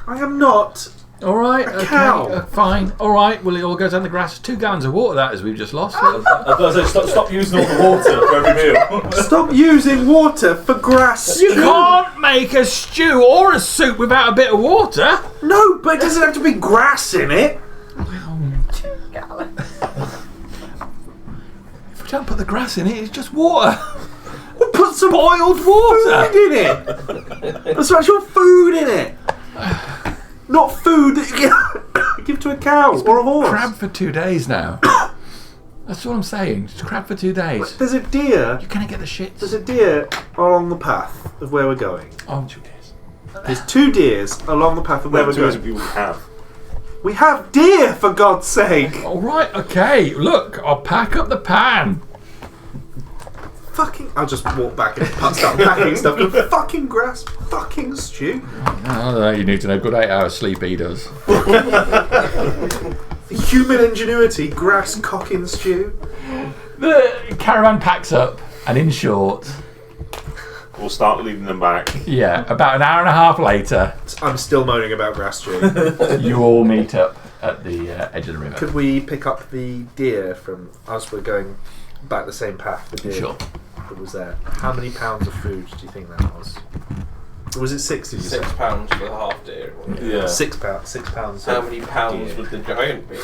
[SPEAKER 2] I am not.
[SPEAKER 3] All right,
[SPEAKER 2] A cow.
[SPEAKER 3] Fine. All right, well, it all goes down the grass. 2 gallons of water, that, as we've just lost.
[SPEAKER 7] I was going to say, stop using all the water for every meal.
[SPEAKER 2] Stop using water for grass.
[SPEAKER 3] You can't make a stew or a soup without a bit of water.
[SPEAKER 2] No, but it doesn't have to be grass in it.
[SPEAKER 3] If we don't put the grass in it, it's just water.
[SPEAKER 2] We'll put some
[SPEAKER 3] boiled water
[SPEAKER 2] food in it. There's some actual food in it. Not food that you give to a cow or a horse.
[SPEAKER 3] Crab for 2 days now. That's what I'm saying. It's crab for 2 days.
[SPEAKER 2] There's a deer.
[SPEAKER 3] You can't get the shit.
[SPEAKER 2] There's a deer along the path of where we're going.
[SPEAKER 3] Oh,
[SPEAKER 2] There's 2 deers along the path of where we're going.
[SPEAKER 4] We have.
[SPEAKER 2] We have deer, for God's sake.
[SPEAKER 3] all right. Okay. Look, I'll pack up the pan.
[SPEAKER 2] Fucking. I'll just walk back and start packing stuff. Fucking grass. Fucking stew.
[SPEAKER 3] Oh, you need to know. Good 8 hours sleep he does.
[SPEAKER 2] Human ingenuity. Grass cocking stew.
[SPEAKER 3] The caravan packs up, and in short,
[SPEAKER 4] We'll start leading them back.
[SPEAKER 3] yeah, about an hour and a half later,
[SPEAKER 2] I'm still moaning about grass stew.
[SPEAKER 3] you all meet up at the edge of the river.
[SPEAKER 2] Could we pick up the deer from as we're going back the same path? The deer
[SPEAKER 3] Sure.
[SPEAKER 2] that was there. How many pounds of food do you think that was? Or was it 60? You said?
[SPEAKER 8] £6 for the half deer.
[SPEAKER 7] Yeah.
[SPEAKER 2] 6 pounds. 6 pounds.
[SPEAKER 8] How
[SPEAKER 2] of
[SPEAKER 8] many pounds
[SPEAKER 2] deer.
[SPEAKER 8] would the giant be?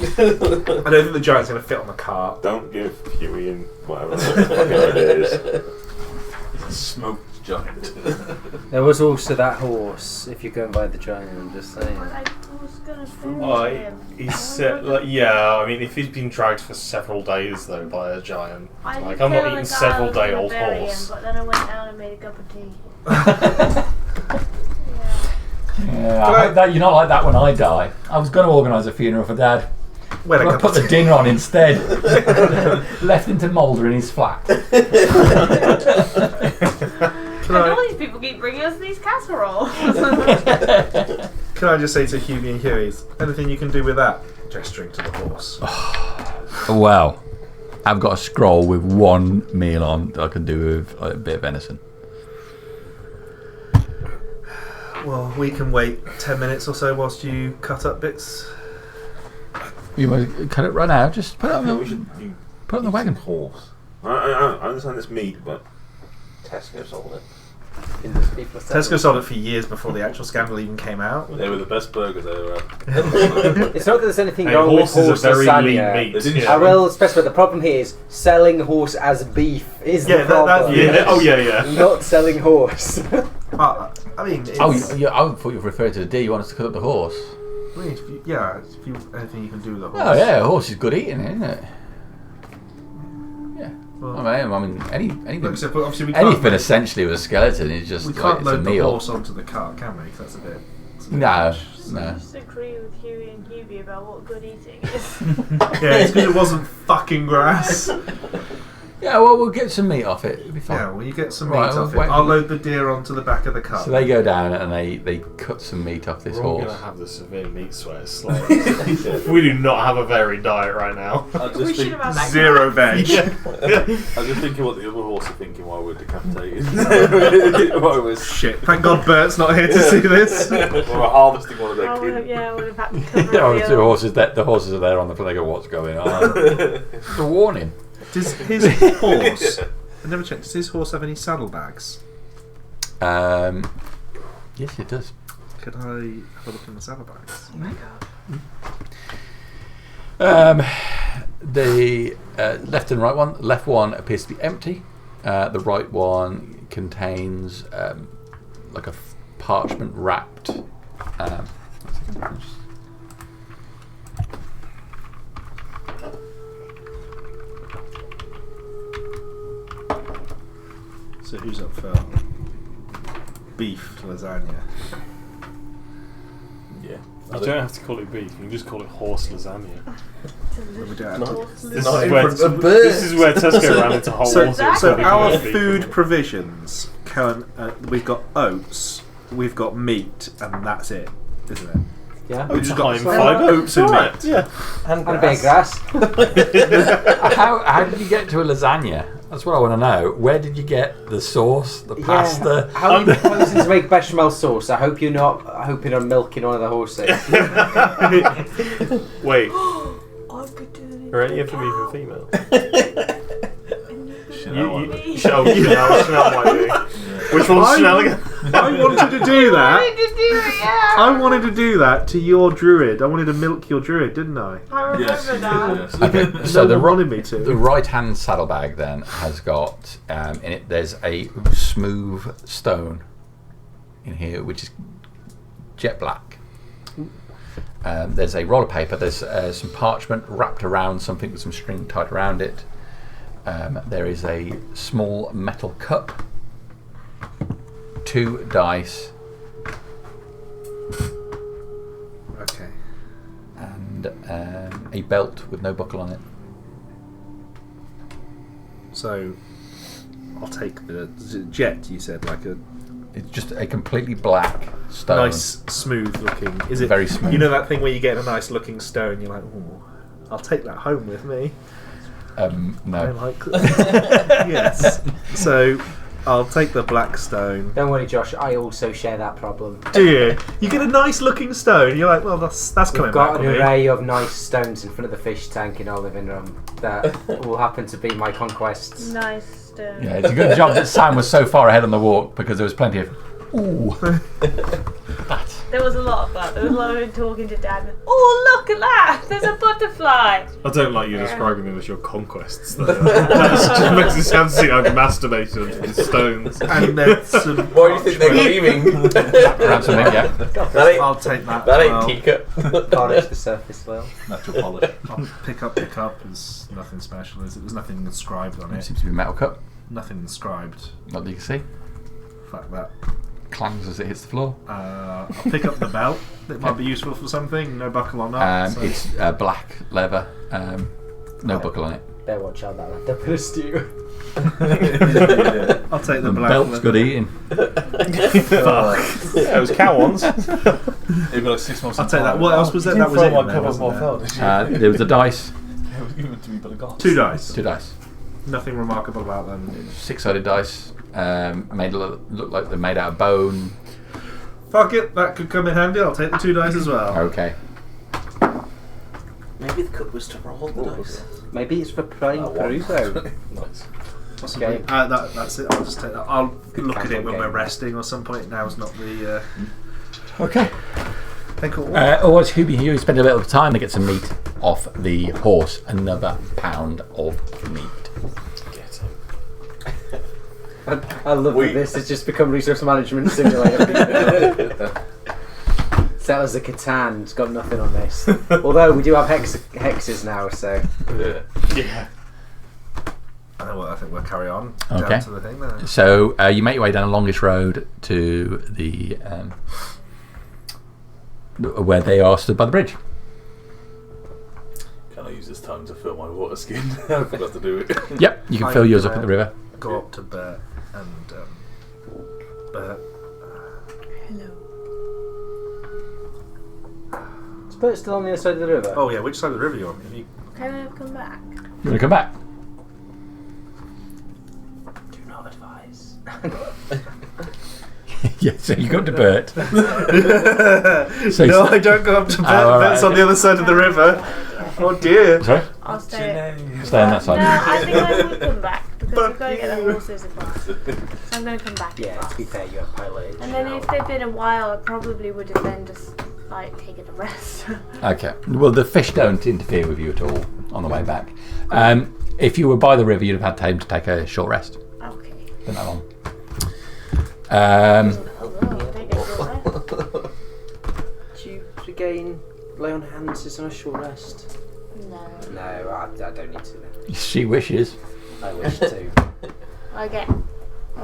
[SPEAKER 2] I don't think the giant's going to fit on the cart.
[SPEAKER 4] Don't give Huey and whatever it is.
[SPEAKER 7] Smoked giant.
[SPEAKER 9] There was also that horse, if you're going by the giant, I'm just saying.
[SPEAKER 6] I was gonna finish
[SPEAKER 5] Oh,
[SPEAKER 6] him.
[SPEAKER 5] he's yeah. I mean, if he's been dragged for several days though by a giant,
[SPEAKER 6] I
[SPEAKER 5] like
[SPEAKER 6] did
[SPEAKER 5] I'm not
[SPEAKER 6] kill
[SPEAKER 5] eating
[SPEAKER 6] the guy
[SPEAKER 5] several
[SPEAKER 6] I was
[SPEAKER 5] day
[SPEAKER 6] gonna
[SPEAKER 5] old
[SPEAKER 6] bury
[SPEAKER 5] horse.
[SPEAKER 6] him, but then I went down and made a cup of tea.
[SPEAKER 3] Yeah, I hope that you're not like that when I die. I was going to organise a funeral for Dad.
[SPEAKER 2] When
[SPEAKER 3] But I put the dinner on instead. Left him to moulder in his flat.
[SPEAKER 6] And all these people keep bringing us these casseroles.
[SPEAKER 2] Can I just say to Hughie and Huey's, anything you can do with that? Gesturing to the horse.
[SPEAKER 3] Well, I've got a scroll with one meal on that I can do with a bit of venison.
[SPEAKER 2] Well, we can wait 10 minutes or so whilst you cut up bits.
[SPEAKER 3] You want to cut it right now? Just put it on
[SPEAKER 4] We should
[SPEAKER 3] the, put it on the wagon.
[SPEAKER 4] horse. I understand it's meat, but
[SPEAKER 8] Tesco sold it.
[SPEAKER 2] Tesco sold it for years before the actual scandal even came out.
[SPEAKER 7] They were the best burgers I ever had.
[SPEAKER 9] It's not that there's anything
[SPEAKER 5] Hey,
[SPEAKER 9] wrong with
[SPEAKER 5] horses
[SPEAKER 9] horse
[SPEAKER 5] are very lean
[SPEAKER 9] lasagna.
[SPEAKER 5] meat.
[SPEAKER 7] They didn't
[SPEAKER 9] I will specify the problem here is selling horse as beef is the problem.
[SPEAKER 5] yeah.
[SPEAKER 9] Not selling horse.
[SPEAKER 2] I mean, it's,
[SPEAKER 3] Oh, I thought you were referring to the deer. You want us to cut up the horse?
[SPEAKER 2] I mean, if you, anything you can do with a horse.
[SPEAKER 3] Oh yeah, a horse is good eating, isn't it? Yeah.
[SPEAKER 2] Well,
[SPEAKER 3] I mean, anything,
[SPEAKER 2] look, so obviously we can't
[SPEAKER 3] anything essentially with a skeleton is just
[SPEAKER 2] we
[SPEAKER 3] like
[SPEAKER 2] can't
[SPEAKER 3] it's a
[SPEAKER 2] load the
[SPEAKER 3] meal.
[SPEAKER 2] horse onto the cart, can we? 'Cause that's a bit.
[SPEAKER 3] No,
[SPEAKER 6] I
[SPEAKER 3] no.
[SPEAKER 6] just agree with Huey and Huey about what good eating is.
[SPEAKER 2] Yeah, it's because it wasn't fucking grass.
[SPEAKER 3] Yeah, well, we'll get some meat off it. It'll be fine.
[SPEAKER 2] Yeah, well, you get some
[SPEAKER 3] Right,
[SPEAKER 2] meat
[SPEAKER 3] well,
[SPEAKER 2] off
[SPEAKER 3] wait.
[SPEAKER 2] it. I'll load the deer onto the back of the cart.
[SPEAKER 3] So they go down and they cut some meat off this
[SPEAKER 5] We're all
[SPEAKER 3] horse.
[SPEAKER 5] gonna have the severe meat sweats. Like, we do not have a varied diet right now.
[SPEAKER 7] I
[SPEAKER 6] We
[SPEAKER 7] just
[SPEAKER 6] should
[SPEAKER 7] think,
[SPEAKER 6] have had that.
[SPEAKER 2] Zero veg.
[SPEAKER 7] I'm just thinking what the other horse are thinking while we're decapitated. While we're
[SPEAKER 2] Shit. Thank God Bert's not here to see this.
[SPEAKER 7] we're harvesting one of their
[SPEAKER 6] Oh,
[SPEAKER 7] kids.
[SPEAKER 6] yeah, I would have had to cover
[SPEAKER 3] Yeah,
[SPEAKER 6] it
[SPEAKER 3] the horses. The horses are there on the floor. They go, "What's going on?" It's a warning.
[SPEAKER 2] Does his horse... I never checked. Does his horse have any saddlebags?
[SPEAKER 3] Yes, it does.
[SPEAKER 2] Could I have a look in the saddlebags?
[SPEAKER 3] The left and right one. Left one appears to be empty. The right one contains like a parchment wrapped.
[SPEAKER 2] So who's up for beef lasagna?
[SPEAKER 7] Yeah.
[SPEAKER 5] You don't have to call it beef. You can just call it horse lasagna.
[SPEAKER 2] We don't have to-
[SPEAKER 5] This
[SPEAKER 8] Not
[SPEAKER 5] is
[SPEAKER 8] in
[SPEAKER 5] where
[SPEAKER 8] front of birds.
[SPEAKER 5] this is where Tesco ran into whole
[SPEAKER 2] So,
[SPEAKER 5] horses.
[SPEAKER 2] so
[SPEAKER 5] They
[SPEAKER 2] our
[SPEAKER 5] couldn't beef
[SPEAKER 2] food
[SPEAKER 5] them.
[SPEAKER 2] provisions can we've got oats, we've got meat, and that's it, isn't it?
[SPEAKER 9] Yeah.
[SPEAKER 5] Oats
[SPEAKER 2] We've
[SPEAKER 5] are high
[SPEAKER 2] got
[SPEAKER 5] in fibre.
[SPEAKER 2] oats and meat.
[SPEAKER 5] Yeah.
[SPEAKER 9] And a bit of grass.
[SPEAKER 3] How did you get to a lasagna? That's what I want to know. Where did you get the sauce, the pasta?
[SPEAKER 9] Yeah. How are you proposing to make bechamel sauce? I hope you're not hoping on milking one of the horses.
[SPEAKER 5] Wait,
[SPEAKER 6] I could do this.
[SPEAKER 5] are any of them even female?
[SPEAKER 6] Me.
[SPEAKER 5] Chanel might be. Which one's Chanel again?
[SPEAKER 2] I wanted to do
[SPEAKER 6] I
[SPEAKER 2] that.
[SPEAKER 6] wanted to do it, yeah.
[SPEAKER 2] I wanted to do that to your druid. I wanted to milk your druid, didn't I?
[SPEAKER 6] I remember
[SPEAKER 7] Yes, you did,
[SPEAKER 6] that.
[SPEAKER 7] yes.
[SPEAKER 3] Okay, so
[SPEAKER 2] No
[SPEAKER 3] the
[SPEAKER 2] one wanted me to.
[SPEAKER 3] The right-hand saddlebag then has got in it. There's a smooth stone in here, which is jet black. There's a roll of paper. There's some parchment wrapped around something with some string tied around it. There is a small metal cup, 2 dice,
[SPEAKER 2] Okay.
[SPEAKER 3] and a belt with no buckle on it.
[SPEAKER 2] So I'll take the jet. You said like a
[SPEAKER 3] It's just a completely black stone.
[SPEAKER 2] nice, smooth looking. Is it
[SPEAKER 3] Very smooth.
[SPEAKER 2] You know that thing where you get a nice looking stone. You're like, ooh, I'll take that home with me. I
[SPEAKER 3] No.
[SPEAKER 2] like. Yes. So I'll take the black stone.
[SPEAKER 9] Don't worry, Josh. I also share that problem.
[SPEAKER 2] Do you? You get a nice looking stone. You're like, well, that's coming
[SPEAKER 9] We've
[SPEAKER 2] back
[SPEAKER 9] got
[SPEAKER 2] with
[SPEAKER 9] an
[SPEAKER 2] me.
[SPEAKER 9] array of nice stones in front of the fish tank in our living room that will happen to be my conquests.
[SPEAKER 6] Nice stone.
[SPEAKER 3] Yeah, it's a good job that Sam was so far ahead on the walk because there was plenty of. Ooh.
[SPEAKER 6] There was a lot of that. There was a lot of him talking to Dad. Oh, look at that! There's a butterfly.
[SPEAKER 5] I don't like you describing them as your conquests. Though. That just makes it sound like masturbated onto the stones.
[SPEAKER 2] And then some.
[SPEAKER 8] Why do you think they're leaving?
[SPEAKER 3] Around something, yeah.
[SPEAKER 8] That ain't,
[SPEAKER 2] I'll take that.
[SPEAKER 8] that
[SPEAKER 2] as
[SPEAKER 8] ain't
[SPEAKER 2] well.
[SPEAKER 8] teacup.
[SPEAKER 9] Varnish the surface well.
[SPEAKER 3] Natural polish.
[SPEAKER 2] I'll pick up the cup. There's nothing special, is it? There's nothing inscribed on
[SPEAKER 3] It
[SPEAKER 2] it.
[SPEAKER 3] seems to be a metal cup.
[SPEAKER 2] Nothing inscribed.
[SPEAKER 3] Not that you can see.
[SPEAKER 2] Fuck that.
[SPEAKER 3] Clangs as it hits the floor.
[SPEAKER 2] I'll pick up the belt. That might be useful for something. No buckle on that. so-
[SPEAKER 3] It's black leather. No buckle on it.
[SPEAKER 9] Better watch out that left up in a stew.
[SPEAKER 2] I'll take the
[SPEAKER 3] The
[SPEAKER 2] black.
[SPEAKER 3] belt's good eating.
[SPEAKER 5] Yeah, it was cow ones.
[SPEAKER 7] You've got like 6 months.
[SPEAKER 2] I'll take that. What else was there?
[SPEAKER 7] You
[SPEAKER 2] That was
[SPEAKER 7] didn't
[SPEAKER 2] it.
[SPEAKER 7] throw
[SPEAKER 2] then,
[SPEAKER 7] my cover
[SPEAKER 2] wasn't
[SPEAKER 7] more
[SPEAKER 2] there?
[SPEAKER 7] fell, did you?
[SPEAKER 3] There was a dice.
[SPEAKER 7] It was given to me by the gods.
[SPEAKER 2] 2 dice.
[SPEAKER 3] 2 dice.
[SPEAKER 2] Nothing remarkable about them.
[SPEAKER 3] 6-sided dice. Made look like they're made out of bone.
[SPEAKER 2] Fuck it. That could come in handy. I'll take the 2 dice as well.
[SPEAKER 3] Okay.
[SPEAKER 8] Maybe the cook was to roll the dice.
[SPEAKER 9] Maybe it's for playing Peruso.
[SPEAKER 7] Nice.
[SPEAKER 2] Possibly.
[SPEAKER 9] Okay.
[SPEAKER 2] That's it. I'll just take that. I'll look at it
[SPEAKER 9] casual
[SPEAKER 2] when we're
[SPEAKER 9] game.
[SPEAKER 2] resting or some point. Now's not the.
[SPEAKER 3] Okay.
[SPEAKER 2] Think of
[SPEAKER 3] Or you spend a bit of time to get some meat off the horse. Another pound of meat.
[SPEAKER 9] I love that this has just become resource management simulator. Settlers of Catan, it's got nothing on this. Although we do have hexes now, so.
[SPEAKER 5] Yeah.
[SPEAKER 2] I think we'll carry on
[SPEAKER 3] Okay.
[SPEAKER 2] down to the thing then.
[SPEAKER 3] So you make your way down the longest road to the where they are stood by the bridge.
[SPEAKER 7] Can I use this time to fill my water skin? I forgot to do it.
[SPEAKER 3] Yep, you can
[SPEAKER 2] I'm
[SPEAKER 3] fill yours up
[SPEAKER 2] gonna
[SPEAKER 3] at the river.
[SPEAKER 2] Go up to Bert and Bert.
[SPEAKER 6] Hello.
[SPEAKER 9] Is Bert still on the other side of the river?
[SPEAKER 2] Oh yeah, which side of the river are you on? Can you...
[SPEAKER 6] Can I come back?
[SPEAKER 3] You want to come back?
[SPEAKER 9] Do not advise.
[SPEAKER 3] Yeah, so you go up to Bert. So
[SPEAKER 2] No, I don't go up to Bert.
[SPEAKER 3] all right,
[SPEAKER 2] Bert's on
[SPEAKER 3] okay.
[SPEAKER 2] the other side of the river. Oh dear.
[SPEAKER 3] Sorry?
[SPEAKER 6] I'll stay.
[SPEAKER 3] Stay on that
[SPEAKER 6] No,
[SPEAKER 3] side.
[SPEAKER 6] I think I would come back because
[SPEAKER 2] Fuck
[SPEAKER 6] we've got to get
[SPEAKER 2] you.
[SPEAKER 6] the horses across. So I'm going to come back.
[SPEAKER 9] Yeah, to be fair, you have pilotage.
[SPEAKER 6] And then if they'd been a while, I probably would have then just like taken a rest.
[SPEAKER 3] Okay. Well, the fish don't interfere with you at all on the way back. If you were by the river, you'd have had time to take a short rest.
[SPEAKER 6] Okay.
[SPEAKER 3] Been that long.
[SPEAKER 6] Hello, take a short rest.
[SPEAKER 9] Do you regain lay on hands on a short rest?
[SPEAKER 6] No.
[SPEAKER 9] No, I don't need to then.
[SPEAKER 3] She wishes.
[SPEAKER 9] I wish to.
[SPEAKER 6] I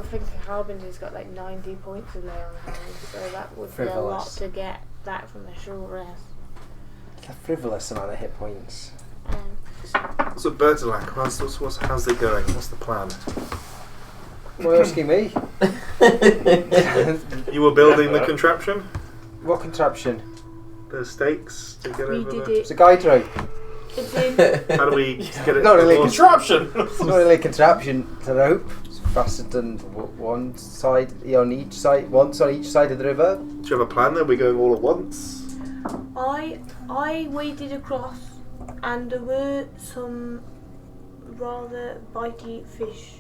[SPEAKER 6] think Harbinger's got like 90 points of lay on hands, so that would be a lot
[SPEAKER 9] Frivolous.
[SPEAKER 6] to get back from a short rest.
[SPEAKER 9] It's a frivolous amount of hit points.
[SPEAKER 2] So Bertolac, how's it going? What's the plan?
[SPEAKER 9] Why are you asking me?
[SPEAKER 2] You were building the contraption?
[SPEAKER 9] What contraption?
[SPEAKER 2] The stakes to get
[SPEAKER 6] We
[SPEAKER 2] over
[SPEAKER 6] did
[SPEAKER 2] the...
[SPEAKER 9] It's a guide rope.
[SPEAKER 6] It's in.
[SPEAKER 2] How do we get it?
[SPEAKER 9] Not really a
[SPEAKER 2] across?
[SPEAKER 5] Contraption!
[SPEAKER 9] It's not really a contraption. It's a rope. It's fastened on one side, on each side, once on each side of the river.
[SPEAKER 2] Do you have a plan then? We're going all at once?
[SPEAKER 6] I waded across and there were some rather bitey fish,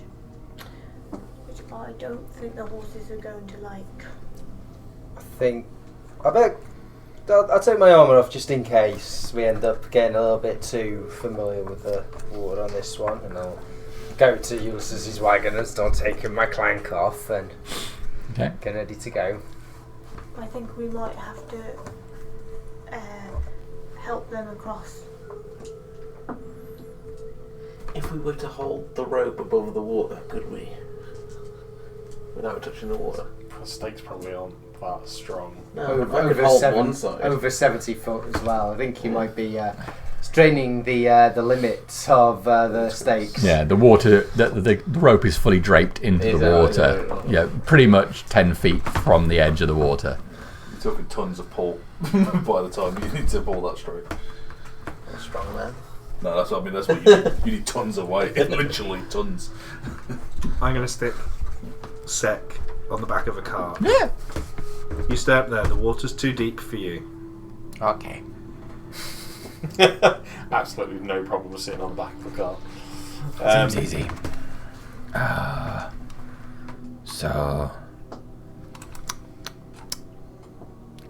[SPEAKER 6] which I don't think the horses are going to like.
[SPEAKER 9] I'll take my armour off just in case we end up getting a little bit too familiar with the water on this one, and I'll go to Ulysses' wagon and start taking my clank off and get ready to go.
[SPEAKER 6] I think we might have to help them across.
[SPEAKER 8] If we were to hold the rope above the water, could we? Without touching the water?
[SPEAKER 5] The stakes probably aren't that strong.
[SPEAKER 8] No, I could hold one side.
[SPEAKER 9] Over 70 foot as well. I think you might be straining the limits of the stakes.
[SPEAKER 3] Yeah, the water, the rope is fully draped into the water. Yeah, pretty much 10 feet from the edge of the water.
[SPEAKER 7] You're talking tons of pull by the time you need to pull that straight.
[SPEAKER 8] A strong man.
[SPEAKER 7] No, that's what I mean. That's what you need. You need tons of weight, literally tons.
[SPEAKER 2] I'm going to stick Sec on the back of a cart.
[SPEAKER 3] Yeah.
[SPEAKER 2] You stay up there. The water's too deep for you.
[SPEAKER 3] Okay.
[SPEAKER 5] Absolutely no problem with sitting on the back of the car.
[SPEAKER 3] Seems easy. So,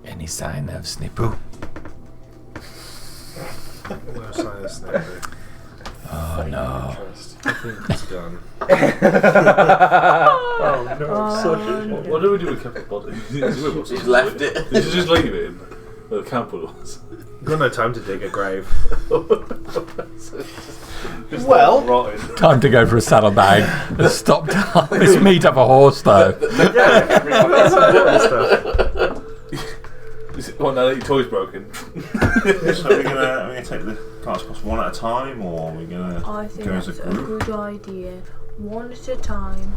[SPEAKER 3] any sign of Snipoo?
[SPEAKER 2] No sign of Snipper.
[SPEAKER 3] Oh no.
[SPEAKER 2] I think it's done.
[SPEAKER 5] Oh no, such a
[SPEAKER 7] What do we do with Captain Body?
[SPEAKER 8] He's left it.
[SPEAKER 7] Did you just leave it in where the camp was?
[SPEAKER 2] Got no time to dig a grave.
[SPEAKER 5] well, rotten.
[SPEAKER 3] Time to go for a saddlebag. Stop this meet up a horse though.
[SPEAKER 7] Well, now that your toy's broken.
[SPEAKER 4] So we're gonna take the carts across one at a time, or we're gonna
[SPEAKER 6] I think
[SPEAKER 4] go as
[SPEAKER 6] that's
[SPEAKER 4] a
[SPEAKER 6] a
[SPEAKER 4] group?
[SPEAKER 6] good idea. One at a time.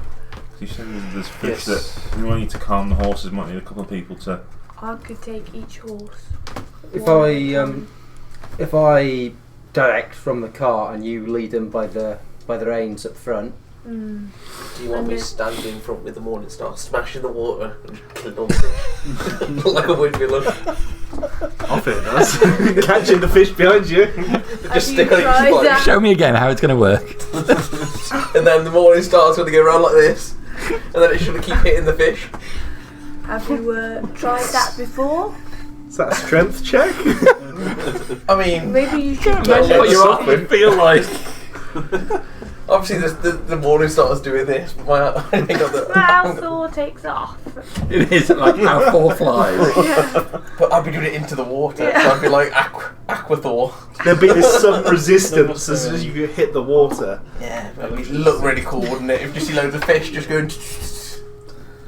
[SPEAKER 4] You said there's fish that we might need to calm the horses. Might need a couple of people to.
[SPEAKER 6] I could take each horse.
[SPEAKER 9] If
[SPEAKER 6] one
[SPEAKER 9] I
[SPEAKER 6] at a time.
[SPEAKER 9] if I direct from the cart and you lead them by the reins up front,
[SPEAKER 8] Do you want me standing in front with the morning star, smashing the water and just killing all the fish? Like a would be look.
[SPEAKER 2] Off it does. Catching the fish behind you.
[SPEAKER 8] Just
[SPEAKER 6] you
[SPEAKER 8] stick on
[SPEAKER 6] tried
[SPEAKER 8] each
[SPEAKER 6] that?
[SPEAKER 3] Show me again how it's going to work.
[SPEAKER 8] And then the morning star's going to go around like this. And then it's going to keep hitting the fish.
[SPEAKER 6] Have you tried that before?
[SPEAKER 2] Is that a strength check?
[SPEAKER 8] I mean,
[SPEAKER 6] Maybe you should.
[SPEAKER 3] What you're offering feel like.
[SPEAKER 8] obviously the morning star's doing this, but I ain't got the.
[SPEAKER 6] How Thor takes off.
[SPEAKER 3] It is like how 4 flies.
[SPEAKER 6] Yeah.
[SPEAKER 8] But I'd be doing it into the water,
[SPEAKER 6] Yeah.
[SPEAKER 8] so I'd be like Aqua Thor.
[SPEAKER 2] There'd be this some resistance as soon as you hit the water.
[SPEAKER 8] Yeah, but it'd look really cool, wouldn't it? If you see loads of fish just going.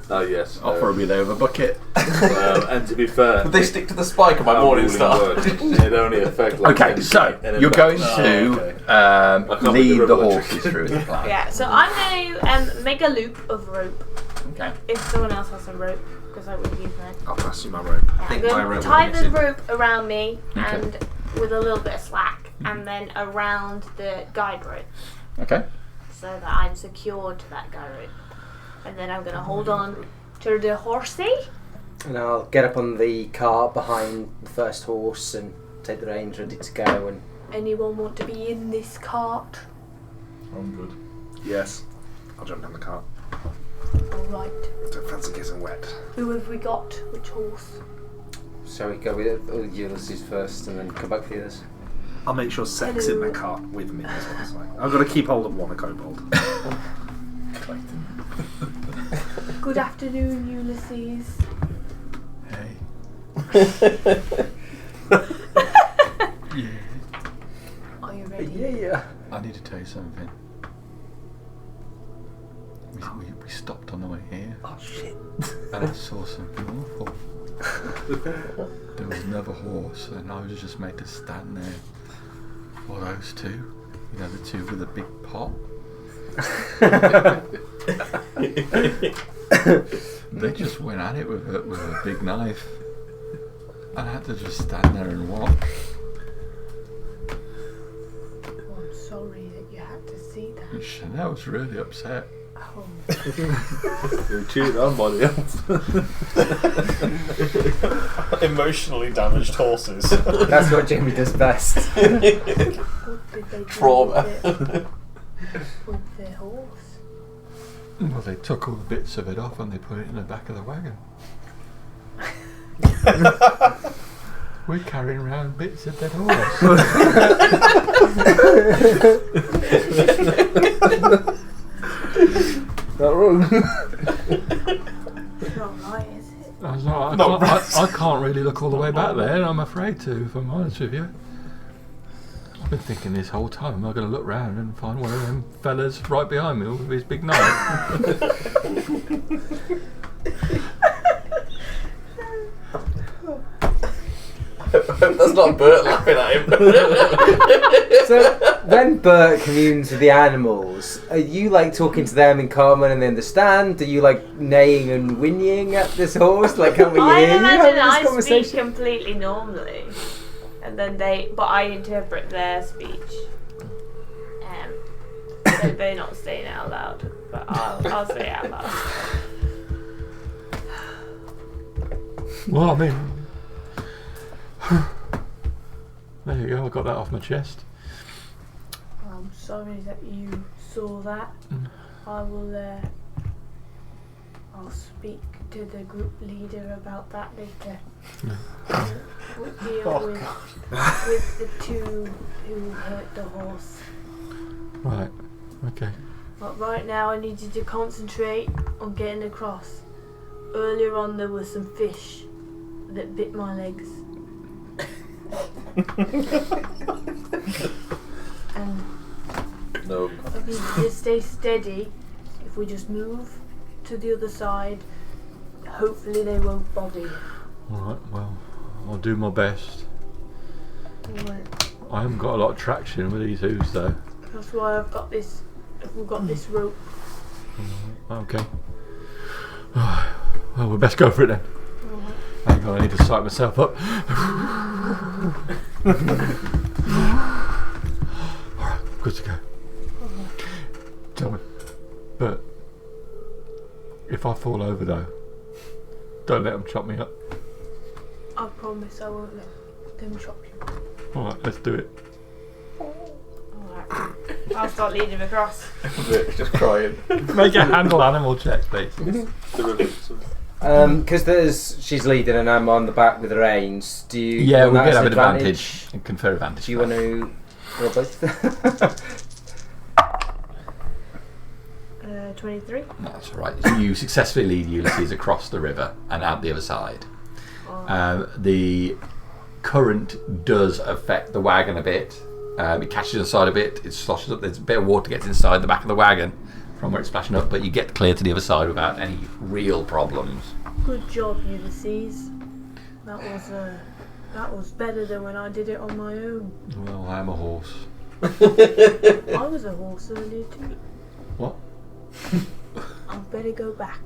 [SPEAKER 7] Oh yes.
[SPEAKER 3] Offer me over bucket.
[SPEAKER 7] And to be fair,
[SPEAKER 8] Would they stick to the spike of my
[SPEAKER 7] how
[SPEAKER 8] morning
[SPEAKER 7] ruling
[SPEAKER 8] star?
[SPEAKER 7] works, it only affects. Like
[SPEAKER 3] Okay,
[SPEAKER 7] 10
[SPEAKER 3] so
[SPEAKER 7] feet and then
[SPEAKER 3] you're
[SPEAKER 7] back.
[SPEAKER 3] going
[SPEAKER 7] Oh,
[SPEAKER 3] to
[SPEAKER 7] okay. I can't
[SPEAKER 3] lead
[SPEAKER 7] make
[SPEAKER 3] the
[SPEAKER 7] the
[SPEAKER 3] horses through the plan.
[SPEAKER 6] Yeah, so I'm going to make a loop of rope.
[SPEAKER 3] Okay.
[SPEAKER 6] If someone else has some rope, because I would use mine.
[SPEAKER 2] I'll pass you my rope.
[SPEAKER 6] I'm
[SPEAKER 8] think my
[SPEAKER 6] going
[SPEAKER 8] rope
[SPEAKER 6] to tie
[SPEAKER 8] will be
[SPEAKER 6] the
[SPEAKER 8] missing.
[SPEAKER 6] rope around me
[SPEAKER 3] Okay.
[SPEAKER 6] and with a little bit of slack, and then around the guide rope,
[SPEAKER 3] Okay.
[SPEAKER 6] so that I'm secured to that guide rope. And then I'm going to hold on to the horsey.
[SPEAKER 9] and I'll get up on the cart behind the first horse and take the reins ready to go. And
[SPEAKER 6] Anyone want to be in this cart?
[SPEAKER 7] I'm good.
[SPEAKER 2] Yes. I'll jump down the cart.
[SPEAKER 6] Alright.
[SPEAKER 2] Don't fancy getting wet.
[SPEAKER 6] Who have we got? Which horse?
[SPEAKER 9] shall we go with Ulysses first and then come back for the others?
[SPEAKER 2] I'll make sure Sec's in the cart with me. That's what I'm saying. I've got to keep hold of one kobold.
[SPEAKER 6] Good afternoon, Ulysses.
[SPEAKER 3] Hey.
[SPEAKER 6] Are you ready?
[SPEAKER 9] Yeah.
[SPEAKER 3] I need to tell you something. We stopped on the way here.
[SPEAKER 8] Oh shit.
[SPEAKER 3] And I saw something awful. There was another horse, and I was just made to stand there. Or those two. You know, the two with the big pot. They just went at it with a big knife. And I had to just stand there and watch.
[SPEAKER 6] Oh, I'm sorry that you had to see that.
[SPEAKER 3] And Chanel was really upset.
[SPEAKER 6] Oh.
[SPEAKER 7] You're cheated on by the elf.
[SPEAKER 5] Emotionally damaged horses.
[SPEAKER 9] That's what Jamie does best.
[SPEAKER 6] What did they do
[SPEAKER 8] Trauma.
[SPEAKER 6] with the horse?
[SPEAKER 3] Well, they took all the bits of it off and they put it in the back of the wagon. We're carrying around bits of dead horse.
[SPEAKER 7] Not wrong.
[SPEAKER 6] It's not right, is it?
[SPEAKER 3] I was like, I can't really look all the way back there, and I'm afraid to, if I'm honest with you. I've been thinking this whole time, am I going to look round and find one of them fellas right behind me with his big knife?
[SPEAKER 8] That's not Bert laughing at him.
[SPEAKER 9] So, when Bert communes with the animals, are you like talking to them in common and they understand? Are you like neighing and whinnying at this horse? Like, can we
[SPEAKER 6] I
[SPEAKER 9] hear you
[SPEAKER 6] imagine
[SPEAKER 9] having this
[SPEAKER 6] I speak
[SPEAKER 9] conversation?
[SPEAKER 6] completely normally, and then but I interpret their speech. So they're not saying it out loud, but I'll say it out loud.
[SPEAKER 3] Well, I mean, there you go. I got that off my chest.
[SPEAKER 6] I'm sorry that you saw that. I'll speak to the group leader about that later. We'll deal with the two who hurt the horse.
[SPEAKER 3] Right. Okay.
[SPEAKER 6] But right now I need you to concentrate on getting across. Earlier on there were some fish that bit my legs. And
[SPEAKER 8] No.
[SPEAKER 6] I need you to stay steady. If we just move to the other side, hopefully they won't bother you.
[SPEAKER 3] Alright, well, I'll do my best.
[SPEAKER 6] Alright.
[SPEAKER 3] I haven't got a lot of traction with these hooves though.
[SPEAKER 6] That's why we've got this rope.
[SPEAKER 3] Okay. Well, we best go for it then.
[SPEAKER 6] Alright.
[SPEAKER 3] Hang on, I need to psych myself up. Alright, good to go. Tell me, but if I fall over though, don't let them chop me up.
[SPEAKER 6] I promise I won't let them chop you.
[SPEAKER 3] Alright, let's do it.
[SPEAKER 6] Alright. I'll start leading him across.
[SPEAKER 8] Just crying.
[SPEAKER 3] Make a handle animal check, please.
[SPEAKER 9] Because she's leading and I'm on the back with the reins. Do you?
[SPEAKER 3] Yeah,
[SPEAKER 9] want
[SPEAKER 3] we'll
[SPEAKER 9] that
[SPEAKER 3] get
[SPEAKER 9] as
[SPEAKER 3] an advantage and confer advantage.
[SPEAKER 9] Do you want to roll both?
[SPEAKER 6] 23.
[SPEAKER 3] No, that's all right. You successfully lead Ulysses across the river and out the other side. The current does affect the wagon a bit. It catches the side a bit. It sloshes up. There's a bit of water gets inside the back of the wagon from where it's splashing up, but you get clear to the other side without any real problems.
[SPEAKER 6] Good job, Ulysses. That was better than when I did it on my own.
[SPEAKER 3] Well, I am a horse.
[SPEAKER 6] I was a horse earlier too.
[SPEAKER 3] What?
[SPEAKER 6] I'd better go back.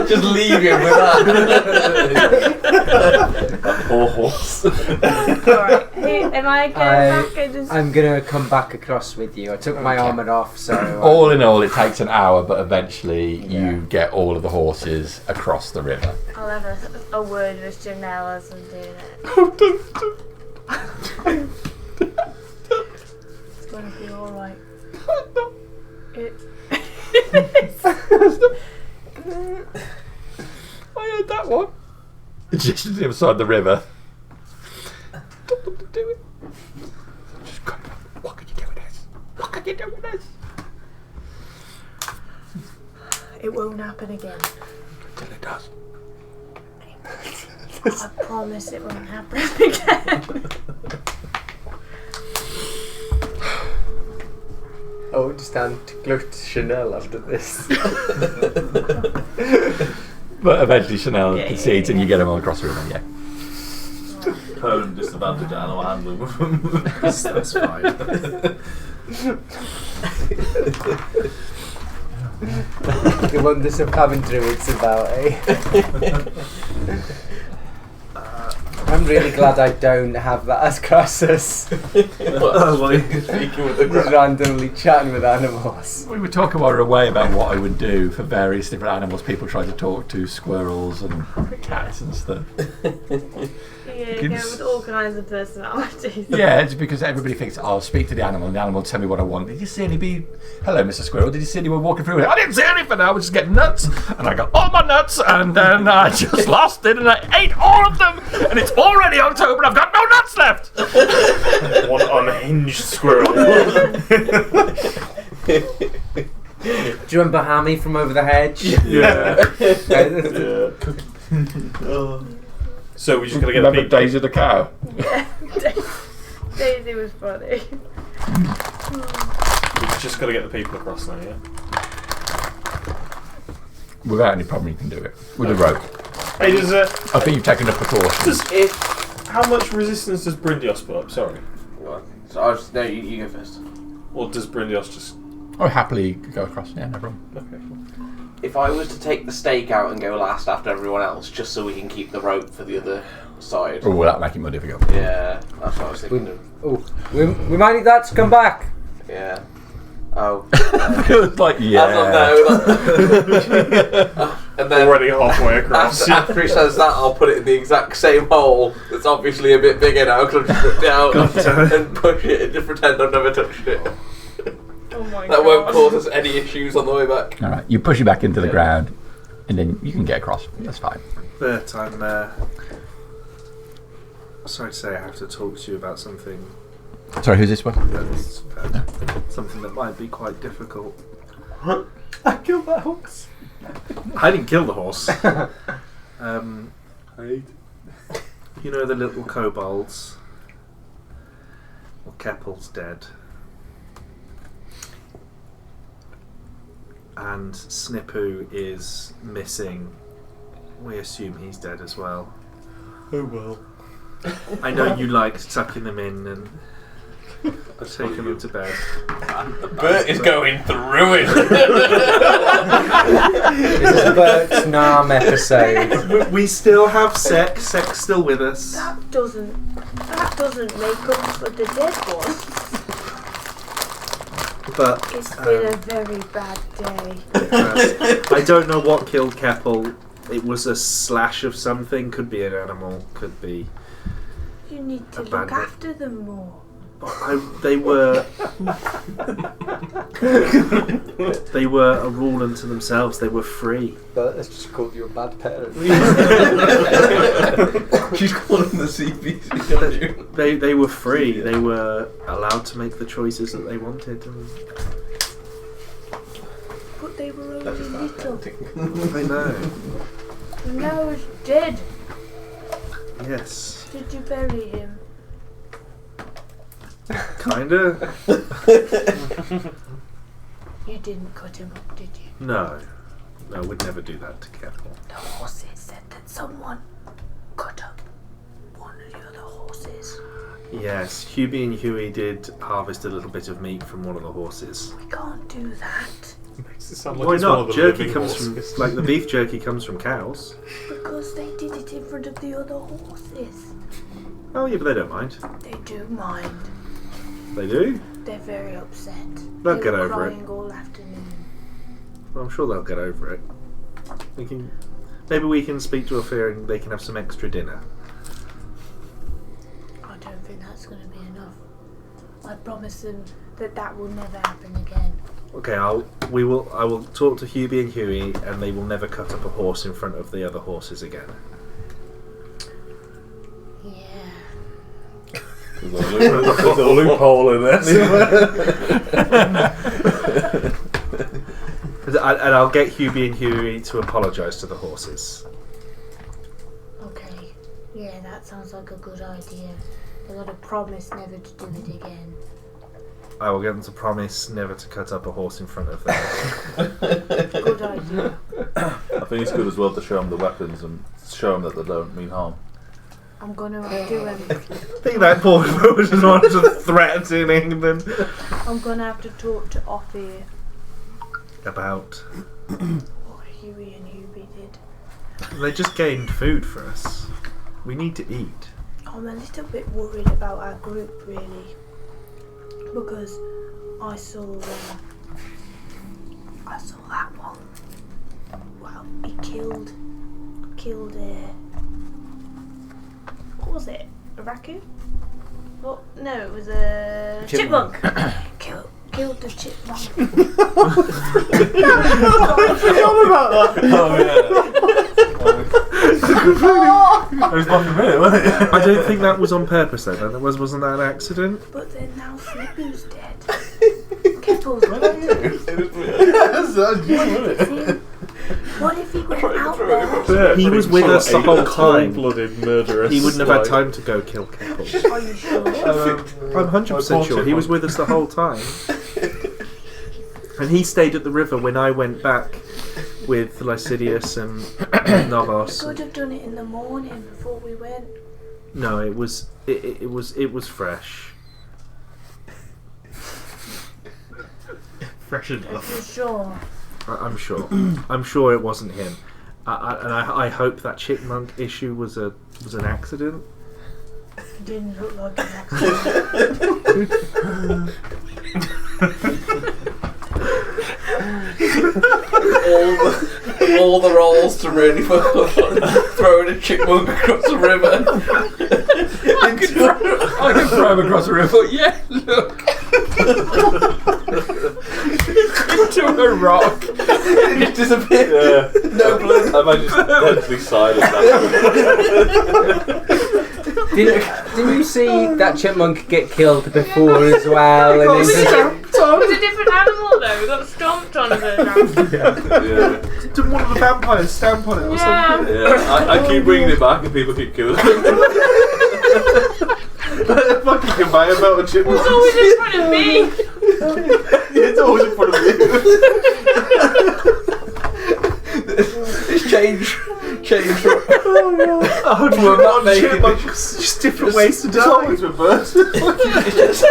[SPEAKER 8] just leave him with that.
[SPEAKER 5] Poor horse.
[SPEAKER 6] Alright, hey, am I going back and just...
[SPEAKER 9] I'm gonna come back across with you. I took my armour off, so
[SPEAKER 3] All in all, it takes an hour, but eventually you get all of the horses across the river.
[SPEAKER 6] I'll have a word with Janelle as I'm doing it. It's gonna be alright.
[SPEAKER 3] I heard that one. It's just to the other side of the river. Don't do it. Just come on. What can you do with this? What can you do with this?
[SPEAKER 6] It won't happen again.
[SPEAKER 3] Until it does.
[SPEAKER 6] I promise it won't happen again.
[SPEAKER 9] I would stand to gloat Chanel after this.
[SPEAKER 3] But eventually Chanel concedes and you get them all across the river, yeah.
[SPEAKER 7] Permanent disadvantage at animal handling with them.
[SPEAKER 10] That's fine.
[SPEAKER 9] The wonders of having druids about, eh? I'm really glad I don't have that as Crassus.
[SPEAKER 8] Well, you're speaking with the
[SPEAKER 9] Just randomly chatting with animals.
[SPEAKER 3] We were talking while we were away about what I would do for various different animals. People try to talk to squirrels and cats and stuff.
[SPEAKER 6] Yeah, you go with all kinds of personalities.
[SPEAKER 3] Yeah, it's because everybody thinks, I'll speak to the animal and the animal will tell me what I want. Did you see any bee? Hello, Mr. Squirrel. Did you see anyone walking through here? I didn't see anything. I was just getting nuts. And I got all my nuts and then I just lost it and I ate all of them. And it's already October and I've got no nuts left.
[SPEAKER 5] One unhinged squirrel.
[SPEAKER 9] Do you remember Hammy from over the hedge?
[SPEAKER 5] Yeah. So we just gotta get the people.
[SPEAKER 3] Daisy the cow?
[SPEAKER 6] Yeah, Daisy was funny.
[SPEAKER 5] We just gotta get the people across now, yeah.
[SPEAKER 3] Without any problem, you can do it with a rope.
[SPEAKER 5] Hey, does
[SPEAKER 3] I think you've taken a precaution.
[SPEAKER 5] how much resistance does Bryndios put up? Sorry.
[SPEAKER 8] So I was, no, you go first.
[SPEAKER 5] Or does Bryndios just...
[SPEAKER 3] I'll happily go across. Yeah, no problem.
[SPEAKER 5] Okay, cool.
[SPEAKER 8] If I was to take the stake out and go last after everyone else, just so we can keep the rope for the other side.
[SPEAKER 3] Oh, that'll make it more difficult.
[SPEAKER 8] Yeah, that's what I was thinking of.
[SPEAKER 9] Oh, we might need that to come back.
[SPEAKER 8] Yeah. Oh.
[SPEAKER 3] Feels like, yeah.
[SPEAKER 8] As of now, and then
[SPEAKER 5] Already halfway across.
[SPEAKER 8] after he says that, I'll put it in the exact same hole. That's obviously a bit bigger now because I've just put it down and push it and just pretend I've never touched it.
[SPEAKER 6] Oh my
[SPEAKER 8] That won't cause us any issues on the way back.
[SPEAKER 3] All right, you push it back into the ground, and then you can get across. That's fine.
[SPEAKER 2] Bert, I'm sorry to say I have to talk to you about something
[SPEAKER 3] Sorry, who's this one?
[SPEAKER 2] that's something that might be quite difficult.
[SPEAKER 5] I killed that horse.
[SPEAKER 2] I didn't kill the horse. You know the little kobolds? Well, Keppel's dead. And Snippu is missing. We assume he's dead as well.
[SPEAKER 5] Oh well.
[SPEAKER 2] I know you liked tucking them in and taking them to bed.
[SPEAKER 8] Bert is going through it.
[SPEAKER 9] This is Bert's Nam episode.
[SPEAKER 2] We still have sex. Sex still with us.
[SPEAKER 6] That doesn't make up for the dead one.
[SPEAKER 2] But
[SPEAKER 6] It's been a very bad day.
[SPEAKER 2] I don't know what killed Keppel. It was a slash of something. Could be an animal. Could be.
[SPEAKER 6] You need to
[SPEAKER 2] A
[SPEAKER 6] look
[SPEAKER 2] bandit.
[SPEAKER 6] after them more.
[SPEAKER 2] They were. They were a rule unto themselves. They were free.
[SPEAKER 9] Bert has just called you a bad parent.
[SPEAKER 8] She's calling the CBC, don't you?
[SPEAKER 2] They were free. They were allowed to make the choices that they wanted. And
[SPEAKER 6] But they were only little.
[SPEAKER 2] I know.
[SPEAKER 6] And now he's dead.
[SPEAKER 2] Yes.
[SPEAKER 6] Did you bury him?
[SPEAKER 2] Kinda.
[SPEAKER 6] You didn't cut him up, did you?
[SPEAKER 2] No. No, we'd never do that to Keppel.
[SPEAKER 6] The horses said that someone cut up one of the other horses.
[SPEAKER 2] Yes, Hubie and Huey did harvest a little bit of meat from one of the horses.
[SPEAKER 6] We can't do that
[SPEAKER 5] Makes it sound like
[SPEAKER 2] Why
[SPEAKER 5] it's one of
[SPEAKER 2] not?
[SPEAKER 5] the
[SPEAKER 2] Jerky
[SPEAKER 5] living
[SPEAKER 2] comes
[SPEAKER 5] horses.
[SPEAKER 2] from, like the beef jerky comes from cows.
[SPEAKER 6] because they did it in front of the other horses.
[SPEAKER 2] Oh yeah, but they don't mind.
[SPEAKER 6] They do mind.
[SPEAKER 2] They do?
[SPEAKER 6] They're very upset.
[SPEAKER 2] They'll
[SPEAKER 6] They
[SPEAKER 2] get
[SPEAKER 6] were
[SPEAKER 2] over it.
[SPEAKER 6] crying all afternoon.
[SPEAKER 2] Well, I'm sure they'll get over it. Maybe we can speak to Ophir and they can have some extra dinner.
[SPEAKER 6] I don't think that's going to be enough. I promise them that that will never happen again.
[SPEAKER 2] Okay, I will talk to Hubie and Huey and they will never cut up a horse in front of the other horses again.
[SPEAKER 6] Yeah.
[SPEAKER 5] There's a loophole in this.
[SPEAKER 2] And I'll get Hubie and Huey to apologise to the horses.
[SPEAKER 6] Okay. Yeah, that sounds like a good idea. They got to promise never to do it again.
[SPEAKER 2] I will get them to promise never to cut up a horse in front of them.
[SPEAKER 6] Good idea.
[SPEAKER 7] I think it's good as well to show them the weapons and show them that they don't mean harm.
[SPEAKER 6] I'm going to do
[SPEAKER 2] I think that poor was just one of threatening them
[SPEAKER 6] I'm going to have to talk to Offie
[SPEAKER 2] about.
[SPEAKER 6] what Huey and Hubie did.
[SPEAKER 2] They just gained food for us. We need to eat.
[SPEAKER 6] I'm a little bit worried about our group, really, because I saw that one. Wow, he killed what was it? A raccoon? Well, no, it was a chipmunk. Killed the chipmunk.
[SPEAKER 7] It was like a minute, wasn't it?
[SPEAKER 2] I don't think that was on purpose though. Wasn't that an accident?
[SPEAKER 6] But then now Snippu's dead. Kettle's dead. What if he went out there?
[SPEAKER 2] He was with us the whole time.
[SPEAKER 5] Cold-blooded murderous.
[SPEAKER 2] He wouldn't have had time to go kill Keppel.
[SPEAKER 6] Are you sure?
[SPEAKER 2] I'm 100% sure he was with us the whole time. And he stayed at the river when I went back with Lycidius and Novos.
[SPEAKER 6] Could have done it in the morning before we went.
[SPEAKER 2] No, it was fresh.
[SPEAKER 5] Fresh enough.
[SPEAKER 6] You sure?
[SPEAKER 2] I'm sure. I'm sure it wasn't him. I hope that chipmunk issue was an accident.
[SPEAKER 6] It didn't look like an accident.
[SPEAKER 8] all the rolls to really throwing a chipmunk across the river.
[SPEAKER 3] I can throw him across the river. Yeah, look. Into a rock.
[SPEAKER 8] He just disappeared.
[SPEAKER 7] Yeah.
[SPEAKER 8] No blood.
[SPEAKER 7] I might just deadly silent.
[SPEAKER 9] Didn't you see that chipmunk get killed before as well? And
[SPEAKER 6] Was
[SPEAKER 9] it's
[SPEAKER 6] it
[SPEAKER 9] just-
[SPEAKER 6] a different animal though? We got stomped on as a
[SPEAKER 7] Yeah.
[SPEAKER 2] Didn't one of the vampires stamp on it or something?
[SPEAKER 6] Yeah.
[SPEAKER 7] I keep bringing it back and people keep killing it.
[SPEAKER 2] Fucking conveyor belt and chipmunk.
[SPEAKER 6] It's always in front of me.
[SPEAKER 2] It's always in front of you.
[SPEAKER 8] It's change from
[SPEAKER 2] Chipmunks, just different ways to die.
[SPEAKER 7] It's always reversed.
[SPEAKER 8] this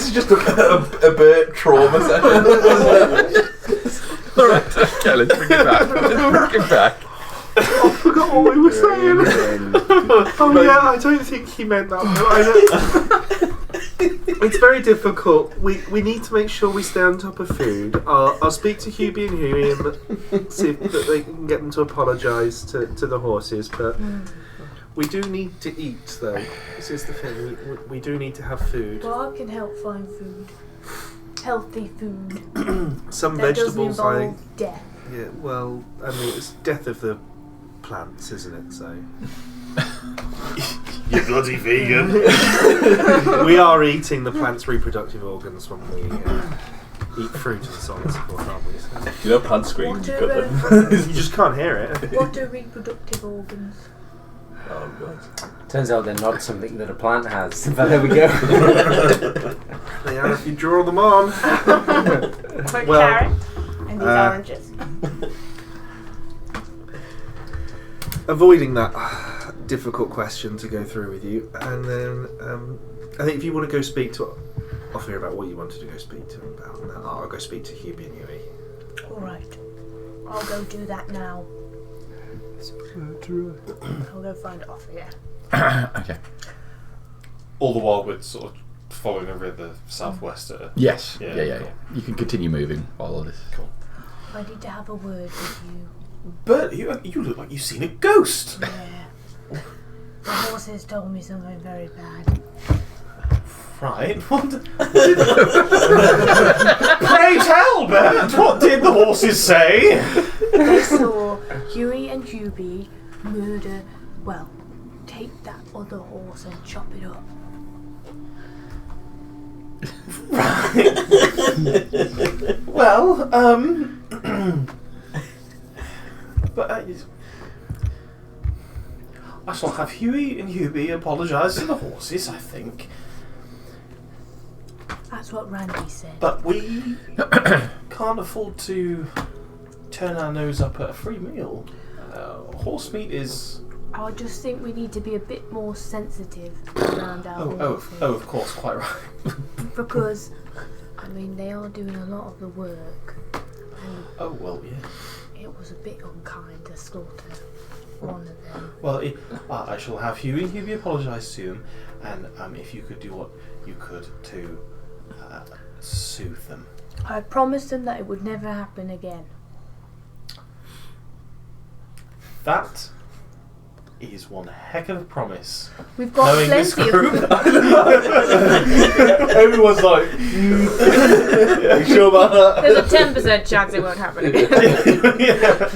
[SPEAKER 8] is just a bird trauma session.
[SPEAKER 3] Alright, okay, let's bring it back.
[SPEAKER 2] I forgot what we were saying. Oh yeah, I don't think he meant that. It's very difficult. We need to make sure we stay on top of food. I'll speak to Hubie and Huey and see if they can get them to apologise to the horses. But we do need to eat, though. This is the thing. We do need to have food.
[SPEAKER 6] Well, I can help find food. Healthy food.
[SPEAKER 2] Some
[SPEAKER 6] That
[SPEAKER 2] vegetables.
[SPEAKER 6] doesn't involve death.
[SPEAKER 2] Yeah. Well, I mean, it's death of the plants, isn't it? So.
[SPEAKER 5] You bloody vegan.
[SPEAKER 2] We are eating the plant's reproductive organs when we eat fruit and so on and so forth, aren't we? So.
[SPEAKER 7] You know, plant scream.
[SPEAKER 6] What
[SPEAKER 7] You
[SPEAKER 6] are,
[SPEAKER 7] cut them.
[SPEAKER 2] You just can't hear it.
[SPEAKER 6] what are reproductive organs?
[SPEAKER 7] Oh god.
[SPEAKER 9] turns out they're not something that a plant has. But there we go.
[SPEAKER 2] They are if you draw them on.
[SPEAKER 6] Well, carrot and these oranges.
[SPEAKER 2] Avoiding that difficult question to go through with you, and then I think if you want to go speak to Ophir about what you wanted to go speak to him about, I'll go speak to Hubie and Yui.
[SPEAKER 6] Alright. I'll go do that now. I'll go find Ophir.
[SPEAKER 3] Okay.
[SPEAKER 5] All the while we're sort of following a river southwest.
[SPEAKER 3] Yes.
[SPEAKER 5] Yeah,
[SPEAKER 3] Yeah.
[SPEAKER 5] cool.
[SPEAKER 3] You can continue moving while all this.
[SPEAKER 5] Cool.
[SPEAKER 6] I need to have a word with you.
[SPEAKER 5] But you look like you've seen a ghost.
[SPEAKER 6] Yeah. The horses told me something very bad.
[SPEAKER 5] Right. What? Pray tell, Bert. What did the horses say?
[SPEAKER 6] They saw Huey and Hubie murder, well, take that other horse and chop it up.
[SPEAKER 5] Well, but I shall have Huey and Hubie apologise to the horses, I think.
[SPEAKER 6] That's what Randy said.
[SPEAKER 5] But we can't afford to turn our nose up at a free meal. Horse meat is...
[SPEAKER 6] I just think we need to be a bit more sensitive around our horses.
[SPEAKER 5] Oh, of course, quite right.
[SPEAKER 6] Because, I mean, they are doing a lot of the work. And
[SPEAKER 5] Oh, well, yeah.
[SPEAKER 6] it was a bit unkind to slaughter one of them.
[SPEAKER 5] Well, I shall have Huey and Hubie apologise to them, and if you could do what you could to soothe them.
[SPEAKER 6] I promised them that it would never happen again.
[SPEAKER 5] That is one heck of a promise.
[SPEAKER 6] We've got
[SPEAKER 5] Knowing this
[SPEAKER 6] plenty
[SPEAKER 5] group.
[SPEAKER 6] of...
[SPEAKER 5] Everyone's like,
[SPEAKER 7] You sure about that?
[SPEAKER 6] There's a 10% chance it won't happen again.
[SPEAKER 5] yeah.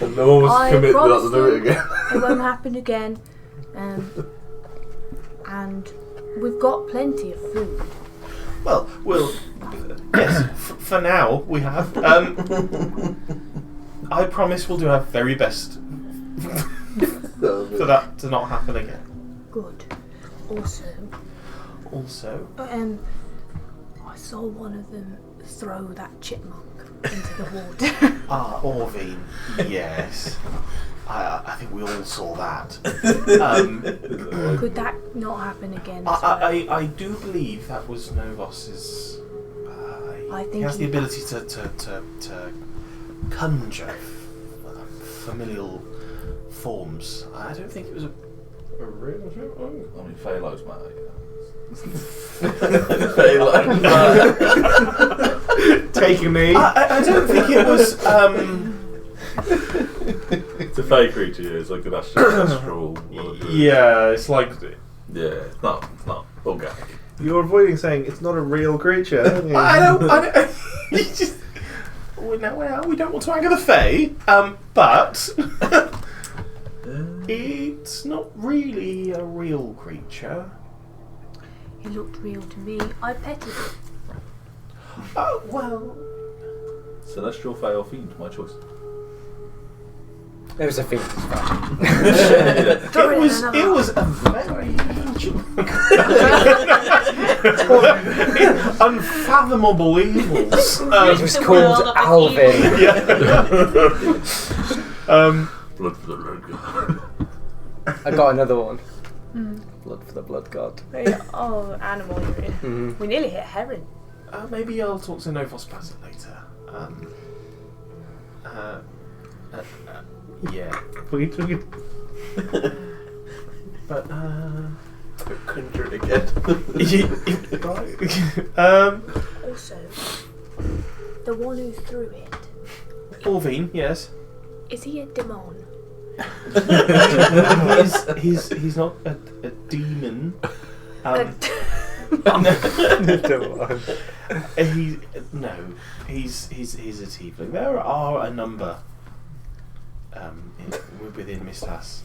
[SPEAKER 7] And no one was
[SPEAKER 6] I
[SPEAKER 7] committed not
[SPEAKER 6] promise
[SPEAKER 7] to do it
[SPEAKER 6] them
[SPEAKER 7] again.
[SPEAKER 6] it won't happen again. And we've got plenty of food.
[SPEAKER 5] Well, yes, for now we have. I promise we'll do our very best for that to not happen again.
[SPEAKER 6] Good. Also,
[SPEAKER 5] Also,
[SPEAKER 6] I
[SPEAKER 11] saw one of them throw that chipmunk into the water.
[SPEAKER 10] Ah, Orvine. Yes. I think we all saw that.
[SPEAKER 11] Could that not happen again?
[SPEAKER 10] I do believe that was Novos's.
[SPEAKER 11] I
[SPEAKER 10] He
[SPEAKER 11] think
[SPEAKER 10] has the ability to conjure familial forms. I don't think it was a real.
[SPEAKER 7] I mean, Phalos matter.
[SPEAKER 2] Taking me.
[SPEAKER 10] I don't think it was.
[SPEAKER 7] It's a fey creature. Yeah, it's like an astral.
[SPEAKER 2] Yeah, it's like
[SPEAKER 7] Yeah, it's not organic.
[SPEAKER 2] you're avoiding saying it's not a real creature.
[SPEAKER 10] I don't. You just. We don't want to anger the Fae, but it's not really a real creature.
[SPEAKER 11] it looked real to me. I petted it.
[SPEAKER 10] Oh well.
[SPEAKER 7] Celestial, fey, or fiend, my choice.
[SPEAKER 9] It was a fiend.
[SPEAKER 10] It was a very ancient, unfathomable evils.
[SPEAKER 9] It was called
[SPEAKER 6] world of the
[SPEAKER 9] Alvin.
[SPEAKER 7] Blood for the Lord God.
[SPEAKER 9] I got another one. Blood for the blood god.
[SPEAKER 6] Oh, animal you're in.
[SPEAKER 9] Mhm.
[SPEAKER 6] We nearly hit heron.
[SPEAKER 10] Maybe I'll talk to Novos about it later. Yeah. But
[SPEAKER 8] Conjure it again.
[SPEAKER 11] Also, the one who threw it,
[SPEAKER 10] Orvine, yes.
[SPEAKER 11] is he a demon?
[SPEAKER 10] He's not a demon. He's a tiefling. There are a number within Mistas.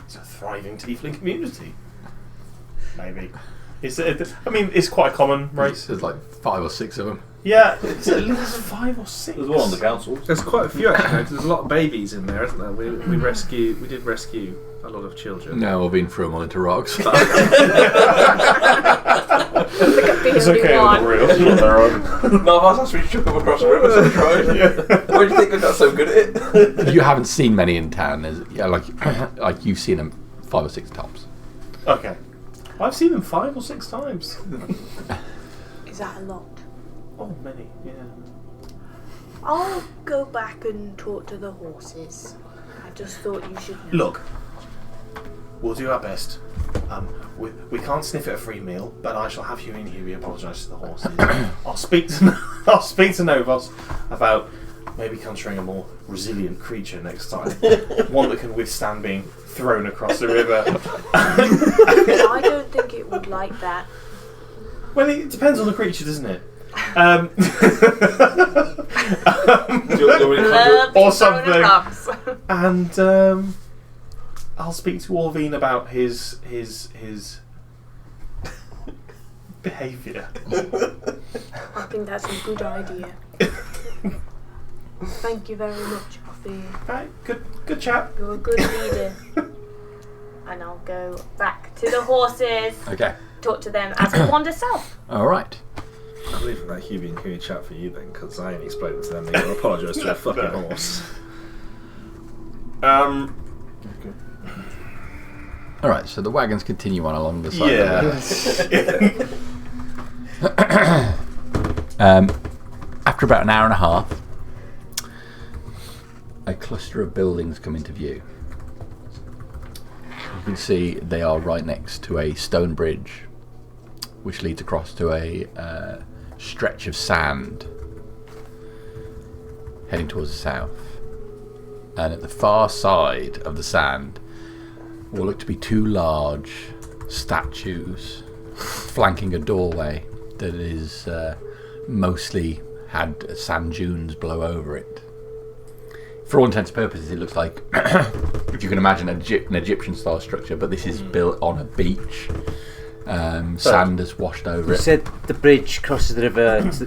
[SPEAKER 10] It's a thriving tiefling community. Maybe it's quite a common race.
[SPEAKER 3] There's like 5 or 6 of them.
[SPEAKER 10] Yeah, it's at least 5 or 6.
[SPEAKER 7] There's one on the council.
[SPEAKER 2] There's quite a few actually. There's a lot of babies in there, isn't there? We did rescue a lot of children.
[SPEAKER 3] No, I've been through them all into rocks.
[SPEAKER 6] It's
[SPEAKER 4] okay with the real. They're on.
[SPEAKER 8] No, I've actually shook them across the river, so I tried. Why do you think I got so good at it?
[SPEAKER 3] You haven't seen many in town. Like you've seen them 5 or 6 tops.
[SPEAKER 10] Okay, I've seen them 5 or 6 times.
[SPEAKER 11] Is that a lot?
[SPEAKER 10] Oh, many. Yeah.
[SPEAKER 11] I'll go back and talk to the horses. I just thought you should know.
[SPEAKER 10] Look, we'll do our best. We can't sniff at a free meal, but I shall have you in here. We apologise to the horses. I'll speak to Novos about maybe conjuring a more resilient creature next time, one that can withstand being thrown across the river.
[SPEAKER 11] I don't think it would like that.
[SPEAKER 10] Well, it depends on the creature, doesn't it? Or something. And I'll speak to Orvine about his behaviour.
[SPEAKER 11] I think that's a good idea. Thank you very much, Offie.
[SPEAKER 10] Right, good chat.
[SPEAKER 6] You're a good leader. And I'll go back to the horses.
[SPEAKER 3] Okay.
[SPEAKER 6] Talk to them as we wander south.
[SPEAKER 3] All right.
[SPEAKER 2] I'm leaving that Hubie and Huey chat for you then, because I ain't explaining to them that you apologise to a fucking horse.
[SPEAKER 3] All right. So the wagons continue on along the side.
[SPEAKER 10] Yeah.
[SPEAKER 3] After about an hour and a half, a cluster of buildings come into view. You can see they are right next to a stone bridge, which leads across to a stretch of sand heading towards the south. And at the far side of the sand will look to be 2 large statues flanking a doorway that is mostly had sand dunes blow over it. For all intents and purposes, it looks like, if you can imagine, an Egyptian style structure, but this is built on a beach. Sand has washed over
[SPEAKER 9] You
[SPEAKER 3] it.
[SPEAKER 9] said the bridge crosses the river, this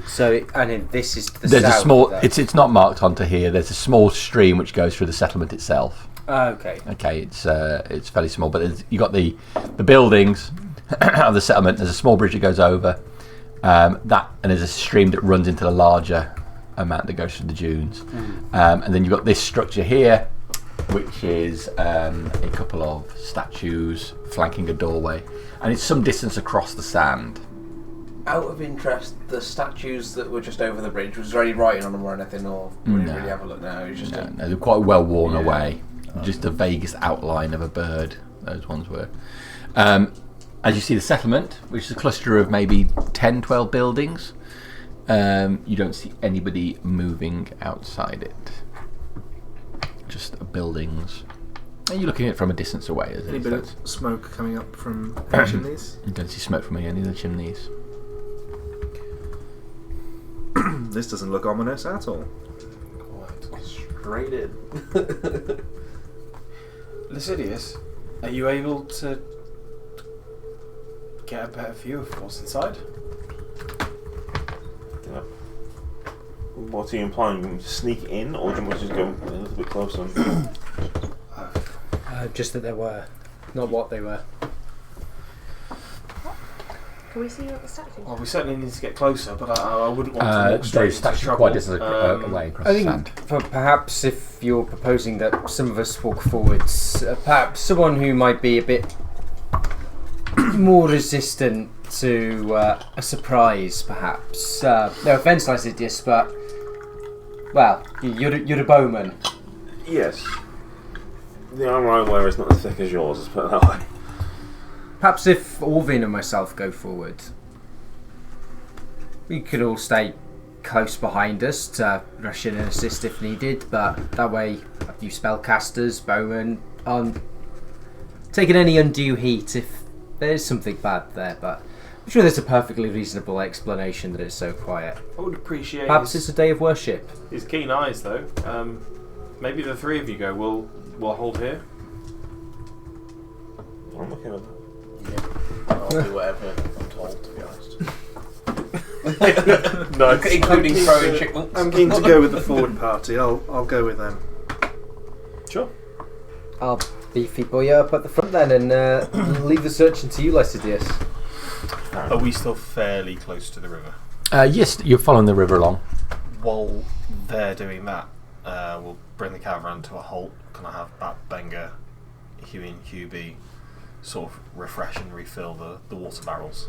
[SPEAKER 9] is to the
[SPEAKER 3] There's
[SPEAKER 9] south.
[SPEAKER 3] a small.
[SPEAKER 9] of that.
[SPEAKER 3] It's not marked onto here. There's a small stream which goes through the settlement itself.
[SPEAKER 9] Oh, okay.
[SPEAKER 3] Okay, it's fairly small, but you got the buildings of the settlement. There's a small bridge that goes over. and there's a stream that runs into the larger amount that goes through the dunes. And then you've got this structure here, which is a couple of statues flanking a doorway, and it's some distance across the sand.
[SPEAKER 8] Out of interest, the statues that were just over the bridge, was there any writing on them or anything, or we didn't really have a look now? It was just
[SPEAKER 3] No, they're quite well worn away. Just the vaguest outline of a bird, those ones were. As you see the settlement, which is a cluster of maybe 10, 12 buildings, you don't see anybody moving outside it. Just buildings. And you're looking at it from a distance away.
[SPEAKER 2] Any bit of smoke coming up from the chimneys?
[SPEAKER 3] You don't see smoke from any of the chimneys.
[SPEAKER 2] This doesn't look ominous at all.
[SPEAKER 8] straight in.
[SPEAKER 10] Lycidius, are you able to get a better view of what's inside?
[SPEAKER 4] What's he implying? You want me to sneak in, or do you want me to just go a little bit closer?
[SPEAKER 9] Just that there were, not what they were.
[SPEAKER 6] Can we see what the statues
[SPEAKER 10] Well,
[SPEAKER 6] are?
[SPEAKER 10] we certainly need to get closer, but I wouldn't want to walk straight
[SPEAKER 3] Those
[SPEAKER 10] into
[SPEAKER 3] statues
[SPEAKER 10] trouble.
[SPEAKER 3] quite distance away across
[SPEAKER 9] I
[SPEAKER 3] the
[SPEAKER 9] think
[SPEAKER 3] sand.
[SPEAKER 9] perhaps if you're proposing that some of us walk forwards, perhaps someone who might be a bit more resistant to a surprise, perhaps. No offence, Lycidius, but well, you're a bowman.
[SPEAKER 4] Yes. The armour I wear is not as thick as yours, let's put it that way.
[SPEAKER 9] Perhaps if Orvin and myself go forward, we could all stay close behind us to rush in and assist if needed, but that way you spellcasters, bowmen, aren't taking any undue heat if there's something bad there, but I'm sure there's a perfectly reasonable explanation that it's so quiet.
[SPEAKER 10] I would appreciate
[SPEAKER 9] Perhaps it's a day of worship.
[SPEAKER 10] his keen eyes, though. Maybe the three of you go. We'll hold here.
[SPEAKER 4] I'm okay with that.
[SPEAKER 8] I'll do whatever I'm told, to be honest.
[SPEAKER 10] No,
[SPEAKER 8] Including throwing chipmunks.
[SPEAKER 2] I'm keen to go with the forward party. I'll go with them.
[SPEAKER 10] Sure.
[SPEAKER 9] I'll beefy boy up at the front then and leave the searching to you, Lycidius.
[SPEAKER 10] Are we still fairly close to the river?
[SPEAKER 3] Yes, you're following the river along.
[SPEAKER 10] While they're doing that, we'll bring the caravan to a halt. Can I have Benga, Huey and Hubie sort of refresh and refill the water barrels?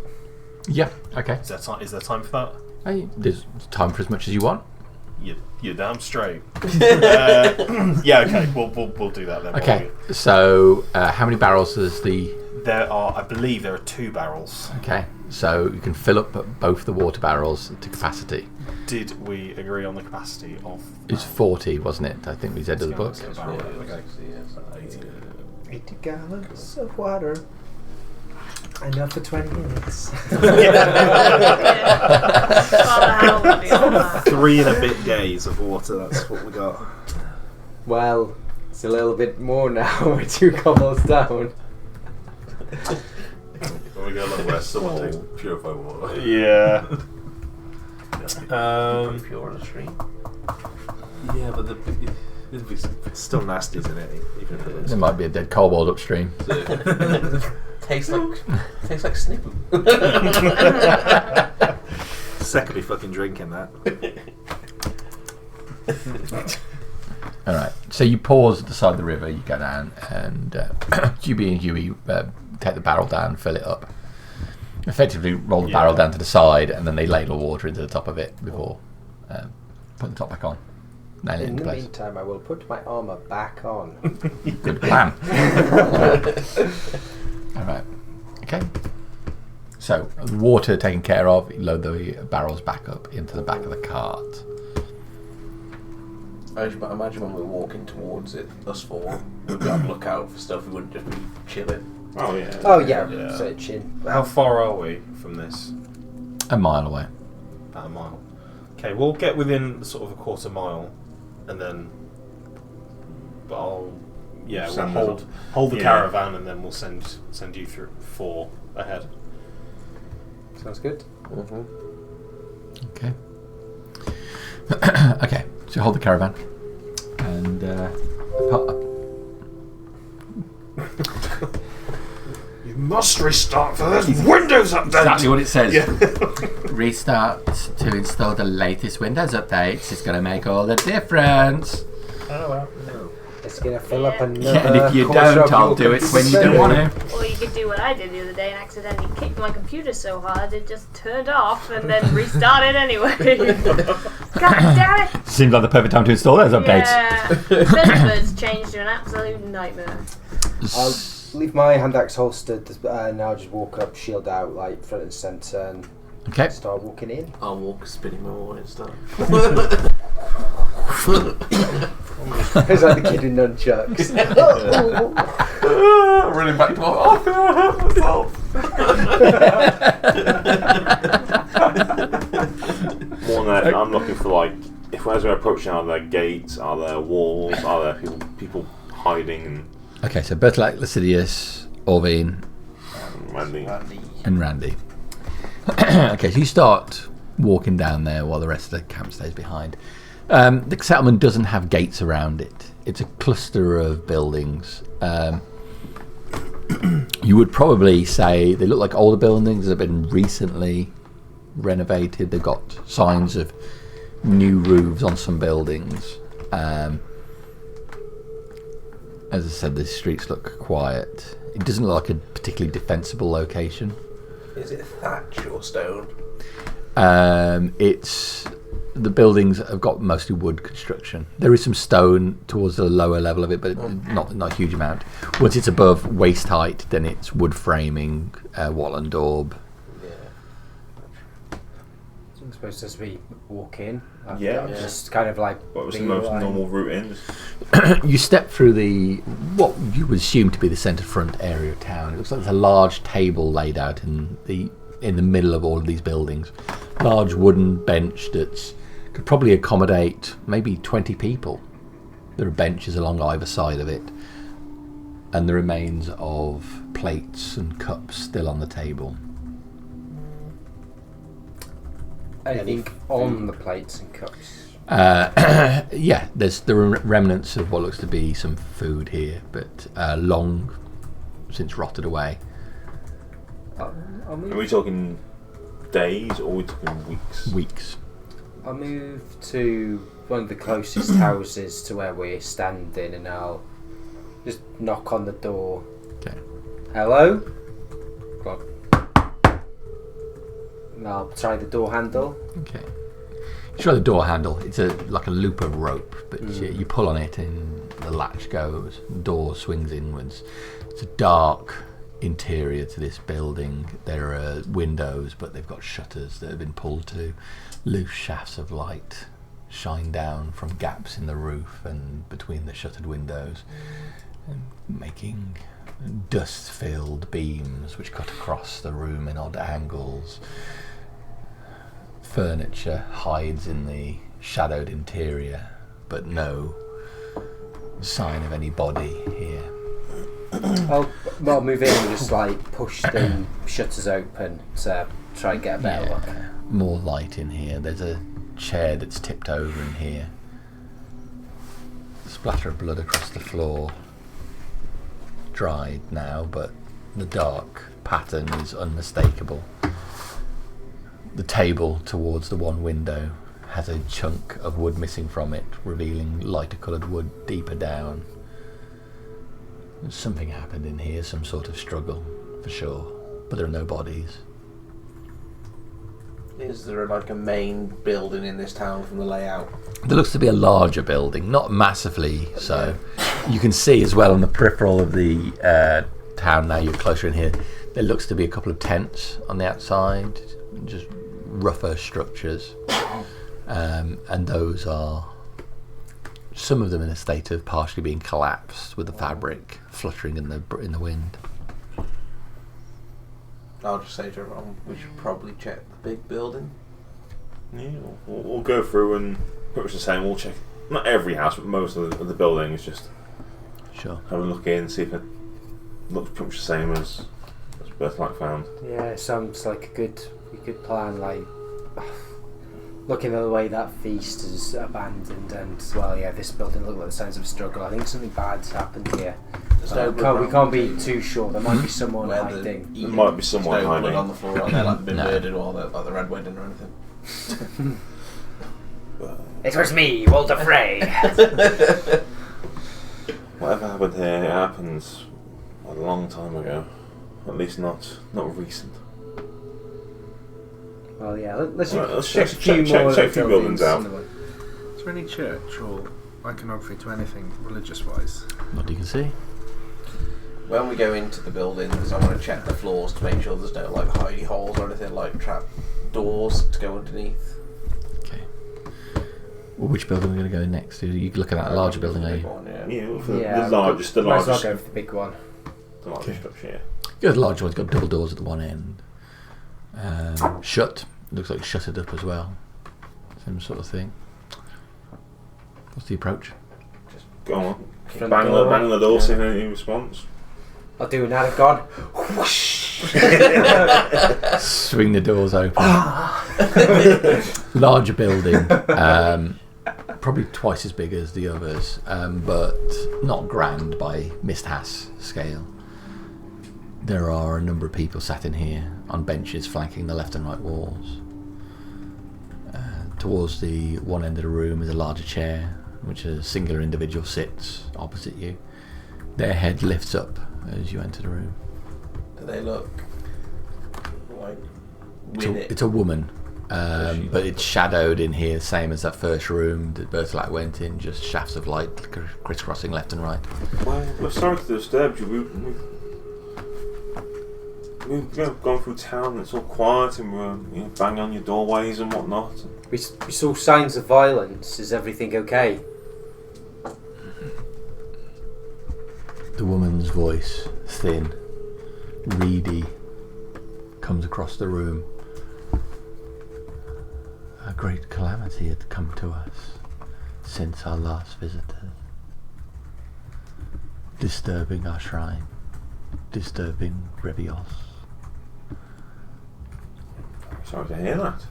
[SPEAKER 3] Yeah, okay.
[SPEAKER 10] Is there time for that?
[SPEAKER 3] Hey, there's time for as much as you want.
[SPEAKER 10] You're damn straight. Yeah, okay. We'll do that then.
[SPEAKER 3] Okay, so how many barrels does the...
[SPEAKER 10] I believe there are 2 barrels.
[SPEAKER 3] Okay, so you can fill up both the water barrels to capacity.
[SPEAKER 10] Did we agree on the capacity of?
[SPEAKER 3] It's 40, wasn't it? I think we said in the book.
[SPEAKER 10] Okay.
[SPEAKER 1] 80 gallons of water. Enough for 20 minutes.
[SPEAKER 2] 3 and a bit days of water, that's what we got.
[SPEAKER 9] Well, it's a little bit more now. We're 2 cobbles down.
[SPEAKER 7] When we go along where someone takes purified water.
[SPEAKER 10] Yeah.
[SPEAKER 8] Pure on the stream.
[SPEAKER 7] Yeah, but
[SPEAKER 2] It's still nasty, isn't it? Even if it is.
[SPEAKER 3] There might be a dead kobold upstream.
[SPEAKER 8] Tastes like Snippy.
[SPEAKER 2] Secondly, fucking drinking that.
[SPEAKER 3] Alright, so you pause at the side of the river, you go down, and Hubie and Huey take the barrel down, fill it up. Effectively roll the barrel down to the side, and then they ladle water into the top of it before putting the top back on. Nail it
[SPEAKER 9] In
[SPEAKER 3] into
[SPEAKER 9] the
[SPEAKER 3] place.
[SPEAKER 9] meantime, I will put my armour back on.
[SPEAKER 3] Good plan. Alright, okay. So, the water taken care of, you load the barrels back up into the back of the cart.
[SPEAKER 8] I imagine when we're walking towards it, us 4, we'd be on the lookout for stuff. We wouldn't just be chilling.
[SPEAKER 4] Oh yeah.
[SPEAKER 9] Oh yeah, searching.
[SPEAKER 10] How far are we from this?
[SPEAKER 3] A mile away.
[SPEAKER 10] About a mile. Okay, we'll get within sort of a quarter mile, and then we'll hold the caravan, and then we'll send you through 4 ahead.
[SPEAKER 9] Sounds good.
[SPEAKER 3] Okay. Okay, so hold the caravan. And
[SPEAKER 10] You've
[SPEAKER 2] must restart first. Windows update.
[SPEAKER 3] Exactly what it says.
[SPEAKER 2] Yeah.
[SPEAKER 3] Restart to install the latest Windows updates. It's going to make all the difference.
[SPEAKER 5] Oh well.
[SPEAKER 9] It's going to fill up another.
[SPEAKER 3] Yeah, and if you
[SPEAKER 9] quarter
[SPEAKER 3] don't,
[SPEAKER 9] of
[SPEAKER 3] I'll
[SPEAKER 9] your
[SPEAKER 3] do it when you
[SPEAKER 9] consumption.
[SPEAKER 3] don't want to.
[SPEAKER 6] Or you could do what I did the other day and accidentally kicked my computer so hard it just turned off and then restarted anyway. God damn it!
[SPEAKER 3] Seems like the perfect time to install those updates.
[SPEAKER 6] Yeah. Thunderbird's changed to an absolute nightmare.
[SPEAKER 9] I'll leave my hand axe holstered and I'll just walk up, shield out, like front and centre, and
[SPEAKER 3] Okay.
[SPEAKER 9] start walking in.
[SPEAKER 8] I'll walk spinning my way and stuff.
[SPEAKER 9] It's like the kid in nunchucks.
[SPEAKER 8] Running back to my I hurt myself.
[SPEAKER 4] More than that, I'm looking for like, if as we're approaching, are there gates? Are there walls? Are there people hiding? And
[SPEAKER 3] Okay, so Bertolak, Lascivious, Orvine,
[SPEAKER 4] Randy.
[SPEAKER 3] and Randy. Okay, so you start walking down there while the rest of the camp stays behind. The settlement doesn't have gates around it. It's a cluster of buildings. You would probably say they look like older buildings that have been recently renovated. They've got signs of new roofs on some buildings. As I said, the streets look quiet. It doesn't look like a particularly defensible location.
[SPEAKER 8] Is it thatch or stone?
[SPEAKER 3] It's the buildings have got mostly wood construction. There is some stone towards the lower level of it, but not a huge amount. Once it's above waist height, then it's wood framing, wall and daub.
[SPEAKER 9] I'm supposed as we walk in.
[SPEAKER 4] Yeah.
[SPEAKER 9] Just kind of like.
[SPEAKER 4] What was the
[SPEAKER 9] being
[SPEAKER 4] most
[SPEAKER 9] like-
[SPEAKER 4] normal route in?
[SPEAKER 3] You step through what you would assume to be the centre front area of town. It looks like there's a large table laid out in the middle of all of these buildings. Large wooden bench that could probably accommodate maybe 20 people. There are benches along either side of it, and the remains of plates and cups still on the table.
[SPEAKER 9] Anything on the plates and cups?
[SPEAKER 3] Yeah, there's the remnants of what looks to be some food here, but long since rotted away.
[SPEAKER 9] I'll
[SPEAKER 4] Are
[SPEAKER 9] move,
[SPEAKER 4] we talking days or are we talking weeks?
[SPEAKER 3] Weeks.
[SPEAKER 9] I'll move to one of the closest houses to where we're standing, and I'll just knock on the door.
[SPEAKER 3] Okay.
[SPEAKER 9] Hello? God. And I'll try the door handle.
[SPEAKER 3] Okay. You try the door handle. It's like a loop of rope, but you pull on it and the latch goes. The door swings inwards. It's a dark interior to this building. There are windows, but they've got shutters that have been pulled to. Loose shafts of light shine down from gaps in the roof and between the shuttered windows, making dust-filled beams which cut across the room in odd angles. Furniture hides in the shadowed interior, but no sign of any body here.
[SPEAKER 9] I'll move in and just like push the shutters open to try and get a better look.
[SPEAKER 3] More light in here. There's a chair that's tipped over in here. Splatter of blood across the floor. Dried now, but the dark pattern is unmistakable. The table towards the one window has a chunk of wood missing from it, revealing lighter coloured wood deeper down. Something happened in here, some sort of struggle, for sure, but there are no bodies.
[SPEAKER 8] Is there like a main building in this town from the layout?
[SPEAKER 3] There looks to be a larger building, not massively so. You can see as well on the peripheral of the town, now you're closer in here, there looks to be a couple of tents on the outside, just rougher structures, and those are some of them in a state of partially being collapsed with the fabric fluttering in the wind.
[SPEAKER 8] I'll just say to everyone, we should probably check the big building.
[SPEAKER 4] Yeah, we'll go through and pretty much the same. We'll check not every house, but most of the buildings. Just
[SPEAKER 3] Sure.
[SPEAKER 4] have a look in, see if it looks pretty much the same as Birthlight found.
[SPEAKER 9] Yeah, it sounds like a good plan. Like looking at the way that feast is abandoned, and well, yeah, this building looked like the signs of a struggle. I think something bad's happened here.
[SPEAKER 8] There's no
[SPEAKER 9] We
[SPEAKER 8] blood
[SPEAKER 9] can't be
[SPEAKER 8] around
[SPEAKER 9] too sure. There might be someone
[SPEAKER 8] where
[SPEAKER 9] hiding.
[SPEAKER 4] There might be someone
[SPEAKER 8] there's no
[SPEAKER 4] hiding.
[SPEAKER 8] blood on the floor, or they're like been
[SPEAKER 3] No.
[SPEAKER 8] murdered, or they're like the Red Wedding or anything.
[SPEAKER 9] It was me, Walter Frey.
[SPEAKER 4] Whatever happened here, it happened a long time ago. At least not recent.
[SPEAKER 9] Well, yeah. Let's
[SPEAKER 4] Right, let's
[SPEAKER 9] check a
[SPEAKER 4] check-
[SPEAKER 9] few
[SPEAKER 4] check-
[SPEAKER 9] more
[SPEAKER 4] check a few buildings out.
[SPEAKER 10] Is there any church or iconography to anything religious-wise?
[SPEAKER 3] What do you can see?
[SPEAKER 8] When we go into the buildings, I want to check the floors to make sure there's no like hidey holes or anything like trap doors to go underneath.
[SPEAKER 3] Okay. Well, which building are we going to go next? You look at that larger building, are
[SPEAKER 8] Big
[SPEAKER 3] you?
[SPEAKER 8] one, yeah.
[SPEAKER 4] Yeah, for
[SPEAKER 9] Yeah,
[SPEAKER 4] the largest,
[SPEAKER 9] might as well go for the big one.
[SPEAKER 4] structure. Yeah.
[SPEAKER 3] Yeah, the larger one's got double doors at the one end. Shut. Looks like shuttered up as well. Same sort of thing. What's the approach?
[SPEAKER 4] Go on.
[SPEAKER 9] Front
[SPEAKER 4] Bang
[SPEAKER 9] door.
[SPEAKER 4] the door, see if any response.
[SPEAKER 9] I'll do an Anagon.
[SPEAKER 3] Swing the doors open. Larger building. Probably twice as big as the others, but not grand by Misthass scale. There are a number of people sat in here on benches flanking the left and right walls. Towards the one end of the room is a larger chair, which a singular individual sits opposite you. Their head lifts up as you enter the room.
[SPEAKER 8] Do they look like
[SPEAKER 3] It's a woman, but it's shadowed in here, same as that first room that Bertolac went in, just shafts of light crisscrossing left and right.
[SPEAKER 4] Well, we're sorry to disturb you. We've gone through town and it's all quiet and we're banging on your doorways and whatnot.
[SPEAKER 9] We saw signs of violence. Is everything okay?
[SPEAKER 3] The woman's voice, thin, reedy, comes across the room. A great calamity had come to us since our last visitors. Disturbing our shrine, disturbing Revios.
[SPEAKER 4] Sorry to hear that.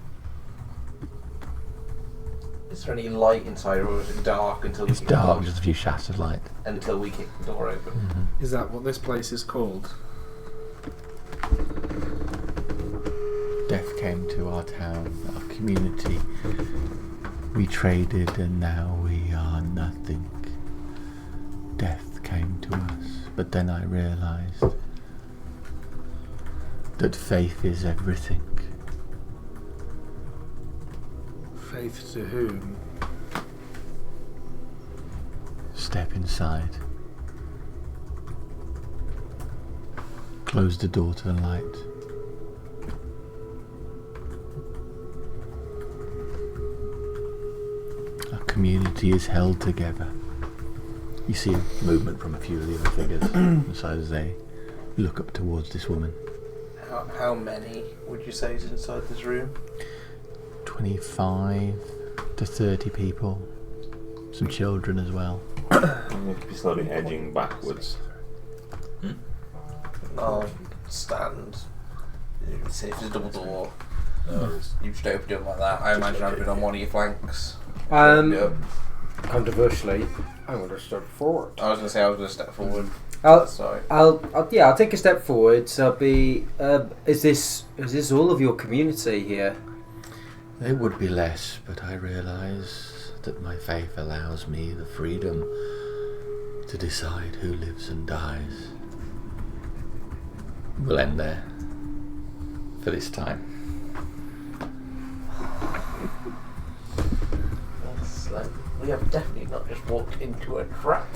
[SPEAKER 8] Is there any light inside, or is it dark until
[SPEAKER 3] It's
[SPEAKER 8] we
[SPEAKER 3] dark, just a few shafts of light.
[SPEAKER 8] until we kick the door open?
[SPEAKER 10] Is that what this place is called?
[SPEAKER 3] Death came to our town, our community. We traded and now we are nothing. Death came to us, but then I realized that faith is everything.
[SPEAKER 10] Faith to whom?
[SPEAKER 3] Step inside. Close the door to the light. Our community is held together. You see movement from a few of the other figures inside as they look up towards this woman.
[SPEAKER 8] How many would you say is inside this room?
[SPEAKER 3] 25 to 30 people. Some children as well.
[SPEAKER 4] I'm going to be slowly edging backwards.
[SPEAKER 8] I'll stand. See if there's a double door. You should open it like that. I imagine I'd been on one of your flanks. Yeah.
[SPEAKER 9] Controversially, I'm going to step forward.
[SPEAKER 8] I was going to say I was going to step forward. Sorry.
[SPEAKER 9] I'll take a step forward. So I'll be. Is this all of your community here?
[SPEAKER 3] There would be less, but I realise that my faith allows me the freedom to decide who lives and dies. We'll end there for this time.
[SPEAKER 8] We have definitely not just walked into a trap.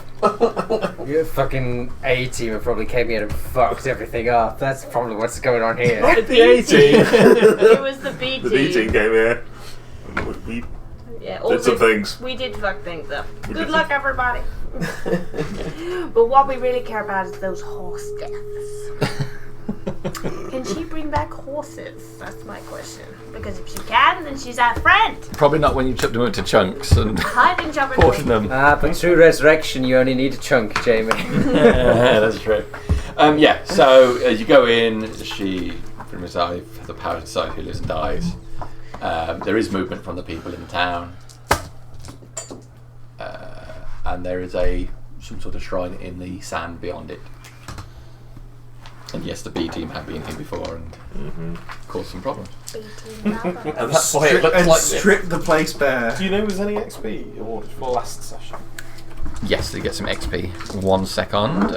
[SPEAKER 9] Your fucking A team probably came here and fucked everything up. That's probably what's going on here.
[SPEAKER 4] The A team.
[SPEAKER 6] It was the B team.
[SPEAKER 4] The B team came here. We
[SPEAKER 6] Yeah,
[SPEAKER 4] did some things.
[SPEAKER 6] We did fuck things up.
[SPEAKER 4] We
[SPEAKER 6] Good
[SPEAKER 4] did
[SPEAKER 6] luck, everybody. But what we really care about is those horse deaths. Can she bring back horses? That's my question. Because if she can, then she's our friend.
[SPEAKER 3] Probably not when you chop them into chunks and
[SPEAKER 6] I didn't jump in.
[SPEAKER 3] portion them.
[SPEAKER 9] But through resurrection, you only need a chunk, Jamie.
[SPEAKER 3] That's true. So as you go in, she pretty much has the power to decide who lives and dies. There is movement from the people in town. And there is a
[SPEAKER 12] some sort of shrine in the sand beyond it. And yes, the B team have been here before and caused some problems.
[SPEAKER 8] And that's why it looks like
[SPEAKER 2] strip the place bare.
[SPEAKER 5] Do you know if there's any XP awarded for last session?
[SPEAKER 3] Yes, they get some XP. 1 second.